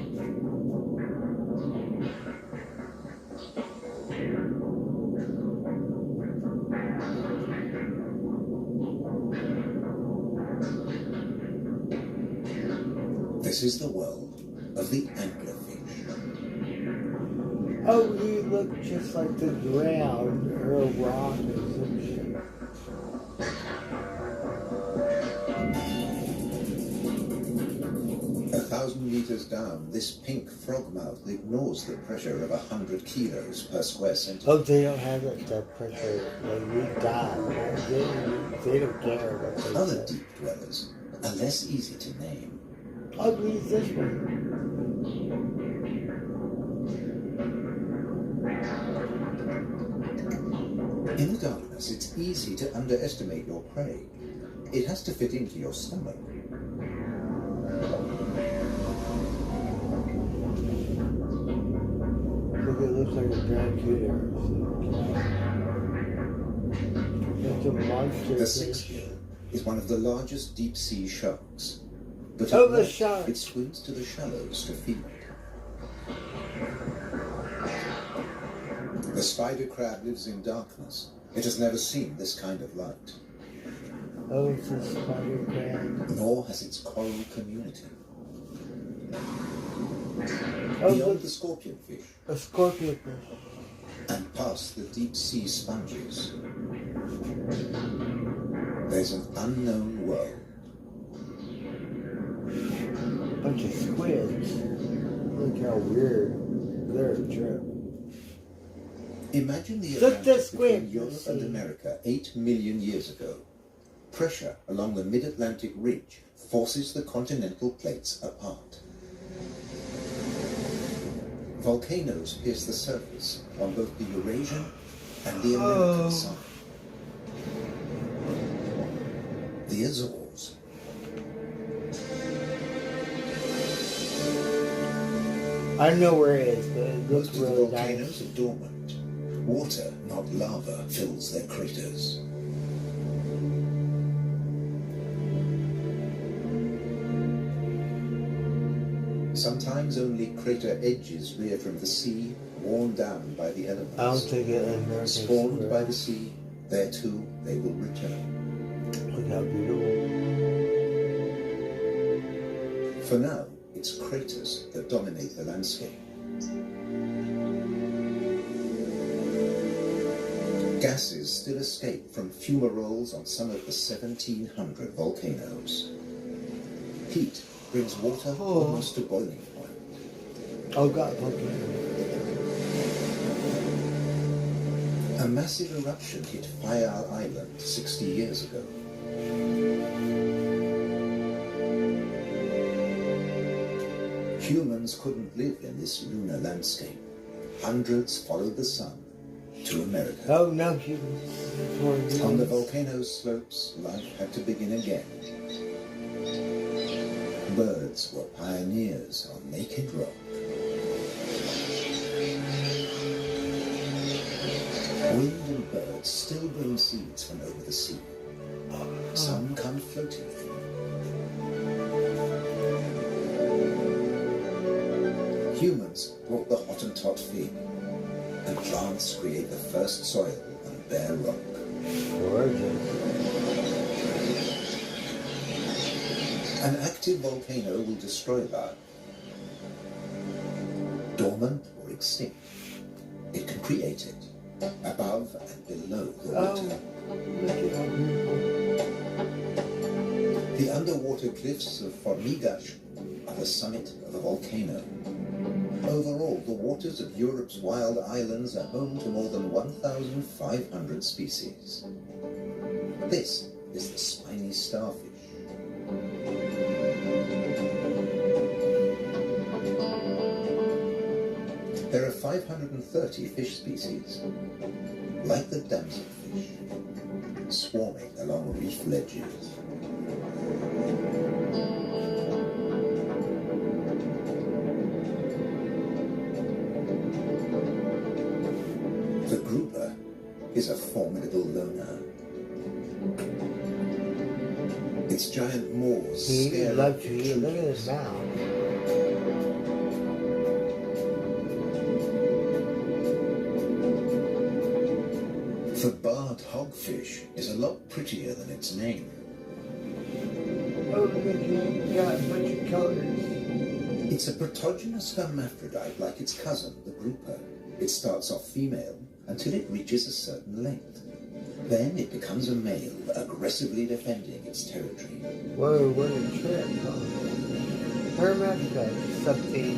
This is the world of the anglerfish. Oh, he looked just like the ground or a rock or some shit. meters down, this pink frogmouth ignores the pressure of 100 kilos per square centimeter. Oh, they don't have that pressure. Like, we die. They don't care what they Other say. deep dwellers are less easy to name. Ugly is this one. In the darkness, it's easy to underestimate your prey. It has to fit into your stomach. Look, it looks like a barracuda. It's a monster. The six-gill is one of the largest deep-sea sharks. But Oh, at the night, shark! it swims to the shallows to feed. The spider crab lives in darkness. It has never seen this kind of light. Oh, it's a spider crab. Nor has its coral community. Oh, beyond the scorpionfish. A scorpionfish. And past the deep sea sponges. There's an unknown world. Bunch of squids. Look how weird. They're a trip. Imagine the Look, the Atlantic between squid. Europe and America 8 million years ago. Pressure along the mid-Atlantic ridge forces the continental plates apart. Volcanoes pierce the surface on both the Eurasian and the American side. The Azores. I don't know where it is, but it looks Most of the really volcanoes nice. are dormant. Water, not lava, fills their craters. Sometimes only crater edges rear from the sea, worn down by the elements. I don't think it American Spawned square. by the sea, there too they will return. Look how beautiful. For now, it's craters that dominate the landscape. Gases still escape from fumaroles on some of the 1,700 volcanoes. Heat brings water almost to boiling point. Oh God, volcano. A massive eruption hit Fayal Island 60 years ago. Humans couldn't live in this lunar landscape. Hundreds followed the sun to America. Oh no, humans. On the volcano's slopes, life had to begin again. Birds were pioneers on naked rock. Wind and birds still bring seeds from over the sea. Some come floating. Humans brought the Hottentot fig, and plants create the first soil on bare rock. An active volcano will destroy life. Dormant or extinct, it can create it, above and below the water. The underwater cliffs of Formigash are the summit of a volcano. Overall, the waters of Europe's wild islands are home to more than 1,500 species. This is the spiny starfish. There are 530 fish species, like the damselfish, swarming along reef ledges. The grouper is a formidable loner. Its giant maws He scare loves to eat. Look at his mouth. The barred hogfish is a lot prettier than its name. Oh, look at you. Got a bunch of colors. It's a protogynous hermaphrodite like its cousin, the grouper. It starts off female until it reaches a certain length. Then it becomes a male, aggressively defending its territory. Whoa, what a trip, huh? Hermetica, sub-team.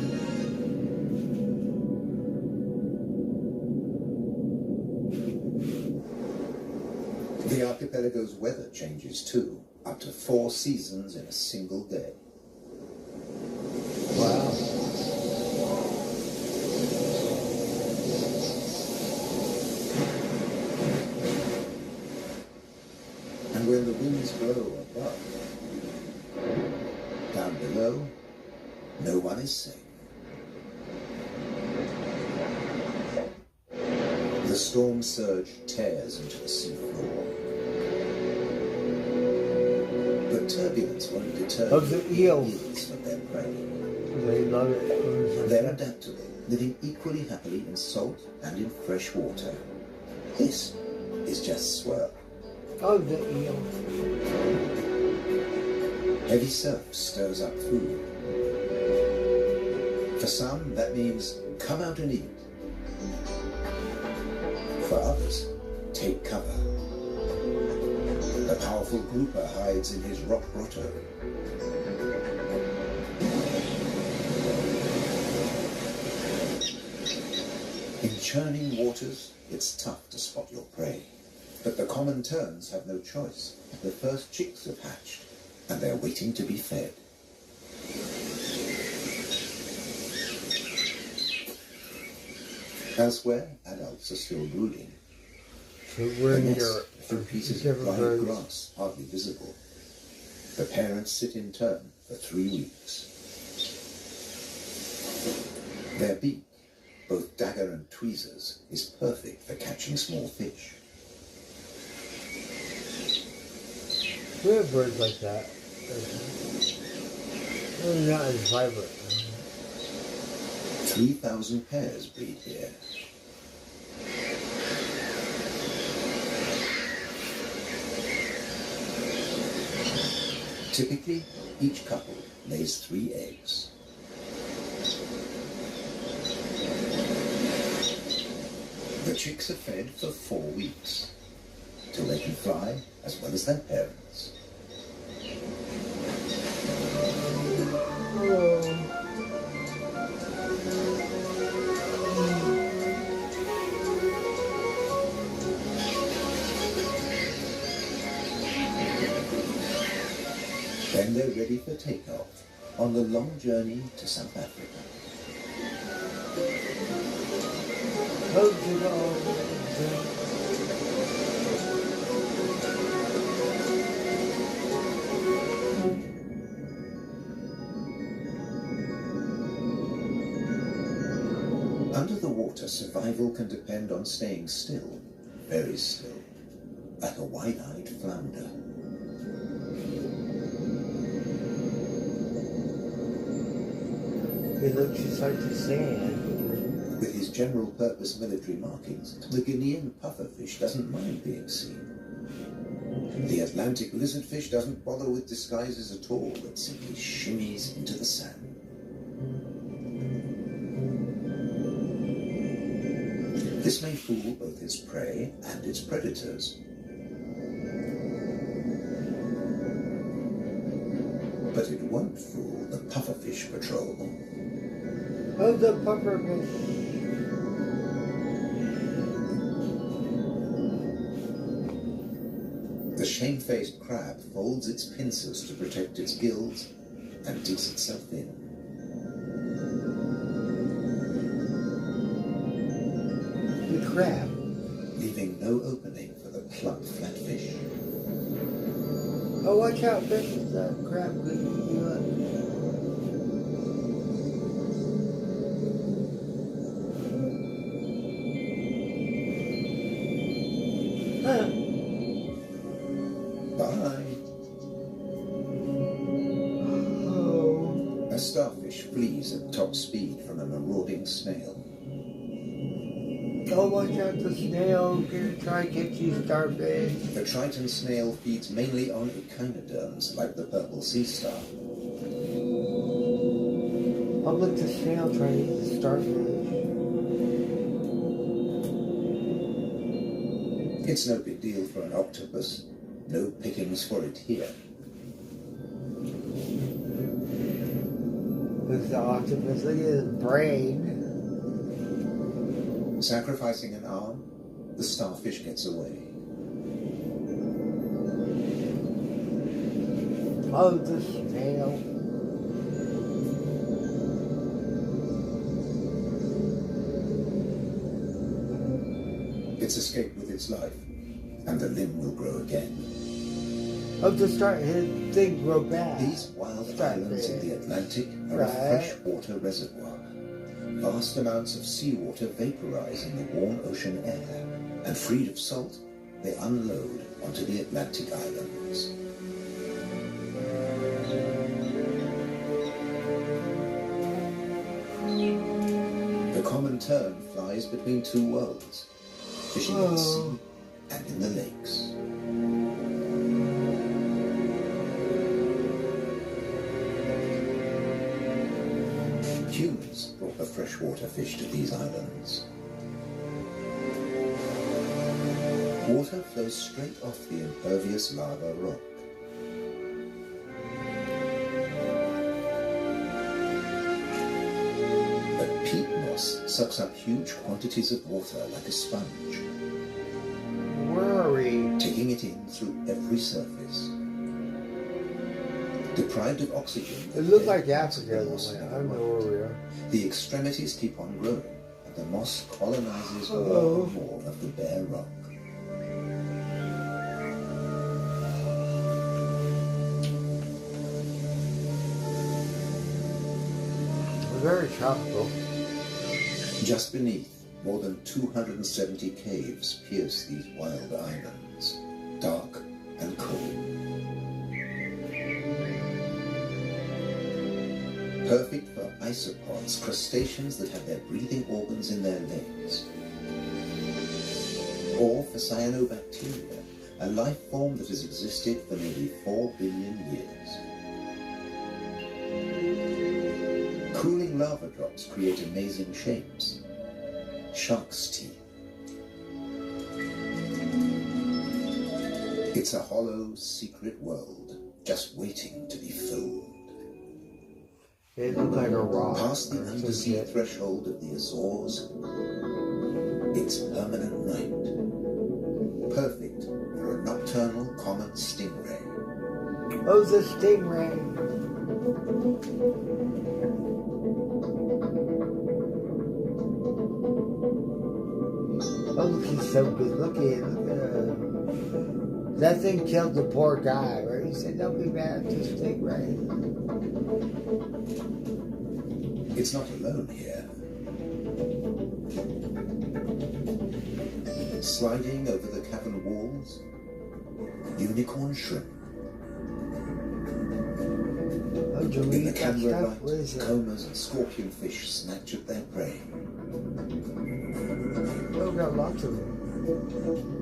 The archipelago's weather changes too, up to 4 seasons in a single day. Wow. And when the winds blow above, down below, no one is safe. The storm surge tears into the seafloor. But turbulence won't deter the eels from their prey. They love it. They're adaptable, living equally happily in salt and in fresh water. This is just swirl. Oh, the eel. Heavy surf stirs up food. For some, that means come out and eat. For others, take cover. The powerful grouper hides in his rock grotto. In churning waters, it's tough to spot your prey. But the common terns have no choice. The first chicks have hatched, and they're waiting to be fed. Elsewhere, adults are still brooding. So we're in Yes, Europe. a few pieces of dry grass hardly visible. The parents sit in turn for 3 weeks. Their beak, both dagger and tweezers, is perfect for catching small fish. We have birds like that. They're not as vibrant. 3,000 pairs breed here. Typically, each couple lays 3 eggs. The chicks are fed for 4 weeks, till they can fly as well as their parents. Then they're ready for takeoff on the long journey to South Africa. Under the water, survival can depend on staying still, very still, like a wide-eyed flounder. It looks just like the sand. With his general-purpose military markings, the Guinean pufferfish doesn't mind being seen. The Atlantic lizardfish doesn't bother with disguises at all, but simply shimmies into the sand. This may fool both its prey and its predators. But it won't fool the pufferfish patrol. Oh, the pufferfish. The shamefaced crab folds its pincers to protect its gills and digs itself in. The crab. Leaving no opening for the plump flatfish. Oh, watch out, fish. The crab could eat you up. Bye. Oh. A starfish flees at top speed from a marauding snail. Oh, watch out, the snail. Gonna try to get you, starfish. The Triton snail feeds mainly on echinoderms like the purple sea star. I'll let the snail try to eat the starfish. It's no big deal for an octopus. No pickings for it here. There's the octopus. Look at his brain. Sacrificing an arm, the starfish gets away. Oh, the snail. It's escaped with its life, and the limb will grow again. Oh, to start his thing grow back. These wild islands in the Atlantic are a freshwater reservoir. Vast amounts of seawater vaporize in the warm ocean air, and freed of salt, they unload onto the Atlantic islands. The common tern flies between two worlds, fishing in the sea and in the lakes. Humans brought the freshwater fish to these islands. Water flows straight off the impervious lava rock. But peat moss sucks up huge quantities of water like a sponge. Where are we? Taking it in through every surface. Deprived of oxygen, It looked like Africa. I don't know where we are. the extremities keep on growing, and the moss colonizes more and more of the bare rock. Very tropical. Just beneath, more than 270 caves pierce these wild islands, dark and cold. Perfect for isopods, crustaceans that have their breathing organs in their legs. Or for cyanobacteria, a life form that has existed for nearly 4 billion years. Cooling lava drops create amazing shapes. Shark's teeth. It's a hollow, secret world, just waiting to be filled. It looked like a rock. Past the undersea threshold of the Azores, it's permanent night. Perfect for a nocturnal common stingray. Oh, the stingray. Oh, look, he's so good looking. Look at him. That thing killed the poor guy, right? He said, don't be mad at this stingray. It's not alone here. Sliding over the cavern walls, unicorn shrimp. Oh, do we In the eat that camera stuff? light, What is it? comas and scorpionfish snatch at their prey. Oh, we got lots of them.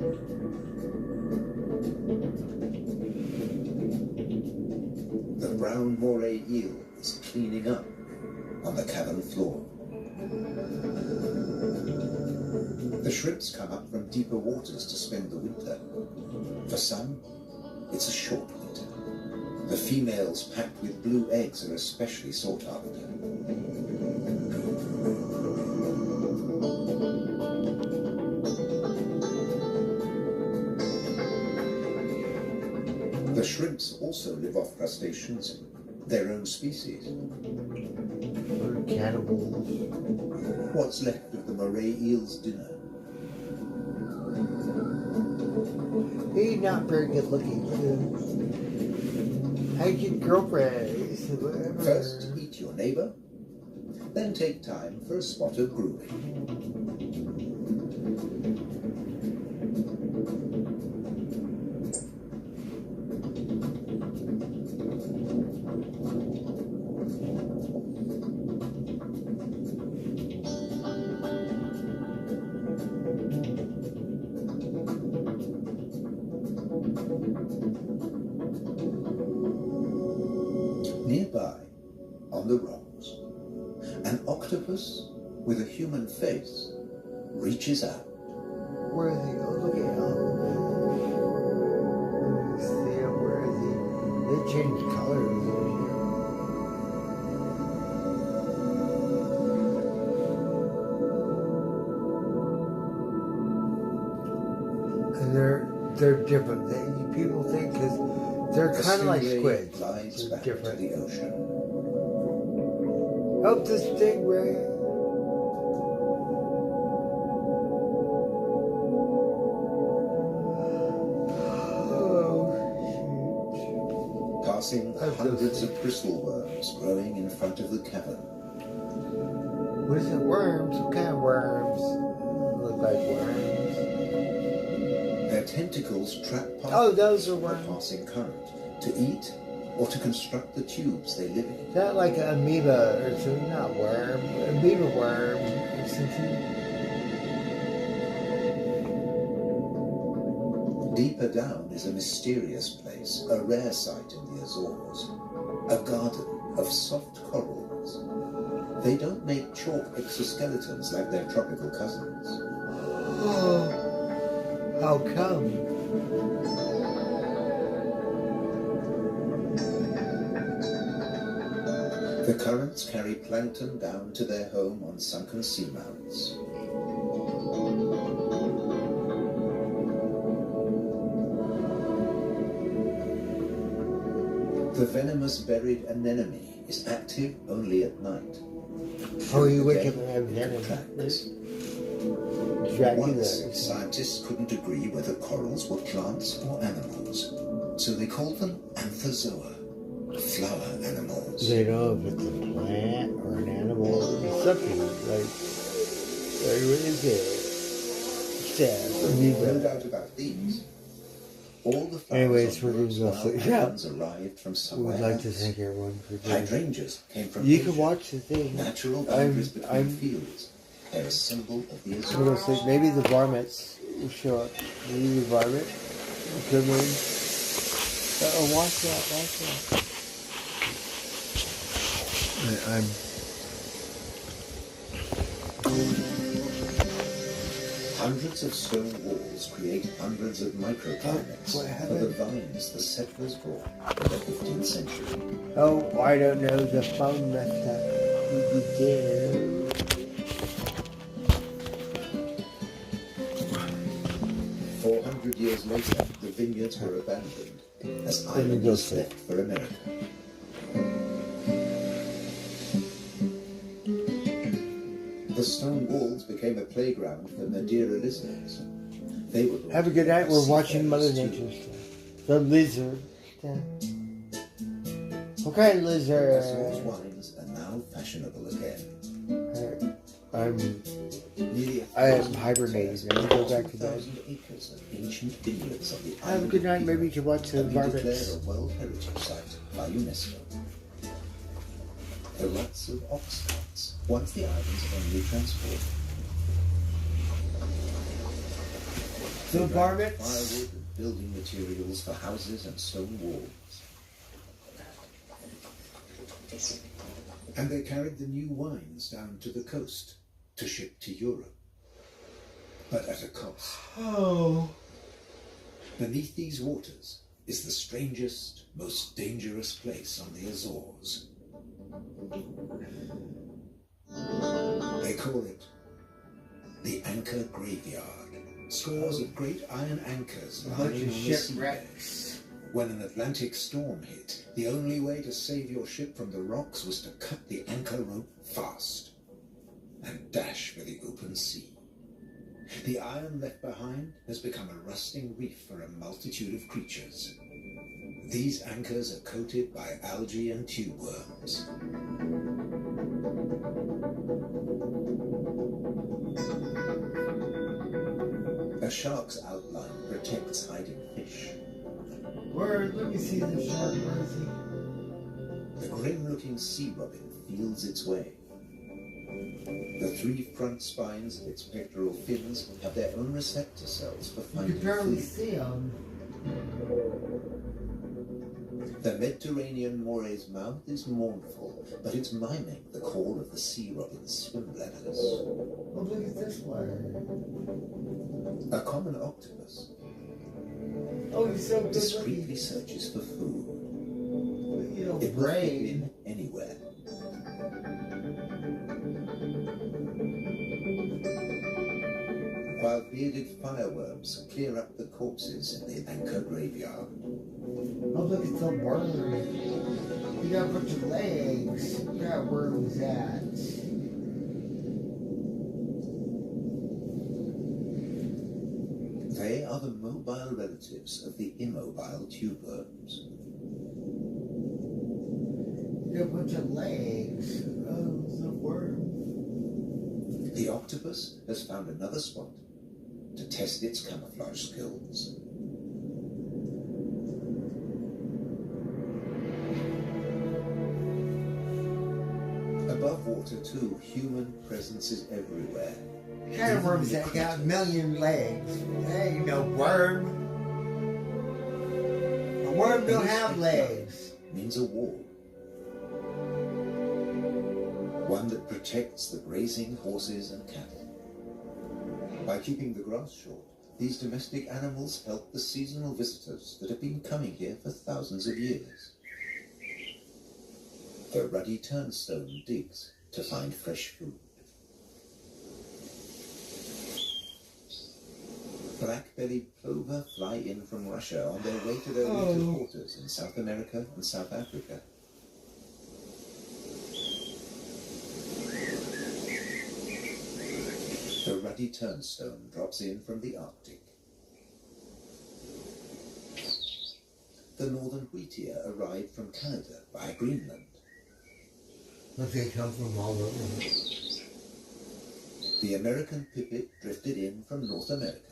The brown moray eel is cleaning up on the cavern floor. The shrimps come up from deeper waters to spend the winter. For some, it's a short winter. The females packed with blue eggs are especially sought after. The shrimps also live off crustaceans, their own species. Cannibals. What's left of the moray eel's dinner? He's not very good looking. I get girlfriends. Whatever. First, eat your neighbor, then take time for a spot of grooming. Nearby, on the rocks, an octopus with a human face reaches out. Where is he? Oh, look at him. Let me see him. Where is he? They changed colors over they're different. People think because they're kind of like stingray squids. glides They're back different. to the ocean. Help the stingray. Passing hundreds of bristle worms growing in front of the cavern. What is it? Worms? What kind of worms? Look like worms. Their tentacles trap those are particles of the passing current to eat or to construct the tubes they live in. Is that like an amoeba or something? Not worm. Amoeba worm or something. Deeper down is a mysterious place, a rare sight in the Azores. A garden of soft corals. They don't make chalk exoskeletons like their tropical cousins. Oh, how come? The currents carry plankton down to their home on sunken seamounts. The venomous buried anemone is active only at night. Oh, you wake up and have venom. Once, scientists couldn't agree whether corals were plants or animals, so they called them anthozoa, flower animals. They know if it's a plant or an animal or something like what is it? No doubt about these. All the flowers Anyways, on we're Earth's going to wild islands arrived from somewhere We'd like to else. thank everyone for doing Hydrangeas came from You Asia. can watch the thing. Natural boundaries between fields. They're a symbol of the I'm gonna say Azores. maybe the varmints will show up. Maybe the varmint will come in. Watch that. I'm. Hundreds of stone walls create hundreds of microclimates for the vines the settlers brought in the 15th century. Oh, I don't know. The phone messed up. We did. 400 years later, the vineyards were abandoned as islanders left for America. The stone walls became a playground for Madeira lizards. They were Have a good night. We're watching Mother Nature stuff. The lizard stuff. What kind of lizard? Azores wines are now fashionable again. I'm hibernating. I'm gonna go back to bed. Acres of ancient vineyards on the Have a good night. Maybe you can watch the varmints. declared a World Heritage Site by UNESCO. The ruts of ox carts, once the island's only transport. The varmints. Firewood and building materials for houses and stone walls. And they carried the new wines down to the coast to ship to Europe. But at a cost. Oh. Beneath these waters is the strangest, most dangerous place on the Azores. They call it the Anchor Graveyard. Scores of great iron anchors lying on the seabed. When an Atlantic storm hit, the only way to save your ship from the rocks was to cut the anchor rope fast and dash for the open sea. The iron left behind has become a rusting reef for a multitude of creatures. These anchors are coated by algae and tube worms. A shark's outline protects hiding fish. Word, let me see the shark, Rosie. The grim-looking sea robin feels its way. The three front spines of its pectoral fins have their own receptor cells for You finding can barely food. see them. The Mediterranean moray's mouth is mournful, but it's miming the call of the sea robin's swim bladders. Oh, look at this one. A common octopus Oh, he's so good discreetly looking. searches for food. You know, It will fit brain. in anywhere. while bearded fireworms clear up the corpses in the anchor graveyard. Oh, look at the worm. You got a bunch of legs. Where are worms at? They are the mobile relatives of the immobile tube worms. You got a bunch of legs. Oh, it's a worm. The octopus has found another spot to test its camouflage skills. Above water, too, human presence is everywhere. What kind of worms that got a million legs? There ain't no worm. A worm don't have legs. Means a wall. One that protects the grazing horses and cattle. By keeping the grass short, these domestic animals help the seasonal visitors that have been coming here for thousands of years. The ruddy turnstone digs to find fresh food. Black-bellied plover fly in from Russia on their way to their winter quarters in South America and South Africa. The ruddy turnstone drops in from the Arctic. The northern wheatear arrived from Canada via Greenland. Look, they come from all over. The American pipit drifted in from North America.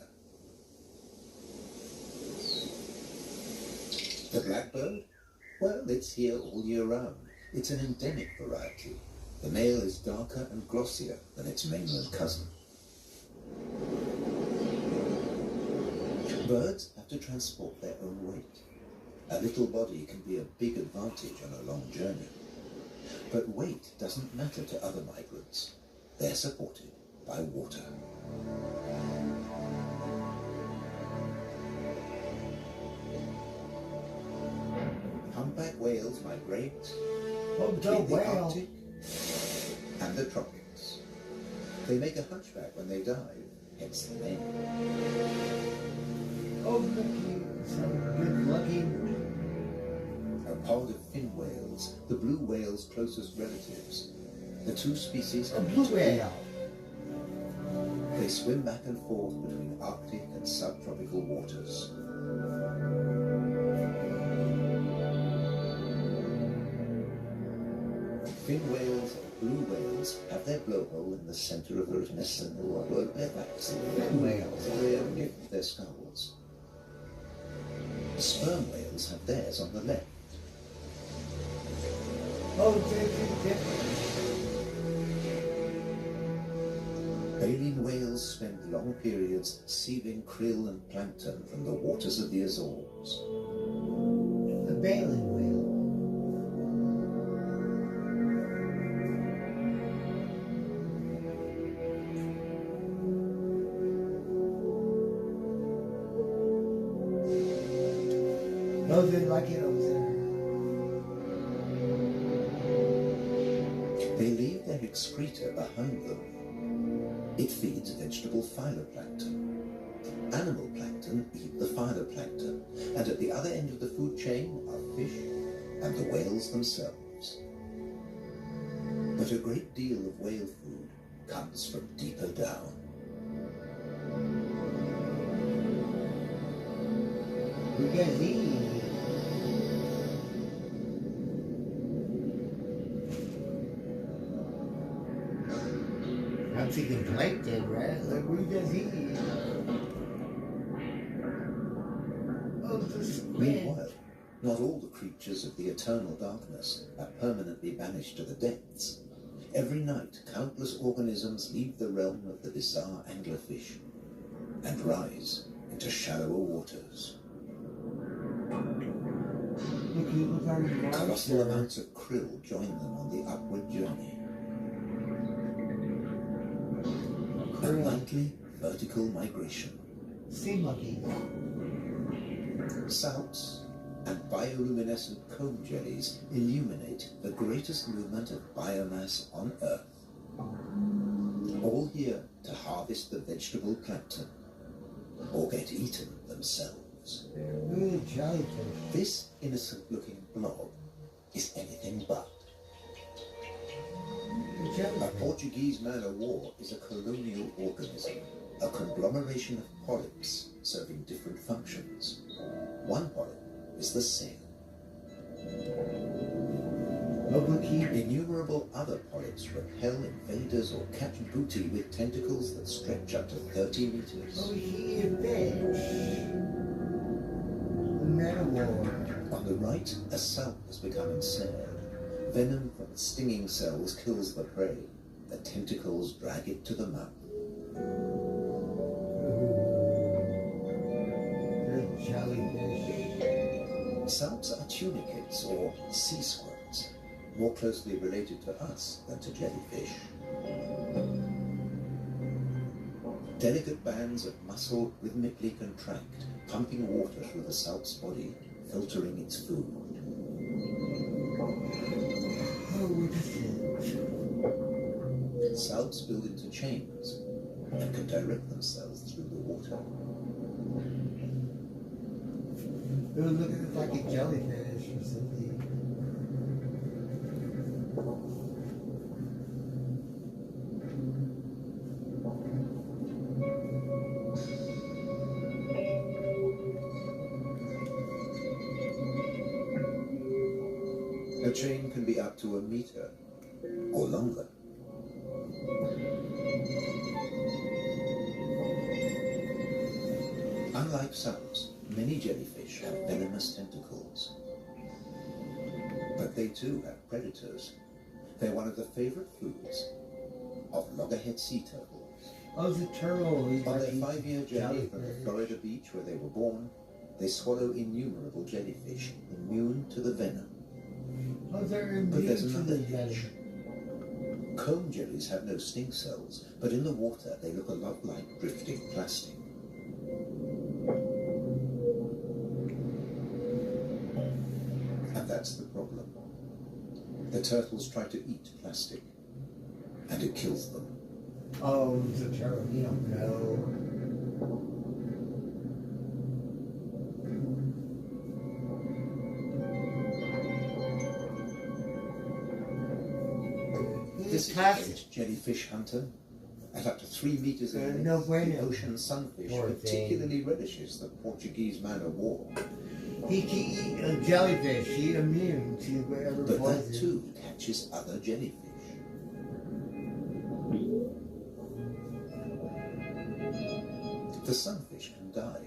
The blackbird? Well, it's here all year round. It's an endemic variety. The male is darker and glossier than its mainland cousin. Birds have to transport their own weight. A little body can be a big advantage on a long journey. But weight doesn't matter to other migrants. They're supported by water. Humpback whales migrate between the Arctic and the tropics. They make a hunchback when they dive, hence the name. Oh, looky, some good looking. A pod of fin whales, the blue whale's closest relatives. The two species A blue whale. They swim back and forth between Arctic and subtropical waters. Fin whales and blue whales have their blowhole in the center of the nest and float their backs. Fin whales. They lift their skulls. Sperm whales have theirs on the left. Oh, they're different. Baleen whales spend long periods sieving krill and plankton from the waters of the Azores. The baleen whale. Oh, they like it over there. They leave their excreta behind them. It feeds vegetable phytoplankton. Animal plankton eat the phytoplankton, and at the other end of the food chain are fish and the whales themselves. But a great deal of whale food comes from deeper down. We get these. I'm thinking plankton, right? Like, what does he eat? Oh, the squid. Meanwhile, not all the creatures of the eternal darkness are permanently banished to the depths. Every night, countless organisms leave the realm of the bizarre anglerfish and rise into shallower waters. Colossal amounts of krill join them on the upward journey. A nightly vertical migration. Sea monkey. Salts and bioluminescent comb jellies illuminate the greatest movement of biomass on Earth. all here to harvest the vegetable plankton or get eaten themselves. Really jellyfish. This innocent-looking blob is anything but. A Portuguese man-of-war is a colonial organism, a conglomeration of polyps serving different functions. One polyp is the cell. Innumerable other polyps repel invaders or catch booty with tentacles that stretch up to 30 meters. Oh, he a fish. The man-of-war. On the right, a salp has become ensnared. Venom from the stinging cells kills the prey. The tentacles drag it to the mouth. Jellyfish. Salps are tunicates or sea squirts, more closely related to us than to jellyfish. Delicate bands of muscle rhythmically contract, pumping water through the salp's body, filtering its food. Salps build into chains and can direct themselves through the water. It was looking like a jellyfish or something. A chain can be up to a meter or longer. Unlike salps, many jellyfish have venomous tentacles. But they too have predators. They're one of the favorite foods of loggerhead sea turtles. Oh, the turtle. On their 5-year journey from the Florida beach where they were born, they swallow innumerable jellyfish immune to the venom. Oh, they're But there's immune to another the hitch. Comb jellies have no sting cells, but in the water they look a lot like drifting plastic. And that's the problem. The turtles try to eat plastic, and it kills them. Oh, the turtle. You don't know. This is jellyfish hunter. At up to 3 meters in length, the ocean sunfish particularly relishes the Portuguese man-of-war. He can eat a jellyfish. He's immune to whatever But poison. that too catches other jellyfish. The sunfish can dive.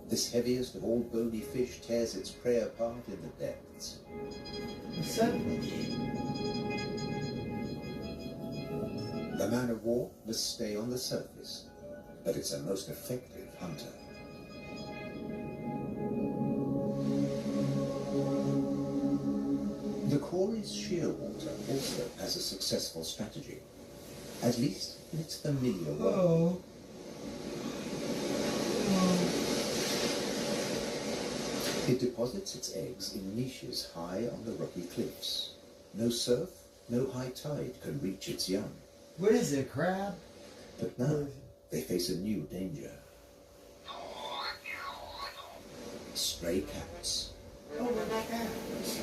This heaviest of all bony fish tears its prey apart in the depths. The sunfish. The man-of-war must stay on the surface, but it's a most effective hunter. The quarry's shearwater also has a successful strategy, at least in its familiar way. Oh. It deposits its eggs in niches high on the rocky cliffs. No surf, no high tide can reach its young. What is it, crab? But now they face a new danger. Stray cats. Oh, what cats?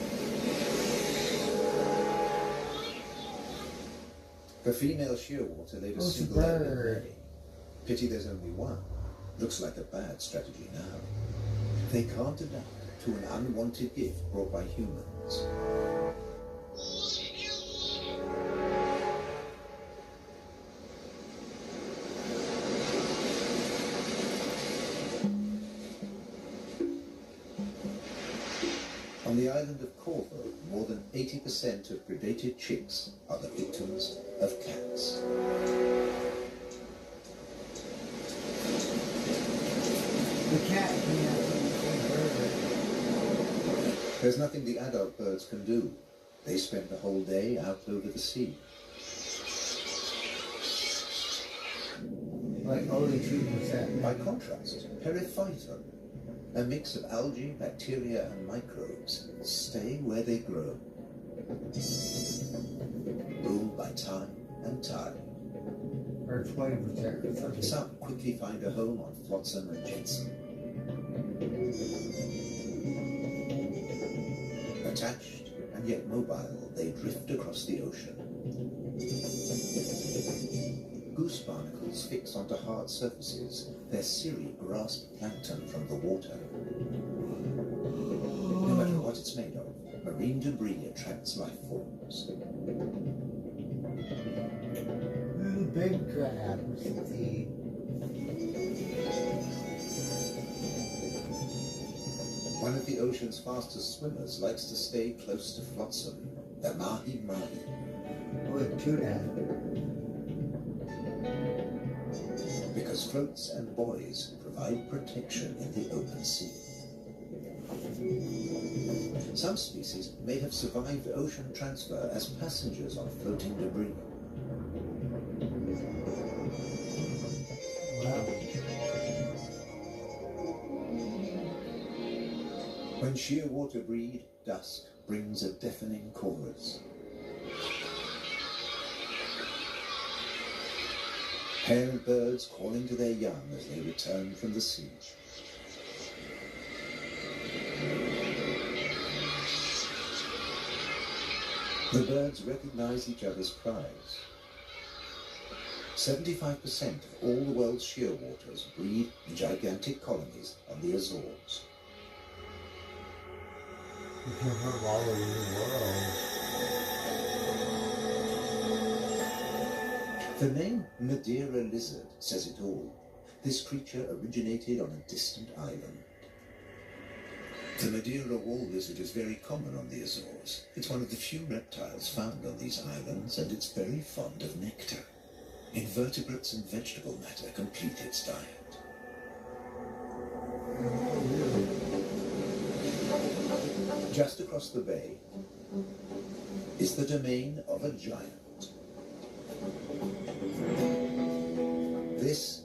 The female shearwater laid a Oh, it's a single egg bird. ready. Pity there's only one. Looks like a bad strategy now. They can't adapt to an unwanted gift brought by humans. On the island of Corvo, more than 80% of predated chicks are the victims of cats. The cat can There's nothing the adult birds can do. They spend the whole day out over the sea. like only 2%. By contrast, periphyton, a mix of algae, bacteria and microbes, stay where they grow. Ruled by time and tide. Or 20%. Some quickly find a home on flotsam and jetsam. Attached and yet mobile, they drift across the ocean. Goose barnacles fix onto hard surfaces. Their cirri grasp plankton from the water. No matter what it's made of, marine debris attracts life forms. Little big crabs. See. One of the ocean's fastest swimmers likes to stay close to flotsam, the mahi-mahi. With tuna. Because floats and buoys provide protection in the open sea. Some species may have survived ocean transfer as passengers on floating debris. Wow. When shearwater breed, dusk brings a deafening chorus. Parent birds calling to their young as they return from the sea. The birds recognize each other's cries. 75% of all the world's shearwaters breed in gigantic colonies on the Azores. All over the world. The name Madeira lizard says it all. This creature originated on a distant island. The Madeira wall lizard is very common on the Azores. It's one of the few reptiles found on these islands, and it's very fond of nectar. Invertebrates and vegetable matter complete its diet. Just across the bay is the domain of a giant. This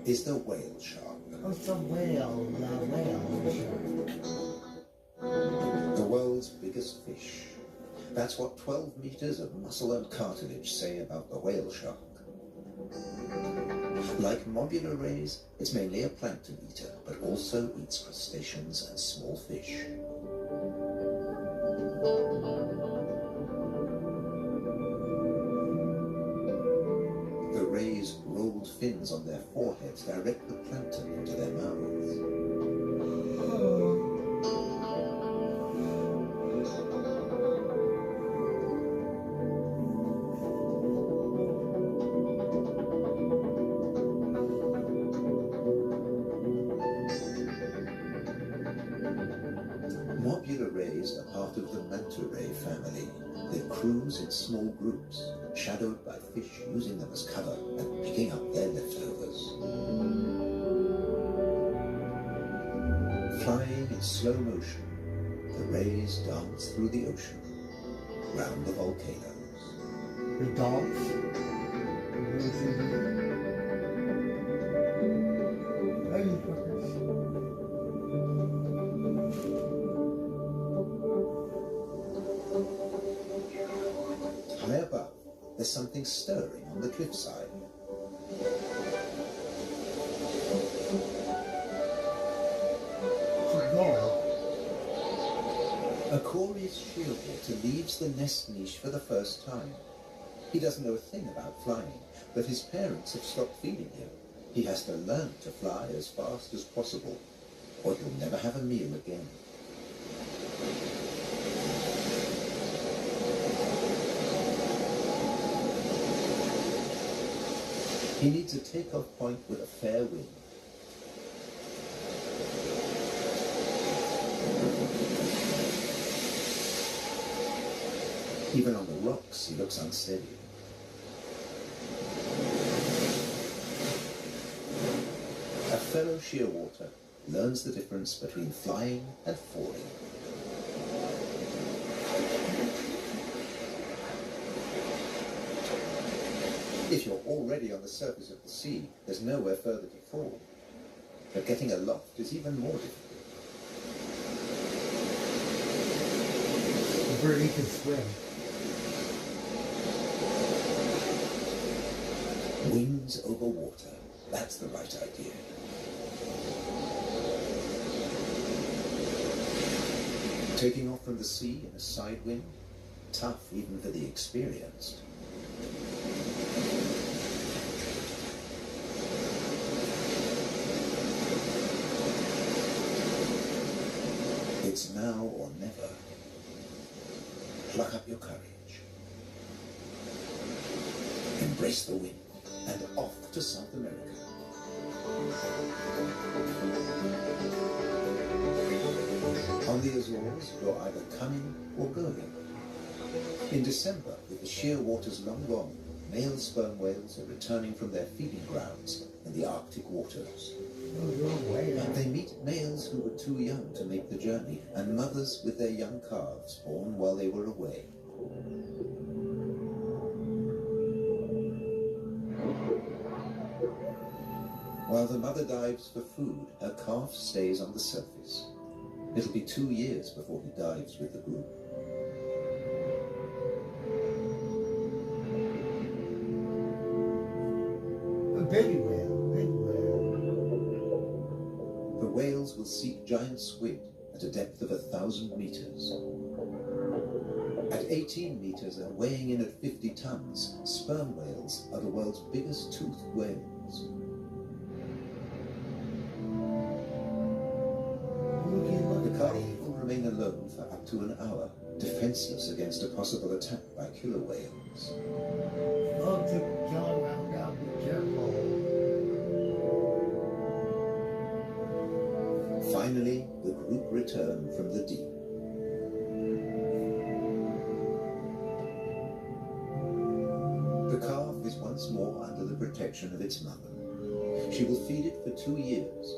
is the whale shark. What's a whale? The whale shark. The world's biggest fish. That's what 12 meters of muscle and cartilage say about the whale shark. Like mobular rays, it's mainly a plankton eater, but also eats crustaceans and small fish. The rays' rolled fins on their foreheads direct the plankton into their mouths. Mobular rays are part of the manta ray family. They cruise in small groups, shadowed by fish using them as cover and picking up their leftovers. Flying in slow motion, the rays dance through the ocean, round the volcanoes. The dance? High above, there's something stirring on the cliffside. A Corey's shearwater leaves the nest niche for the first time. He doesn't know a thing about flying, but his parents have stopped feeding him. He has to learn to fly as fast as possible, or he'll never have a meal again. He needs a takeoff point with a fair wind. Even on the rocks, he looks unsteady. A fellow shearwater learns the difference between flying and falling. If you're already on the surface of the sea, there's nowhere further to fall. But getting aloft is even more difficult. The birdie can swim. Wings over water. That's the right idea. Taking off from the sea in a side wind? Tough even for the experienced. It's now or never. Pluck up your courage. Embrace the wind and off to South America. On the Azores, you're either coming or going. In December, with the sheer waters long gone, male sperm whales are returning from their feeding grounds in the Arctic waters. They meet males who were too young to make the journey, and mothers with their young calves born while they were away. While the mother dives for food, her calf stays on the surface. It'll be 2 years before he dives with the group. A baby whale, big whale. The whales will seek giant squid at a depth of 1,000 meters. At 18 meters and weighing in at 50 tons, sperm whales are the world's biggest toothed whales. The calf will remain alone for up to an hour, defenseless against a possible attack by killer whales. Oh, to kill around now, be careful. Finally, the group return from the deep. The calf is once more under the protection of its mother. She will feed it for 2 years.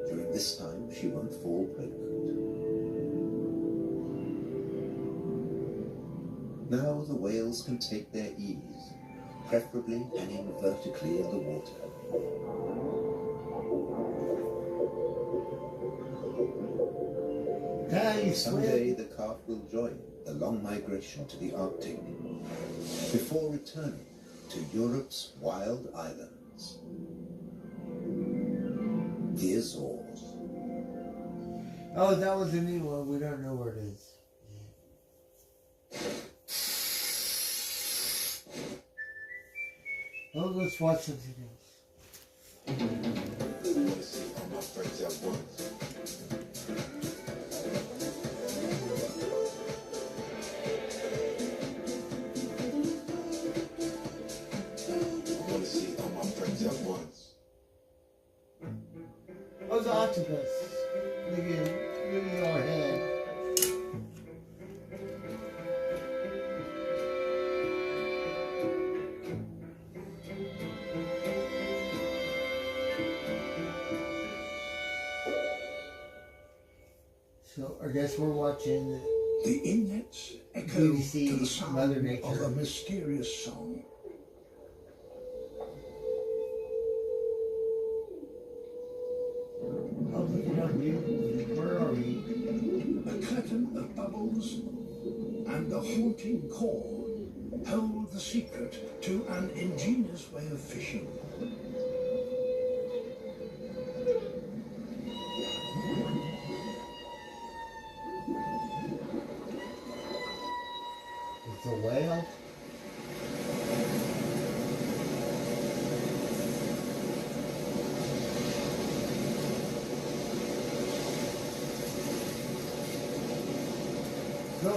During this time, she won't fall pregnant. Now the whales can take their ease, preferably hanging vertically in the water. Someday the calf will join the long migration to the Arctic before returning to Europe's wild islands, the Azores. Oh, that was a new one. We don't know where it is. Oh, let's watch something else. Oh, the octopus. Look at our head. So I guess we're watching the inlets echo BBC to the sound Mother Nature. of a mysterious song. Oh, look at our view. Where are we? A curtain of bubbles and the haunting call hold the secret to an ingenious way of fishing. It's a whale.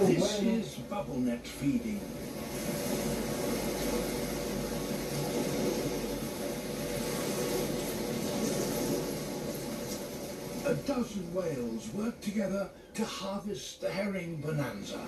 This is bubble net feeding. A dozen whales work together to harvest the herring bonanza.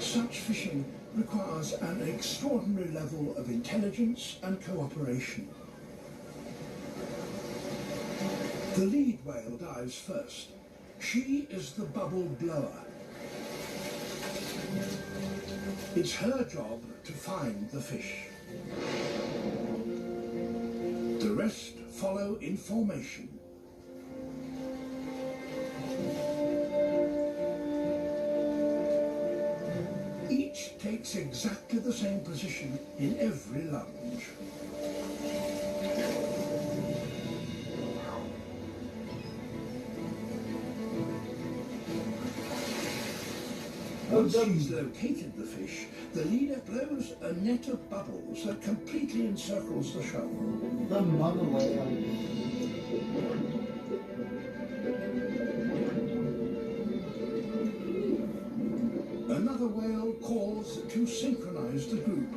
Such fishing requires an extraordinary level of intelligence and cooperation. The lead whale dives first. She is the bubble blower. It's her job to find the fish. The rest follow in formation. takes exactly the same position in every lunge. Once she's located the fish, the leader blows a net of bubbles that completely encircles the shoal. The mother whale. Another whale calls to synchronize the group.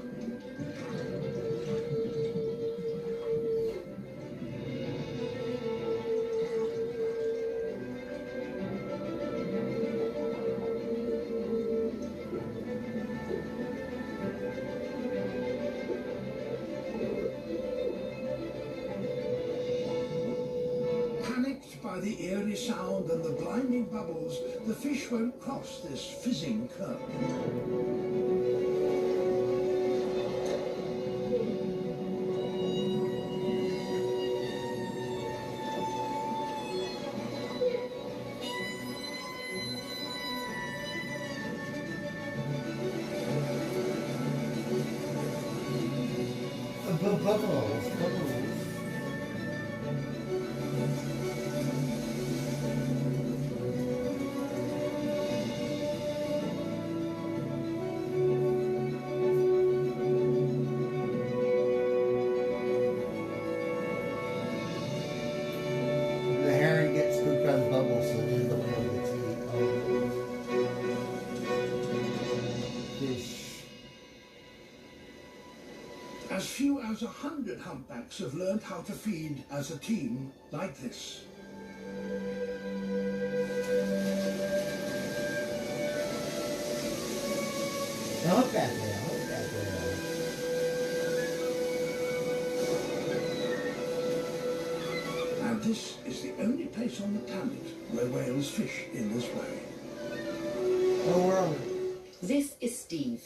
Panicked by the eerie sound and the blinding bubbles, the fish won't cross this fizzing curve. Bubbles. The herring gets scooped on bubbles, so then the whale gets eaten. Fish. As few as 100 humpbacks have learned how to feed as a team like this. The humpback whale. And this is the only place on the planet where whales fish in this way. Oh, world. This is Steve,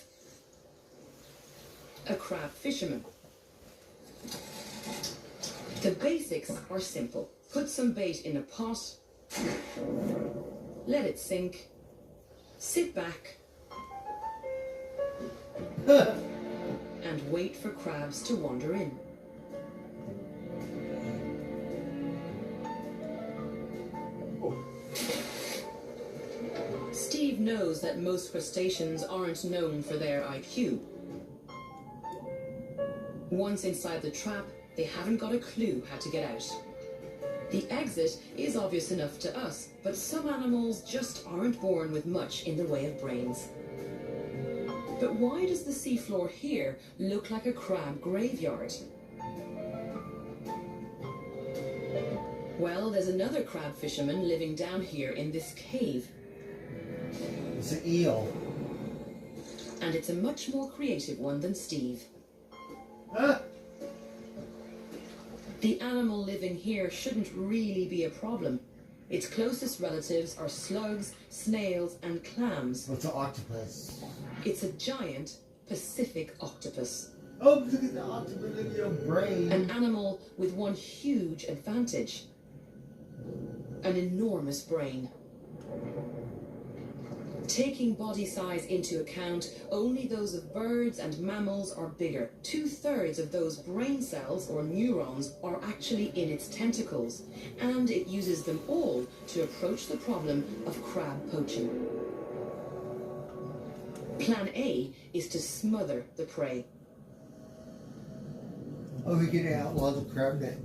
a crab fisherman. The basics are simple. Put some bait in a pot, let it sink, sit back, and wait for crabs to wander in. Steve knows that most crustaceans aren't known for their IQ. Once inside the trap, they haven't got a clue how to get out. The exit is obvious enough to us, but some animals just aren't born with much in the way of brains. But why does the seafloor here look like a crab graveyard? Well, there's another crab fisherman living down here in this cave. It's an eel. And it's a much more creative one than Steve. The animal living here shouldn't really be a problem. Its closest relatives are slugs, snails, and clams. What's an octopus? It's a giant Pacific octopus. Oh, look at the octopus, look at your brain. An animal with one huge advantage. An enormous brain. Taking body size into account, only those of birds and mammals are bigger. 2/3 of those brain cells, or neurons, are actually in its tentacles, and it uses them all to approach the problem of crab poaching. Plan A is to smother the prey. Oh, we get outlaw the crab net.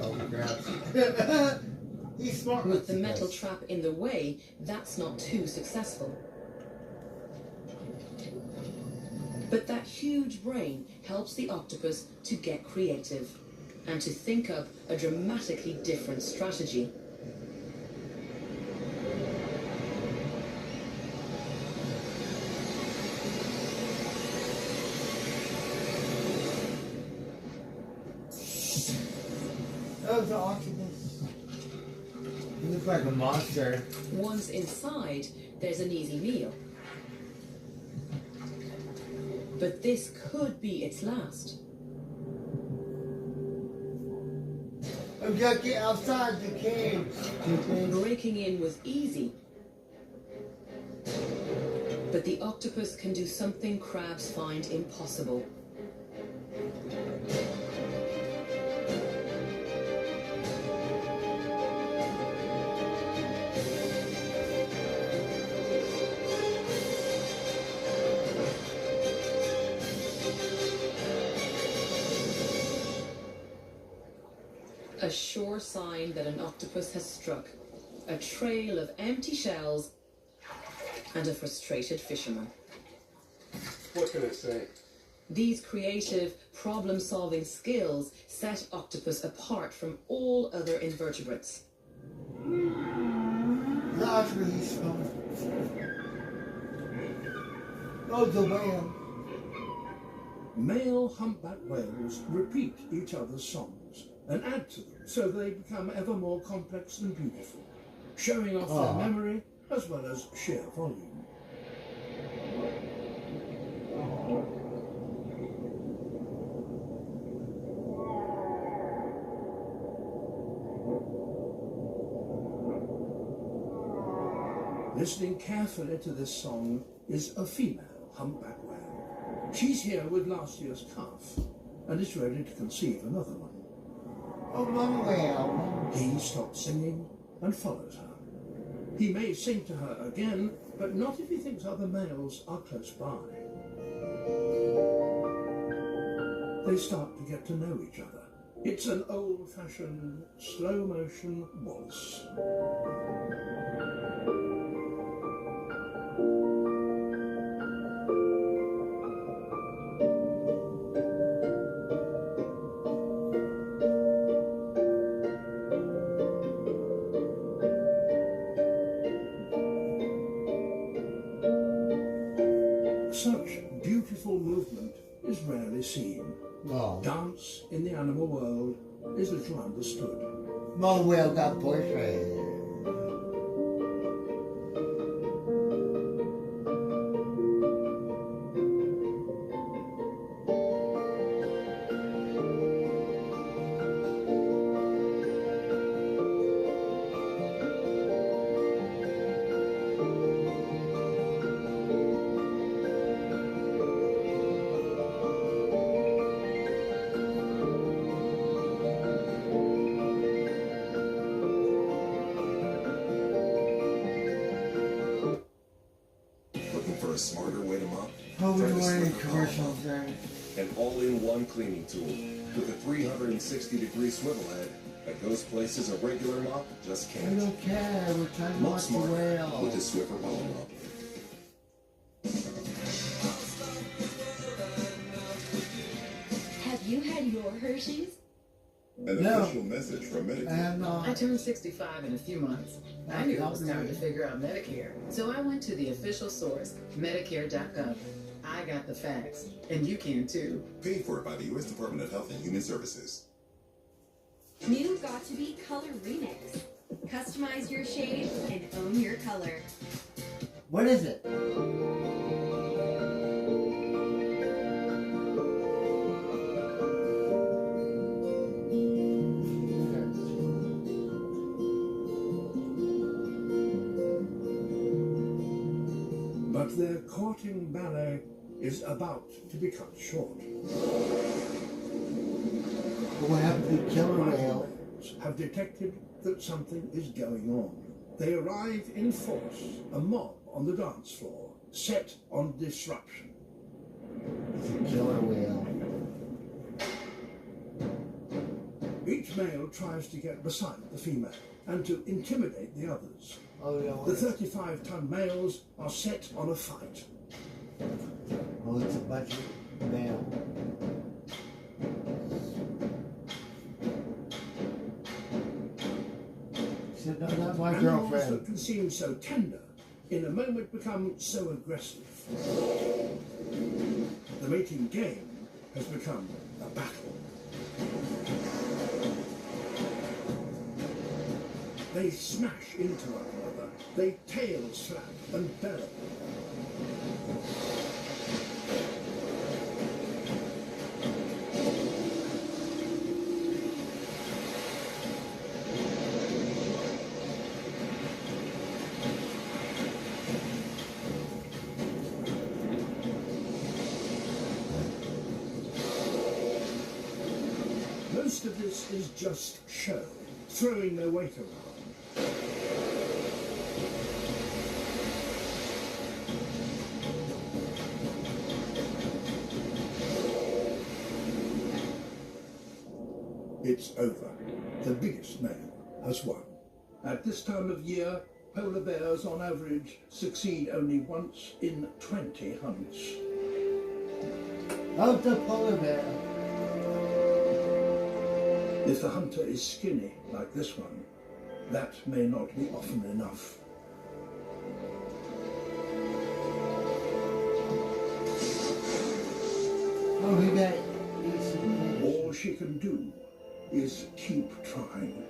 All the crabs. He's smart. With the metal trap in the way, that's not too successful. But that huge brain helps the octopus to get creative and to think up a dramatically different strategy. Oh, the octopus. He looks like a monster. Once inside, there's an easy meal. But this could be its last. I've got to get outside the cage. Breaking in was easy. But the octopus can do something crabs find impossible. A sure sign that an octopus has struck. A trail of empty shells and a frustrated fisherman. What can it say? These creative, problem-solving skills set octopus apart from all other invertebrates. That's really strong. Oh, the whale. Male humpback whales repeat each other's songs and add to them so they become ever more complex and beautiful, showing off their memory as well as sheer volume. Listening carefully to this song is a female humpback whale. She's here with last year's calf and is ready to conceive another one. Oh, one whale. He stops singing and follows her. He may sing to her again, but not if he thinks other males are close by. They start to get to know each other. It's an old-fashioned, slow-motion waltz. Such beautiful movement is rarely seen. No. Dance in the animal world is little understood. My whale got boyfriend. Looking for a smarter way to mop? Oh, Try we the want any Swiffer commercials Mop. there. An all-in-one cleaning tool with a 360-degree swivel head that goes places a regular mop just I can't. don't care. We're trying to Mop watch the smarter whale. with the Swiffer Power Mop. Have you had your Hershey's? An official message from Medicare. I turned 65 in a few months. I knew it was time to figure out Medicare. So I went to the official source, Medicare.gov. I got the facts, and you can too. Paid for by the U.S. Department of Health and Human Services. New Got to Be Color Remix. Customize your shade and own your color. What is it? But their courting ballet is about to be cut short. What happened to the killer whale? Have detected that something is going on. They arrive in force, a mob on the dance floor, set on disruption. It's a killer whale. Each male tries to get beside the female and to intimidate the others. Oh, no. The 35-ton males are set on a fight. Oh, it's a bunch of male. She said, no, not my Animals girlfriend. that can seem so tender, in a moment become so aggressive. The mating game has become a battle. They smash into one another. They tail slap and bellow. Most of this is just show, throwing their weight around. It's over. The biggest man has won. At this time of year, polar bears on average succeed only once in 20 hunts. Of the polar bear. If the hunter is skinny, like this one, that may not be often enough. Oh, we got all she can do is keep trying.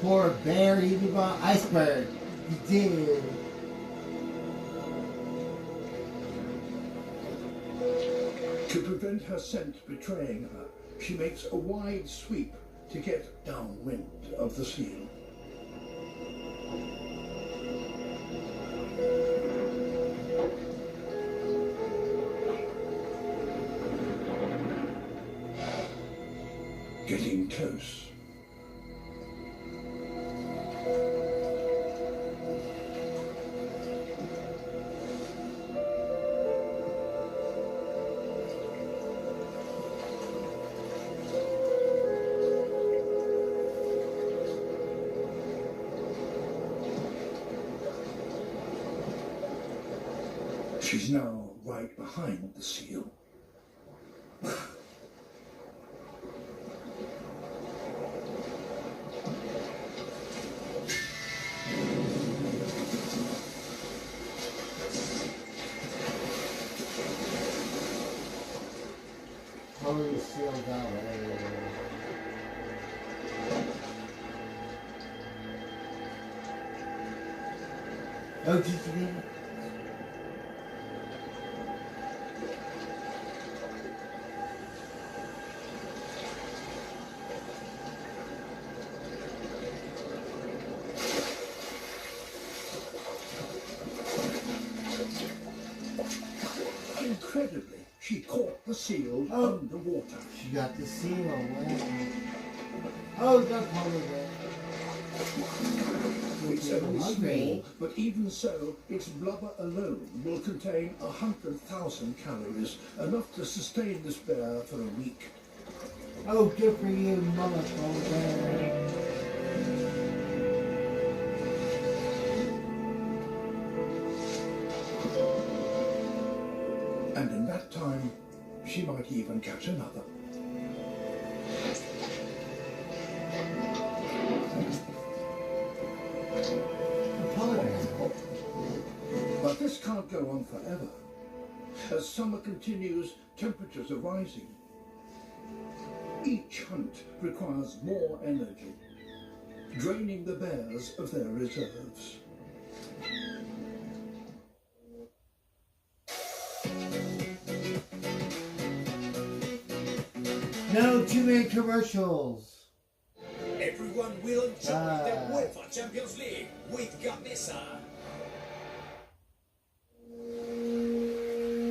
Poor bear, he brought iceberg. He did. To prevent her scent betraying her, she makes a wide sweep to get downwind of the seal. Getting close. She's now right behind the seal. Totally sealed out. Oh, did you get it? Incredibly, she caught the seal underwater. She got the seal. Wow. Oh, the polar bear. It's only small, but even so, its blubber alone will contain 100,000 calories, enough to sustain this bear for a week. Oh, good for you, mama polar bear. And in that time, she might even catch another. But this can't go on forever. As summer continues, temperatures are rising. Each hunt requires more energy, draining the bears of their reserves. No too many commercials. Everyone will enjoy the UEFA Champions League with Gamesa.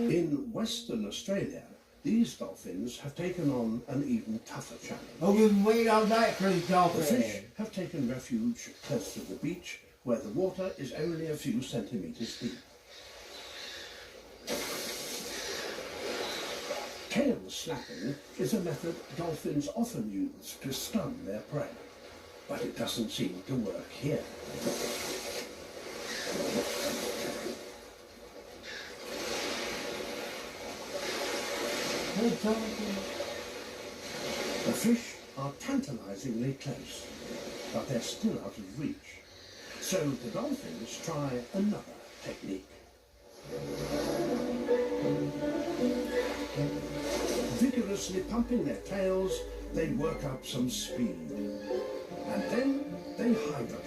In Western Australia, these dolphins have taken on an even tougher challenge. Oh, we've been waiting all night for these The dolphins. fish have taken refuge close to the beach, where the water is only a few centimetres deep. Tail slapping is a method dolphins often use to stun their prey, but it doesn't seem to work here. The fish are tantalizingly close, but they're still out of reach. So the dolphins try another technique. Vigorously pumping their tails, they work up some speed. and then they hydroplane.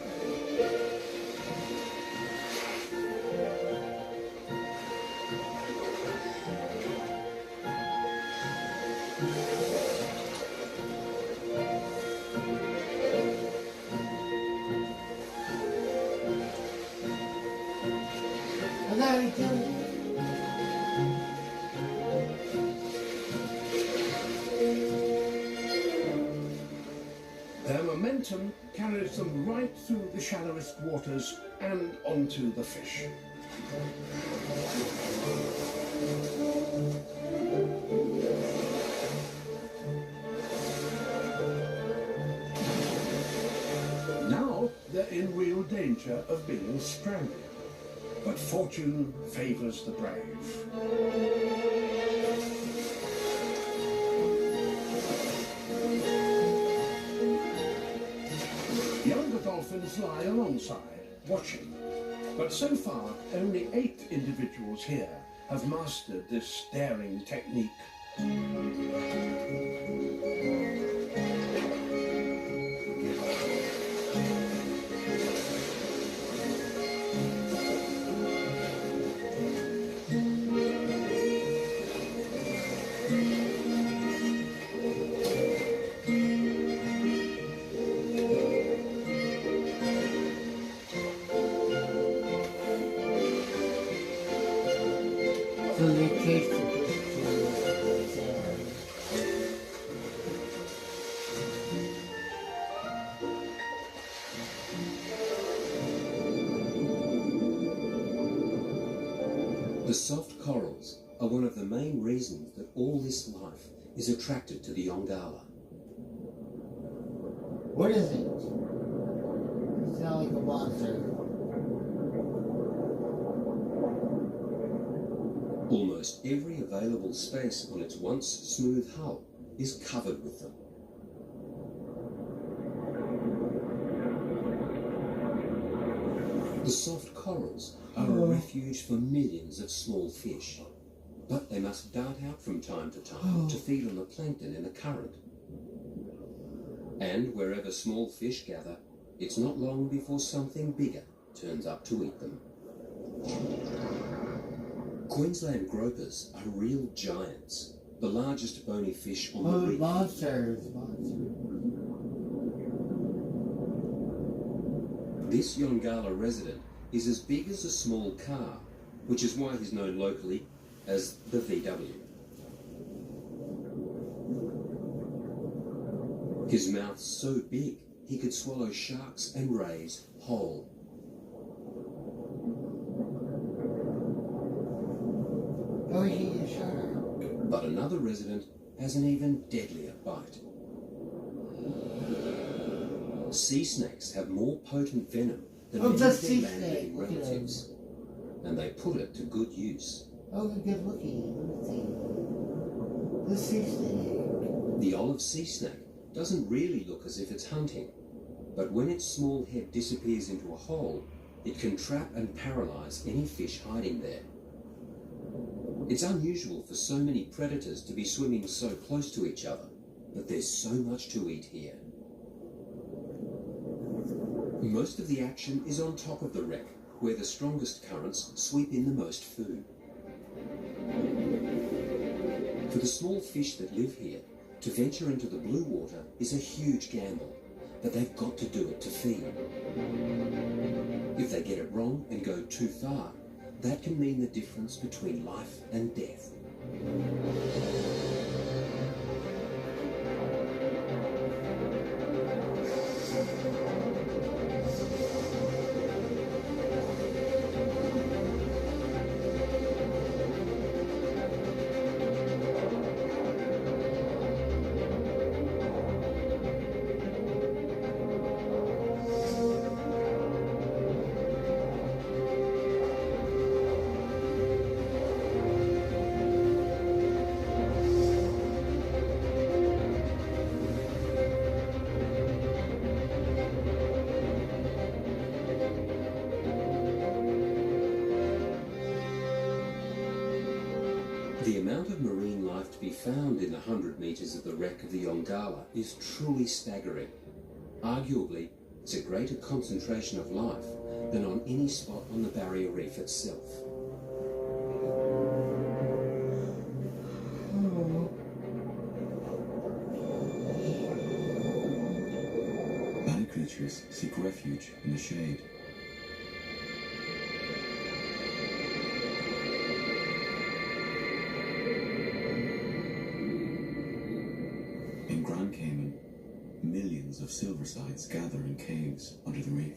Their momentum carries them right through the shallowest waters and onto the fish. Now they're in real danger of being stranded, but fortune favors the brave. Younger dolphins lie alongside, watching. But so far, only 8 individuals here have mastered this daring technique. So they taste it. The soft corals are one of the main reasons that all this life is attracted to the Yongala. What is it? It sounds like a monster. Almost every available space on its once smooth hull is covered with them. The soft corals are a refuge for millions of small fish, but they must dart out from time to time to feed on the plankton in the current. And wherever small fish gather, it's not long before something bigger turns up to eat them. Queensland gropers are real giants, the largest bony fish on the reef. Monsters. This Yongala resident is as big as a small car, which is why he's known locally as the VW. His mouth's so big he could swallow sharks and rays whole. Oh, he is shark. But another resident has an even deadlier bite. Sea snakes have more potent venom than many of their land-living relatives, and they put it to good use. Oh, good looking. Let me see. The sea snake. The olive sea snake doesn't really look as if it's hunting, but when its small head disappears into a hole, it can trap and paralyze any fish hiding there. It's unusual for so many predators to be swimming so close to each other, but there's so much to eat here. Most of the action is on top of the wreck, where the strongest currents sweep in the most food. For the small fish that live here, to venture into the blue water is a huge gamble, but they've got to do it to feed. If they get it wrong and go too far, that can mean the difference between life and death. The amount of marine life to be found in the 100 metres of the wreck of the Yongala is truly staggering. Arguably, it's a greater concentration of life than on any spot on the barrier reef itself. Many creatures seek refuge in the shade. In Grand Cayman, millions of silversides gather in caves under the reef.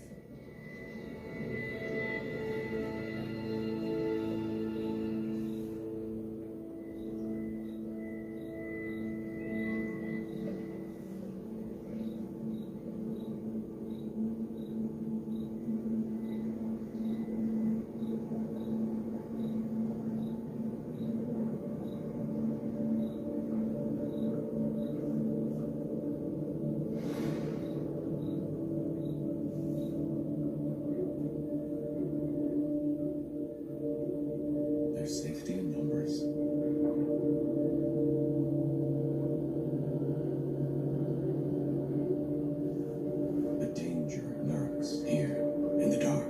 There's safety in numbers. The danger lurks here in the dark.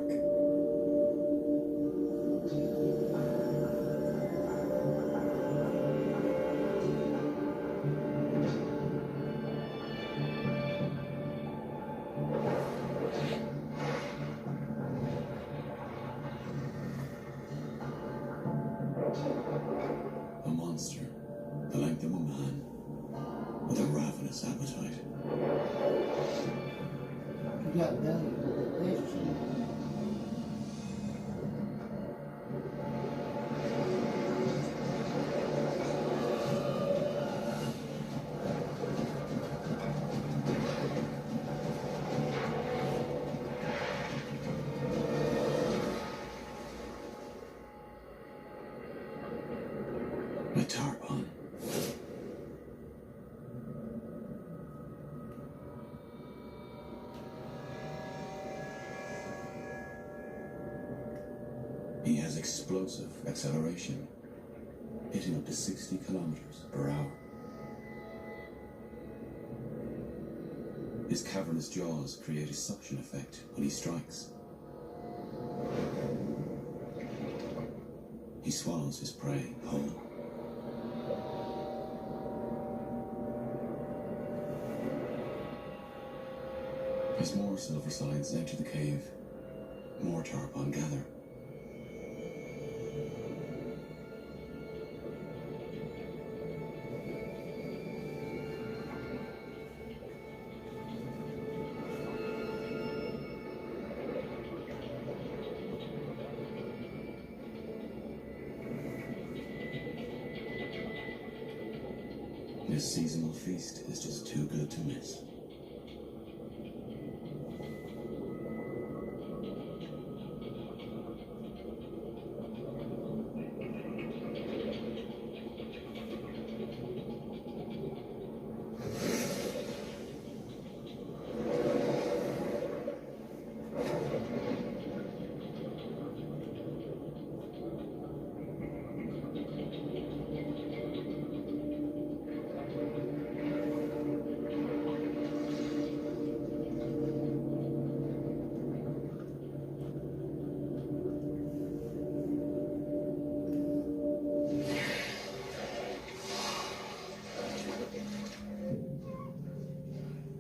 A monster, the length of a man, with a ravenous appetite. You got belly with the fish. A tarpon. He has explosive acceleration, hitting up to 60 kilometers per hour. His cavernous jaws create a suction effect when he strikes. He swallows his prey whole. As more silversides enter the cave, more tarpon gather. This seasonal feast is just too good to miss.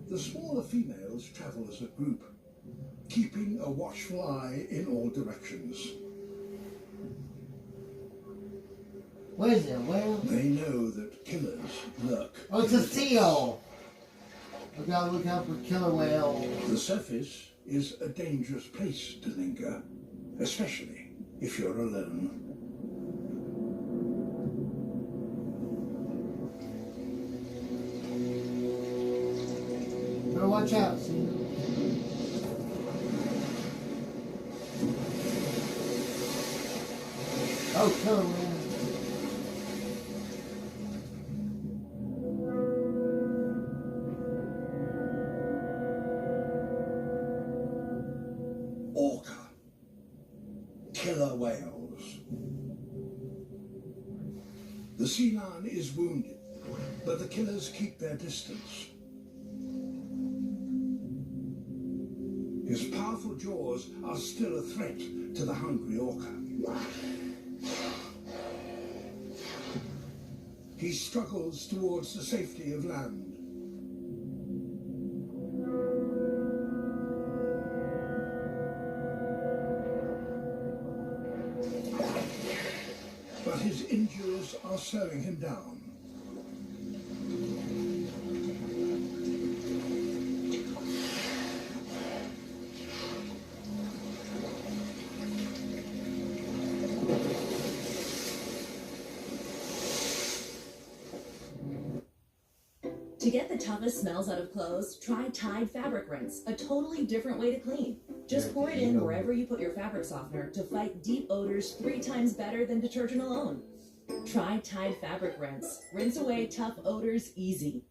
The smaller females travel as a group, keeping a watchful eye in all directions. What is it, a whale? They know that killers lurk. Oh, it's a seal! I gotta look out for killer whale. The surface is a dangerous place to linger, especially if you're alone. Better watch out, see? Oh, killer whale. Orca. Killer whales. The sea lion is wounded, but the killers keep their distance. jaws are still a threat to the hungry orca. He struggles towards the safety of land. But his injuries are slowing him down. To get the toughest smells out of clothes, try Tide Fabric Rinse, a totally different way to clean. Just pour it in wherever you put your fabric softener to fight deep odors 3 times better than detergent alone. Try Tide Fabric Rinse. Rinse away tough odors easy.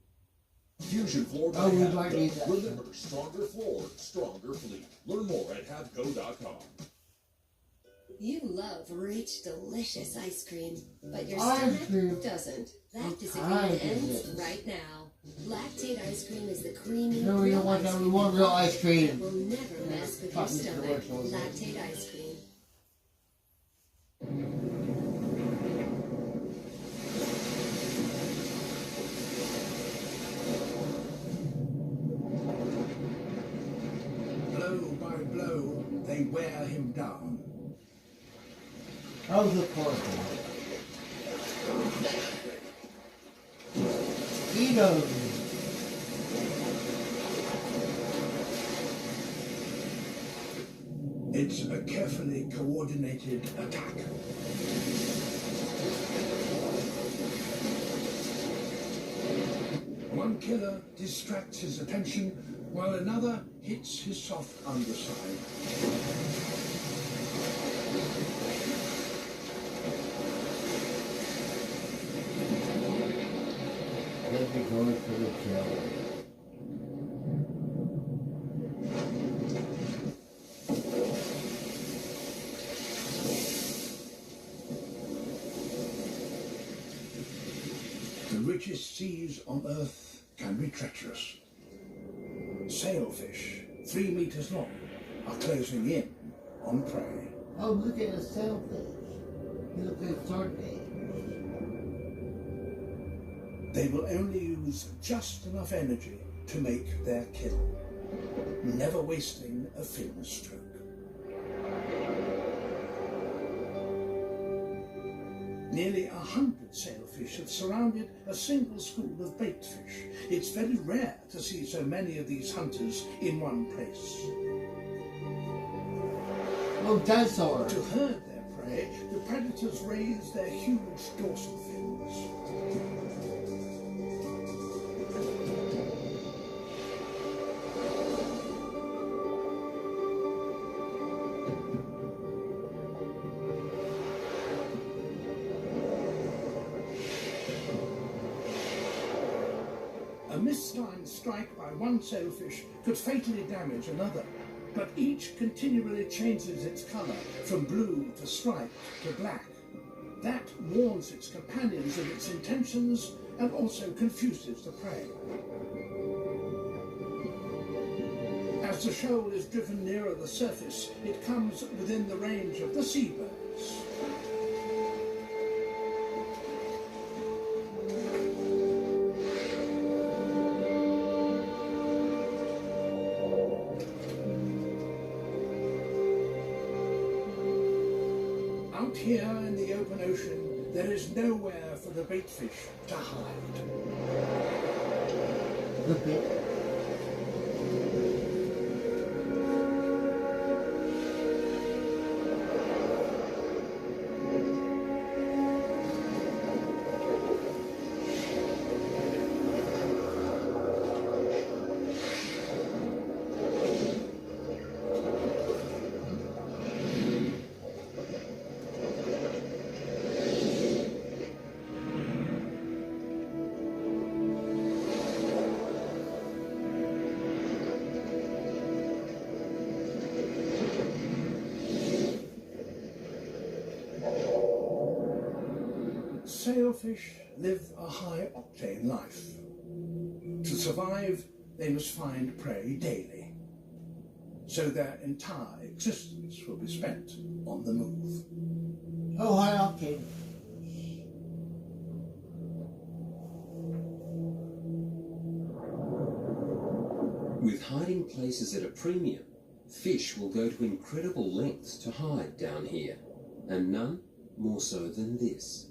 Fusion Floor by Havco. Remember, stronger floor, stronger fleet. Learn more at havco.com. You love rich, delicious ice cream, but your Ice cream. stomach doesn't. That What disagreement kind is ends it? right now. Lactate ice cream is the creamy, No, we don't want that. We want real ice cream. that will never mess with your Fucking stomach. commercials. Lactate ice cream. Blow by blow, they wear him down. That was a course. Eat 'em. It's a carefully coordinated attack. One killer distracts his attention while another hits his soft underside. Let me go for the kill. The richest seas on Earth can be treacherous. Sailfish, 3 meters long, are closing in on prey. Oh, look at the sailfish. He looks like a swordfish. They will only use just enough energy to make their kill, never wasting a fin stroke. Nearly 100 sailfish have surrounded a single school of baitfish. It's very rare to see so many of these hunters in one place. Oh, dinosaur! To herd their prey, the predators raise their huge dorsal fins. A mistimed strike by one sailfish could fatally damage another, but each continually changes its colour from blue to striped to black. That warns its companions of its intentions and also confuses the prey. As the shoal is driven nearer the surface, it comes within the range of the seabirds. Out here in the open ocean, there is nowhere for the baitfish to hide. The bit. Sailfish live a high-octane life. To survive, they must find prey daily. so their entire existence will be spent on the move. Oh, high octane. With hiding places at a premium, fish will go to incredible lengths to hide down here, and none more so than this.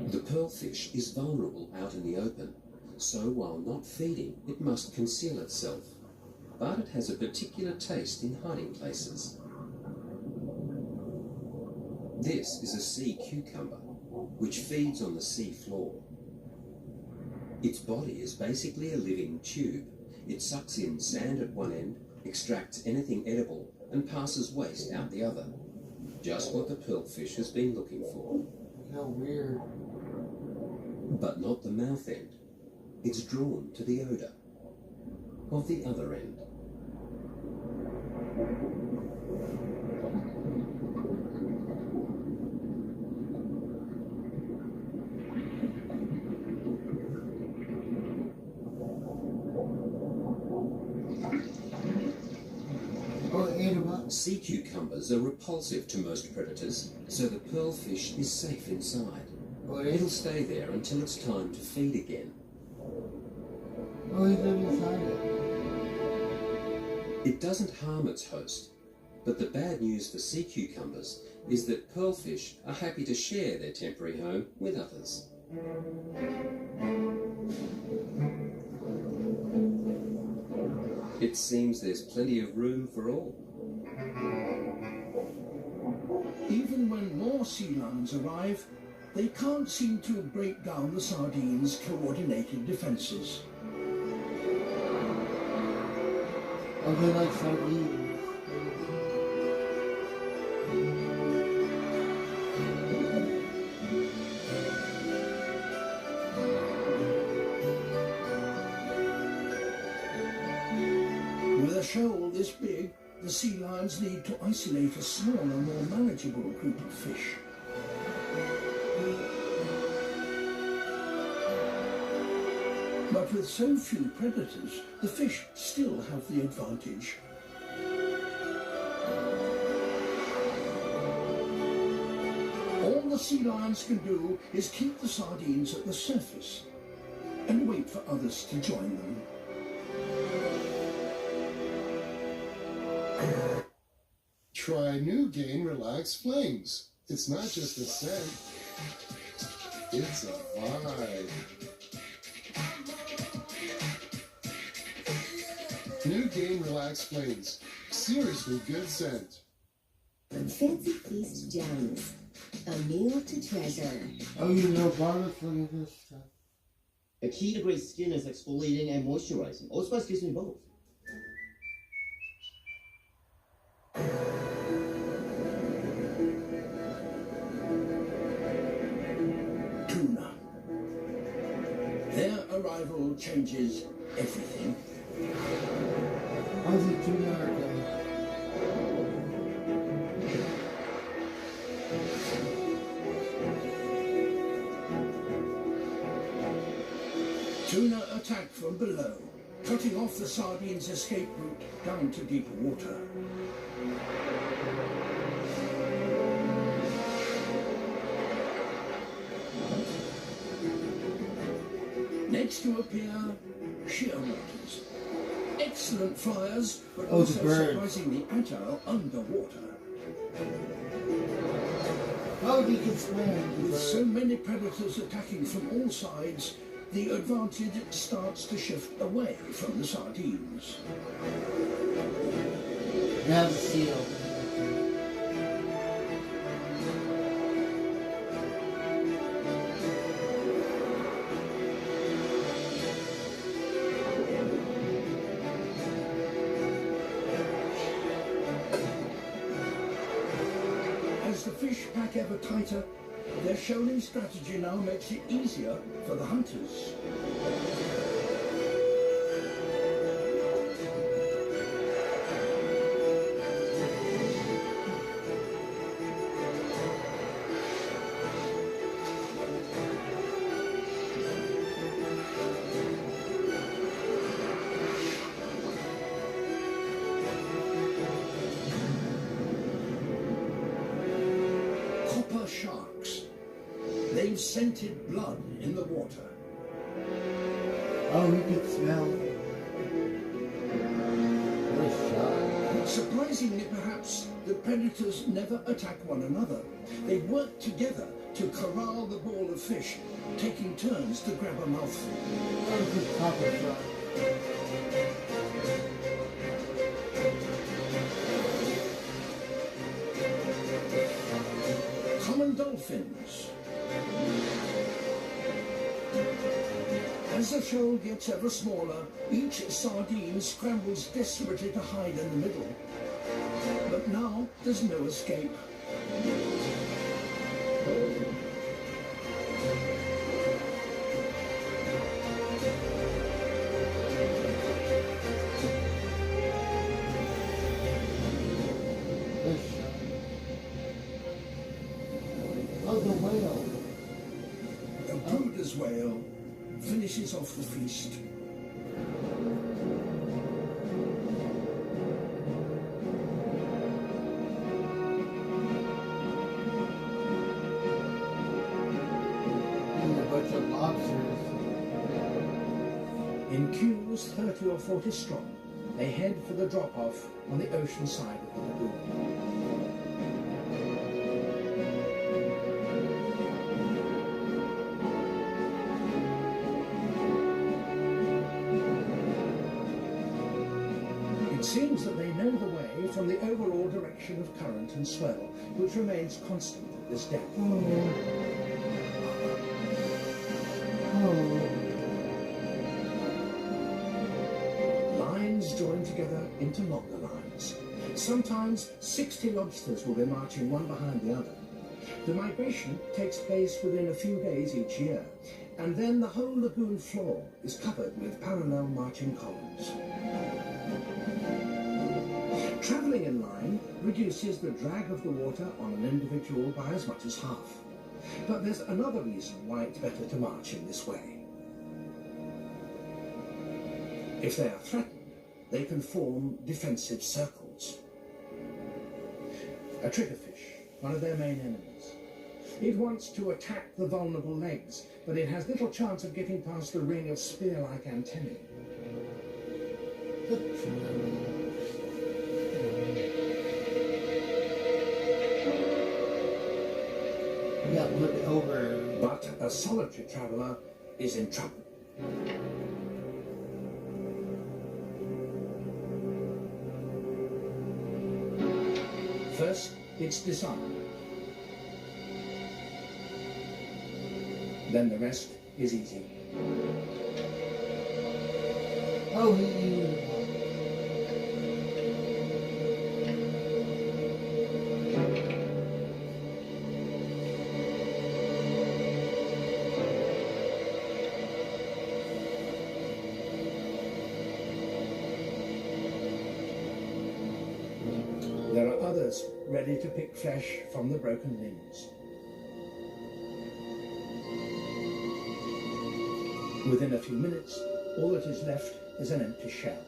The pearlfish is vulnerable out in the open, so while not feeding, it must conceal itself. But it has a particular taste in hiding places. This is a sea cucumber, which feeds on the sea floor. Its body is basically a living tube. It sucks in sand at one end, extracts anything edible, and passes waste out the other. Just what the pearlfish has been looking for. How weird. But not the mouth end. It's drawn to the odour of the other end. Sea cucumbers are repulsive to most predators, so the pearlfish is safe inside. It'll stay there until it's time to feed again. Oh, he's living inside it. It doesn't harm its host, but the bad news for sea cucumbers is that pearlfish are happy to share their temporary home with others. It seems there's plenty of room for all. Even when more sea lions arrive, they can't seem to break down the sardines' coordinated defences. Oh, they like sardines. With a shoal this big, the sea lions need to isolate a smaller, more manageable group of fish. But with so few predators, the fish still have the advantage. All the sea lions can do is keep the sardines at the surface and wait for others to join them. Try new Gain Relax Flings. It's not just a scent, it's a vibe. New Gain Relax Flings. Seriously good scent. Fancy Feast Gems. A meal to treasure. Oh, you know, Barnes, look at this stuff. The key to great skin is exfoliating and moisturizing. Old Spice gives me both. Tuna. Their arrival changes everything. How's the tuna going? Tuna attack from below, cutting off the sardines' escape route down to deeper water. Next to appear shearwaters. Excellent flyers, but also surprisingly agile underwater. Oh, he can swim. With so many predators attacking from all sides, the advantage starts to shift away from the sardines. Now the seal. As the fish pack ever tighter, their shoaling strategy now makes it easier for the hunters. sharks. They've scented blood in the water. Oh, you can smell the shark. Surprisingly, perhaps, the predators never attack one another. They work together to corral the ball of fish, taking turns to grab a mouthful. Oh, this copper shark. Common dolphins. As the shoal gets ever smaller, each sardine scrambles desperately to hide in the middle. But now there's no escape. Oh, the whale. A Bruder's whale finishes off the feast. And a bunch of lobsters. In queues 30 or 40 strong, they head for the drop-off on the ocean side of the lagoon. It seems that they know the way from the overall direction of current and swell, which remains constant at this depth. Lines join together into longer lines. Sometimes 60 lobsters will be marching one behind the other. The migration takes place within a few days each year, and then the whole lagoon floor is covered with parallel marching columns. Travelling in line reduces the drag of the water on an individual by as much as half. But there's another reason why it's better to march in this way. If they are threatened, they can form defensive circles. A triggerfish, one of their main enemies. It wants to attack the vulnerable legs, but it has little chance of getting past the ring of spear-like antennae. Yeah, look over. But a solitary traveller is in trouble. First, it's disarmed. Then the rest is easy. Oh, There are others ready to pick flesh from the broken limbs. Within a few minutes, all that is left is an empty shell.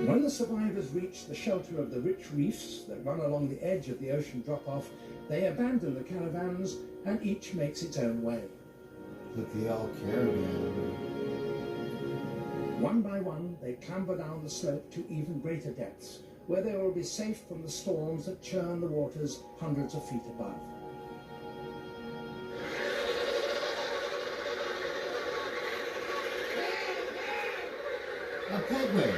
When the survivors reach the shelter of the rich reefs that run along the edge of the ocean drop-off, they abandon the caravans and each makes its own way. the old caravan. One by one, they clamber down the slope to even greater depths, where they will be safe from the storms that churn the waters hundreds of feet above. A penguin.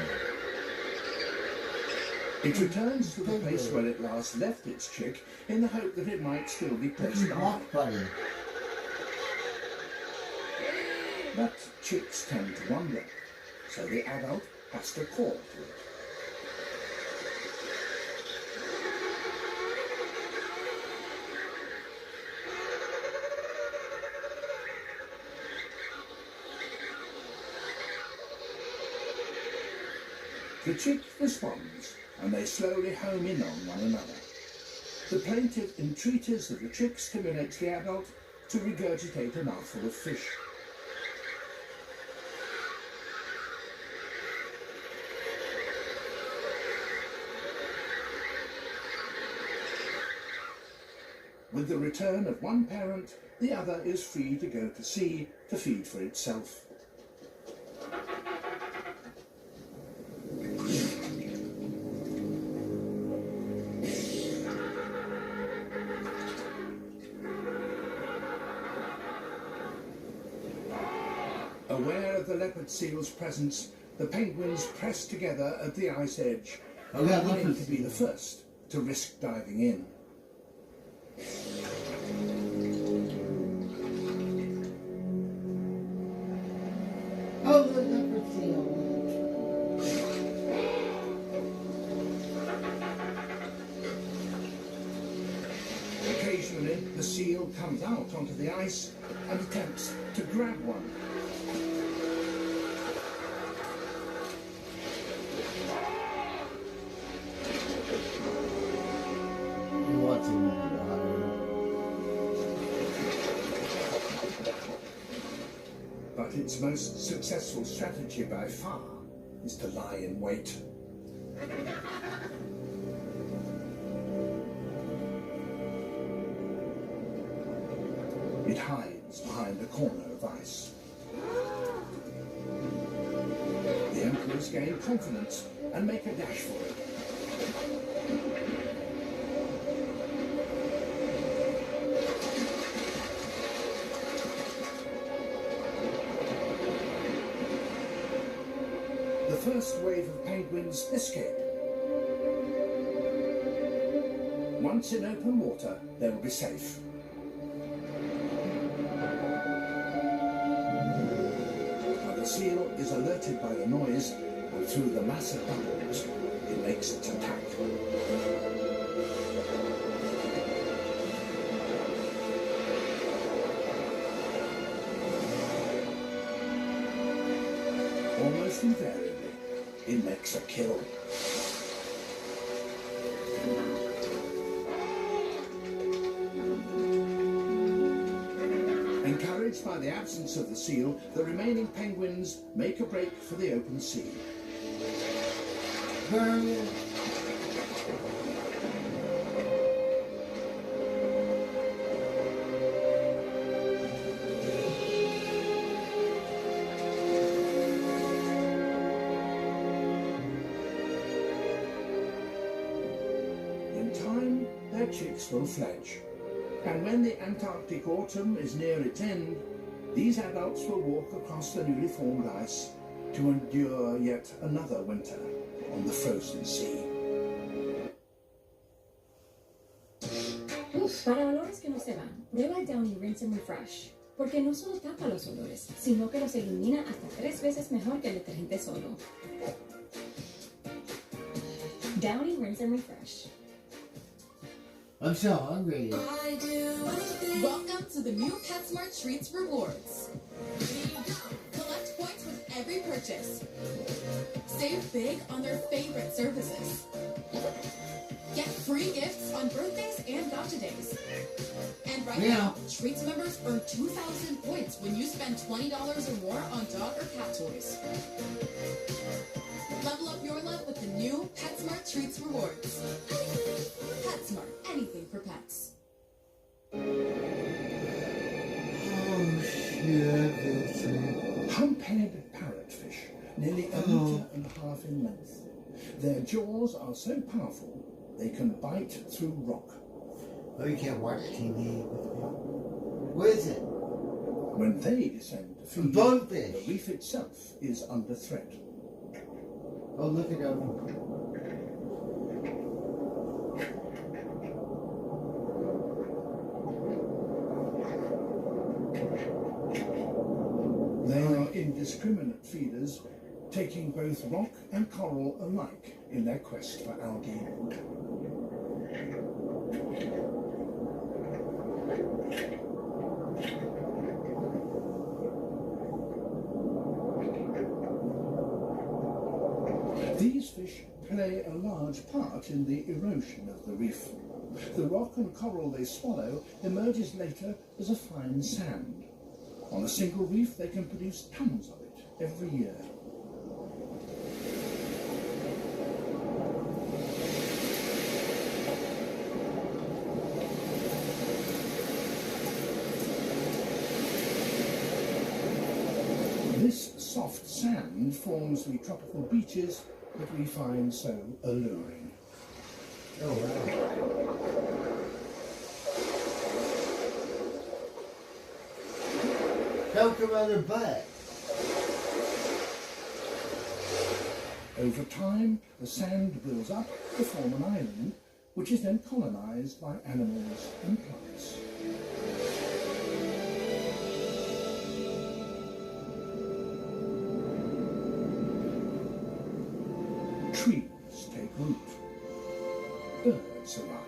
It returns to the place where it last left its chick in the hope that it might still be close by. But chicks tend to wander, so the adult has to call to it. The chick responds, and they slowly home in on one another. The plaintive entreaties of the chick stimulates the adult to regurgitate a mouthful of fish. With the return of one parent, the other is free to go to sea to feed for itself. Aware of the leopard seal's presence, the penguins press together at the ice edge, aiming to be the first to risk diving in. Oh, the leopard seal. Occasionally, the seal comes out onto the ice and attempts to grab one. What's in the water? But its most successful strategy by far is to lie in wait. It hides behind a corner of ice. The emperors gain confidence and make a dash for it. The first wave of penguins escape. Once in open water, they will be safe. Now the seal is alerted by the noise, and through the massive bubbles, it makes its attack. Almost invariably, it makes a kill. Encouraged by the absence of the seal, the remaining penguins make a break for the open sea. In time, their chicks will fledge. And when the Antarctic autumn is near its end, these adults will walk across the newly formed ice to endure yet another winter on the frozen sea. Para olores que no se van, prueba el Downy Rinse and Refresh, porque no solo tapa los olores, sino que los elimina hasta 3 veces mejor que el detergente solo. Downy Rinse and Refresh. I'm so hungry. Welcome to the new PetSmart Treats Rewards. Collect points with every purchase. Save big on their favorite services. Get free gifts on birthdays and gotcha days. And right now, Treats members earn 2,000 points when you spend $20 or more on dog or cat toys. Level up your love with the new PetSmart Treats Rewards. PetSmart, anything for pets. Hump-head parrotfish, nearly a metre and a half in length. Their jaws are so powerful they can bite through rock. Oh, you can't watch TV. What is it? When they descend to feed, Bonefish. the reef itself is under threat. Oh, look at them. They are indiscriminate feeders, taking both rock and coral alike in their quest for algae. These fish play a large part in the erosion of the reef. The rock and coral they swallow emerges later as a fine sand. On a single reef, they can produce tons of it every year. This soft sand forms the tropical beaches that we find so alluring. Oh, wow. Help them on their butt. Over time, the sand builds up to form an island, which is then colonized by animals and plants. Trees take root. Birds arrive.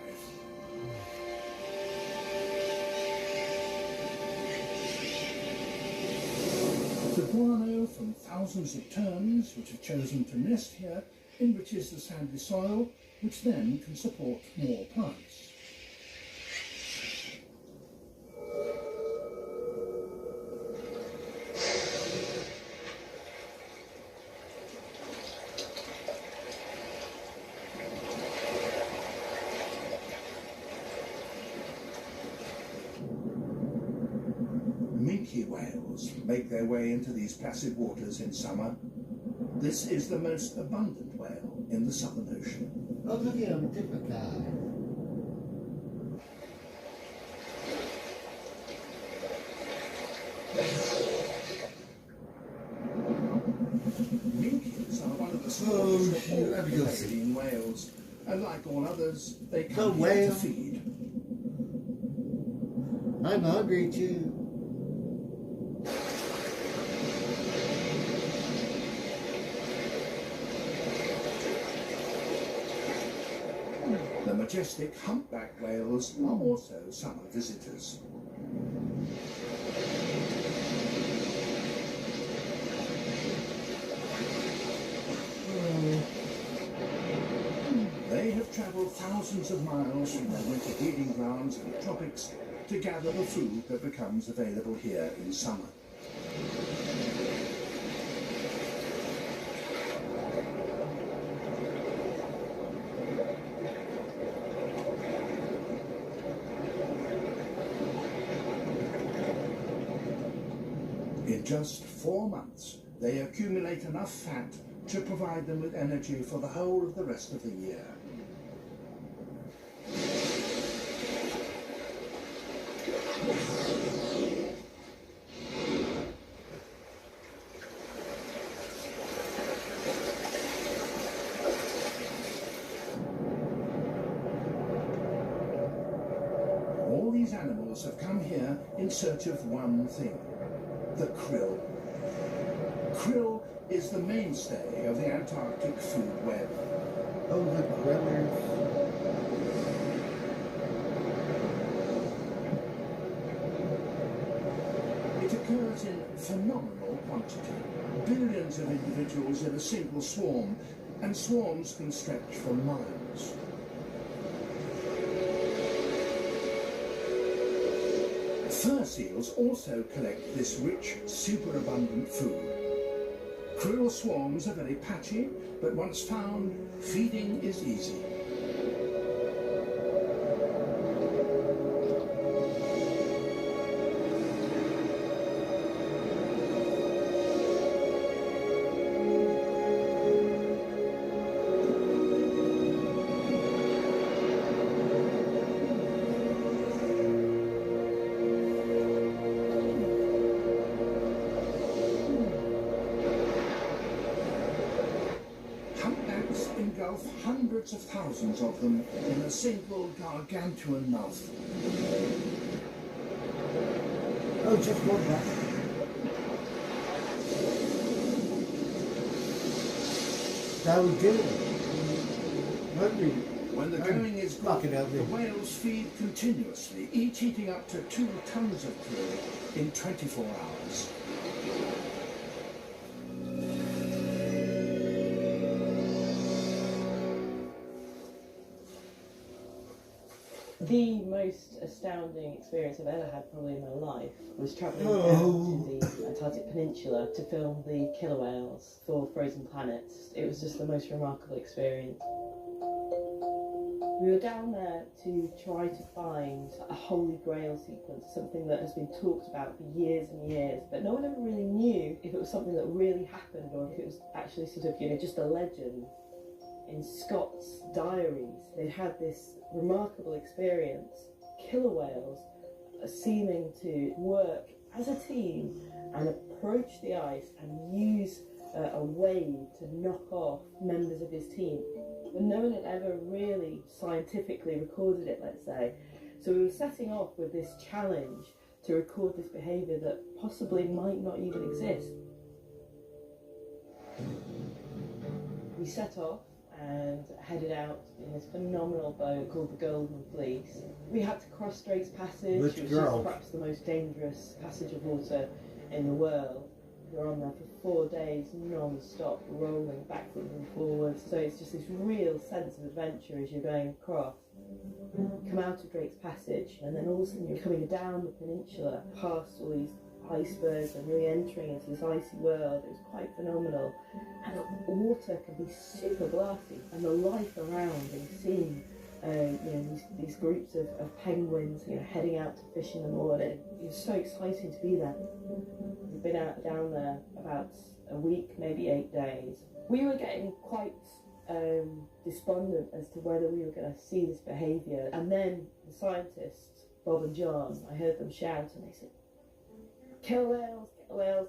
The guano from thousands of terns which have chosen to nest here enriches the sandy soil, which then can support more plants. Minke whales make their way into these placid waters in summer. This is the most abundant whale in the Southern Ocean. Oh, look at him, a different guy. Minkies are one of the smallest of all Canadian whales, and like all others, they come here to feed. I'm hungry too. The majestic humpback whales are also summer visitors. They have travelled thousands of miles from their winter breeding grounds in the tropics to gather the food that becomes available here in summer. In just 4 months, they accumulate enough fat to provide them with energy for the whole of the rest of the year. All these animals have come here in search of one thing: the krill. Krill is the mainstay of the Antarctic food web. Oh, the krillers. It occurs in phenomenal quantity. Billions of individuals in a single swarm, and swarms can stretch for miles. Fur seals also collect this rich, superabundant food. Krill swarms are very patchy, but once found, feeding is easy. Humpbacks engulf hundreds of thousands of them in a single gargantuan mouth. Oh, just one back. That was good. Hungry. When the going is good, the whales feed continuously, each eating up to 2 tons of krill in 24 hours. The most astounding experience I've ever had probably in my life was travelling down to the Antarctic Peninsula to film the killer whales for Frozen Planets. It was just the most remarkable experience. We were down there to try to find a holy grail sequence, something that has been talked about for years and years, but no one ever really knew if it was something that really happened or if it was actually sort of, just a legend. In Scott's diaries, they'd had this remarkable experience, killer whales seeming to work as a team and approach the ice and use a wave to knock off members of his team. But no one had ever really scientifically recorded it, let's say. So we were setting off with this challenge to record this behaviour that possibly might not even exist. We set off and headed out in this phenomenal boat called the Golden Fleece. We had to cross Drake's Passage, which is perhaps the most dangerous passage of water in the world. We were on there for 4 days, non-stop, rolling backwards and forwards. So it's just this real sense of adventure as you're going across. Come out of Drake's Passage, and then all of a sudden you're coming down the peninsula, past all these icebergs and re-entering into this icy world. It was quite phenomenal. And the water can be super glassy, and the life around and seeing these groups of penguins heading out to fish in the morning. It was so exciting to be there. We've been down there about a week, maybe 8 days. We were getting quite despondent as to whether we were going to see this behaviour, and then the scientists, Bob and John, I heard them shout and they said, killer whales, killer whales,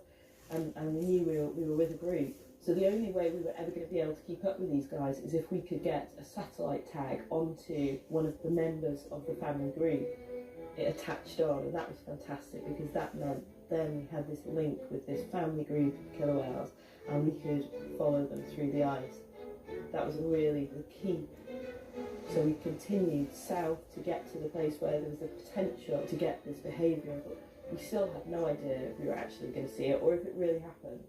and we knew we were with a group. So the only way we were ever going to be able to keep up with these guys is if we could get a satellite tag onto one of the members of the family group. It attached on, and that was fantastic because that meant then we had this link with this family group of killer whales and we could follow them through the ice. That was really the key. So we continued south to get to the place where there was the potential to get this behaviour, but we still had no idea if we were actually going to see it or if it really happened.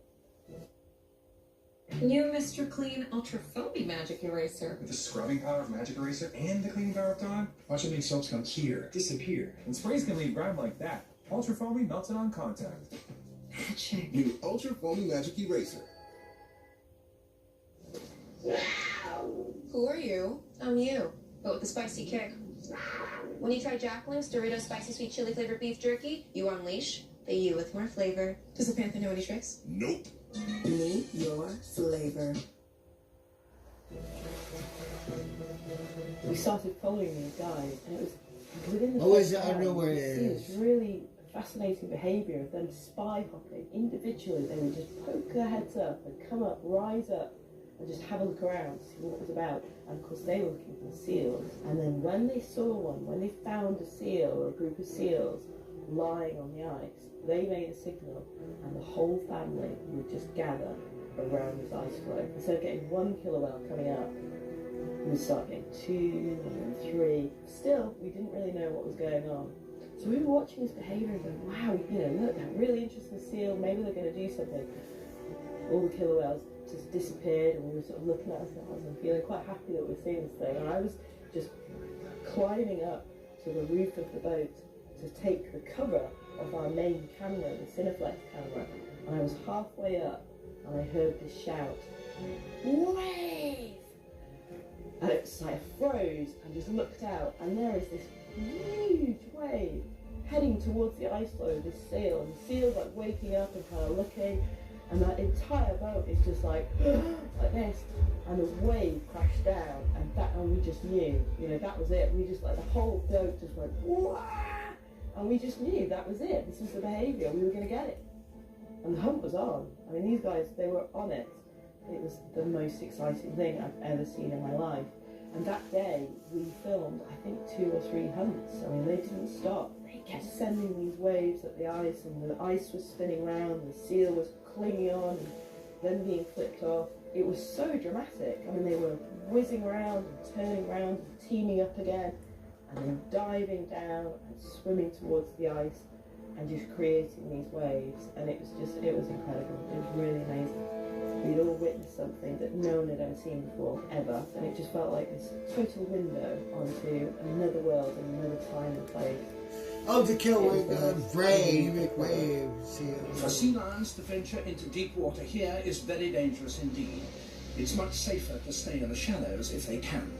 New Mr. Clean Ultra Foamy Magic Eraser. With the scrubbing power of Magic Eraser and the cleaning power of Dawn, watch it make soaps come here, disappear. And sprays can leave grime like that. Ultra Foamy melts it on contact. Magic. New Ultra Foamy Magic Eraser. Who are you? I'm you, but with a spicy kick. When you try Jacqueline's Doritos Spicy Sweet Chili Flavored Beef Jerky, you unleash the you with more flavor. Does the Panther know any tricks? Nope. Meet your flavor. We started following these guys, and it was within the Always first I time, know where you it see is. this really fascinating behaviour of them spy hopping individually. They would just poke their heads up and come up, rise up, and just have a look around, see what it was about. And of course they were looking for seals. And then when they saw one, when they found a seal or a group of seals lying on the ice, they made a signal and the whole family would just gather around this ice floe. Instead of getting one killer whale coming up, we would start getting 2 and 3. Still, we didn't really know what was going on. So we were watching this behaviour and going, wow, look, that really interesting seal, maybe they're going to do something. All the killer whales just disappeared, and we were sort of looking at ourselves and feeling quite happy that we're seeing this thing. And I was just climbing up to the roof of the boat to take the cover of our main camera, the Cineflex camera, and I was halfway up and I heard this shout, wave! And it was like I froze and just looked out, and there is this huge wave heading towards the ice floe, this seal, and the seal's like waking up and kind of looking, and that entire boat is just like this, and the wave crashed down, and we just knew, that was it. We just, like, the whole boat just went, wah! And we just knew that was it. This was the behaviour. We were going to get it. And the hunt was on. I mean, these guys, they were on it. It was the most exciting thing I've ever seen in my life. And that day, we filmed, I think, 2 or 3 hunts. I mean, they didn't stop. They kept sending these waves at the ice, and the ice was spinning round, the seal was clinging on, and then being flipped off. It was so dramatic. I mean, they were whizzing around and turning around and teaming up again, and then diving down and swimming towards the ice and just creating these waves. And it was incredible. It was really amazing. We'd all witnessed something that no one had ever seen before, ever, and it just felt like this total window onto another world and another time and place. Oh, to kill brave seals. For sea lions to venture into deep water here is very dangerous indeed. It's much safer to stay in the shallows if they can.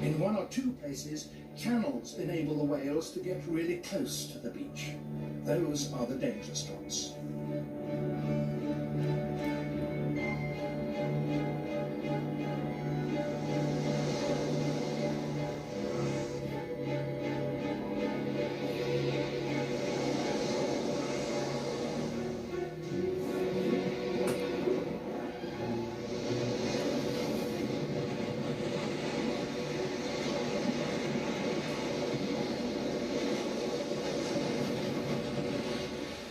In one or two places, channels enable the whales to get really close to the beach. Those are the danger spots.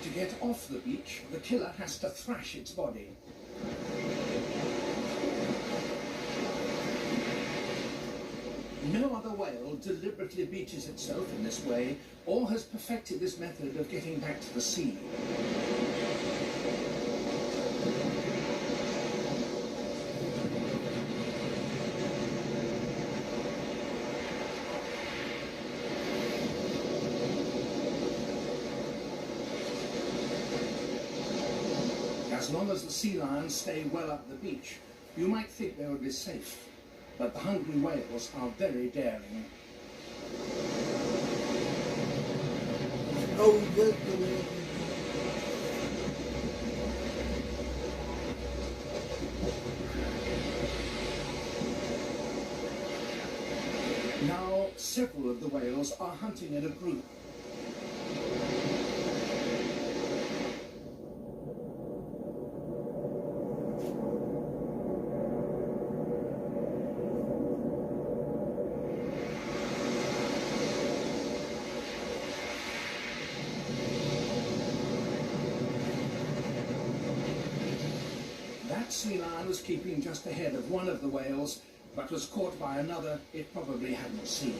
To get off the beach, the killer has to thrash its body. No other whale deliberately beaches itself in this way, or has perfected this method of getting back to the sea. As long as the sea lions stay well up the beach, you might think they would be safe. But the hungry whales are very daring. Oh, good. Now, several of the whales are hunting in a group. That sea lion was keeping just ahead of one of the whales, but was caught by another it probably hadn't seen.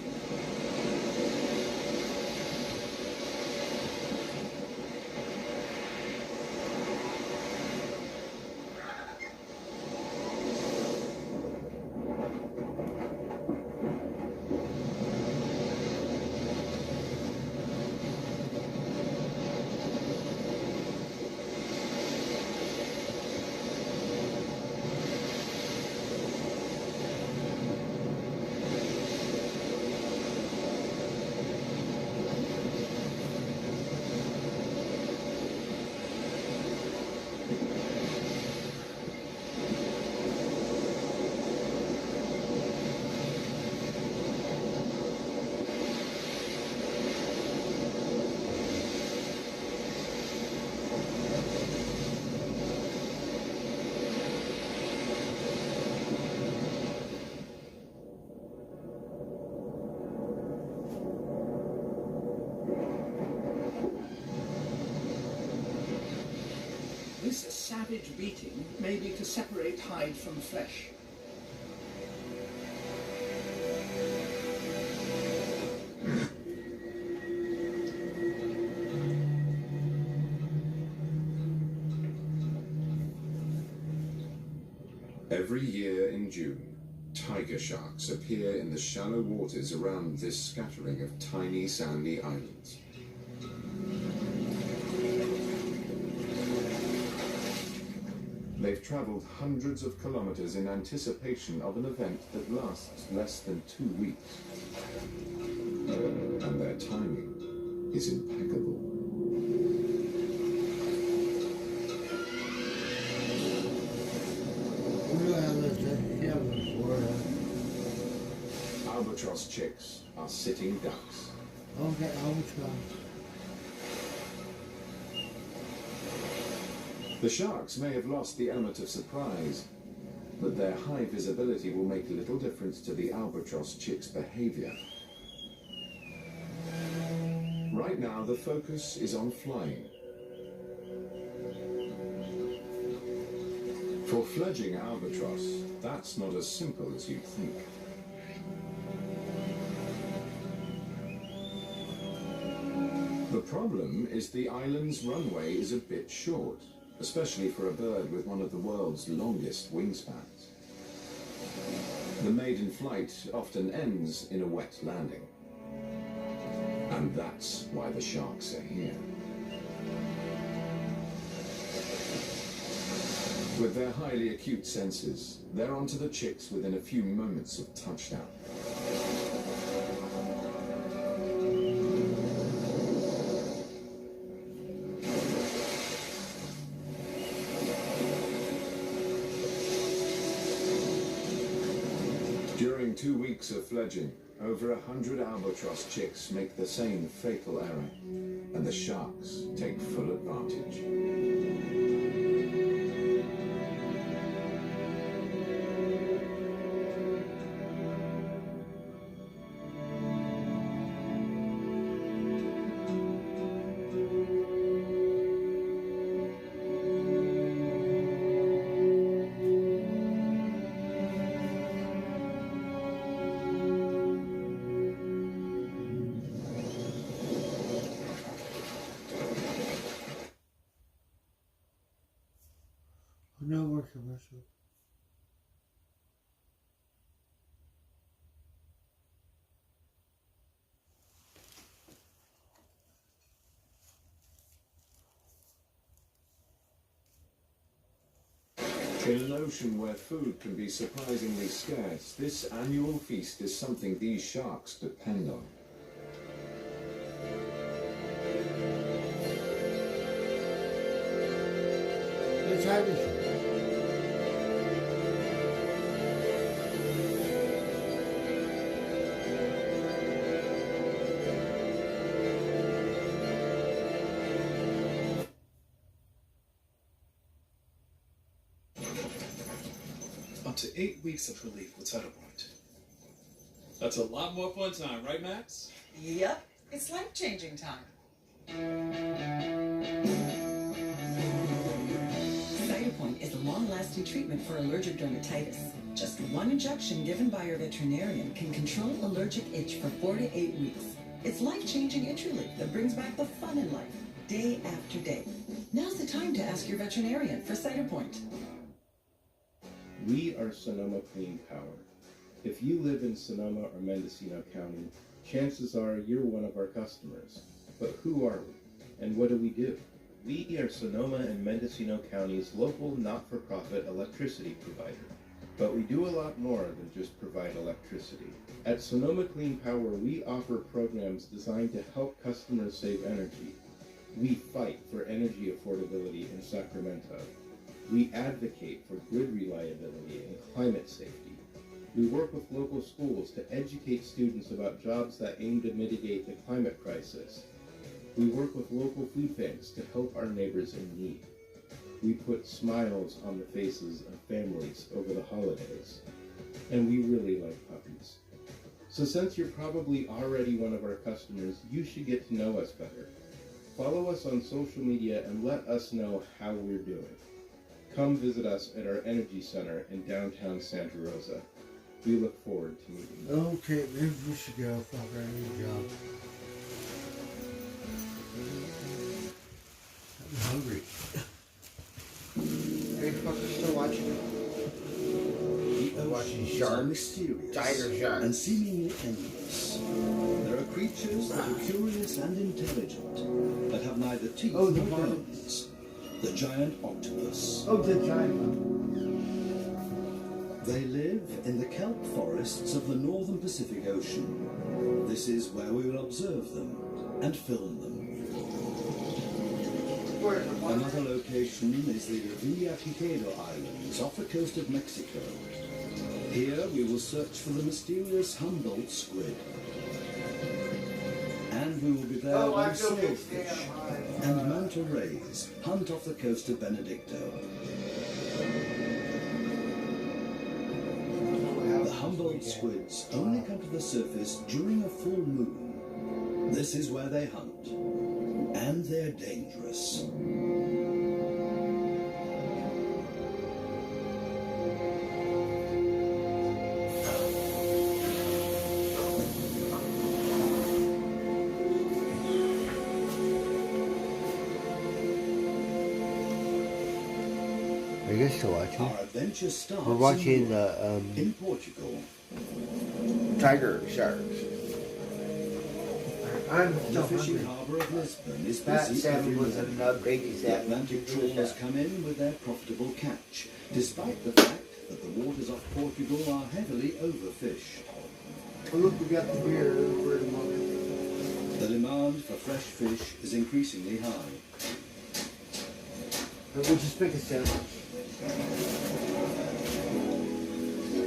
This savage beating may be to separate hide from flesh. Every year in June, tiger sharks appear in the shallow waters around this scattering of tiny sandy islands. They've travelled hundreds of kilometres in anticipation of an event that lasts less than 2 weeks. And their timing is impeccable. Albatross chicks are sitting ducks. Okay, albatross. The sharks may have lost the element of surprise, but their high visibility will make little difference to the albatross chick's behavior. Right now, the focus is on flying. For fledgling albatross, that's not as simple as you'd think. The problem is the island's runway is a bit short, especially for a bird with one of the world's longest wingspans. The maiden flight often ends in a wet landing. And that's why the sharks are here. With their highly acute senses, they're onto the chicks within a few moments of touchdown. During 2 weeks of fledging, over 100 albatross chicks make the same fatal error, and the sharks take full advantage. No more commercial. In an ocean where food can be surprisingly scarce, this annual feast is something these sharks depend on. It's Irish. Up to 8 weeks of relief with Cytopoint. That's a lot more fun time, right, Max? Yep, it's life-changing time. Cytopoint is a long-lasting treatment for allergic dermatitis. Just one injection given by your veterinarian can control allergic itch for 4 to 8 weeks. It's life-changing itch relief that brings back the fun in life, day after day. Now's the time to ask your veterinarian for Cytopoint. We are Sonoma Clean Power. If you live in Sonoma or Mendocino County, chances are you're one of our customers. But who are we, and what do? We are Sonoma and Mendocino County's local not-for-profit electricity provider. But we do a lot more than just provide electricity. At Sonoma Clean Power, we offer programs designed to help customers save energy. We fight for energy affordability in Sacramento. We advocate for grid reliability and climate safety. We work with local schools to educate students about jobs that aim to mitigate the climate crisis. We work with local food banks to help our neighbors in need. We put smiles on the faces of families over the holidays. And we really like puppies. So since you're probably already one of our customers, you should get to know us better. Follow us on social media and let us know how we're doing. Come visit us at our Energy Center in downtown Santa Rosa. We look forward to meeting you. Okay, maybe we should go. Fuck, I need a job. I'm hungry. Are you fuckers still watching it? The watching oceans sharks. are mysterious Tiger sharks. and seemingly endless. There are creatures that are curious and intelligent, but have neither teeth Oh, the nor one. bones. The giant octopus. Oh, the giant one. They live in the kelp forests of the northern Pacific Ocean. This is where we will observe them and film them. Another location is the Villa Picado Islands off the coast of Mexico. Here we will search for the mysterious Humboldt squid. And we will be there when sailfish and manta rays hunt off the coast of Benedicto. Humboldt squids only come to the surface during a full moon. This is where they hunt, and they're dangerous. Are you guys still watching? Our adventure starts We're watching in Portugal. tiger sharks. I'm The so fishing hungry. harbour of Lisbon is That busy salmon every was morning. enough baby The salmon. Atlantic trawlers come in with their profitable catch, despite the fact that the waters off Portugal are heavily overfished. Oh, look, we got the beer for the moment. The demand for fresh fish is increasingly high. But we'll just make a sandwich.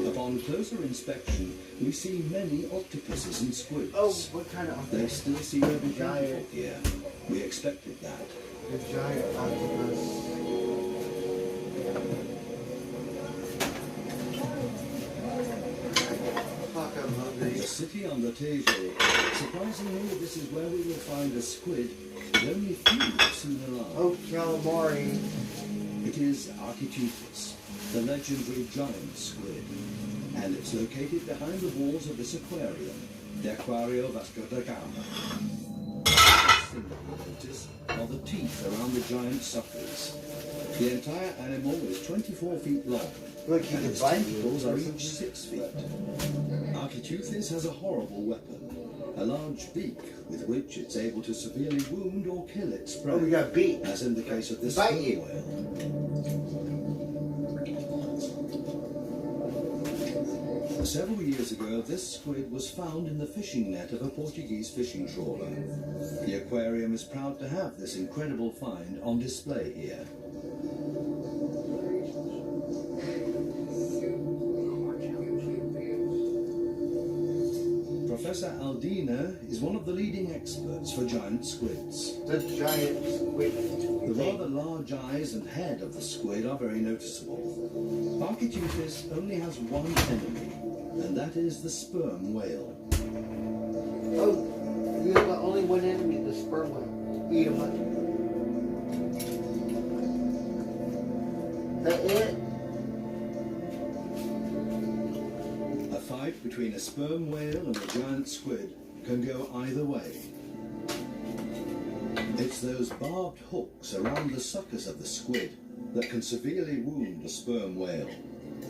Upon closer inspection, we see many octopuses and squids. Oh, what kind of They octopus? still seem to be Giant. plentiful here. We expected that. The giant octopus. Fuck, I'm hungry. The city on the Tejo. Surprisingly, this is where we will find a squid that only few have seen alive. Oh, calamari. It is Architeuthis, the legendary giant squid, and it's located behind the walls of this aquarium, the Aquario Vasco da Gama. The thing that you'll notice are the teeth around the giant suckers. The entire animal is 24 feet long, Look, you and can its bite tentacles you. are each 6 feet. Architeuthis has a horrible weapon, a large beak with which it's able to severely wound or kill its prey, Oh, we got beak. as in the case of this Bite sperm you. whale. Several years ago, this squid was found in the fishing net of a Portuguese fishing trawler. The aquarium is proud to have this incredible find on display here. Professor Aldina is one of the leading experts for giant squids. The giant squid. The rather large eyes and head of the squid are very noticeable. Architeuthis only has one enemy, and that is the sperm whale. Oh, you have only one enemy, the sperm whale. Eat him up. Is that it? A fight between a sperm whale and a giant squid can go either way. It's those barbed hooks around the suckers of the squid that can severely wound a sperm whale.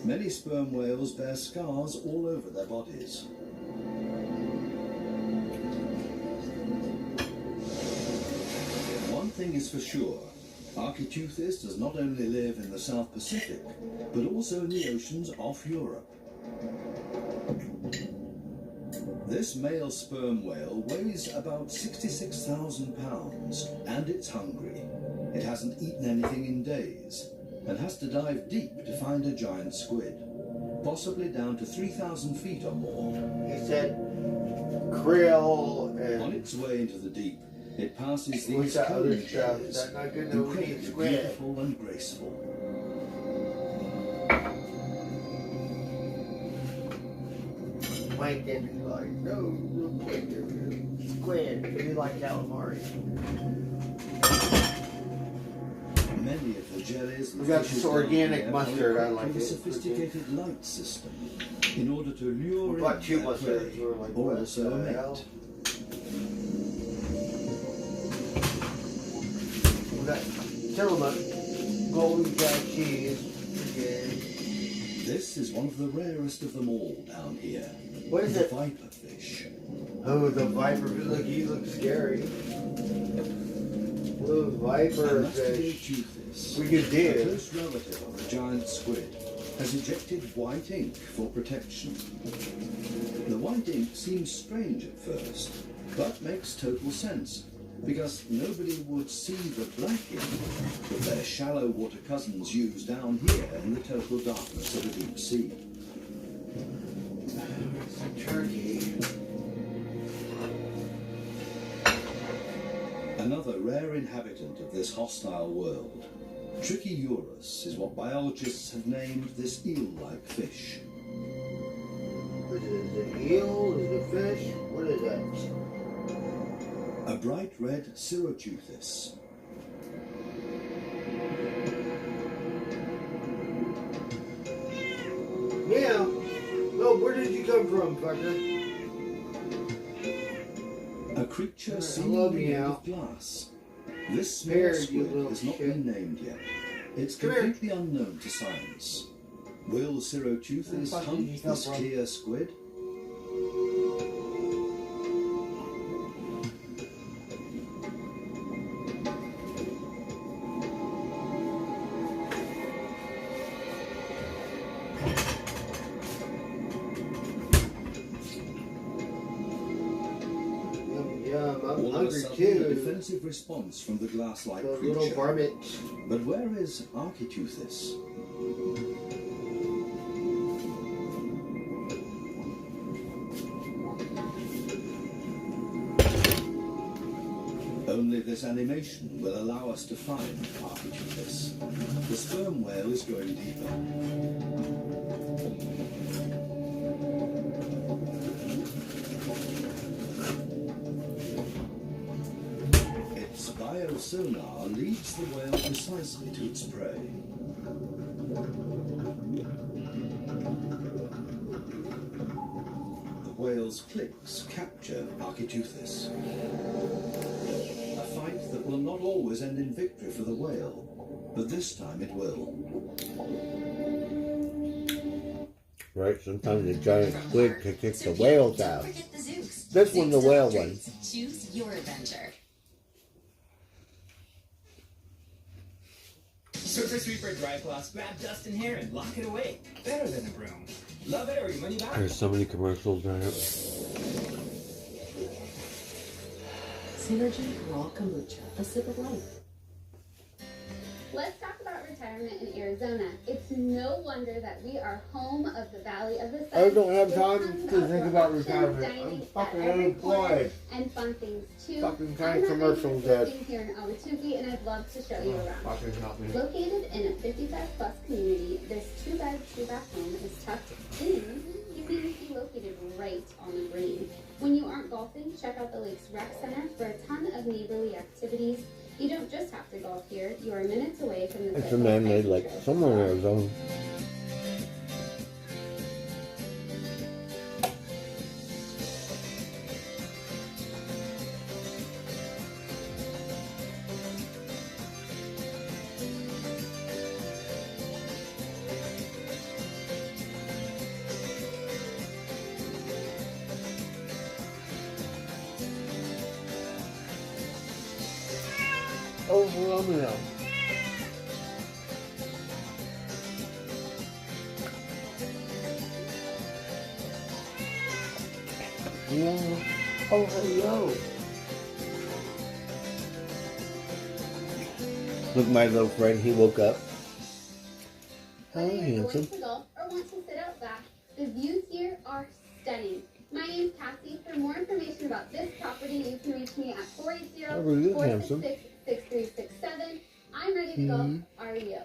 Many sperm whales bear scars all over their bodies. One thing is for sure, Architeuthis does not only live in the South Pacific, but also in the oceans off Europe. This male sperm whale weighs about 66,000 pounds, and it's hungry. It hasn't eaten anything in days, and has to dive deep to find a giant squid, possibly down to 3,000 feet or more. He said krill and... On its way into the deep, it passes What's these that other cone stuff? jellies, That's not good, no, we need incredibly squid. beautiful and graceful. Mike and be like, no, squid. Maybe like calamari. Many of the jellies and We got fishes this organic down here mustard, are I like equipped with it. a sophisticated light system in order to lure We in bought two their mustards. prey, We were like, or what also a the mate. hell? We got Tillamook, golden jack cheese. Okay. This is one of the rarest of them all down here. What is the it? viper fish. Oh, the viper. Look, he looks scary. Little viper fish. Architeuthis, We can a dig. close relative of the giant squid, has ejected white ink for protection. The white ink seems strange at first, but makes total sense, because nobody would see the black ink that their shallow water cousins use down here in the total darkness of the deep sea. Turkey. Another rare inhabitant of this hostile world. Trichiurus is what biologists have named this eel-like fish. is it? Is it an eel? Is it a fish? What is that? A bright red Syracuse. Meow. Oh, where did you come from, fucker? A creature I love seemingly made meow. of glass. This small Here, you squid little has not shit. been named yet. It's Come here. completely unknown to science. Will Syracuse Where the fuck did you hunt come this from? clear squid? Yum, I'm All of a hungry sudden, a too. defensive response from the glass-like The creature. little varmint. But where is Architeuthis? Only this animation will allow us to find Architeuthis. The sperm whale is going deeper. Its biosonar leads the whale precisely to its prey. The whale's clicks capture Architeuthis. A fight that will not always end in victory for the whale, but this time it will. Right, sometimes the giant squid can kick the whales out. This one, the whale one. Choose your adventure. Surfer sweeper dry cloths, grab dust and hair and lock it away. Better than a broom. Love it or your money back. There's so many commercials right now. Synergy Raw Kombucha, a sip of life. Let's talk about retirement in Arizona. It's no wonder that we are home of the Valley of the Sun. I don't have With time tons to of think about options, retirement. dining I'm at fucking every corner, unemployed. and fun things too. Fucking kind I'm of commercials that. living here in Awatuki, and I'd love to show you around. Fucking help me. Located in a 55-plus community, this 2-bed, 2-bath home is tucked in, conveniently located right on the green. When you aren't golfing, check out the lake's rec center for a ton of neighborly activities. You don't just have to golf here, you are minutes away from the It's a man-made lake somewhere in Arizona. Oh, Romeo. Yeah. Oh, hello. Look, my little friend, he woke up. Hi, Whether you're handsome. going to golf or want to sit out back, the views here are stunning. My name's Cassie. For more information about this property, you can reach me at 480-466-6367. I'm ready to golf. Are you?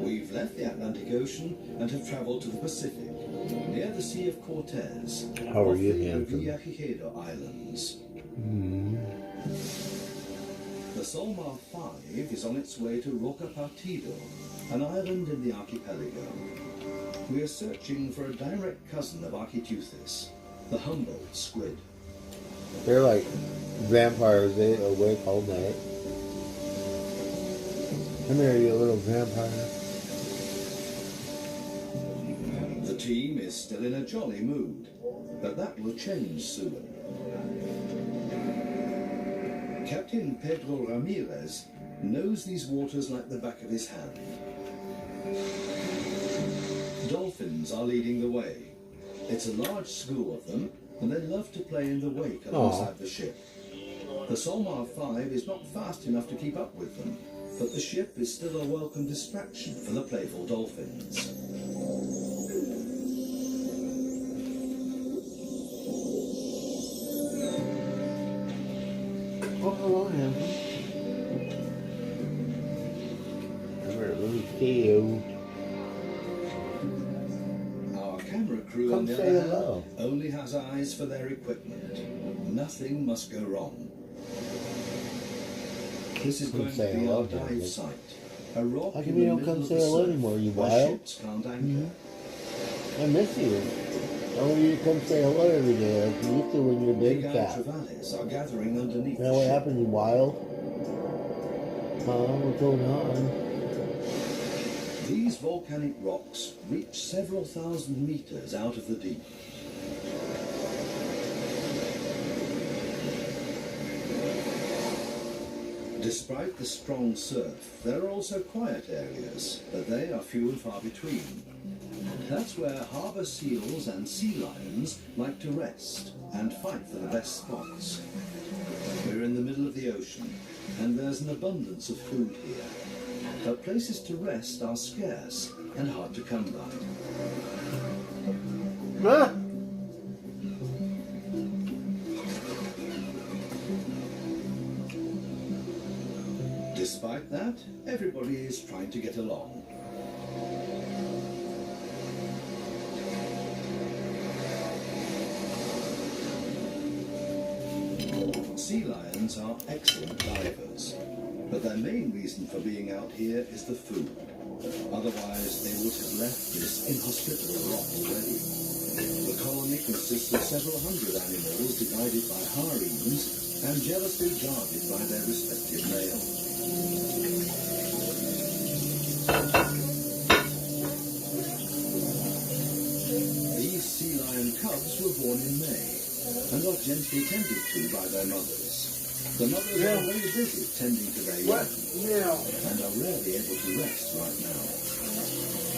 We've left the Atlantic Ocean and have traveled to the Pacific, near the Sea of Cortez. How are you, off the handsome? Villagigedo Islands. The Solmar 5 is on its way to Roca Partido, an island in the archipelago. We are searching for a direct cousin of Architeuthis, the Humboldt squid. They're like vampires. They awake all night. Come here, you little vampire. The team is still in a jolly mood, but that will change soon. Captain Pedro Ramirez knows these waters like the back of his hand. Dolphins are leading the way. It's a large school of them, and they love to play in the wake alongside the ship. The Solmar 5 is not fast enough to keep up with them, but the ship is still a welcome distraction for the playful dolphins. Oh, hello, handsome. Come here, let me see you. crew, on Come the say other hand, hello. only has eyes for their equipment. Nothing must go wrong. This is Come going to say be hello, our dive David. site. A rock How in come the you don't middle come of say the hello surf anymore? You where wild? ships can't anchor. I miss you. I want you to come say hello every day like you used to when you were a Big big cat. trevallies are gathering underneath Now the what ship. happened, you wild? Huh? What's going on? These volcanic rocks reach several thousand meters out of the deep. Despite the strong surf, there are also quiet areas, but they are few and far between. That's where harbour seals and sea lions like to rest and fight for the best spots. We're in the middle of the ocean, and there's an abundance of food here. But places to rest are scarce and hard to come by. Ah! Despite that, everybody is trying to get along. Sea lions are excellent divers, but their main reason for being out here is the food. Otherwise, they would have left this inhospitable rock already. The colony consists of several hundred animals divided by harems and jealously guarded by their respective males. These sea lion cubs were born in May and are gently tended to by their mothers. The mothers are very busy tending to their young and are rarely able to rest right now.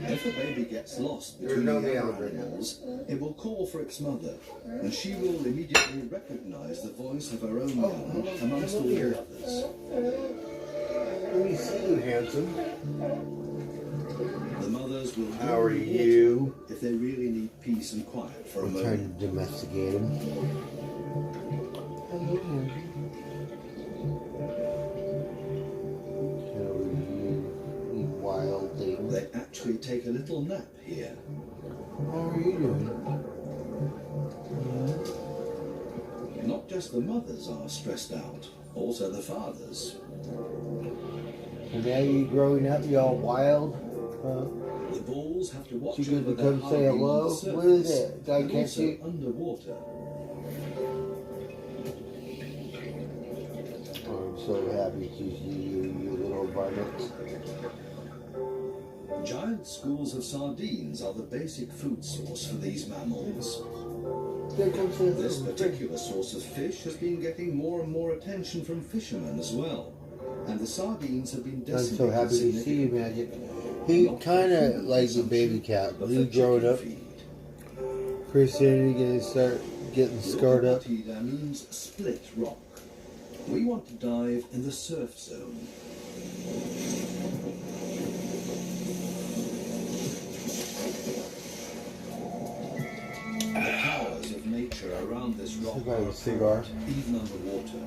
If a baby gets lost between the other animals, it will call for its mother, and she will immediately recognize the voice of her own young amongst all the others. Let me see you, handsome. The mothers will How are you? if they really need peace and quiet for a I'm moment. trying to domesticate him. Hello, handsome. How are you, you wild thing? They actually take a little nap here. How are you doing? Not just the mothers are stressed out, also the fathers. And now you growing up, you all wild? The bulls have to watch Too good over to their come say hiding hello? on the What is surface it? Guy and can't also see? underwater. Oh, I'm so happy to see you, you little varmints. Giant schools of sardines are the basic food source for these mammals. This particular source of fish has been getting more and more attention from fishermen as well, and the sardines have been I'm decimated so happy to see you, Magic. He kind of like the baby cat. You growing up. Christianity getting scarred up. That means split rock. We want to dive in the surf zone. The powers of nature around this rock are apparent, even underwater.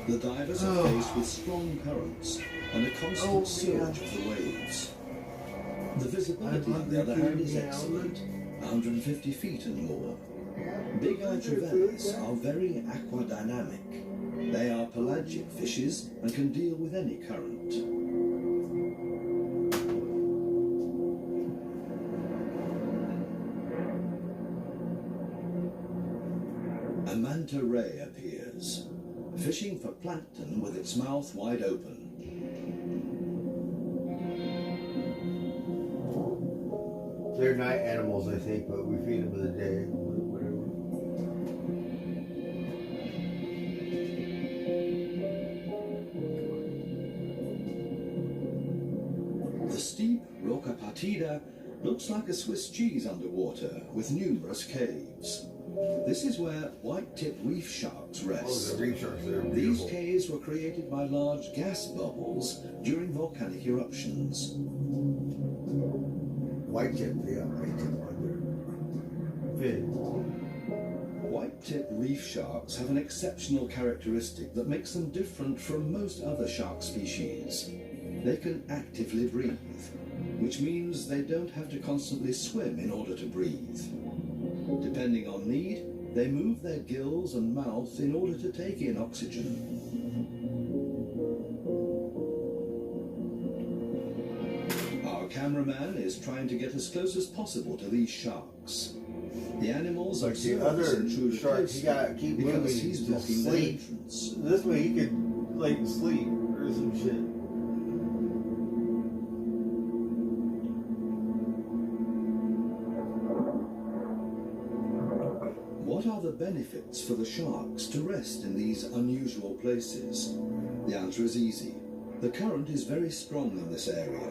The divers are faced with strong currents and a constant surge of the waves. The visibility, on the other hand, is excellent, 150 feet and more. Big-eyed trevallies are very aquadynamic. They are pelagic fishes and can deal with any current. A manta ray appears, fishing for plankton with its mouth wide open. They're night animals, I think, but we feed them in the day. The steep Roca Partida looks like a Swiss cheese underwater with numerous caves. This is where white-tipped reef sharks rest. Oh, the reef sharks, they're These beautiful. caves were created by large gas bubbles during volcanic eruptions. White tip, yeah, white tip under. Fin. White-tip reef sharks have an exceptional characteristic that makes them different from most other shark species. They can actively breathe, which means they don't have to constantly swim in order to breathe. Depending on need, they move their gills and mouth in order to take in oxygen. Our cameraman is trying to get as close as possible to these sharks. The animals Like the other shark, he gotta keep moving he's to blocking their sleep. entrance. This way he could like sleep or some shit. What are the benefits for the sharks to rest in these unusual places? The answer is easy. The current is very strong in this area,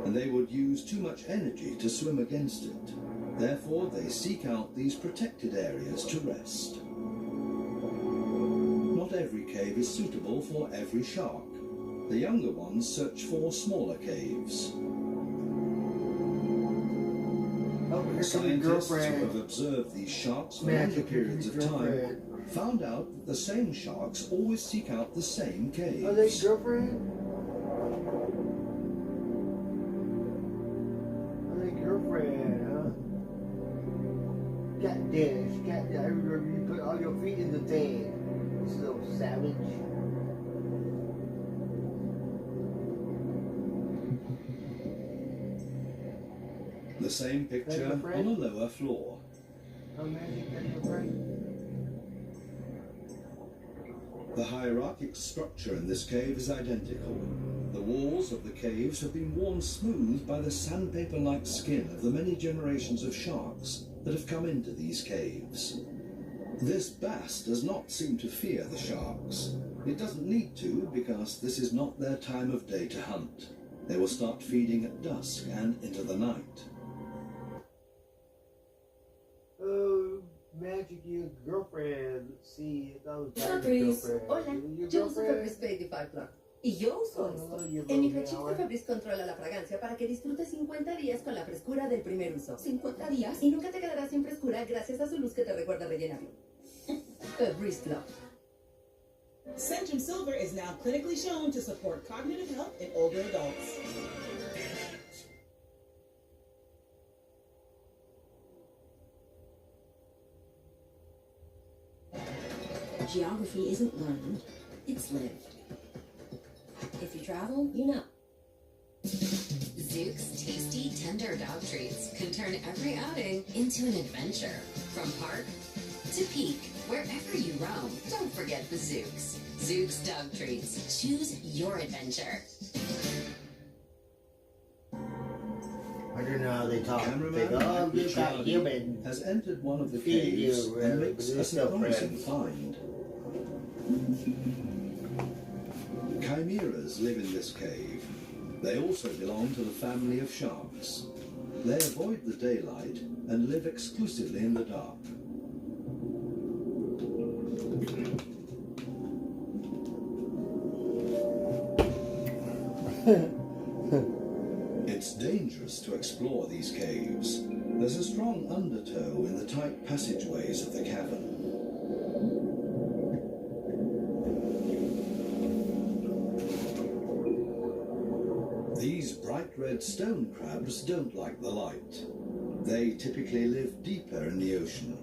and they would use too much energy to swim against it. Therefore, they seek out these protected areas to rest. Not every cave is suitable for every shark. The younger ones search for smaller caves. Oh, here comes your Scientists who girlfriend. have observed these sharks for Magic, longer periods of your time girlfriend. found out that the same sharks always seek out the same caves. Oh, that's your girlfriend? Oh, that's your girlfriend, huh? God damn, she got I remember you put all your feet in the thing. This little savage. The same picture your on friend? a lower floor. Oh, Magic, that's your friend? The hierarchic structure in this cave is identical. The walls of the caves have been worn smooth by the sandpaper-like skin of the many generations of sharks that have come into these caves. This bass does not seem to fear the sharks. It doesn't need to, because this is not their time of day to hunt. They will start feeding at dusk and into the night. Oh, Magic, your girlfriend. Let's see, I thought it was Fabrice, girlfriend. hola, Your yo uso girlfriend? Fabrice Baby Butler. Y yo uso esto. you En mi little pechito hour. Fabrice controla la fragancia para que disfrutes 50 días con la frescura del primer uso. 50 días. Y nunca te quedarás sin frescura gracias a su luz que te recuerda rellenarlo. Fabrice Club. Centrum Silver is now clinically shown to support cognitive health in older adults. Geography isn't learned, it's lived. If you travel, you know. Zook's tasty, tender dog treats can turn every outing into an adventure. From park to peak, wherever you roam, don't forget the Zook's. Zook's dog treats. Choose your adventure. I don't know how they talk. They Cameraman go, oh, Mike you got Ricciardi human. has entered one of the Feed caves you, and but makes you're a still surprising friends. find. Chimeras live in this cave. They also belong to the family of sharks. They avoid the daylight and live exclusively in the dark. It's dangerous to explore these caves. There's a strong undertow in the tight passageways of the cavern. These bright red stone crabs don't like the light. They typically live deeper in the ocean.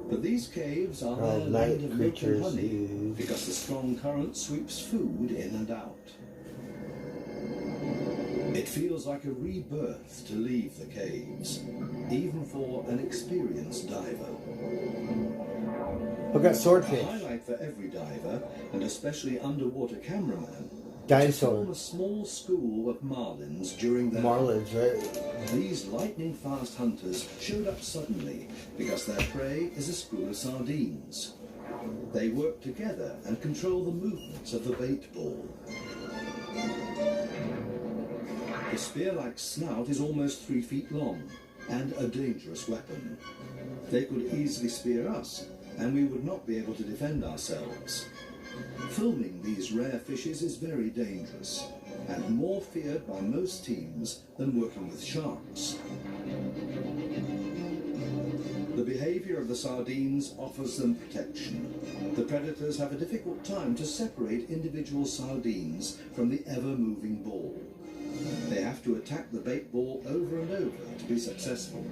But these caves are their land night of milk and creatures, honey because the strong current sweeps food in and out. It feels like a rebirth to leave the caves, even for an experienced diver. Look at A swordfish. highlight for every diver, and especially underwater cameraman, Dinosaur. form a small school of marlins during their Marlins, right? These lightning-fast hunters showed up suddenly because their prey is a school of sardines. They work together and control the movements of the bait ball. The spear-like snout is almost 3 feet long and a dangerous weapon. They could easily spear us, and we would not be able to defend ourselves. Filming these rare fishes is very dangerous, and more feared by most teams than working with sharks. The behavior of the sardines offers them protection. The predators have a difficult time to separate individual sardines from the ever-moving ball. They have to attack the bait ball over and over to be successful.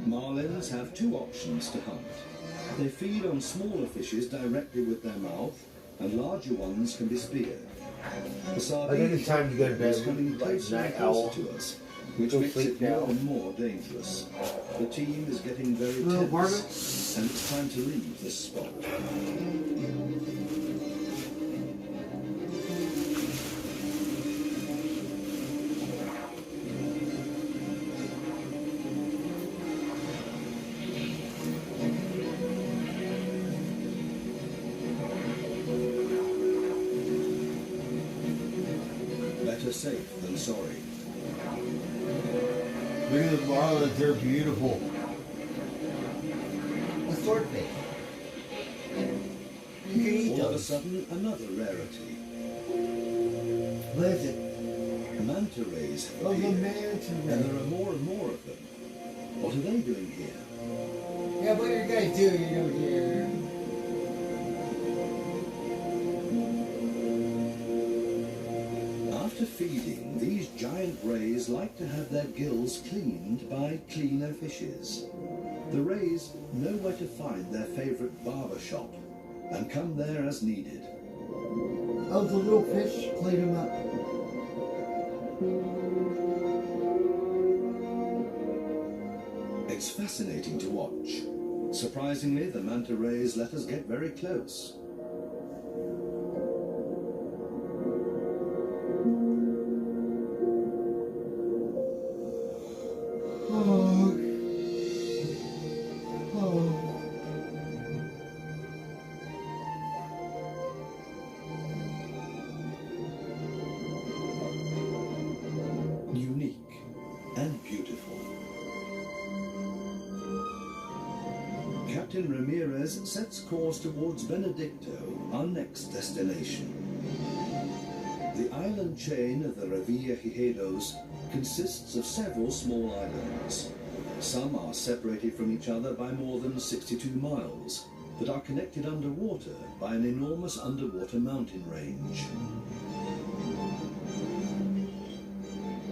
Marlins have two options to hunt. They feed on smaller fishes directly with their mouth, and larger ones can be speared. The I think it's time to go to bed. is coming Like closer and night owl. closer to us, which Go makes sleep it now. more and more dangerous. The team is getting very Hello, tense, Margaret. and it's time to leave this spot. Better safe than sorry. Look at the marlins, they're beautiful. A swordfish. You can eat All of a those. sudden, another rarity. What is it? Manta rays have Oh, the appeared, manta and ray. there are more and more of them. What are they doing here? Yeah, what are you guys doing over here? After feeding, these giant rays like to have their gills cleaned by cleaner fishes. The rays know where to find their favorite barber shop and come there as needed. Oh, the little fish clean them up. It's fascinating to watch. Surprisingly, the manta rays let us get very close. Oh. Oh. Unique and beautiful. Captain Ramirez sets course towards Benedicto, our next destination. The island chain of the Revilla Gijedos consists of several small islands. Some are separated from each other by more than 62 miles, but are connected underwater by an enormous underwater mountain range.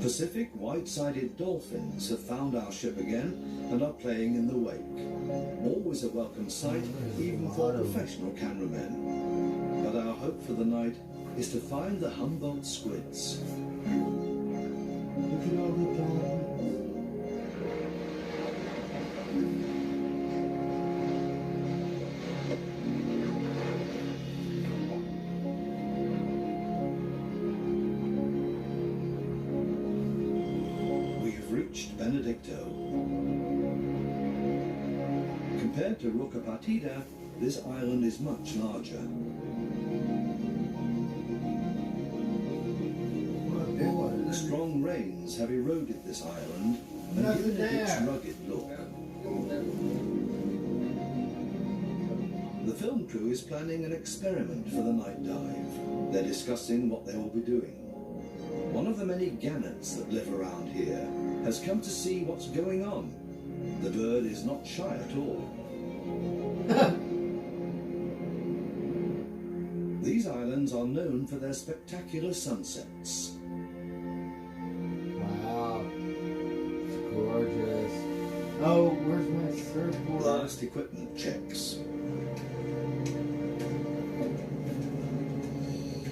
Pacific white-sided dolphins have found our ship again and are playing in the wake. Always a welcome sight, even for professional cameramen. But our hope for the night is to find the Humboldt squids. Look at all the dolphins. We have reached Benedicto. Compared to Roca Partida, this island is much larger. Strong rains have eroded this island and given it its rugged look. The film crew is planning an experiment for the night dive. They're discussing what they will be doing. One of the many gannets that live around here has come to see what's going on. The bird is not shy at all. These islands are known for their spectacular sunsets. Wow. It's gorgeous. Oh, where's my surfboard? Last equipment checks.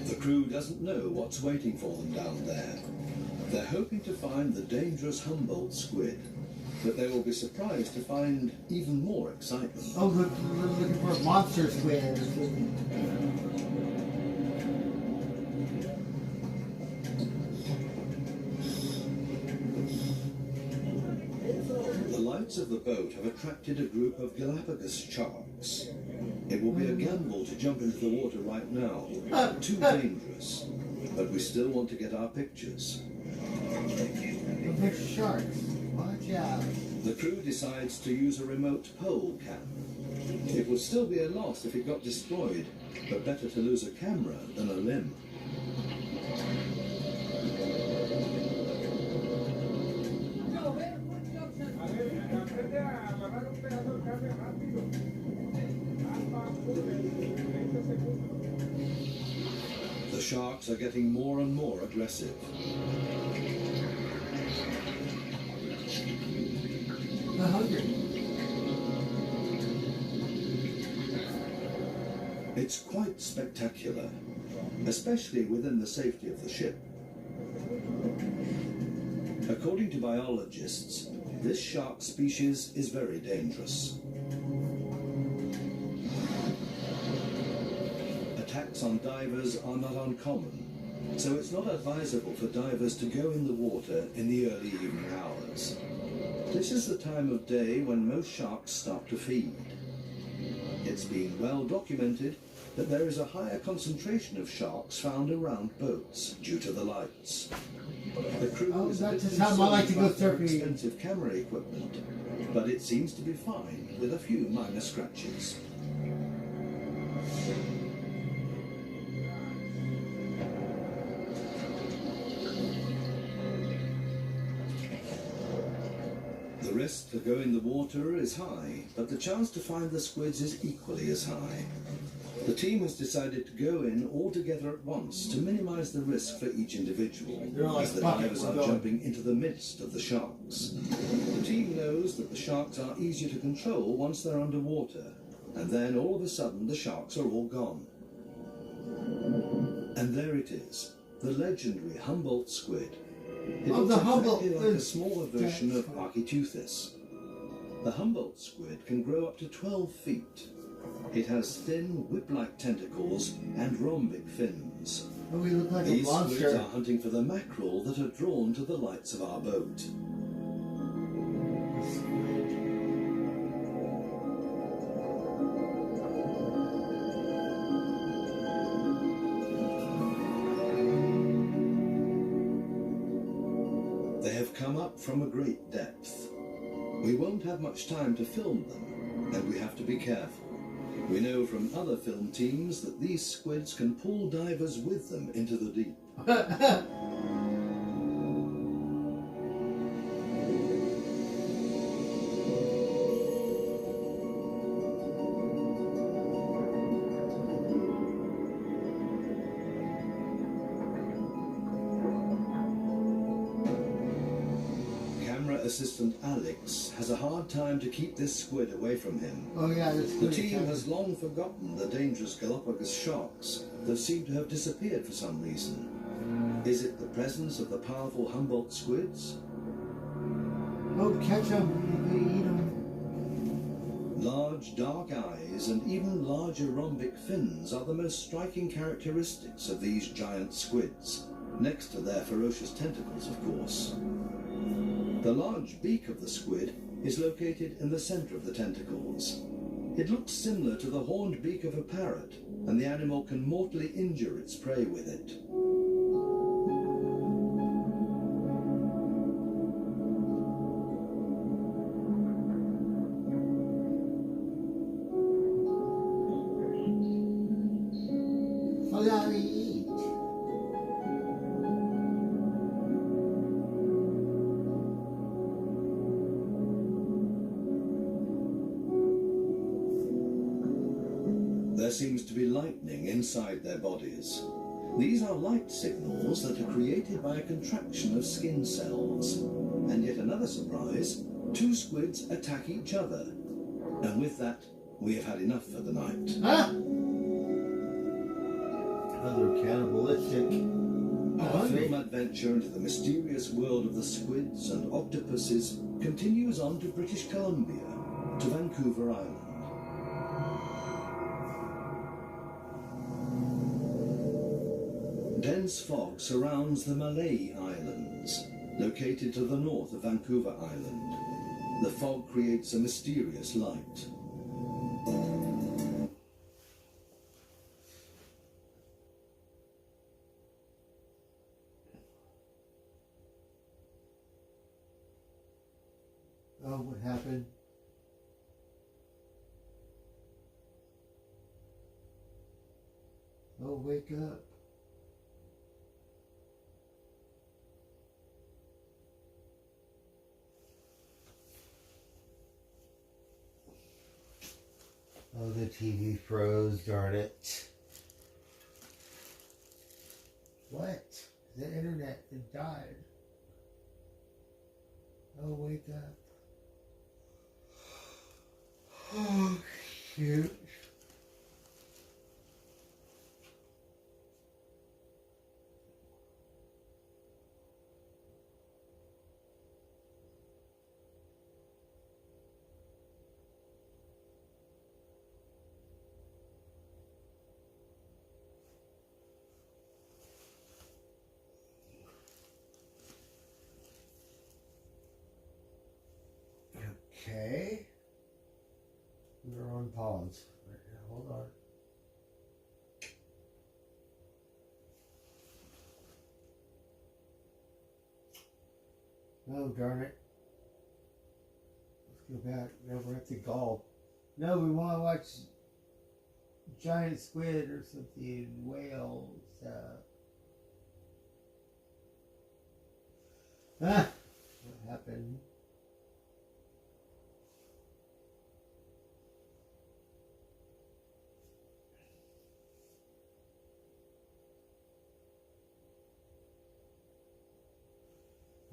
The crew doesn't know what's waiting for them down there. They're hoping to find the dangerous Humboldt squid, but they will be surprised to find even more excitement. Oh, look, we're looking for a monster squid. The lights of the boat have attracted a group of Galapagos sharks. It will be a gamble to jump into the water right now. Too dangerous. But we still want to get our pictures. The big sharks. Watch out. The crew decides to use a remote pole cam. It would still be a loss if it got destroyed, but better to lose a camera than a limb. The sharks are getting more and more aggressive. They're hungry. It's quite spectacular, especially within the safety of the ship. According to biologists, this shark species is very dangerous. Attacks on divers are not uncommon, so it's not advisable for divers to go in the water in the early evening hours. This is the time of day when most sharks start to feed. It's been well documented that there is a higher concentration of sharks found around boats due to the lights. The crew is a bit concerned about their expensive camera equipment, but it seems to be fine with a few minor scratches. The risk to go in the water is high, but the chance to find the squids is equally as high. The team has decided to go in all together at once to minimize the risk for each individual, as the divers are jumping into the midst of the sharks. The team knows that the sharks are easier to control once they're underwater, and then all of a sudden the sharks are all gone. And there it is, the legendary Humboldt squid. It looks exactly like a smaller version of Architeuthis. The Humboldt squid can grow up to 12 feet. It has thin, whip-like tentacles and rhombic fins. Oh, we look like These a monster. squids are hunting for the mackerel that are drawn to the lights of our boat. They have come up from a great depth. We won't have much time to film them, and we have to be careful. We know from other film teams that these squids can pull divers with them into the deep. Assistant Alex has a hard time to keep this squid away from him. Oh yeah, the team has long forgotten the dangerous Galapagos sharks that seem to have disappeared for some reason. Is it the presence of the powerful Humboldt squids? Oh, catch them, eat them. Large dark eyes and even larger rhombic fins are the most striking characteristics of these giant squids, next to their ferocious tentacles, of course. The large beak of the squid is located in the center of the tentacles. It looks similar to the horned beak of a parrot, and the animal can mortally injure its prey with it. Oh yeah, they eat. There seems to be lightning inside their bodies. These are light signals that are created by a contraction of skin cells. And yet another surprise, two squids attack each other. And with that, we have had enough for the night. Ah! Other cannibalistic. Our film adventure into the mysterious world of the squids and octopuses continues on to British Columbia, to Vancouver Island. Dense fog surrounds the Malay Islands, located to the north of Vancouver Island. The fog creates a mysterious light. Oh, what happened? Oh, wake up. Oh, the TV froze, darn it. What? The internet, it died. Oh, wake up. Oh, shoot. Okay. We're on pause. Right now. Hold on. Oh, darn it. Let's go back. No, we're at the golf. No, we want to watch giant squid or something. Whales. What happened?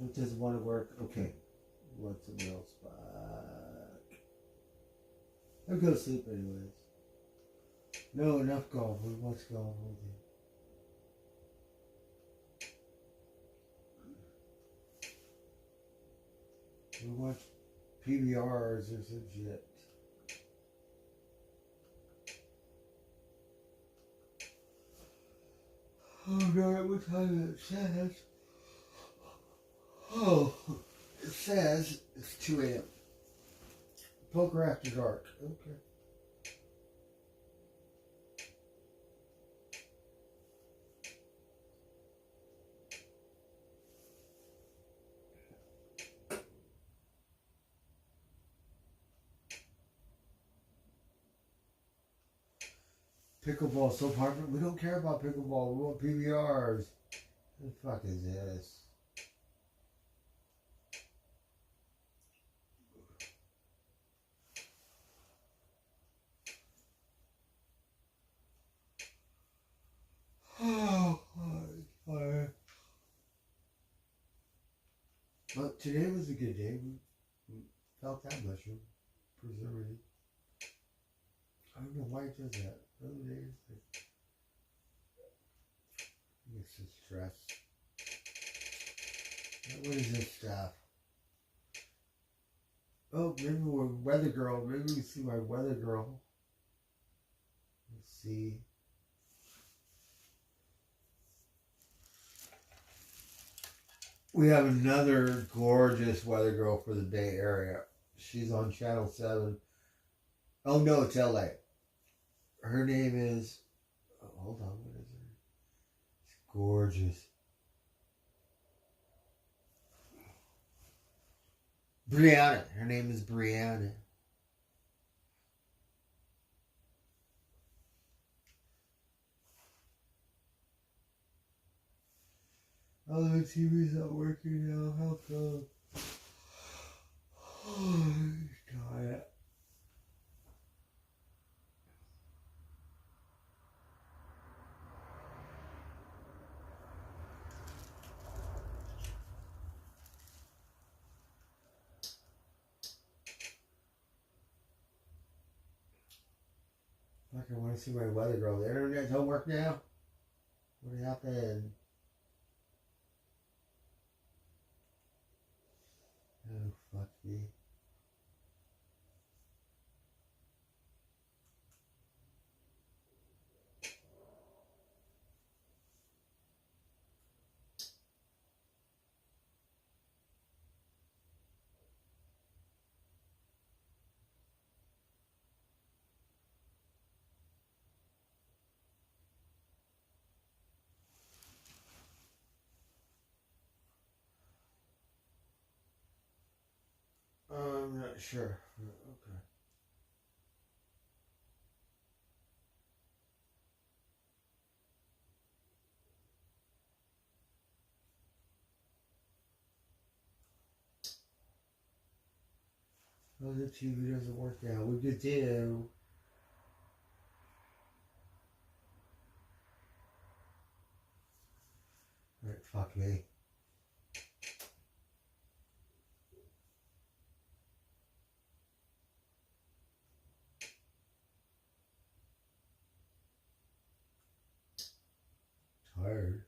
It doesn't want to work. Okay. Want something else back. I'll go to sleep anyways. No, enough golf. We watch golf. We watch PBRs or some shit. Oh god, what time it says? Oh, it says it's 2 a.m. Poker after dark. Okay. Pickleball so popular. We don't care about pickleball. We want PBRs. What the fuck is this? Oh, fire. But today was a good day. We felt that mushroom preservative. I don't know why it does that. Other days, I think it's just stress. What is this stuff? Oh, maybe we're weather girl. Maybe we see my weather girl. Let's see. We have another gorgeous weather girl for the Bay Area. She's on Channel 7. Oh no, it's LA. Her name is... Oh, hold on, what is her? She's gorgeous. Brianna. Her name is Brianna. Oh, the TV's not working now. How come? Oh, God. Fuck, I want to see my weather girl. The internet don't work now? What happened? Oh, fuck me. I'm not sure. Okay. Oh, the TV doesn't work now. We could do Fuck me. Tired.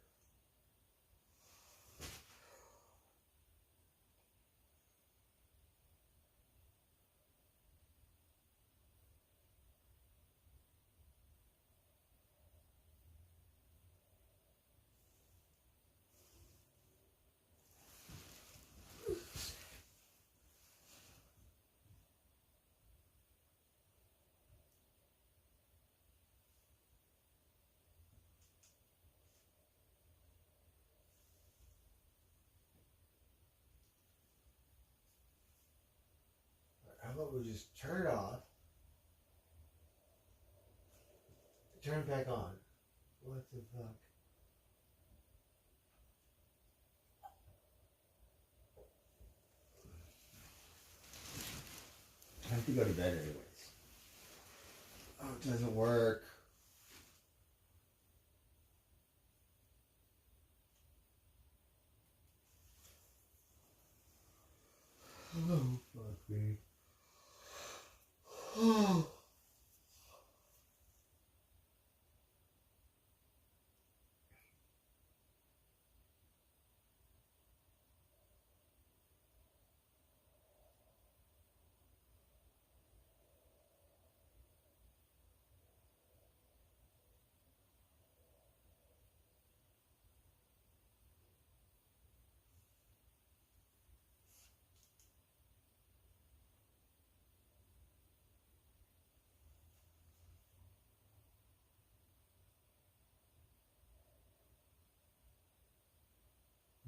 How about we just turn it off, turn it back on? What the fuck? I have to go to bed anyways. Oh, it doesn't work. Oh, fuck me. Oh.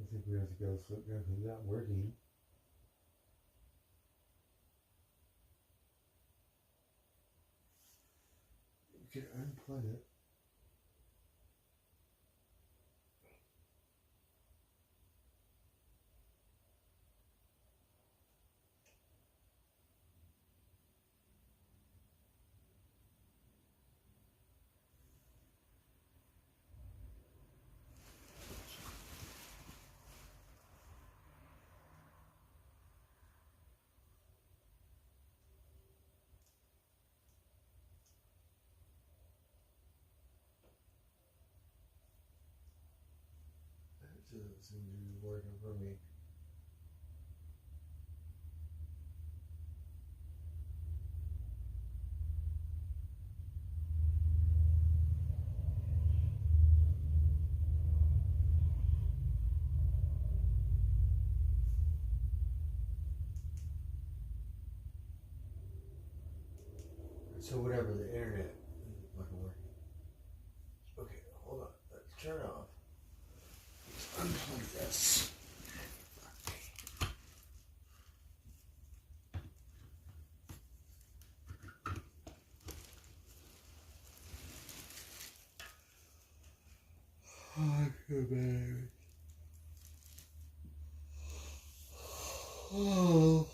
I think we have to go flip now because it's not working. You can unplug it. That doesn't seem to be working for me. So whatever, the internet isn't fucking working. Okay, hold on. Let's turn it off. Let's unplug this. I feel bad. Oh.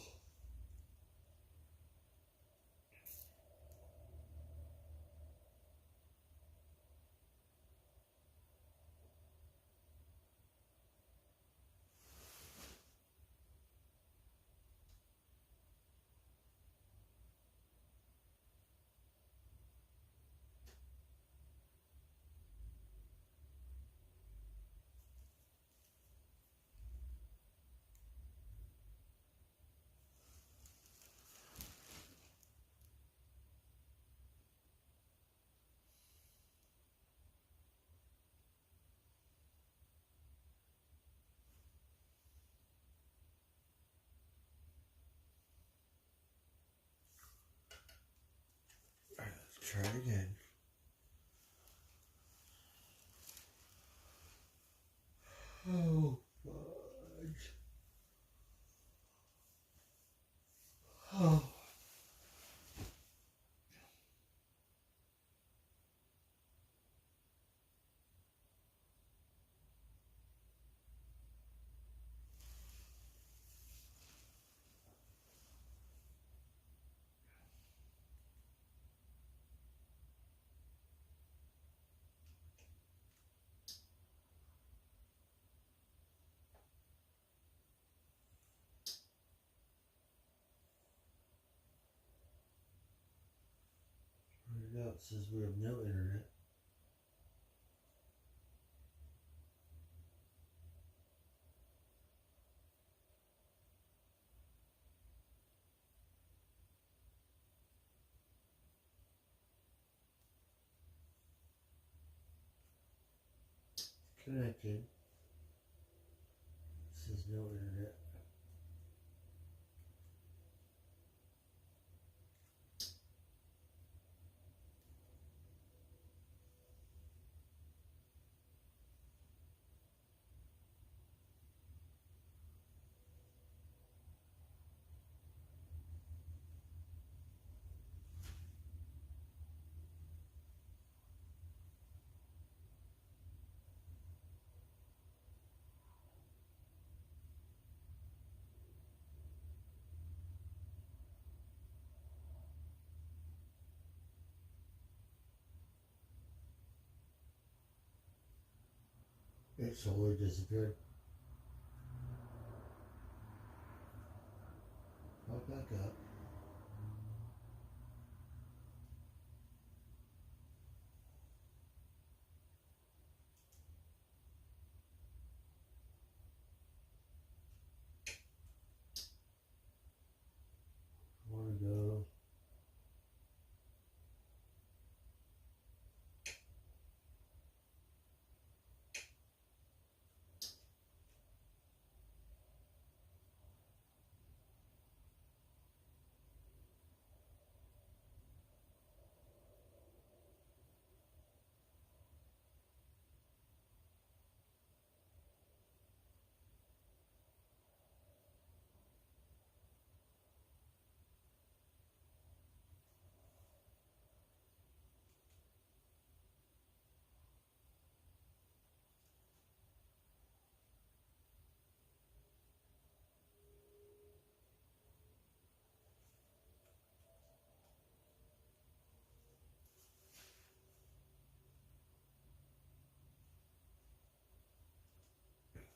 Alright, let's try it again. Oh, fudge. Oh. Right now it says we have no internet. Connected. It says no internet. It solar disappeared. Pop back up. I want to go.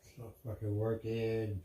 It's not fucking working.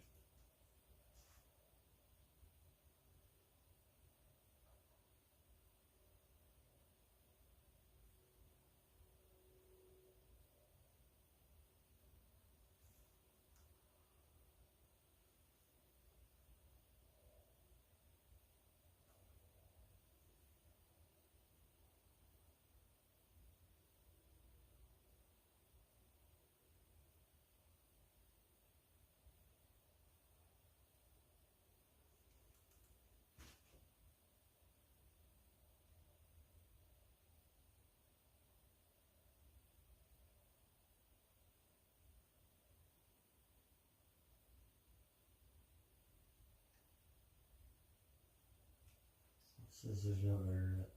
It says there's no internet.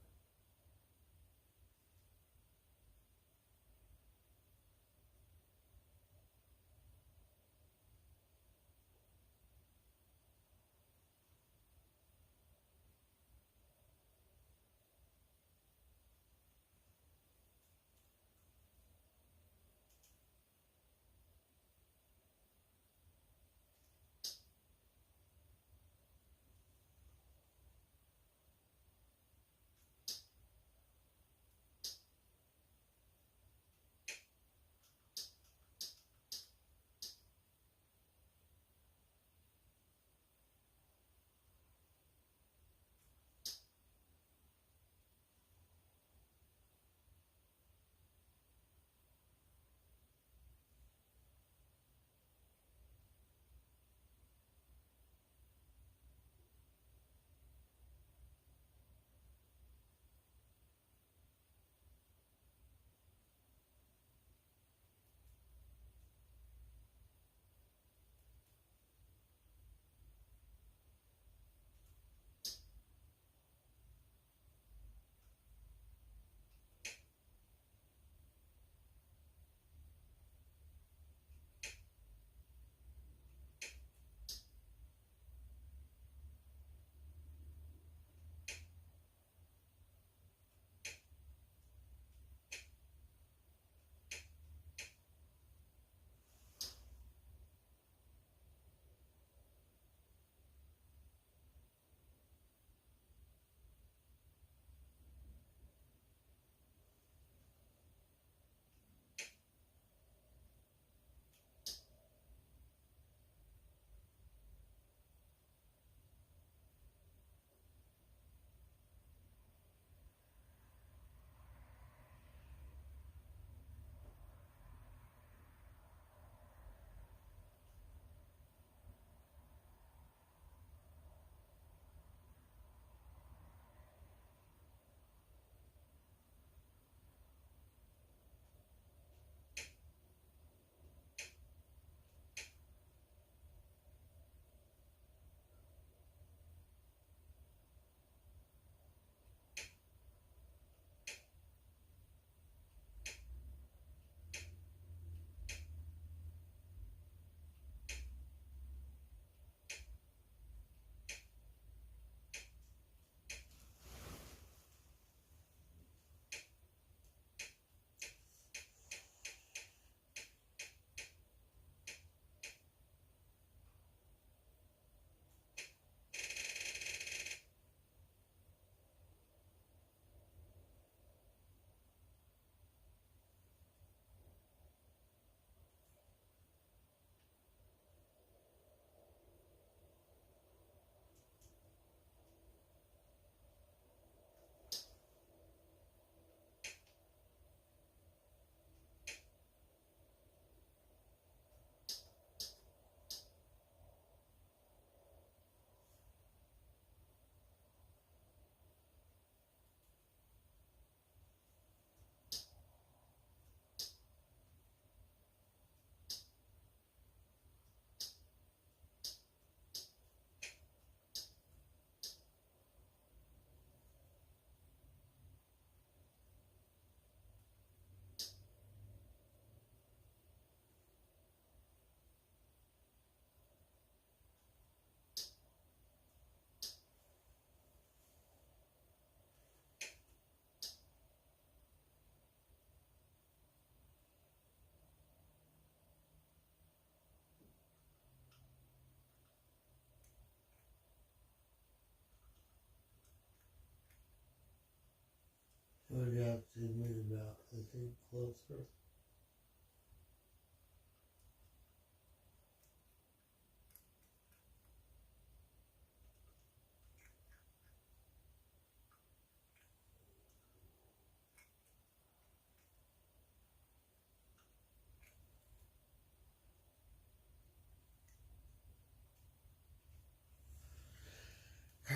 have to move about a thing closer.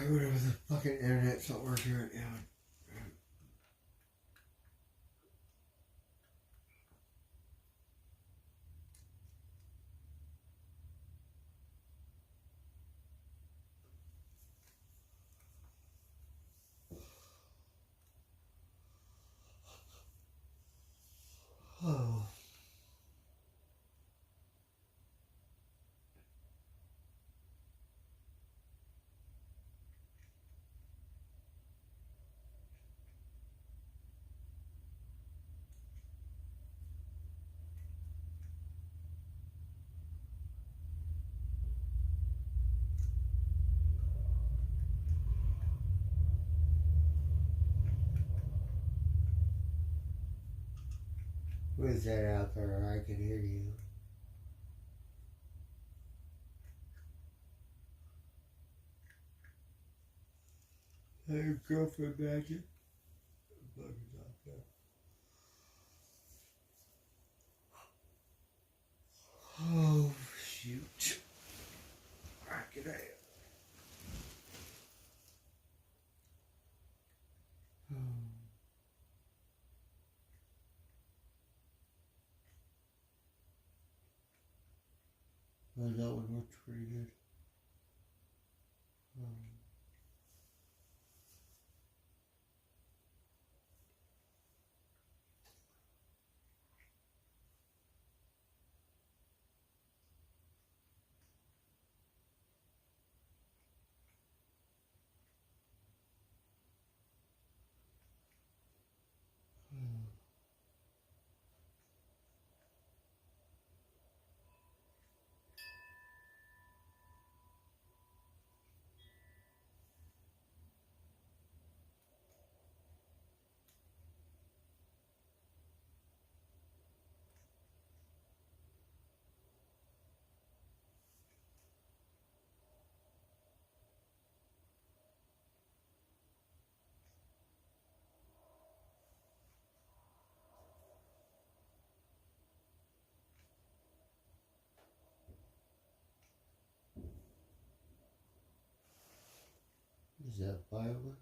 Whatever, the fucking internet's not working right now. Oh. Who's that out there? I can hear you. Hey, girlfriend magic. Buggy's out there. Oh, shoot. Alright, get out. Oh, that one worked pretty good. Is that fireworks?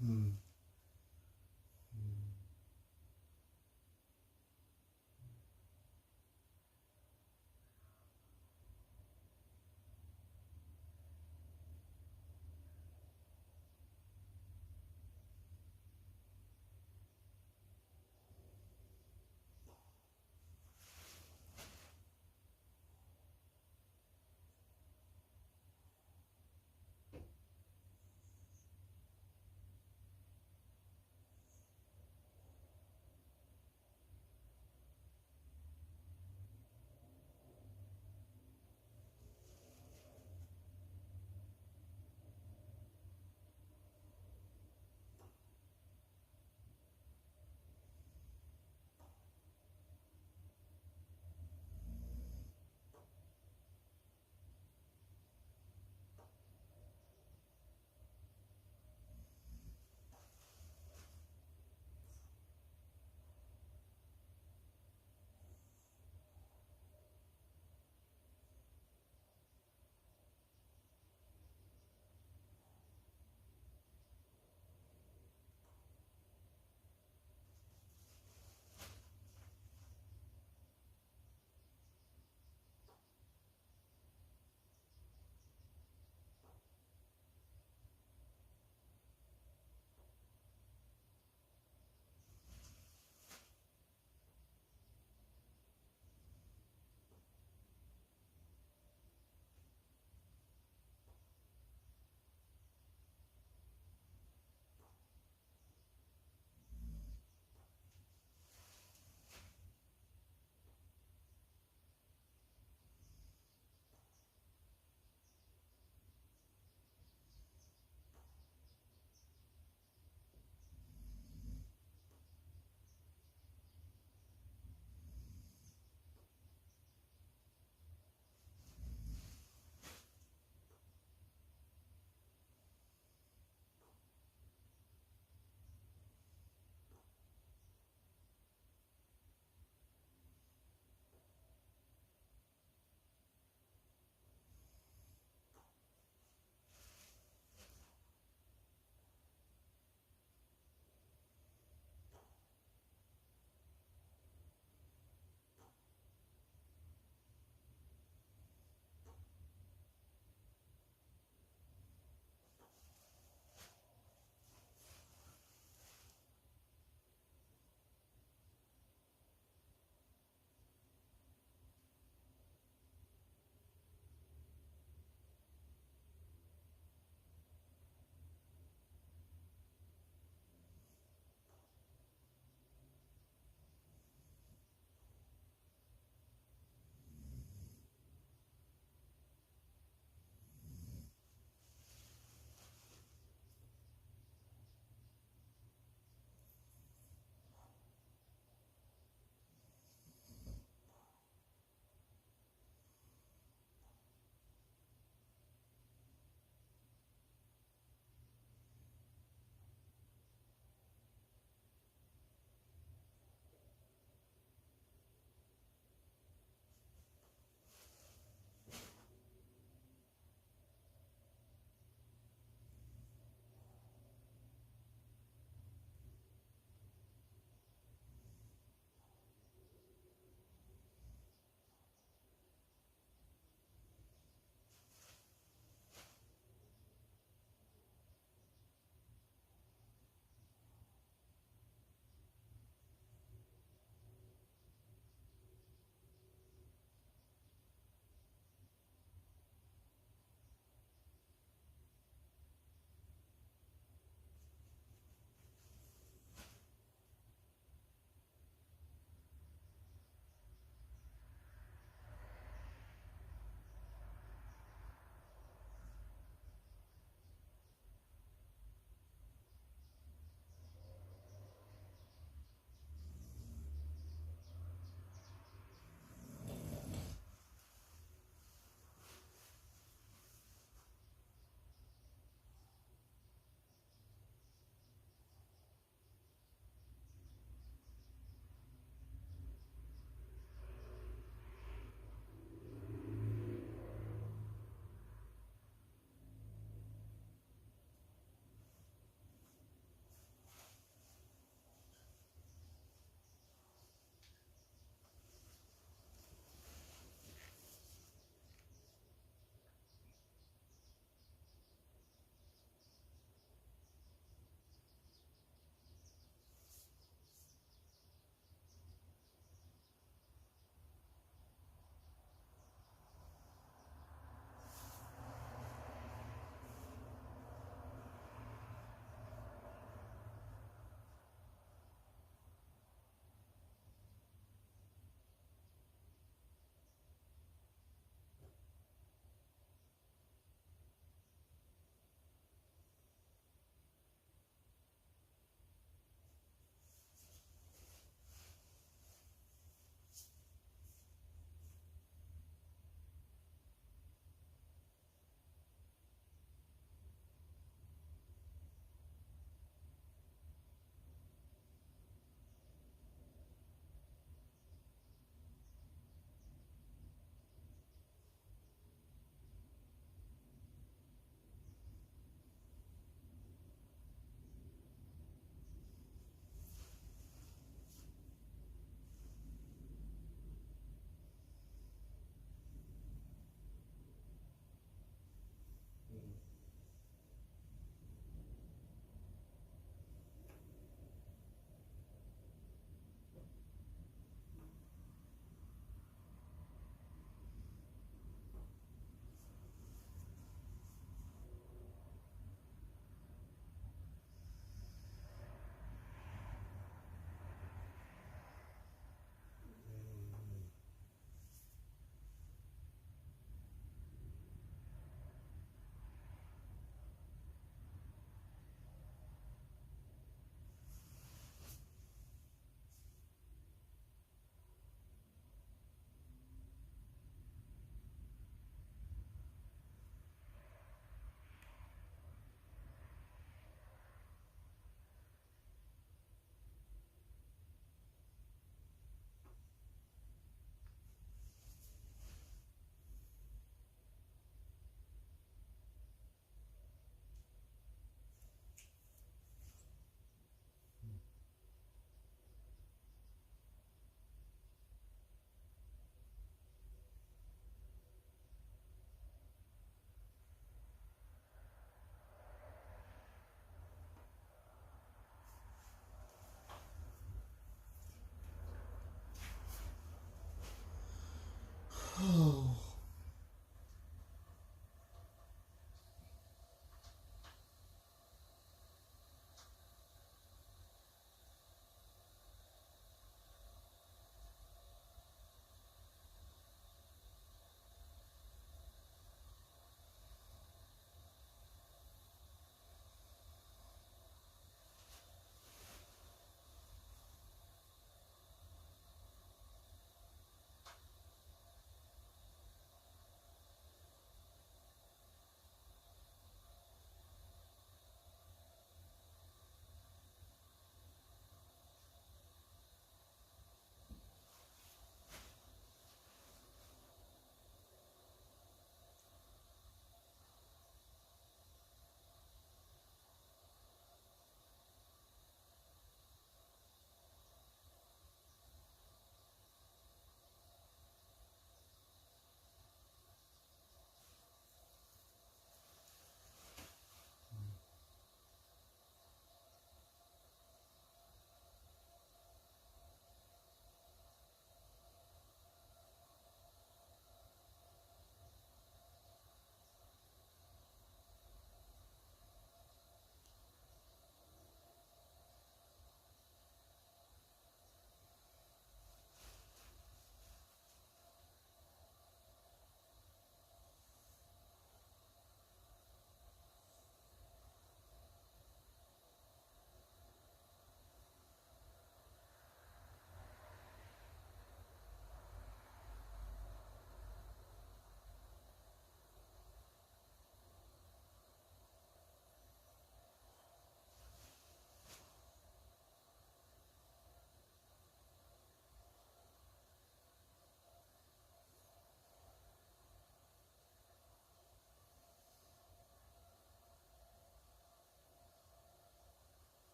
Hmm.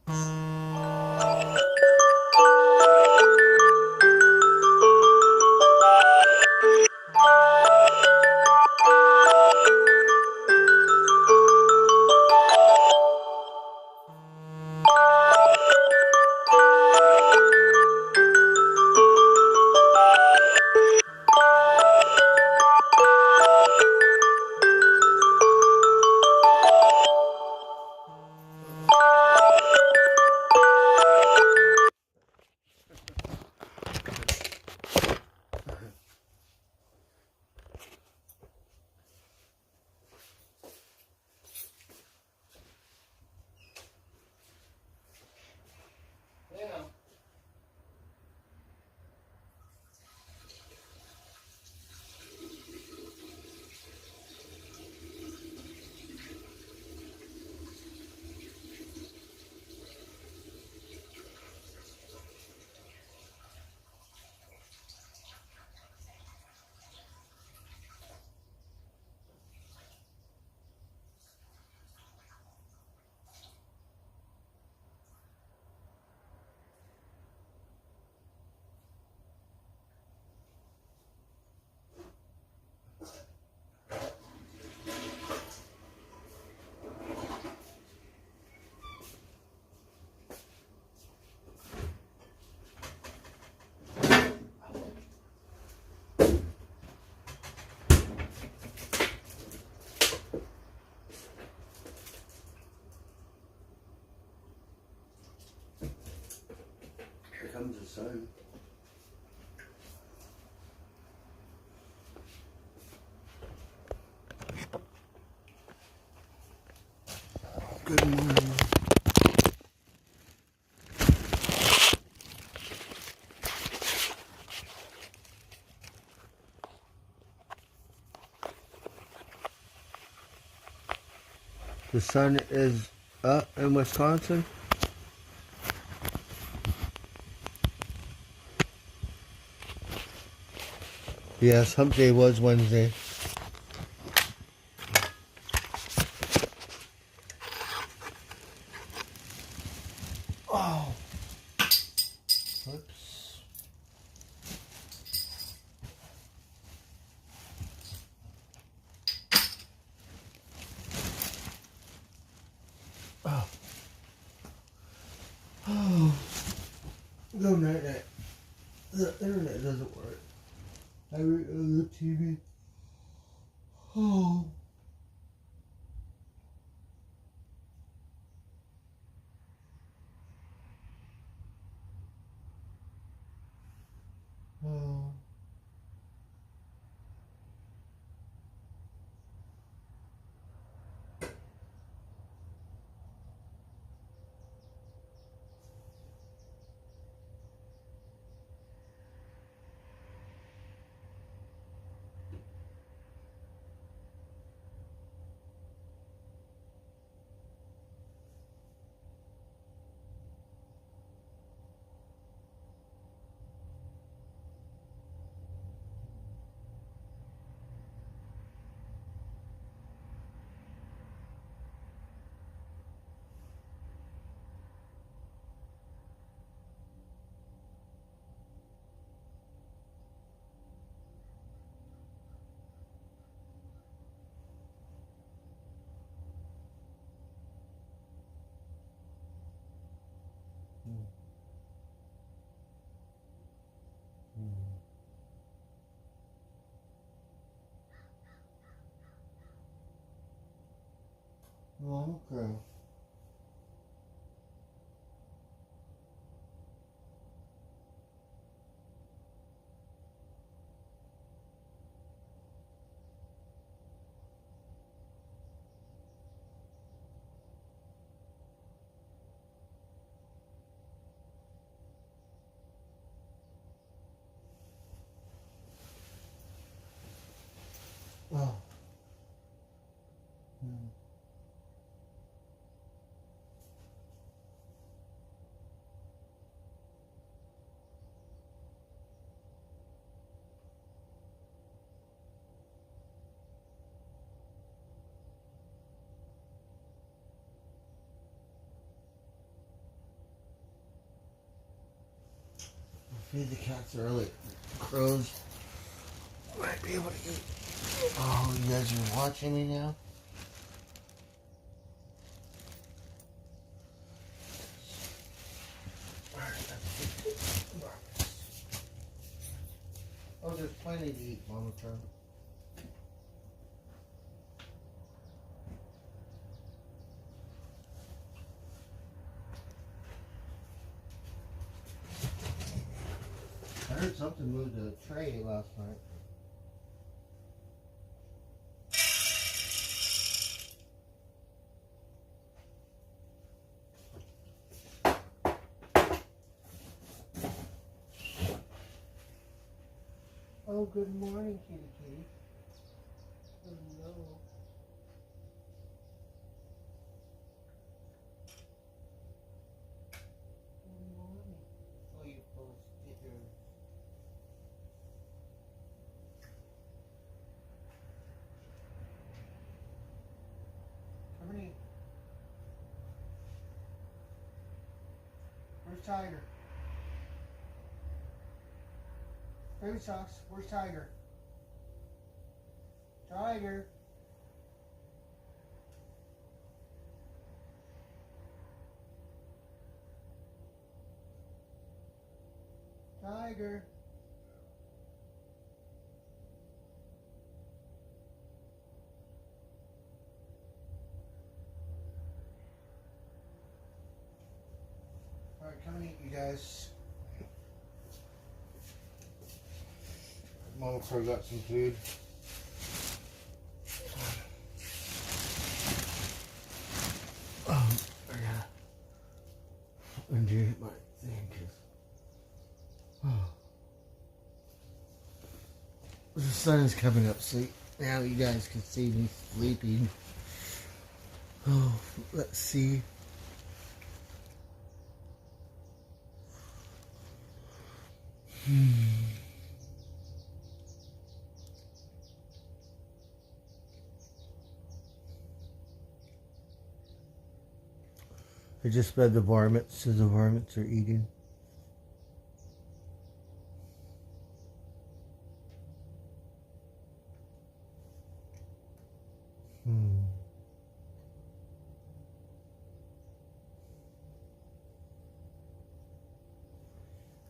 Here comes the sun. Good morning. The sun is up in Wisconsin. Yes, hump day was Wednesday. Oh. Whoops. Oh. Oh. The internet. The internet doesn't work. I read on the TV. Oh. Oh. Oh, okay. Oh. Maybe the cats are early. Crows might be able to eat. Oh, you guys are watching me now? Oh, there's plenty to eat, Mama Crow. I heard something move the tray last night. Oh, good morning, kitty kitty. Hello. Good morning. Oh, you're full of stickers. Come here. Where's Tiger? Baby socks. Where's Tiger? Tiger. Tiger. Alright, come and eat, you guys. Mama Crow got some food. I gotta undo my thing because the sun is coming up, so now you guys can see me sleeping. Oh, let's see. I just fed the varmints, so the varmints are eating.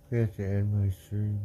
I have to end my stream.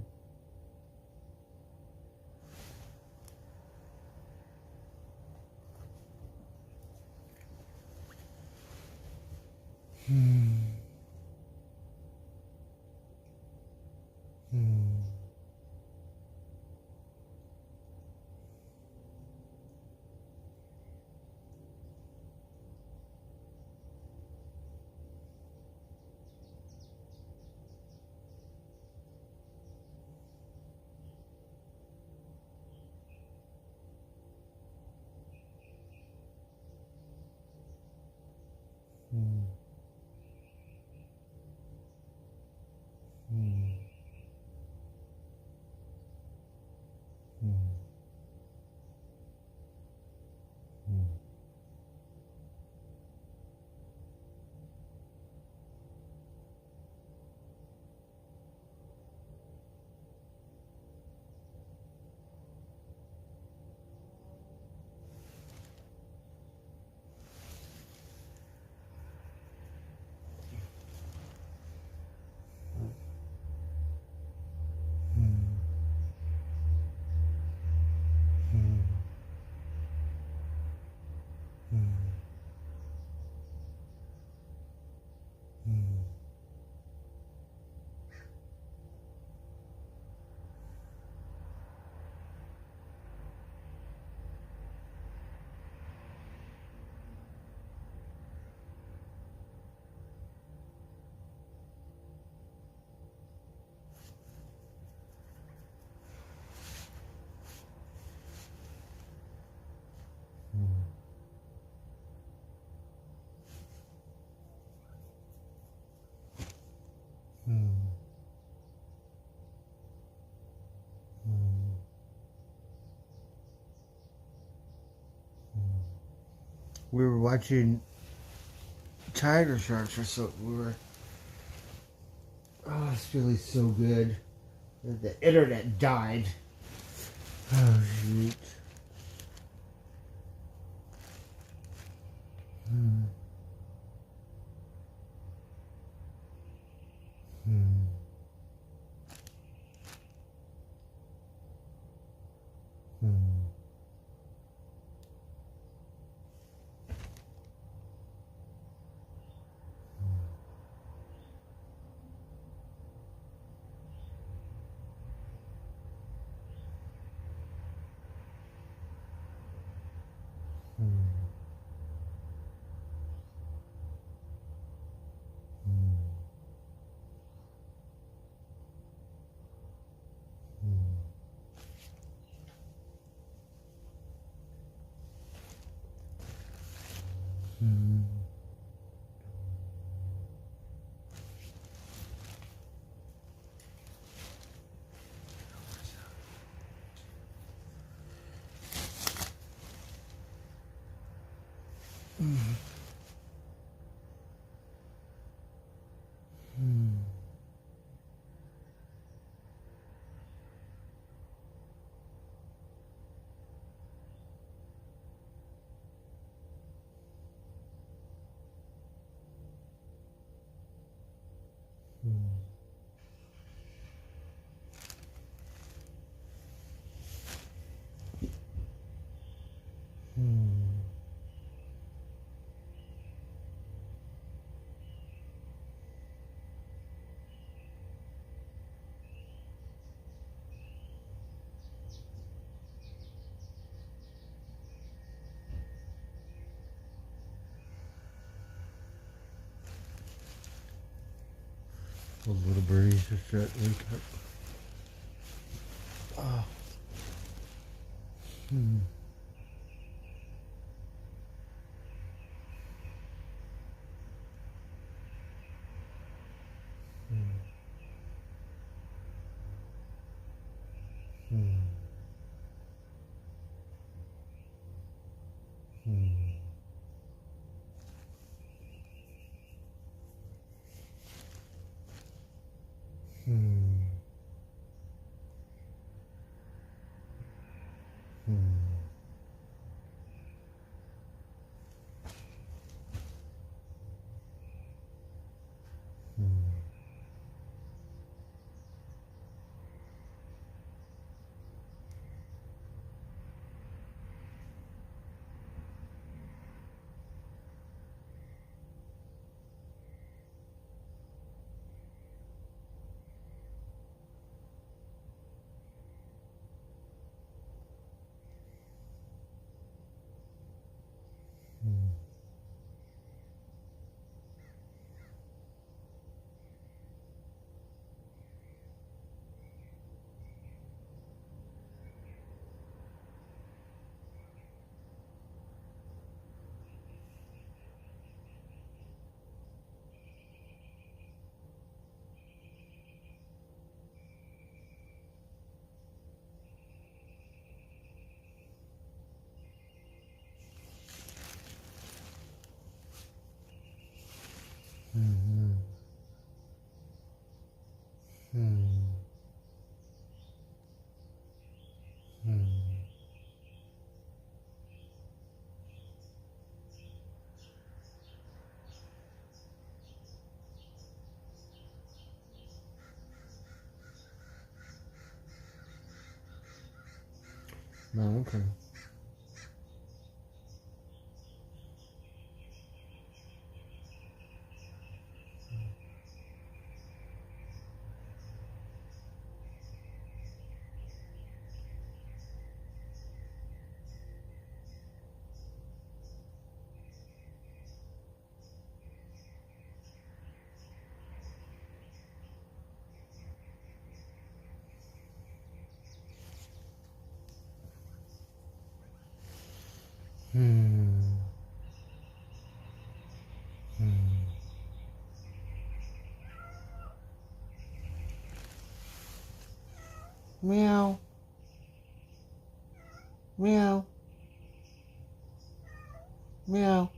We were watching tiger sharks or something. Oh, it's really so good. The internet died. Oh, shoot. Hmm. Those little birdies just start wake up. Oh. No, okay. Meow. Meow. Meow.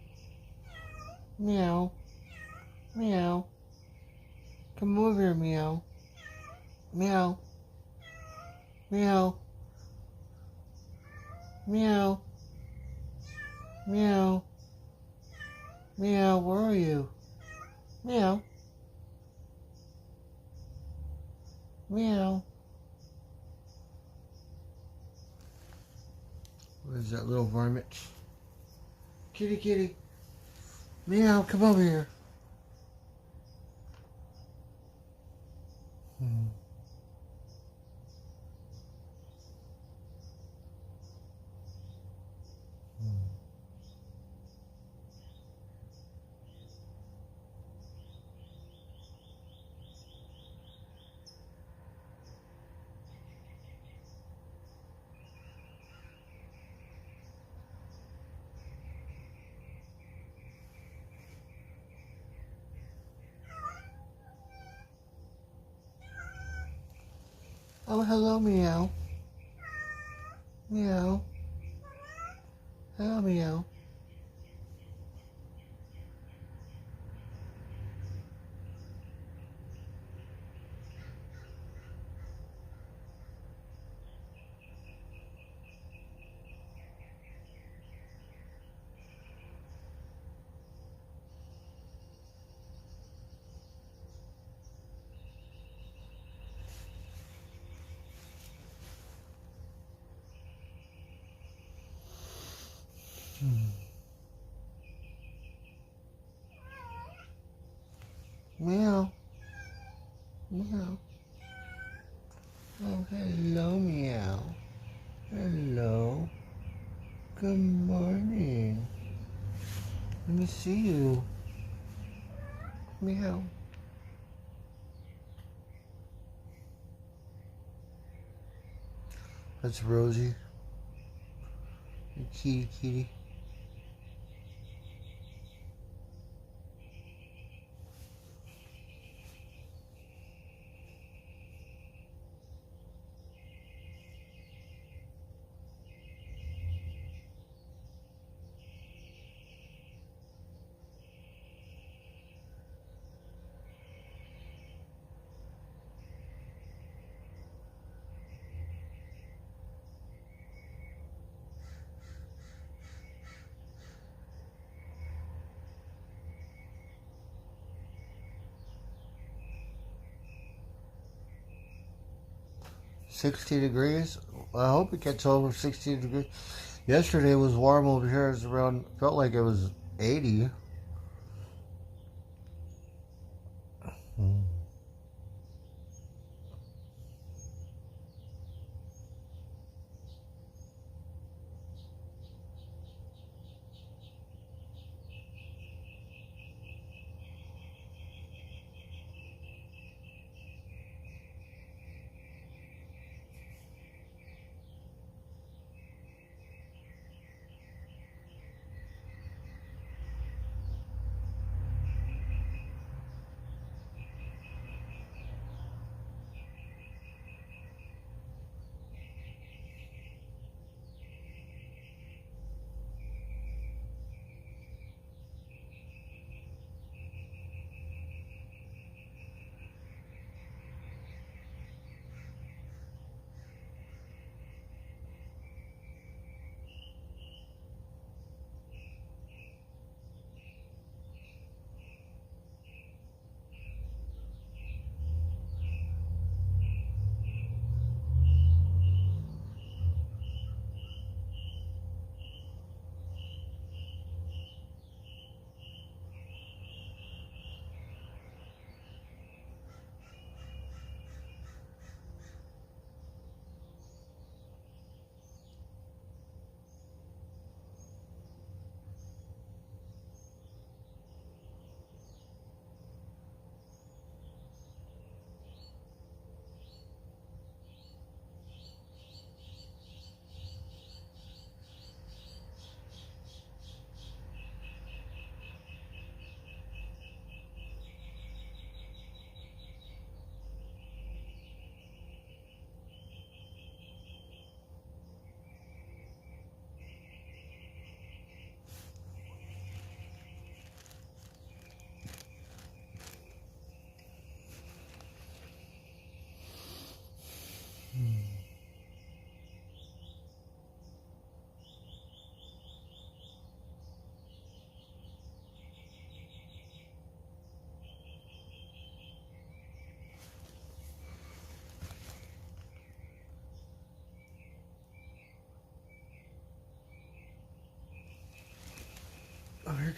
Meow. Meow. Come over here, meow. Meow. Meow. Meow. Meow. Meow, where are you? Meow. Meow. Where's that little varmint? Kitty, kitty. Meow, come over here. Oh, hello, meow. Meow. Hello, meow. Meow. Meow. Oh, hello, meow. Hello. Good morning. Let me see you. Meow. That's Rosie. Kitty, kitty. $60 degrees. I hope it gets over 60 degrees. Yesterday was warm over here. It was around, felt like it was 80.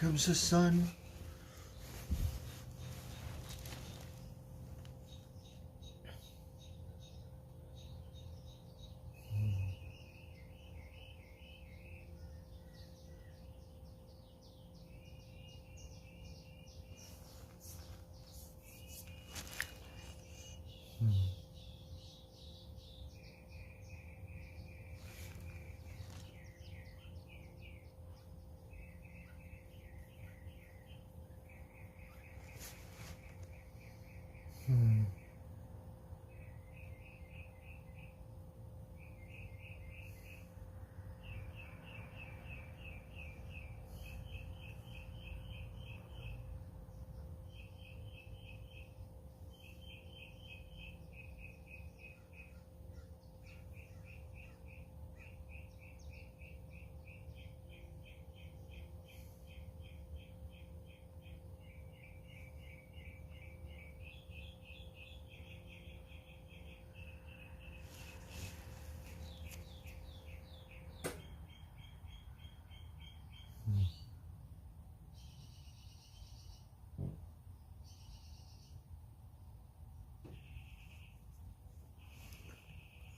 comes the sun.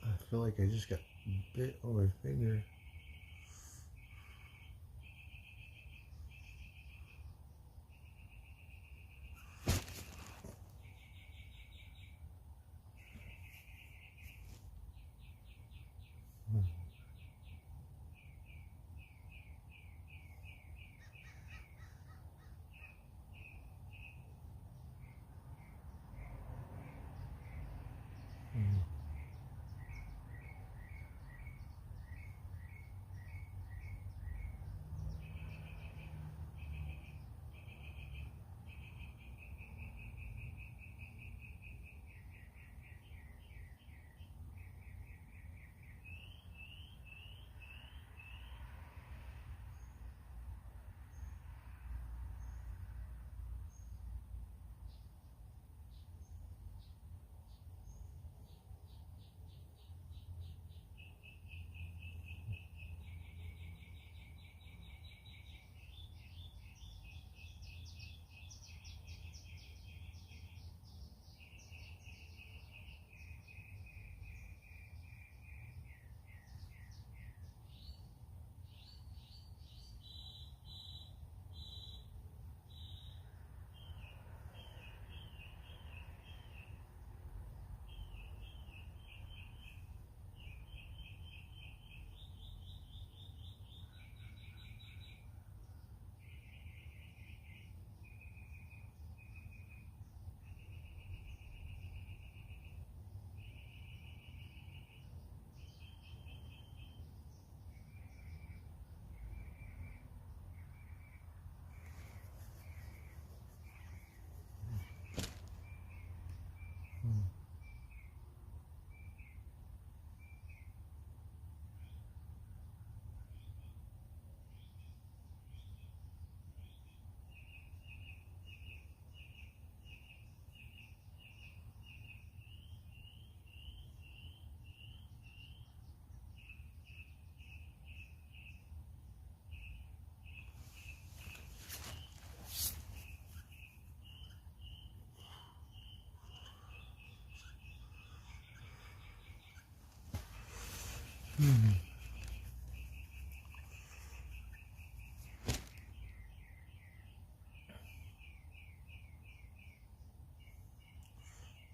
I feel like I just got bit on my finger.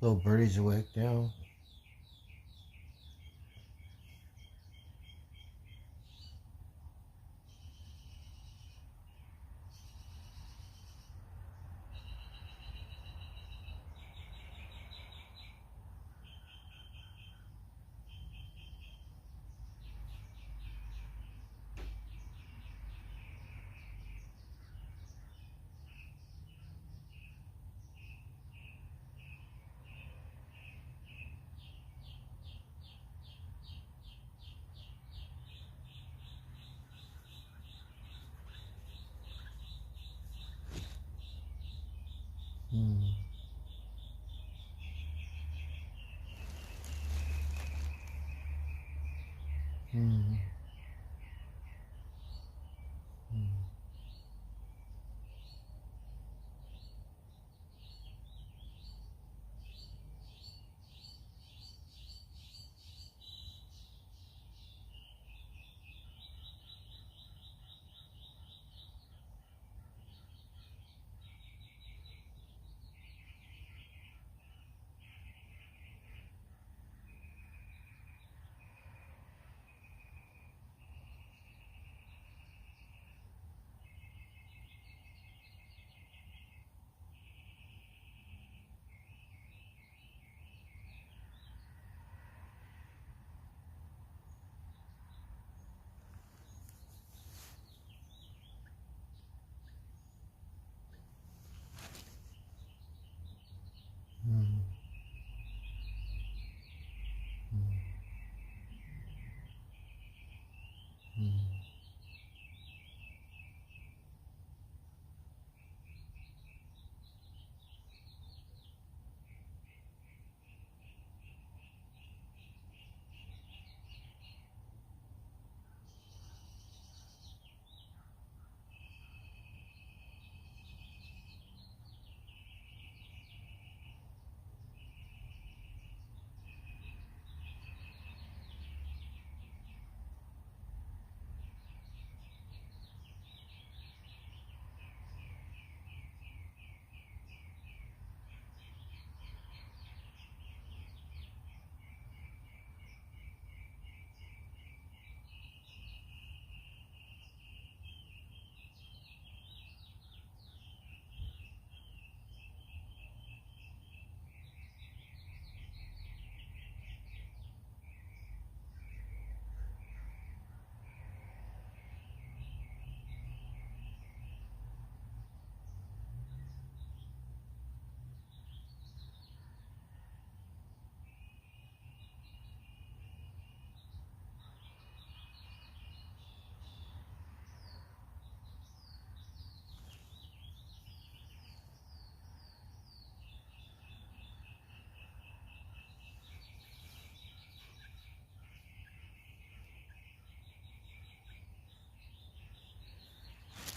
Little birdie's awake now.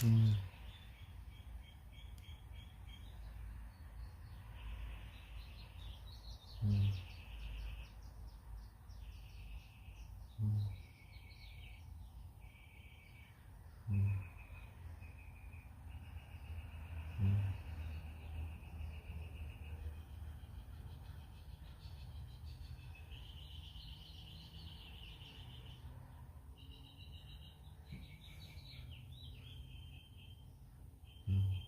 Mm. Mm. Mm. Mm. Mm.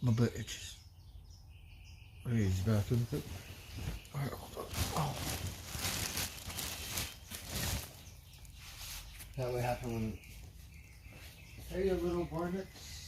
My butt itches. Hey, he's back in it. Alright, hold on. Oh. That would happen when. Hey, you little hornets.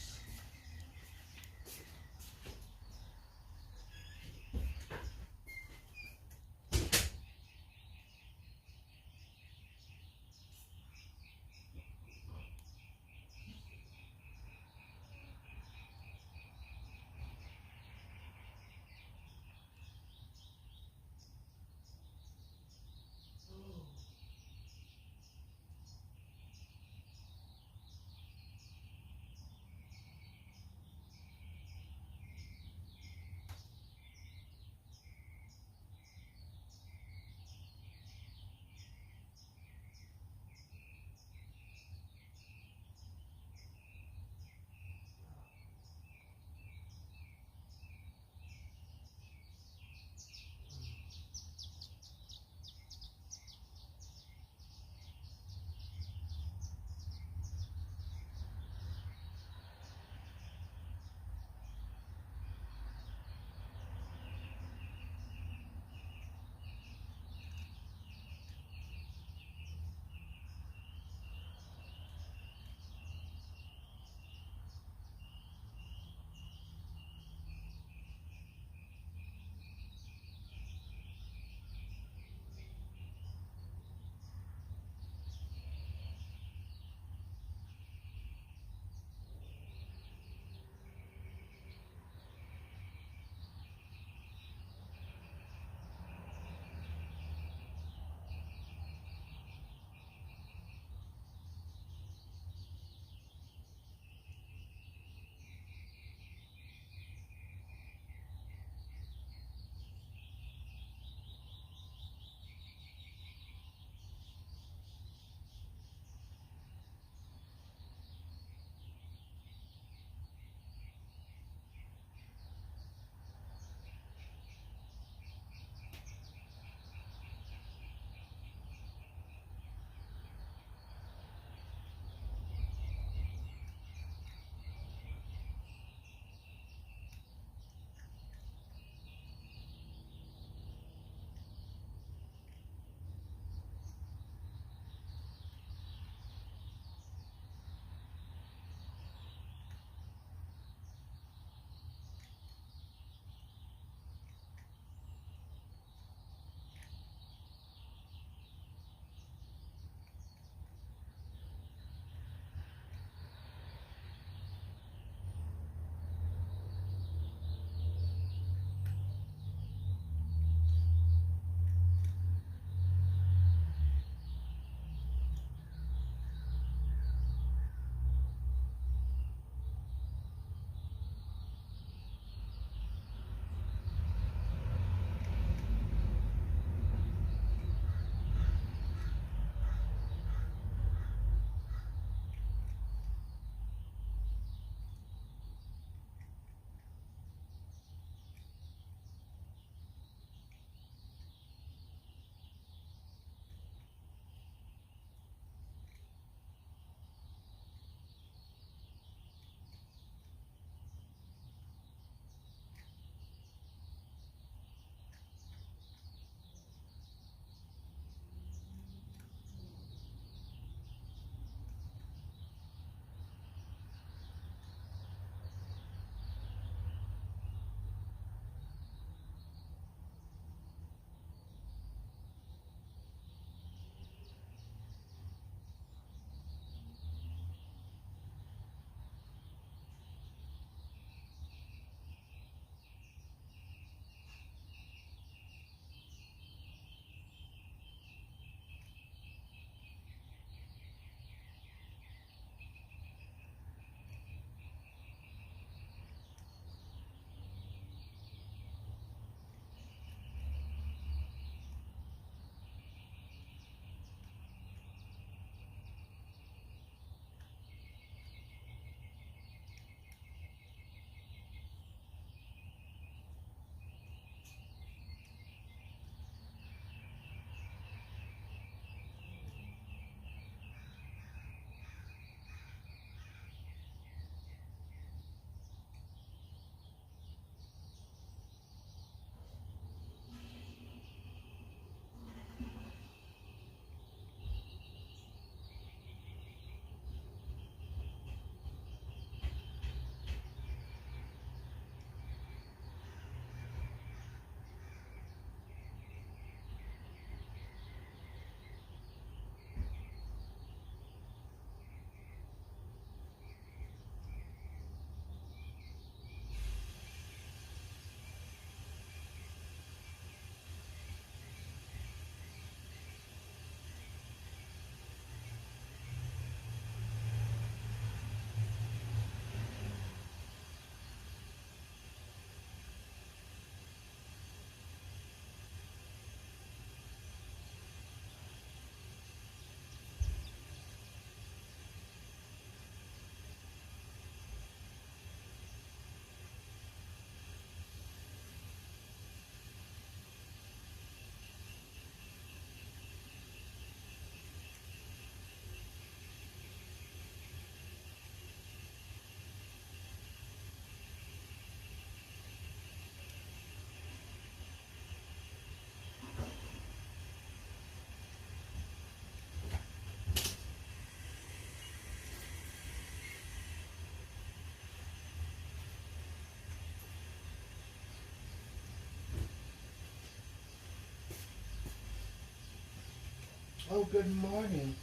Oh, good morning.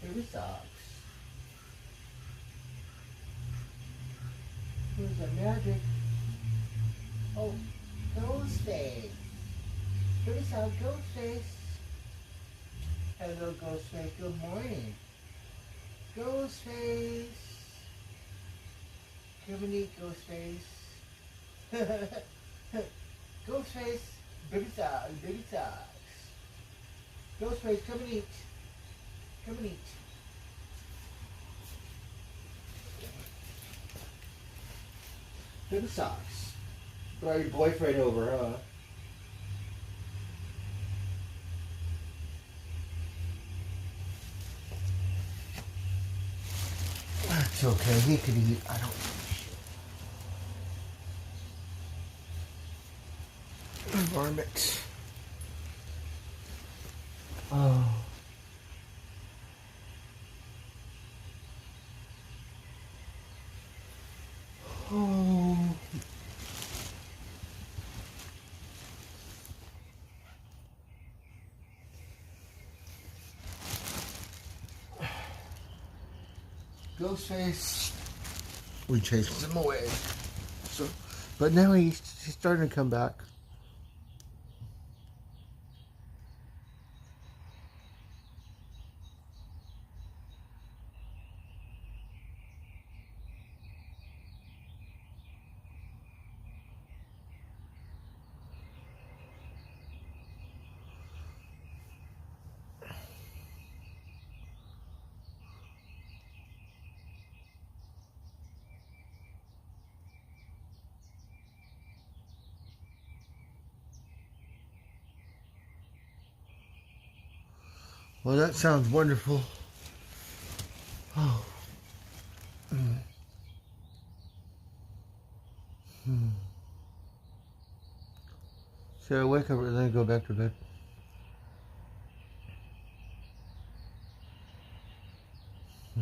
Baby socks. Who's the magic? Oh, Ghostface. Baby sock, Ghostface. Hello, Ghostface. Good morning. Ghostface. Come and eat, Ghostface. Ghostface. Baby socks. Baby socks. Ghostface, come and eat. Come and eat. Baby socks. Brought your boyfriend over, huh? That's okay. He could eat. I don't. Varmint. Oh. Oh. Ghostface. We chased him away. So, but now he's starting to come back. Well, that sounds wonderful. Oh. Mm. Hmm. So I wake up and then go back to bed. Hmm.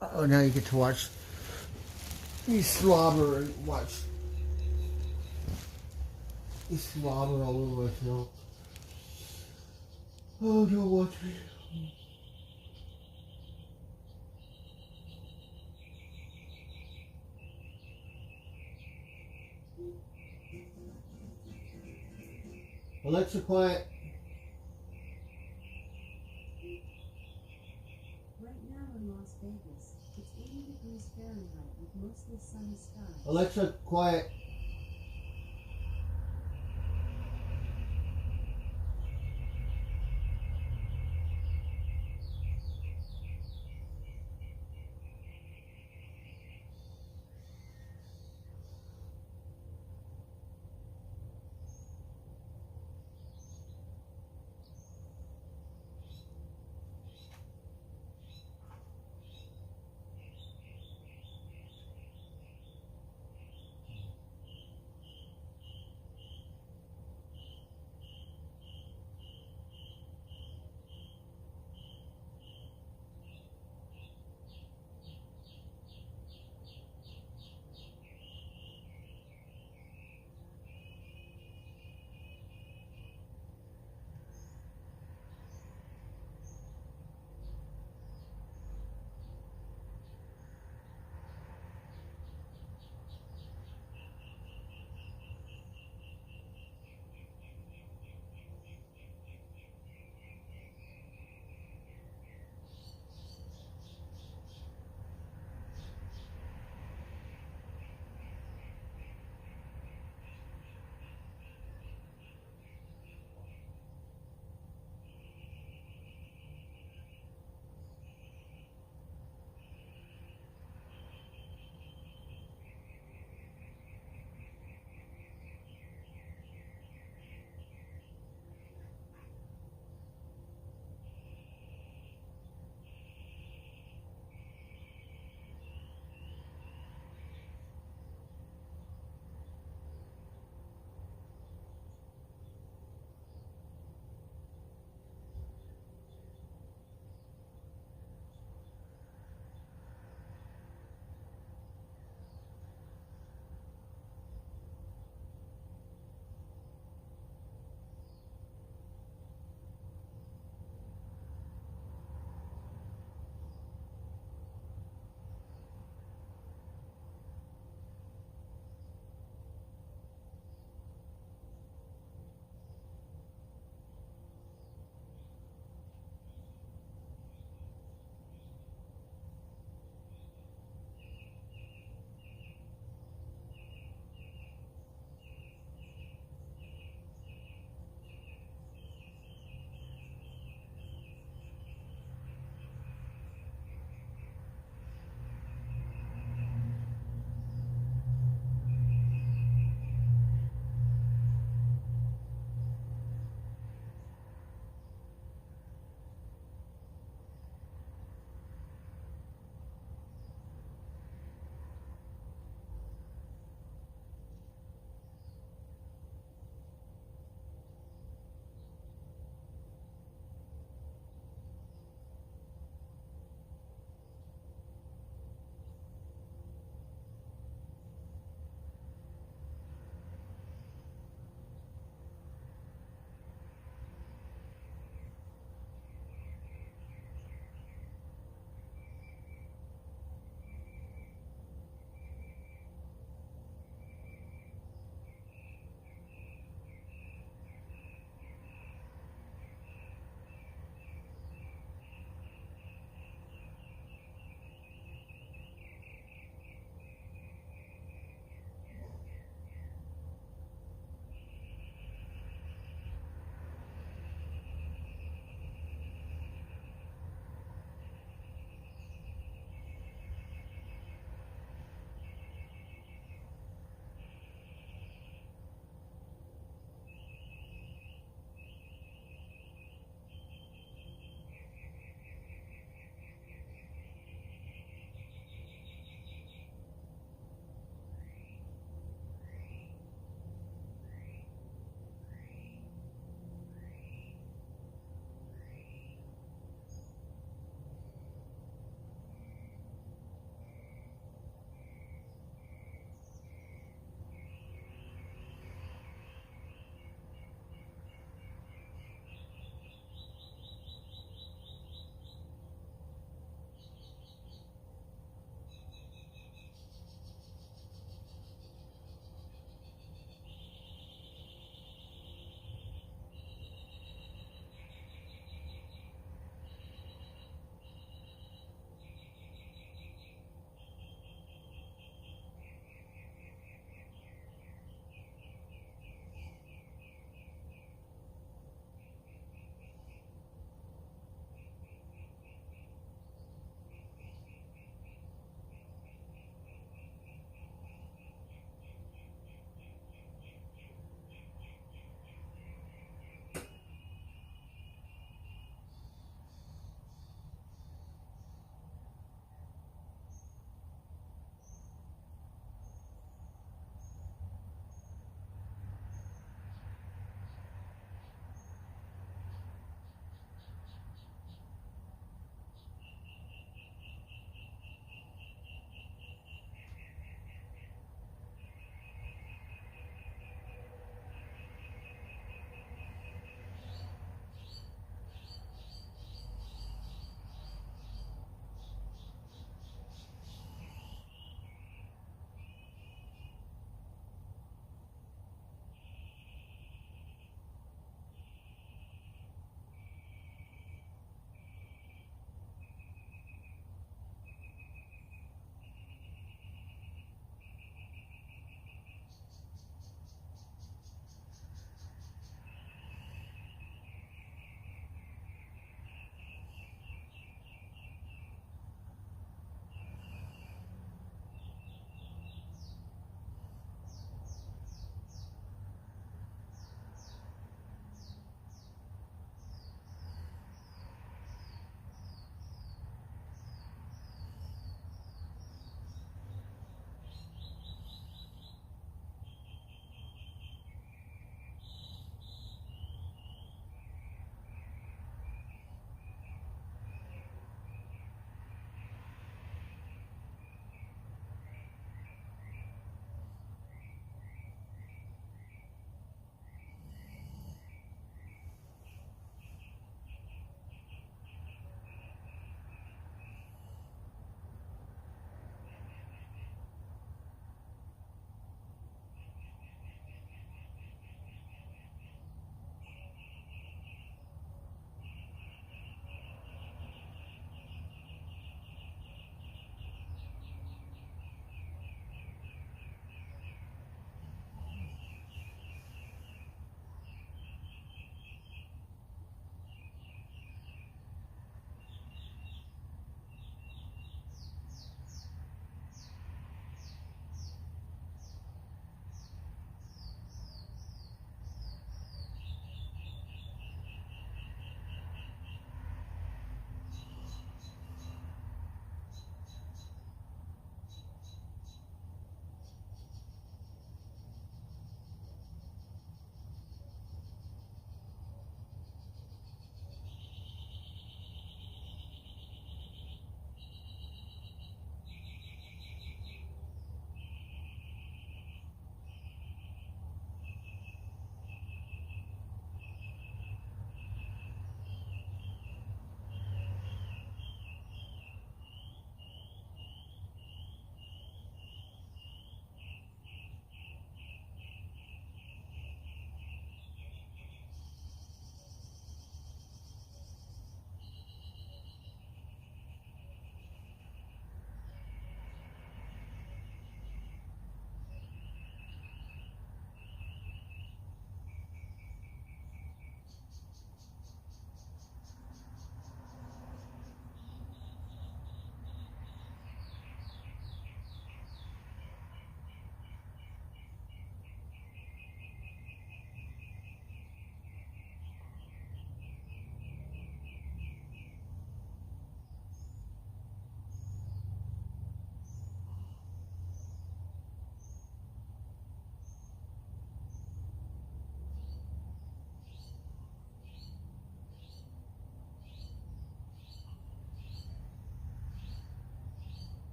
Oh, now you get to watch me slobber and watch me slobber all over myself. Oh, don't watch me. Alexa, quiet. Right now in Las Vegas, it's 80 degrees Fahrenheit with mostly sunny skies. Alexa, quiet.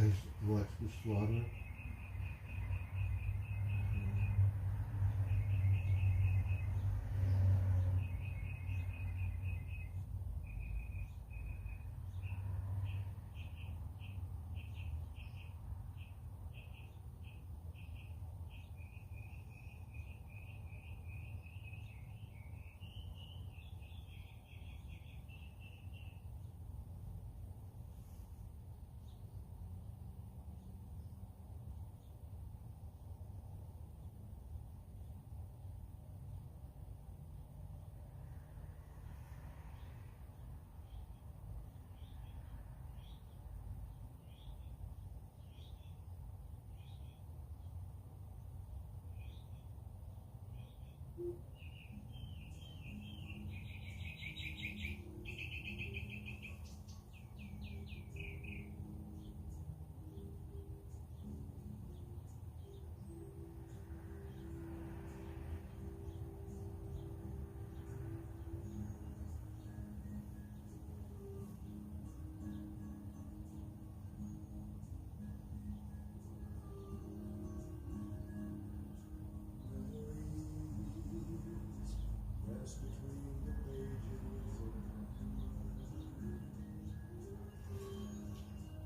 guys watch the slaughter.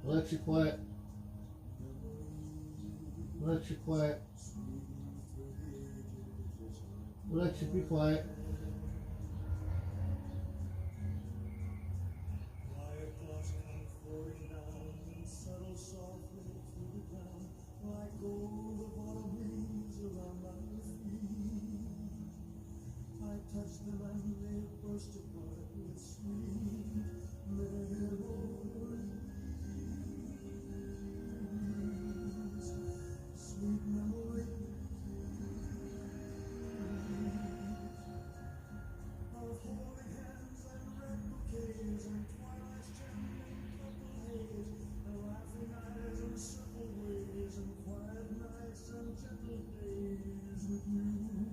Alexa, quiet. Alexa, quiet. Alexa, be quiet. Touch them and they burst apart with sweet memories. Sweet memories of holy hands and red bouquets and twilight's trembling purple haze and laughing eyes and simple ways and quiet nights and gentle days with you.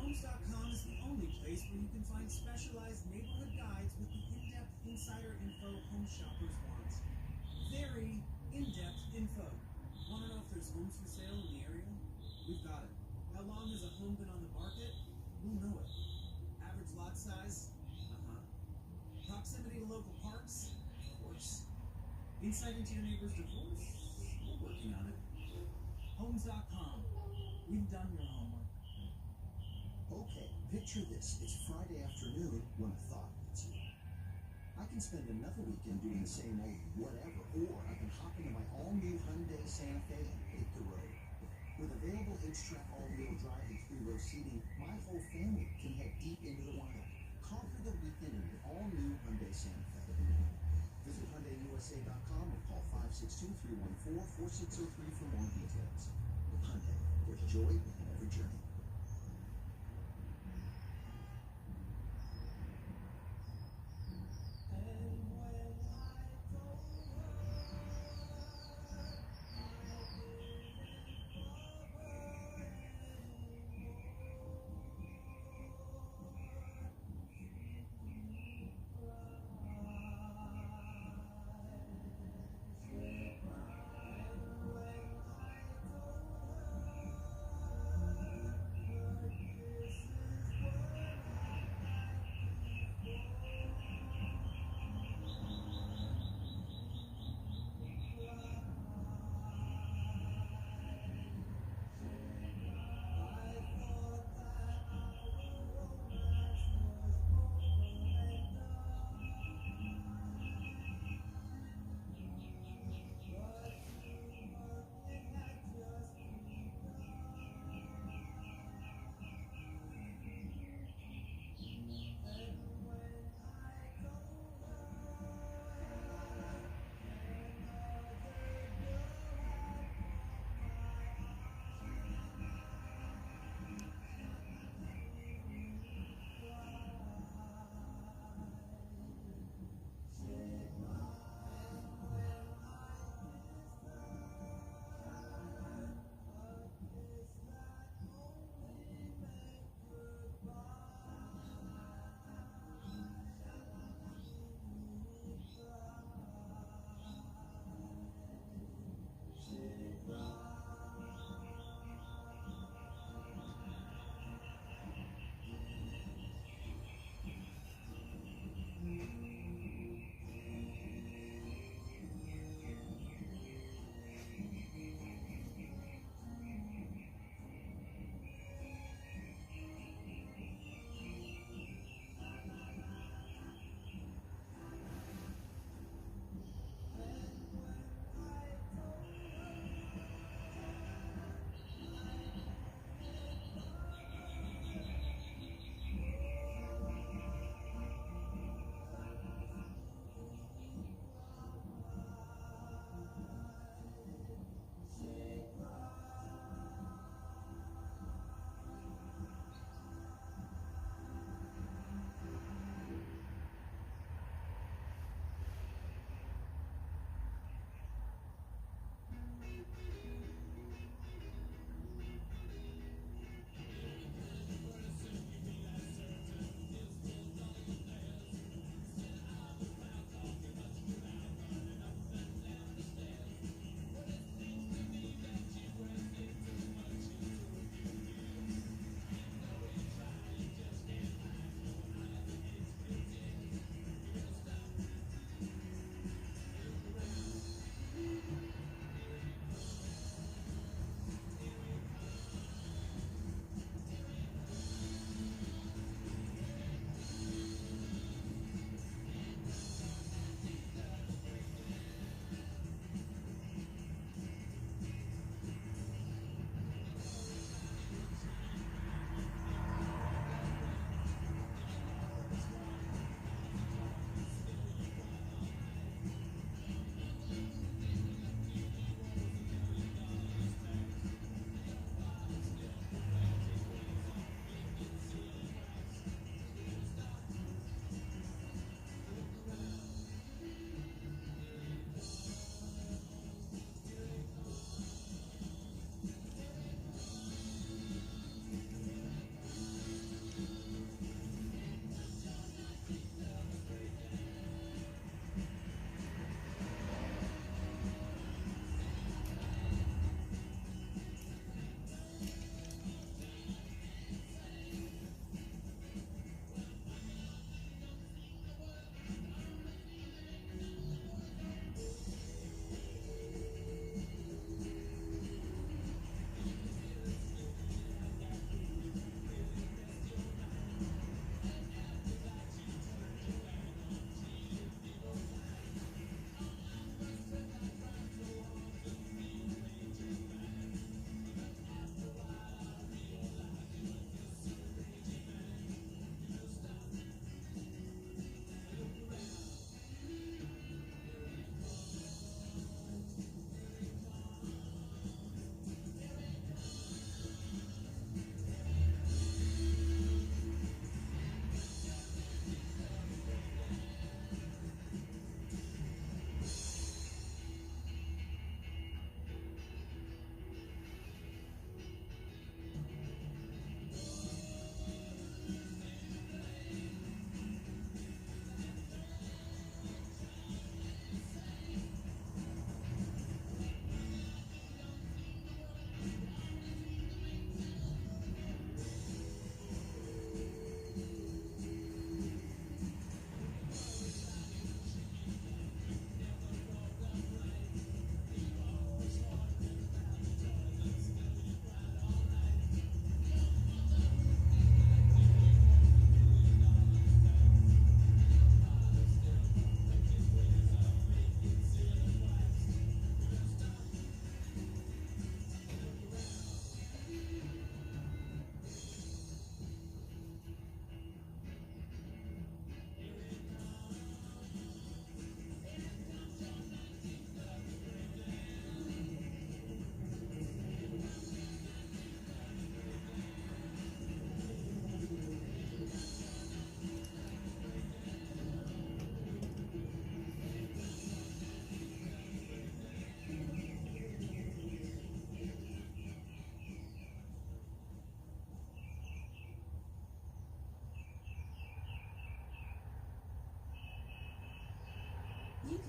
Homes.com is the only place where you can find specialized neighborhood guides with the in-depth insider info home shoppers want. Very in-depth info. Want to know if there's homes for sale in the area? We've got it. How long has a home been on the market? We'll know it. Average lot size? Uh-huh. Proximity to local parks? Of course. Insight into your neighbor's divorce? We're working on it. Homes.com. We've done your homework. Okay, picture this. It's Friday afternoon when a thought hits you. I can spend another weekend doing the same old whatever, or I can hop into my all-new Hyundai Santa Fe and hit the road. With available H-Track all-wheel drive and 3-row seating, my whole family can head deep into the wild. Conquer the weekend in the all-new Hyundai Santa Fe. Visit HyundaiUSA.com or call 562-314-4603 for more details. With Hyundai, there's joy in every journey.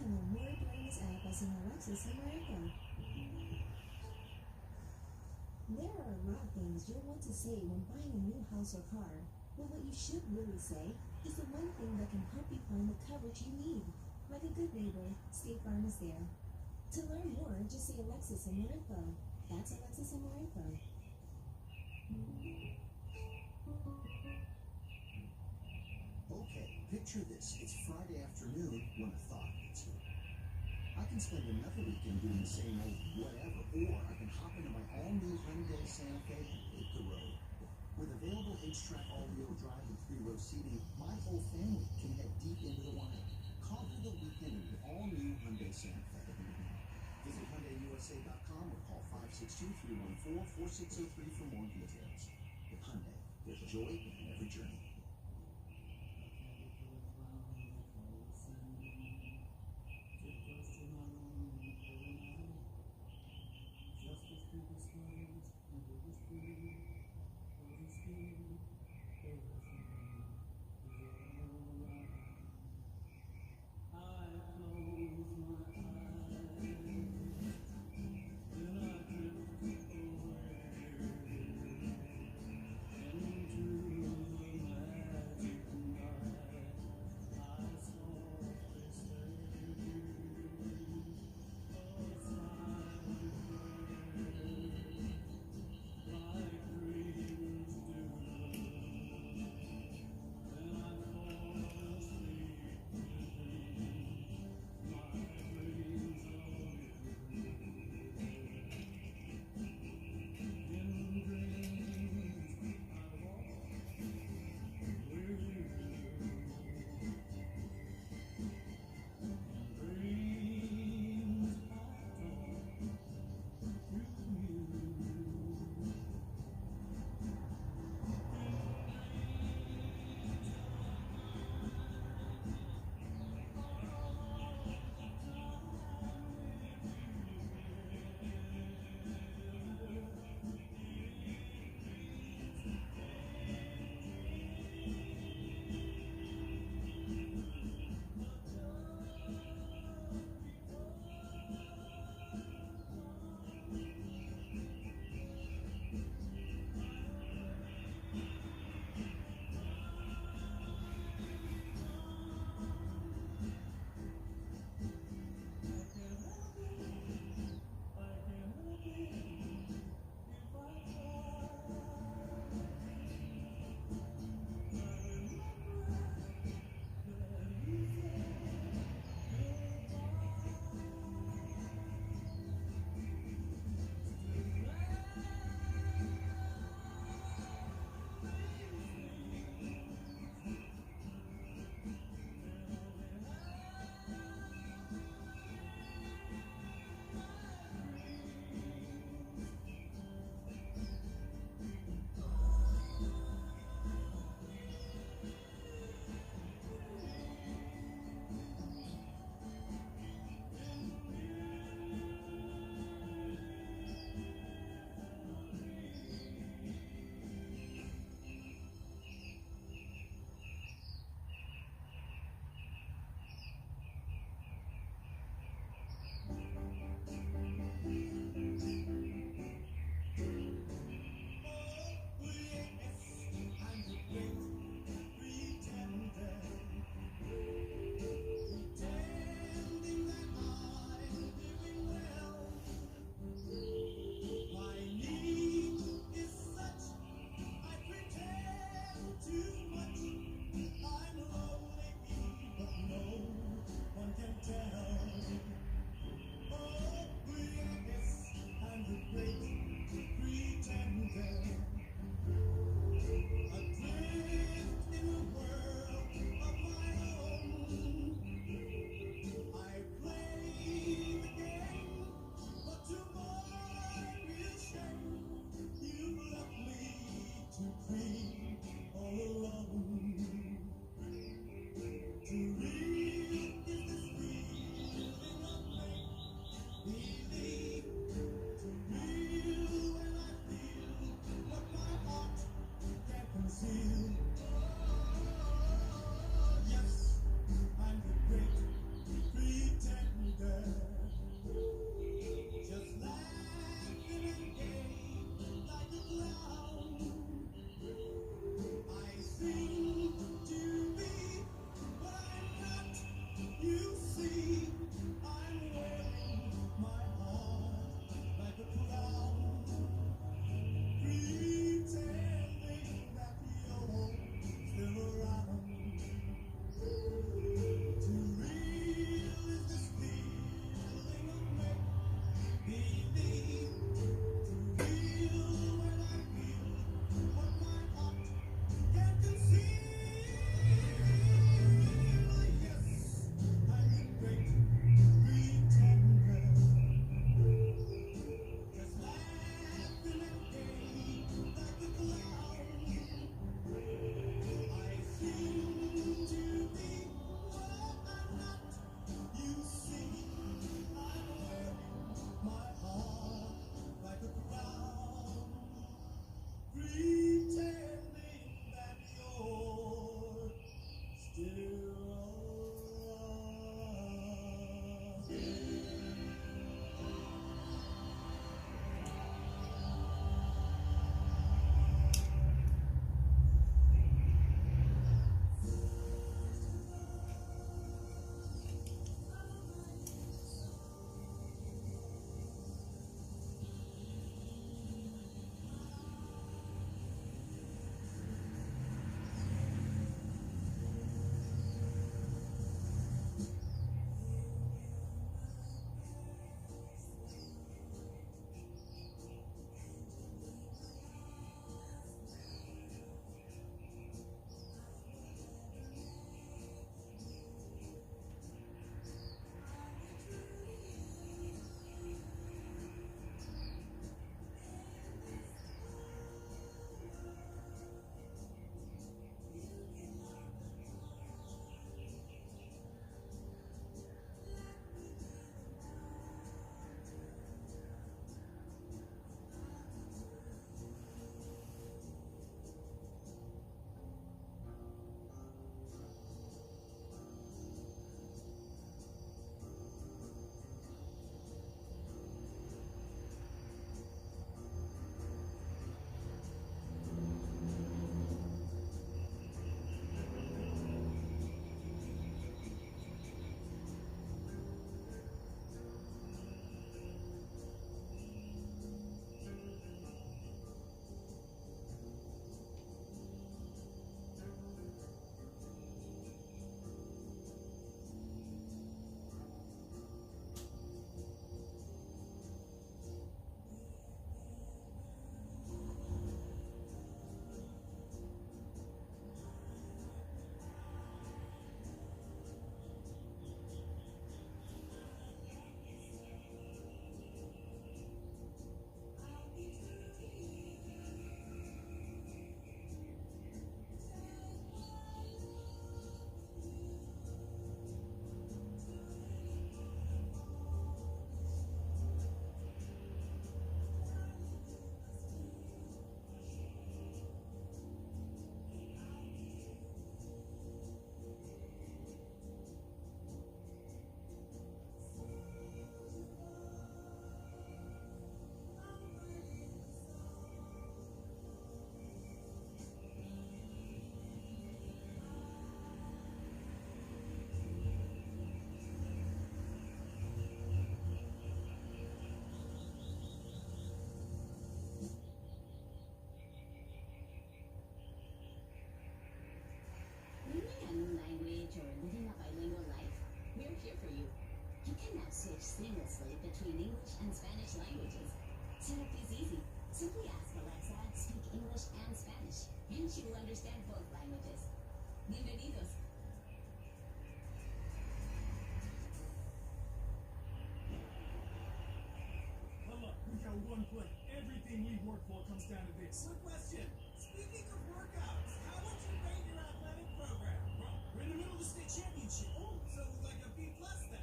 know more during this app as in Alexis and Mariko. There are a lot of things you'll want to say when buying a new house or car, but what you should really say is the one thing that can help you find the coverage you need. Like a good neighbor, State Farm is there. To learn more, just say Alexis and Mariko. That's Alexis and Mariko. Okay, picture this. It's Friday afternoon when a thought hits you. I can spend another weekend doing the same old whatever, or I can hop into my all-new Hyundai Santa Fe and hit the road. With available H-Track all-wheel drive and 3-row seating, my whole family can head deep into the wild. Conquer the weekend in the all-new Hyundai Santa Fe. Visit HyundaiUSA.com or call 562-314-4603 for more details. With Hyundai, there's joy in every journey. she will understand both languages. Bienvenidos. Look, we got one plate. Everything we work for comes down to this. Quick question. Speaking of workouts, how would you rate your athletic program? Well, we're in the middle of the state championship. Oh, so like a B plus then.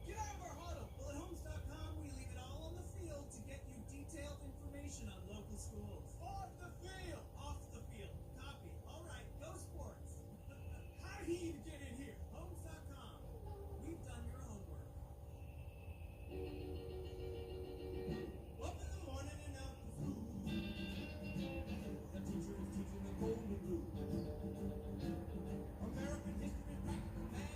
Get out of our huddle. Well, at homes.com, we leave it all on the field to get you detailed information on local schools. Off the field. Off the field. Copy. All right, go sports. How did he even get in here? Homes.com. We've done your homework. Up in the morning and out the food. The teacher is teaching the golden rule. American history, practical math,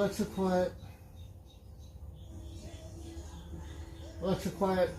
Alexa, quiet. Alexa, quiet.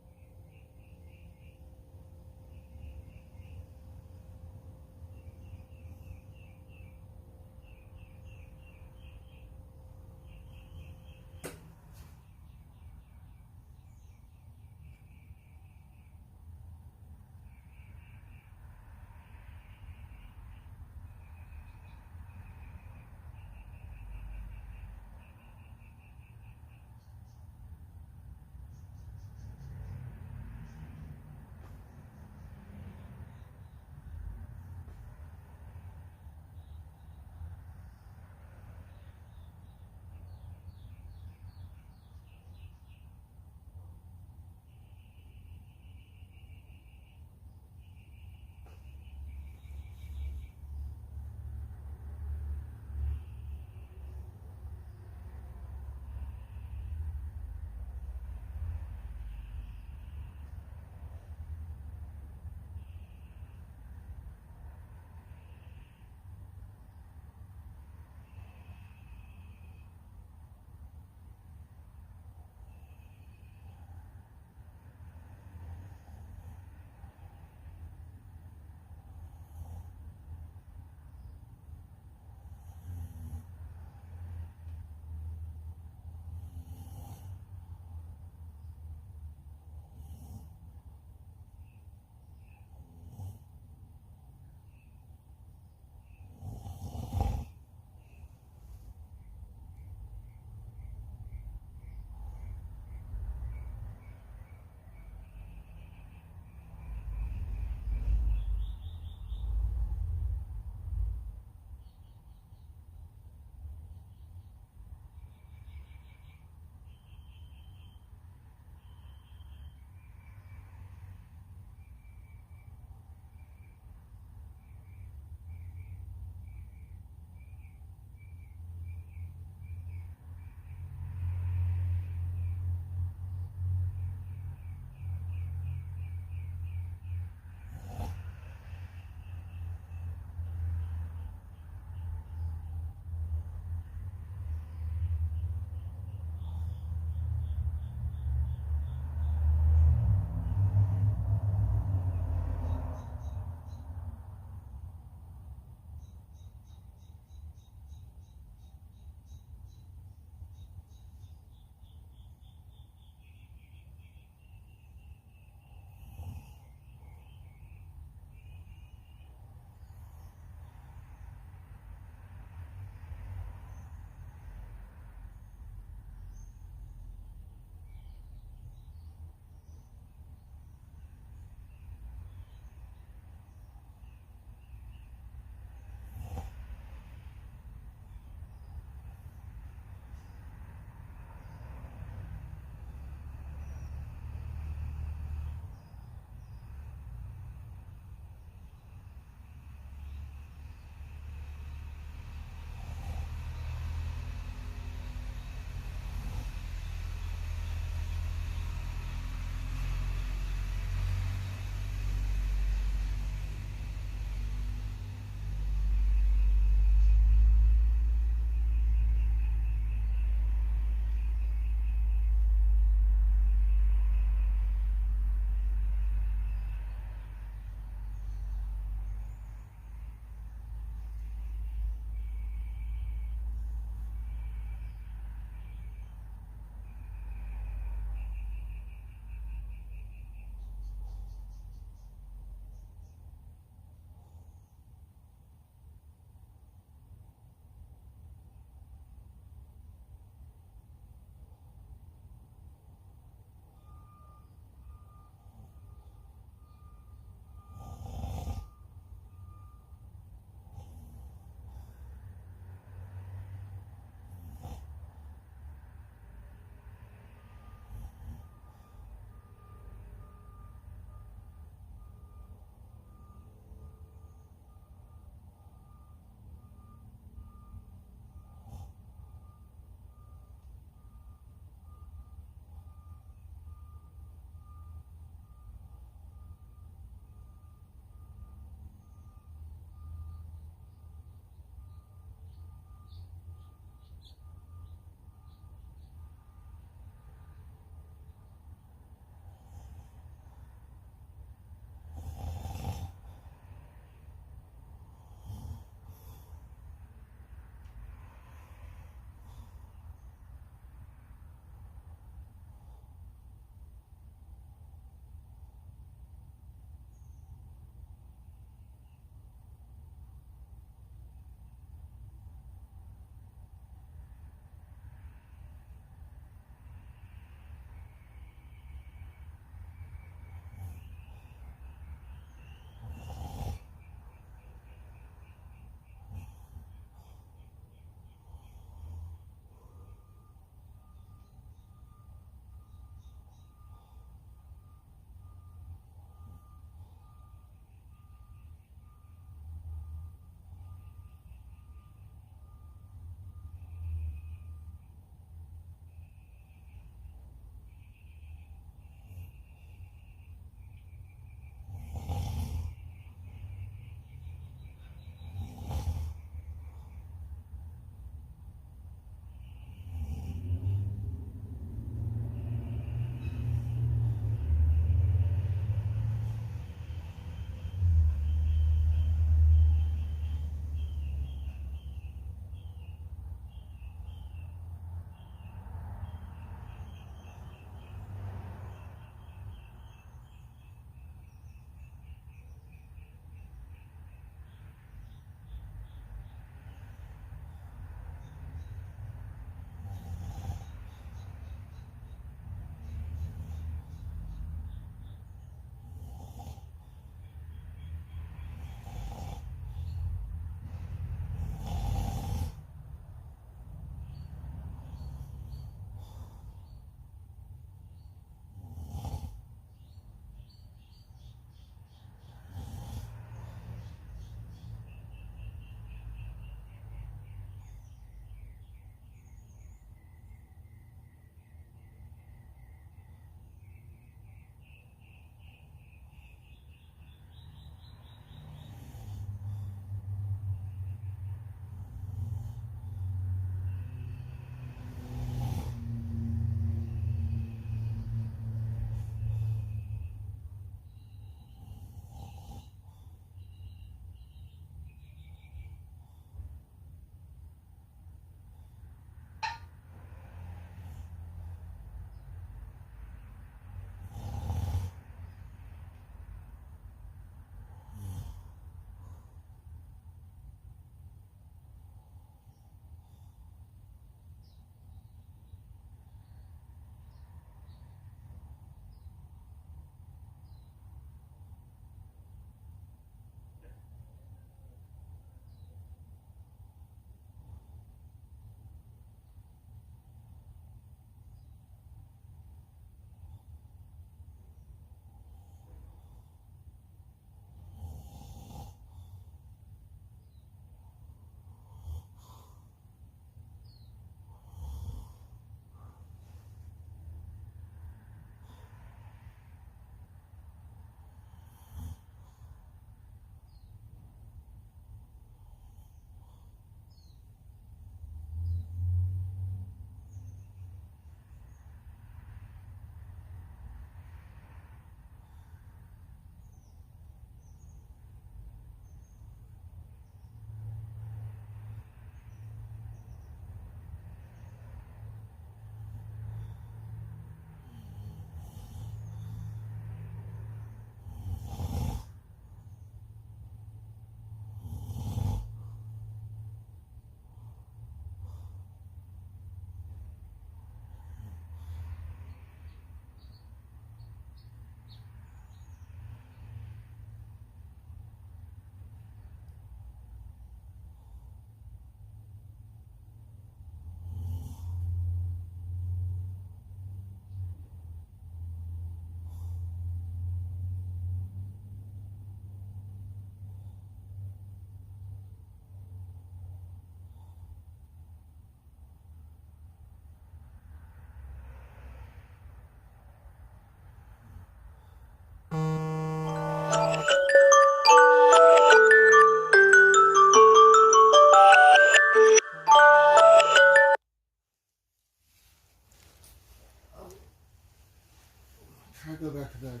I go back to bed.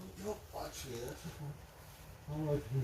Oh, don't watch me. That's I like you.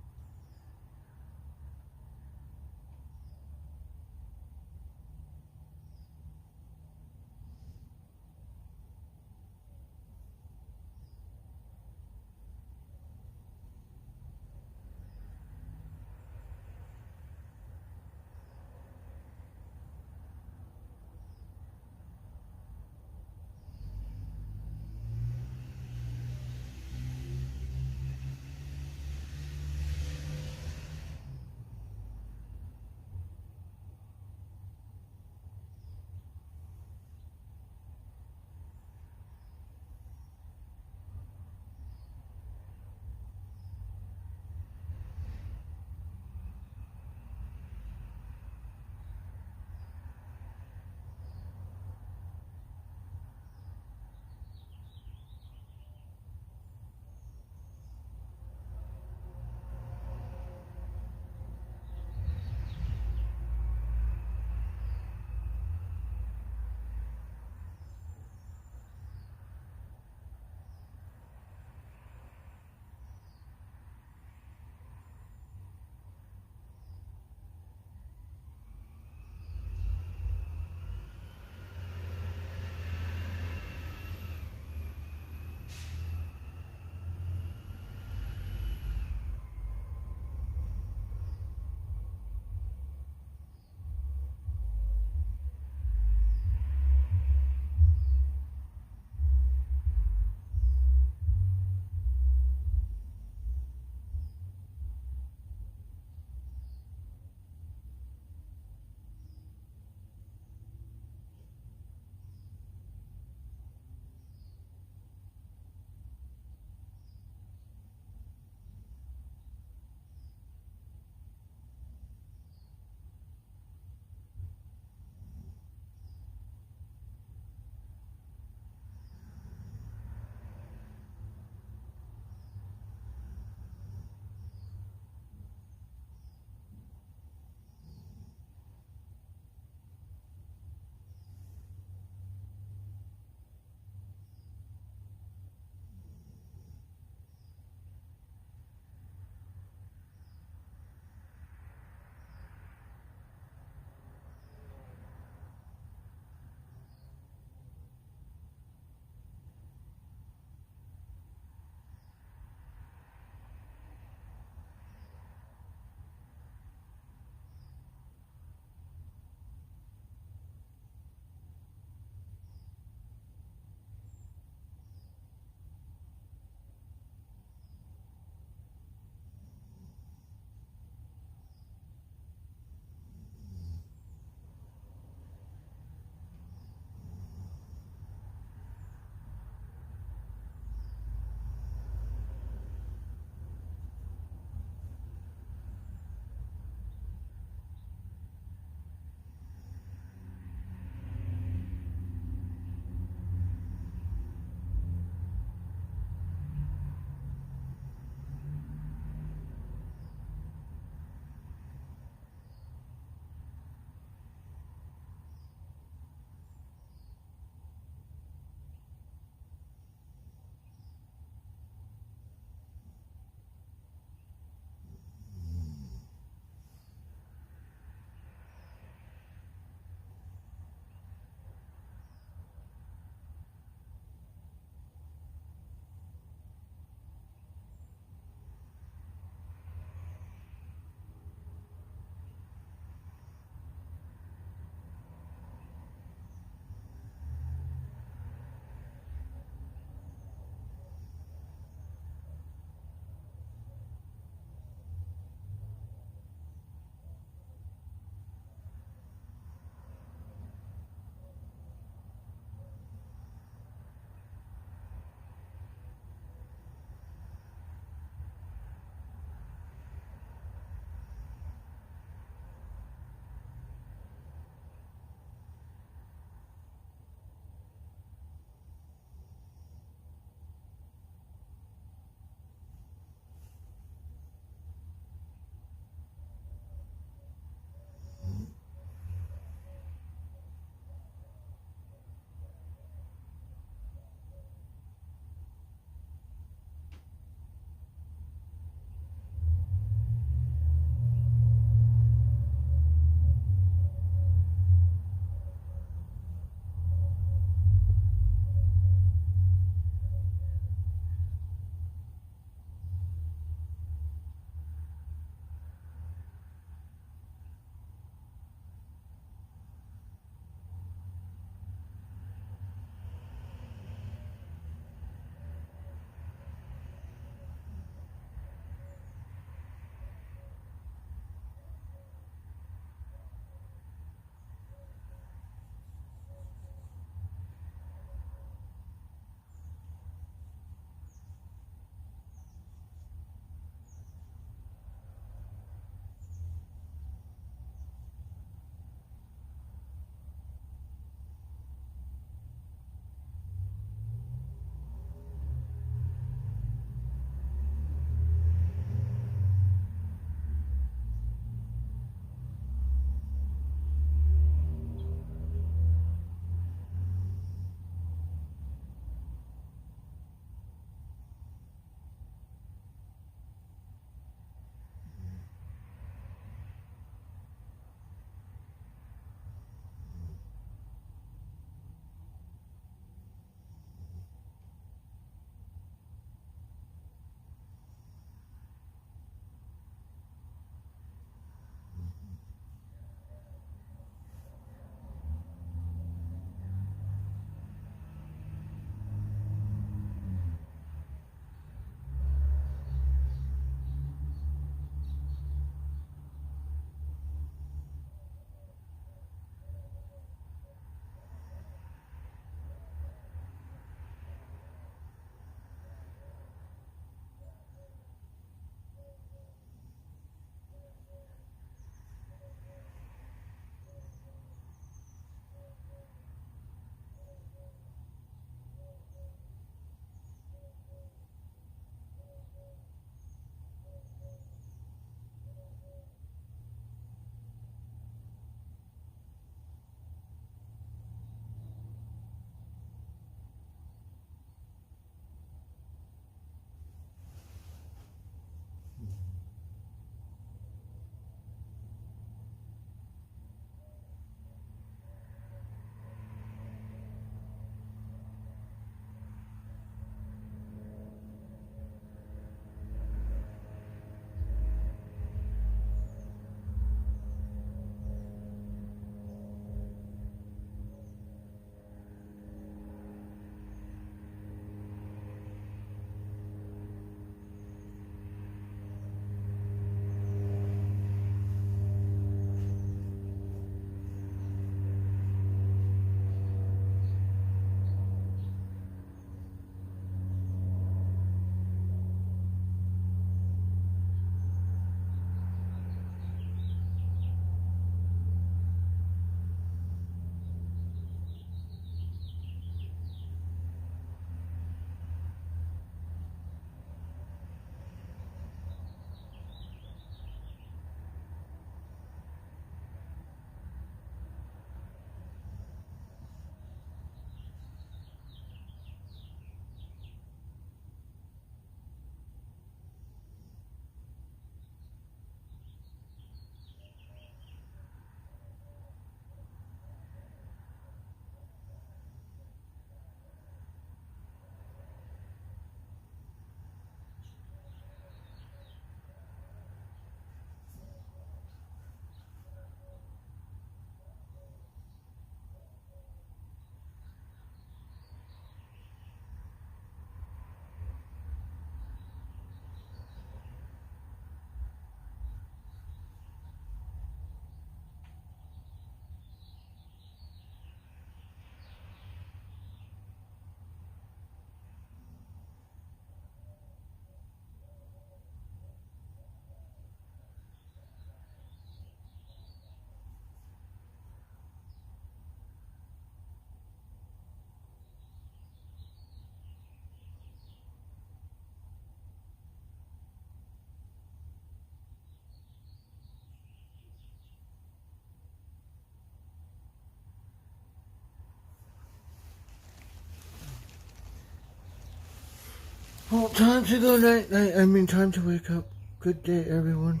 Well, time to go night night. I mean, time to wake up. Good day, everyone.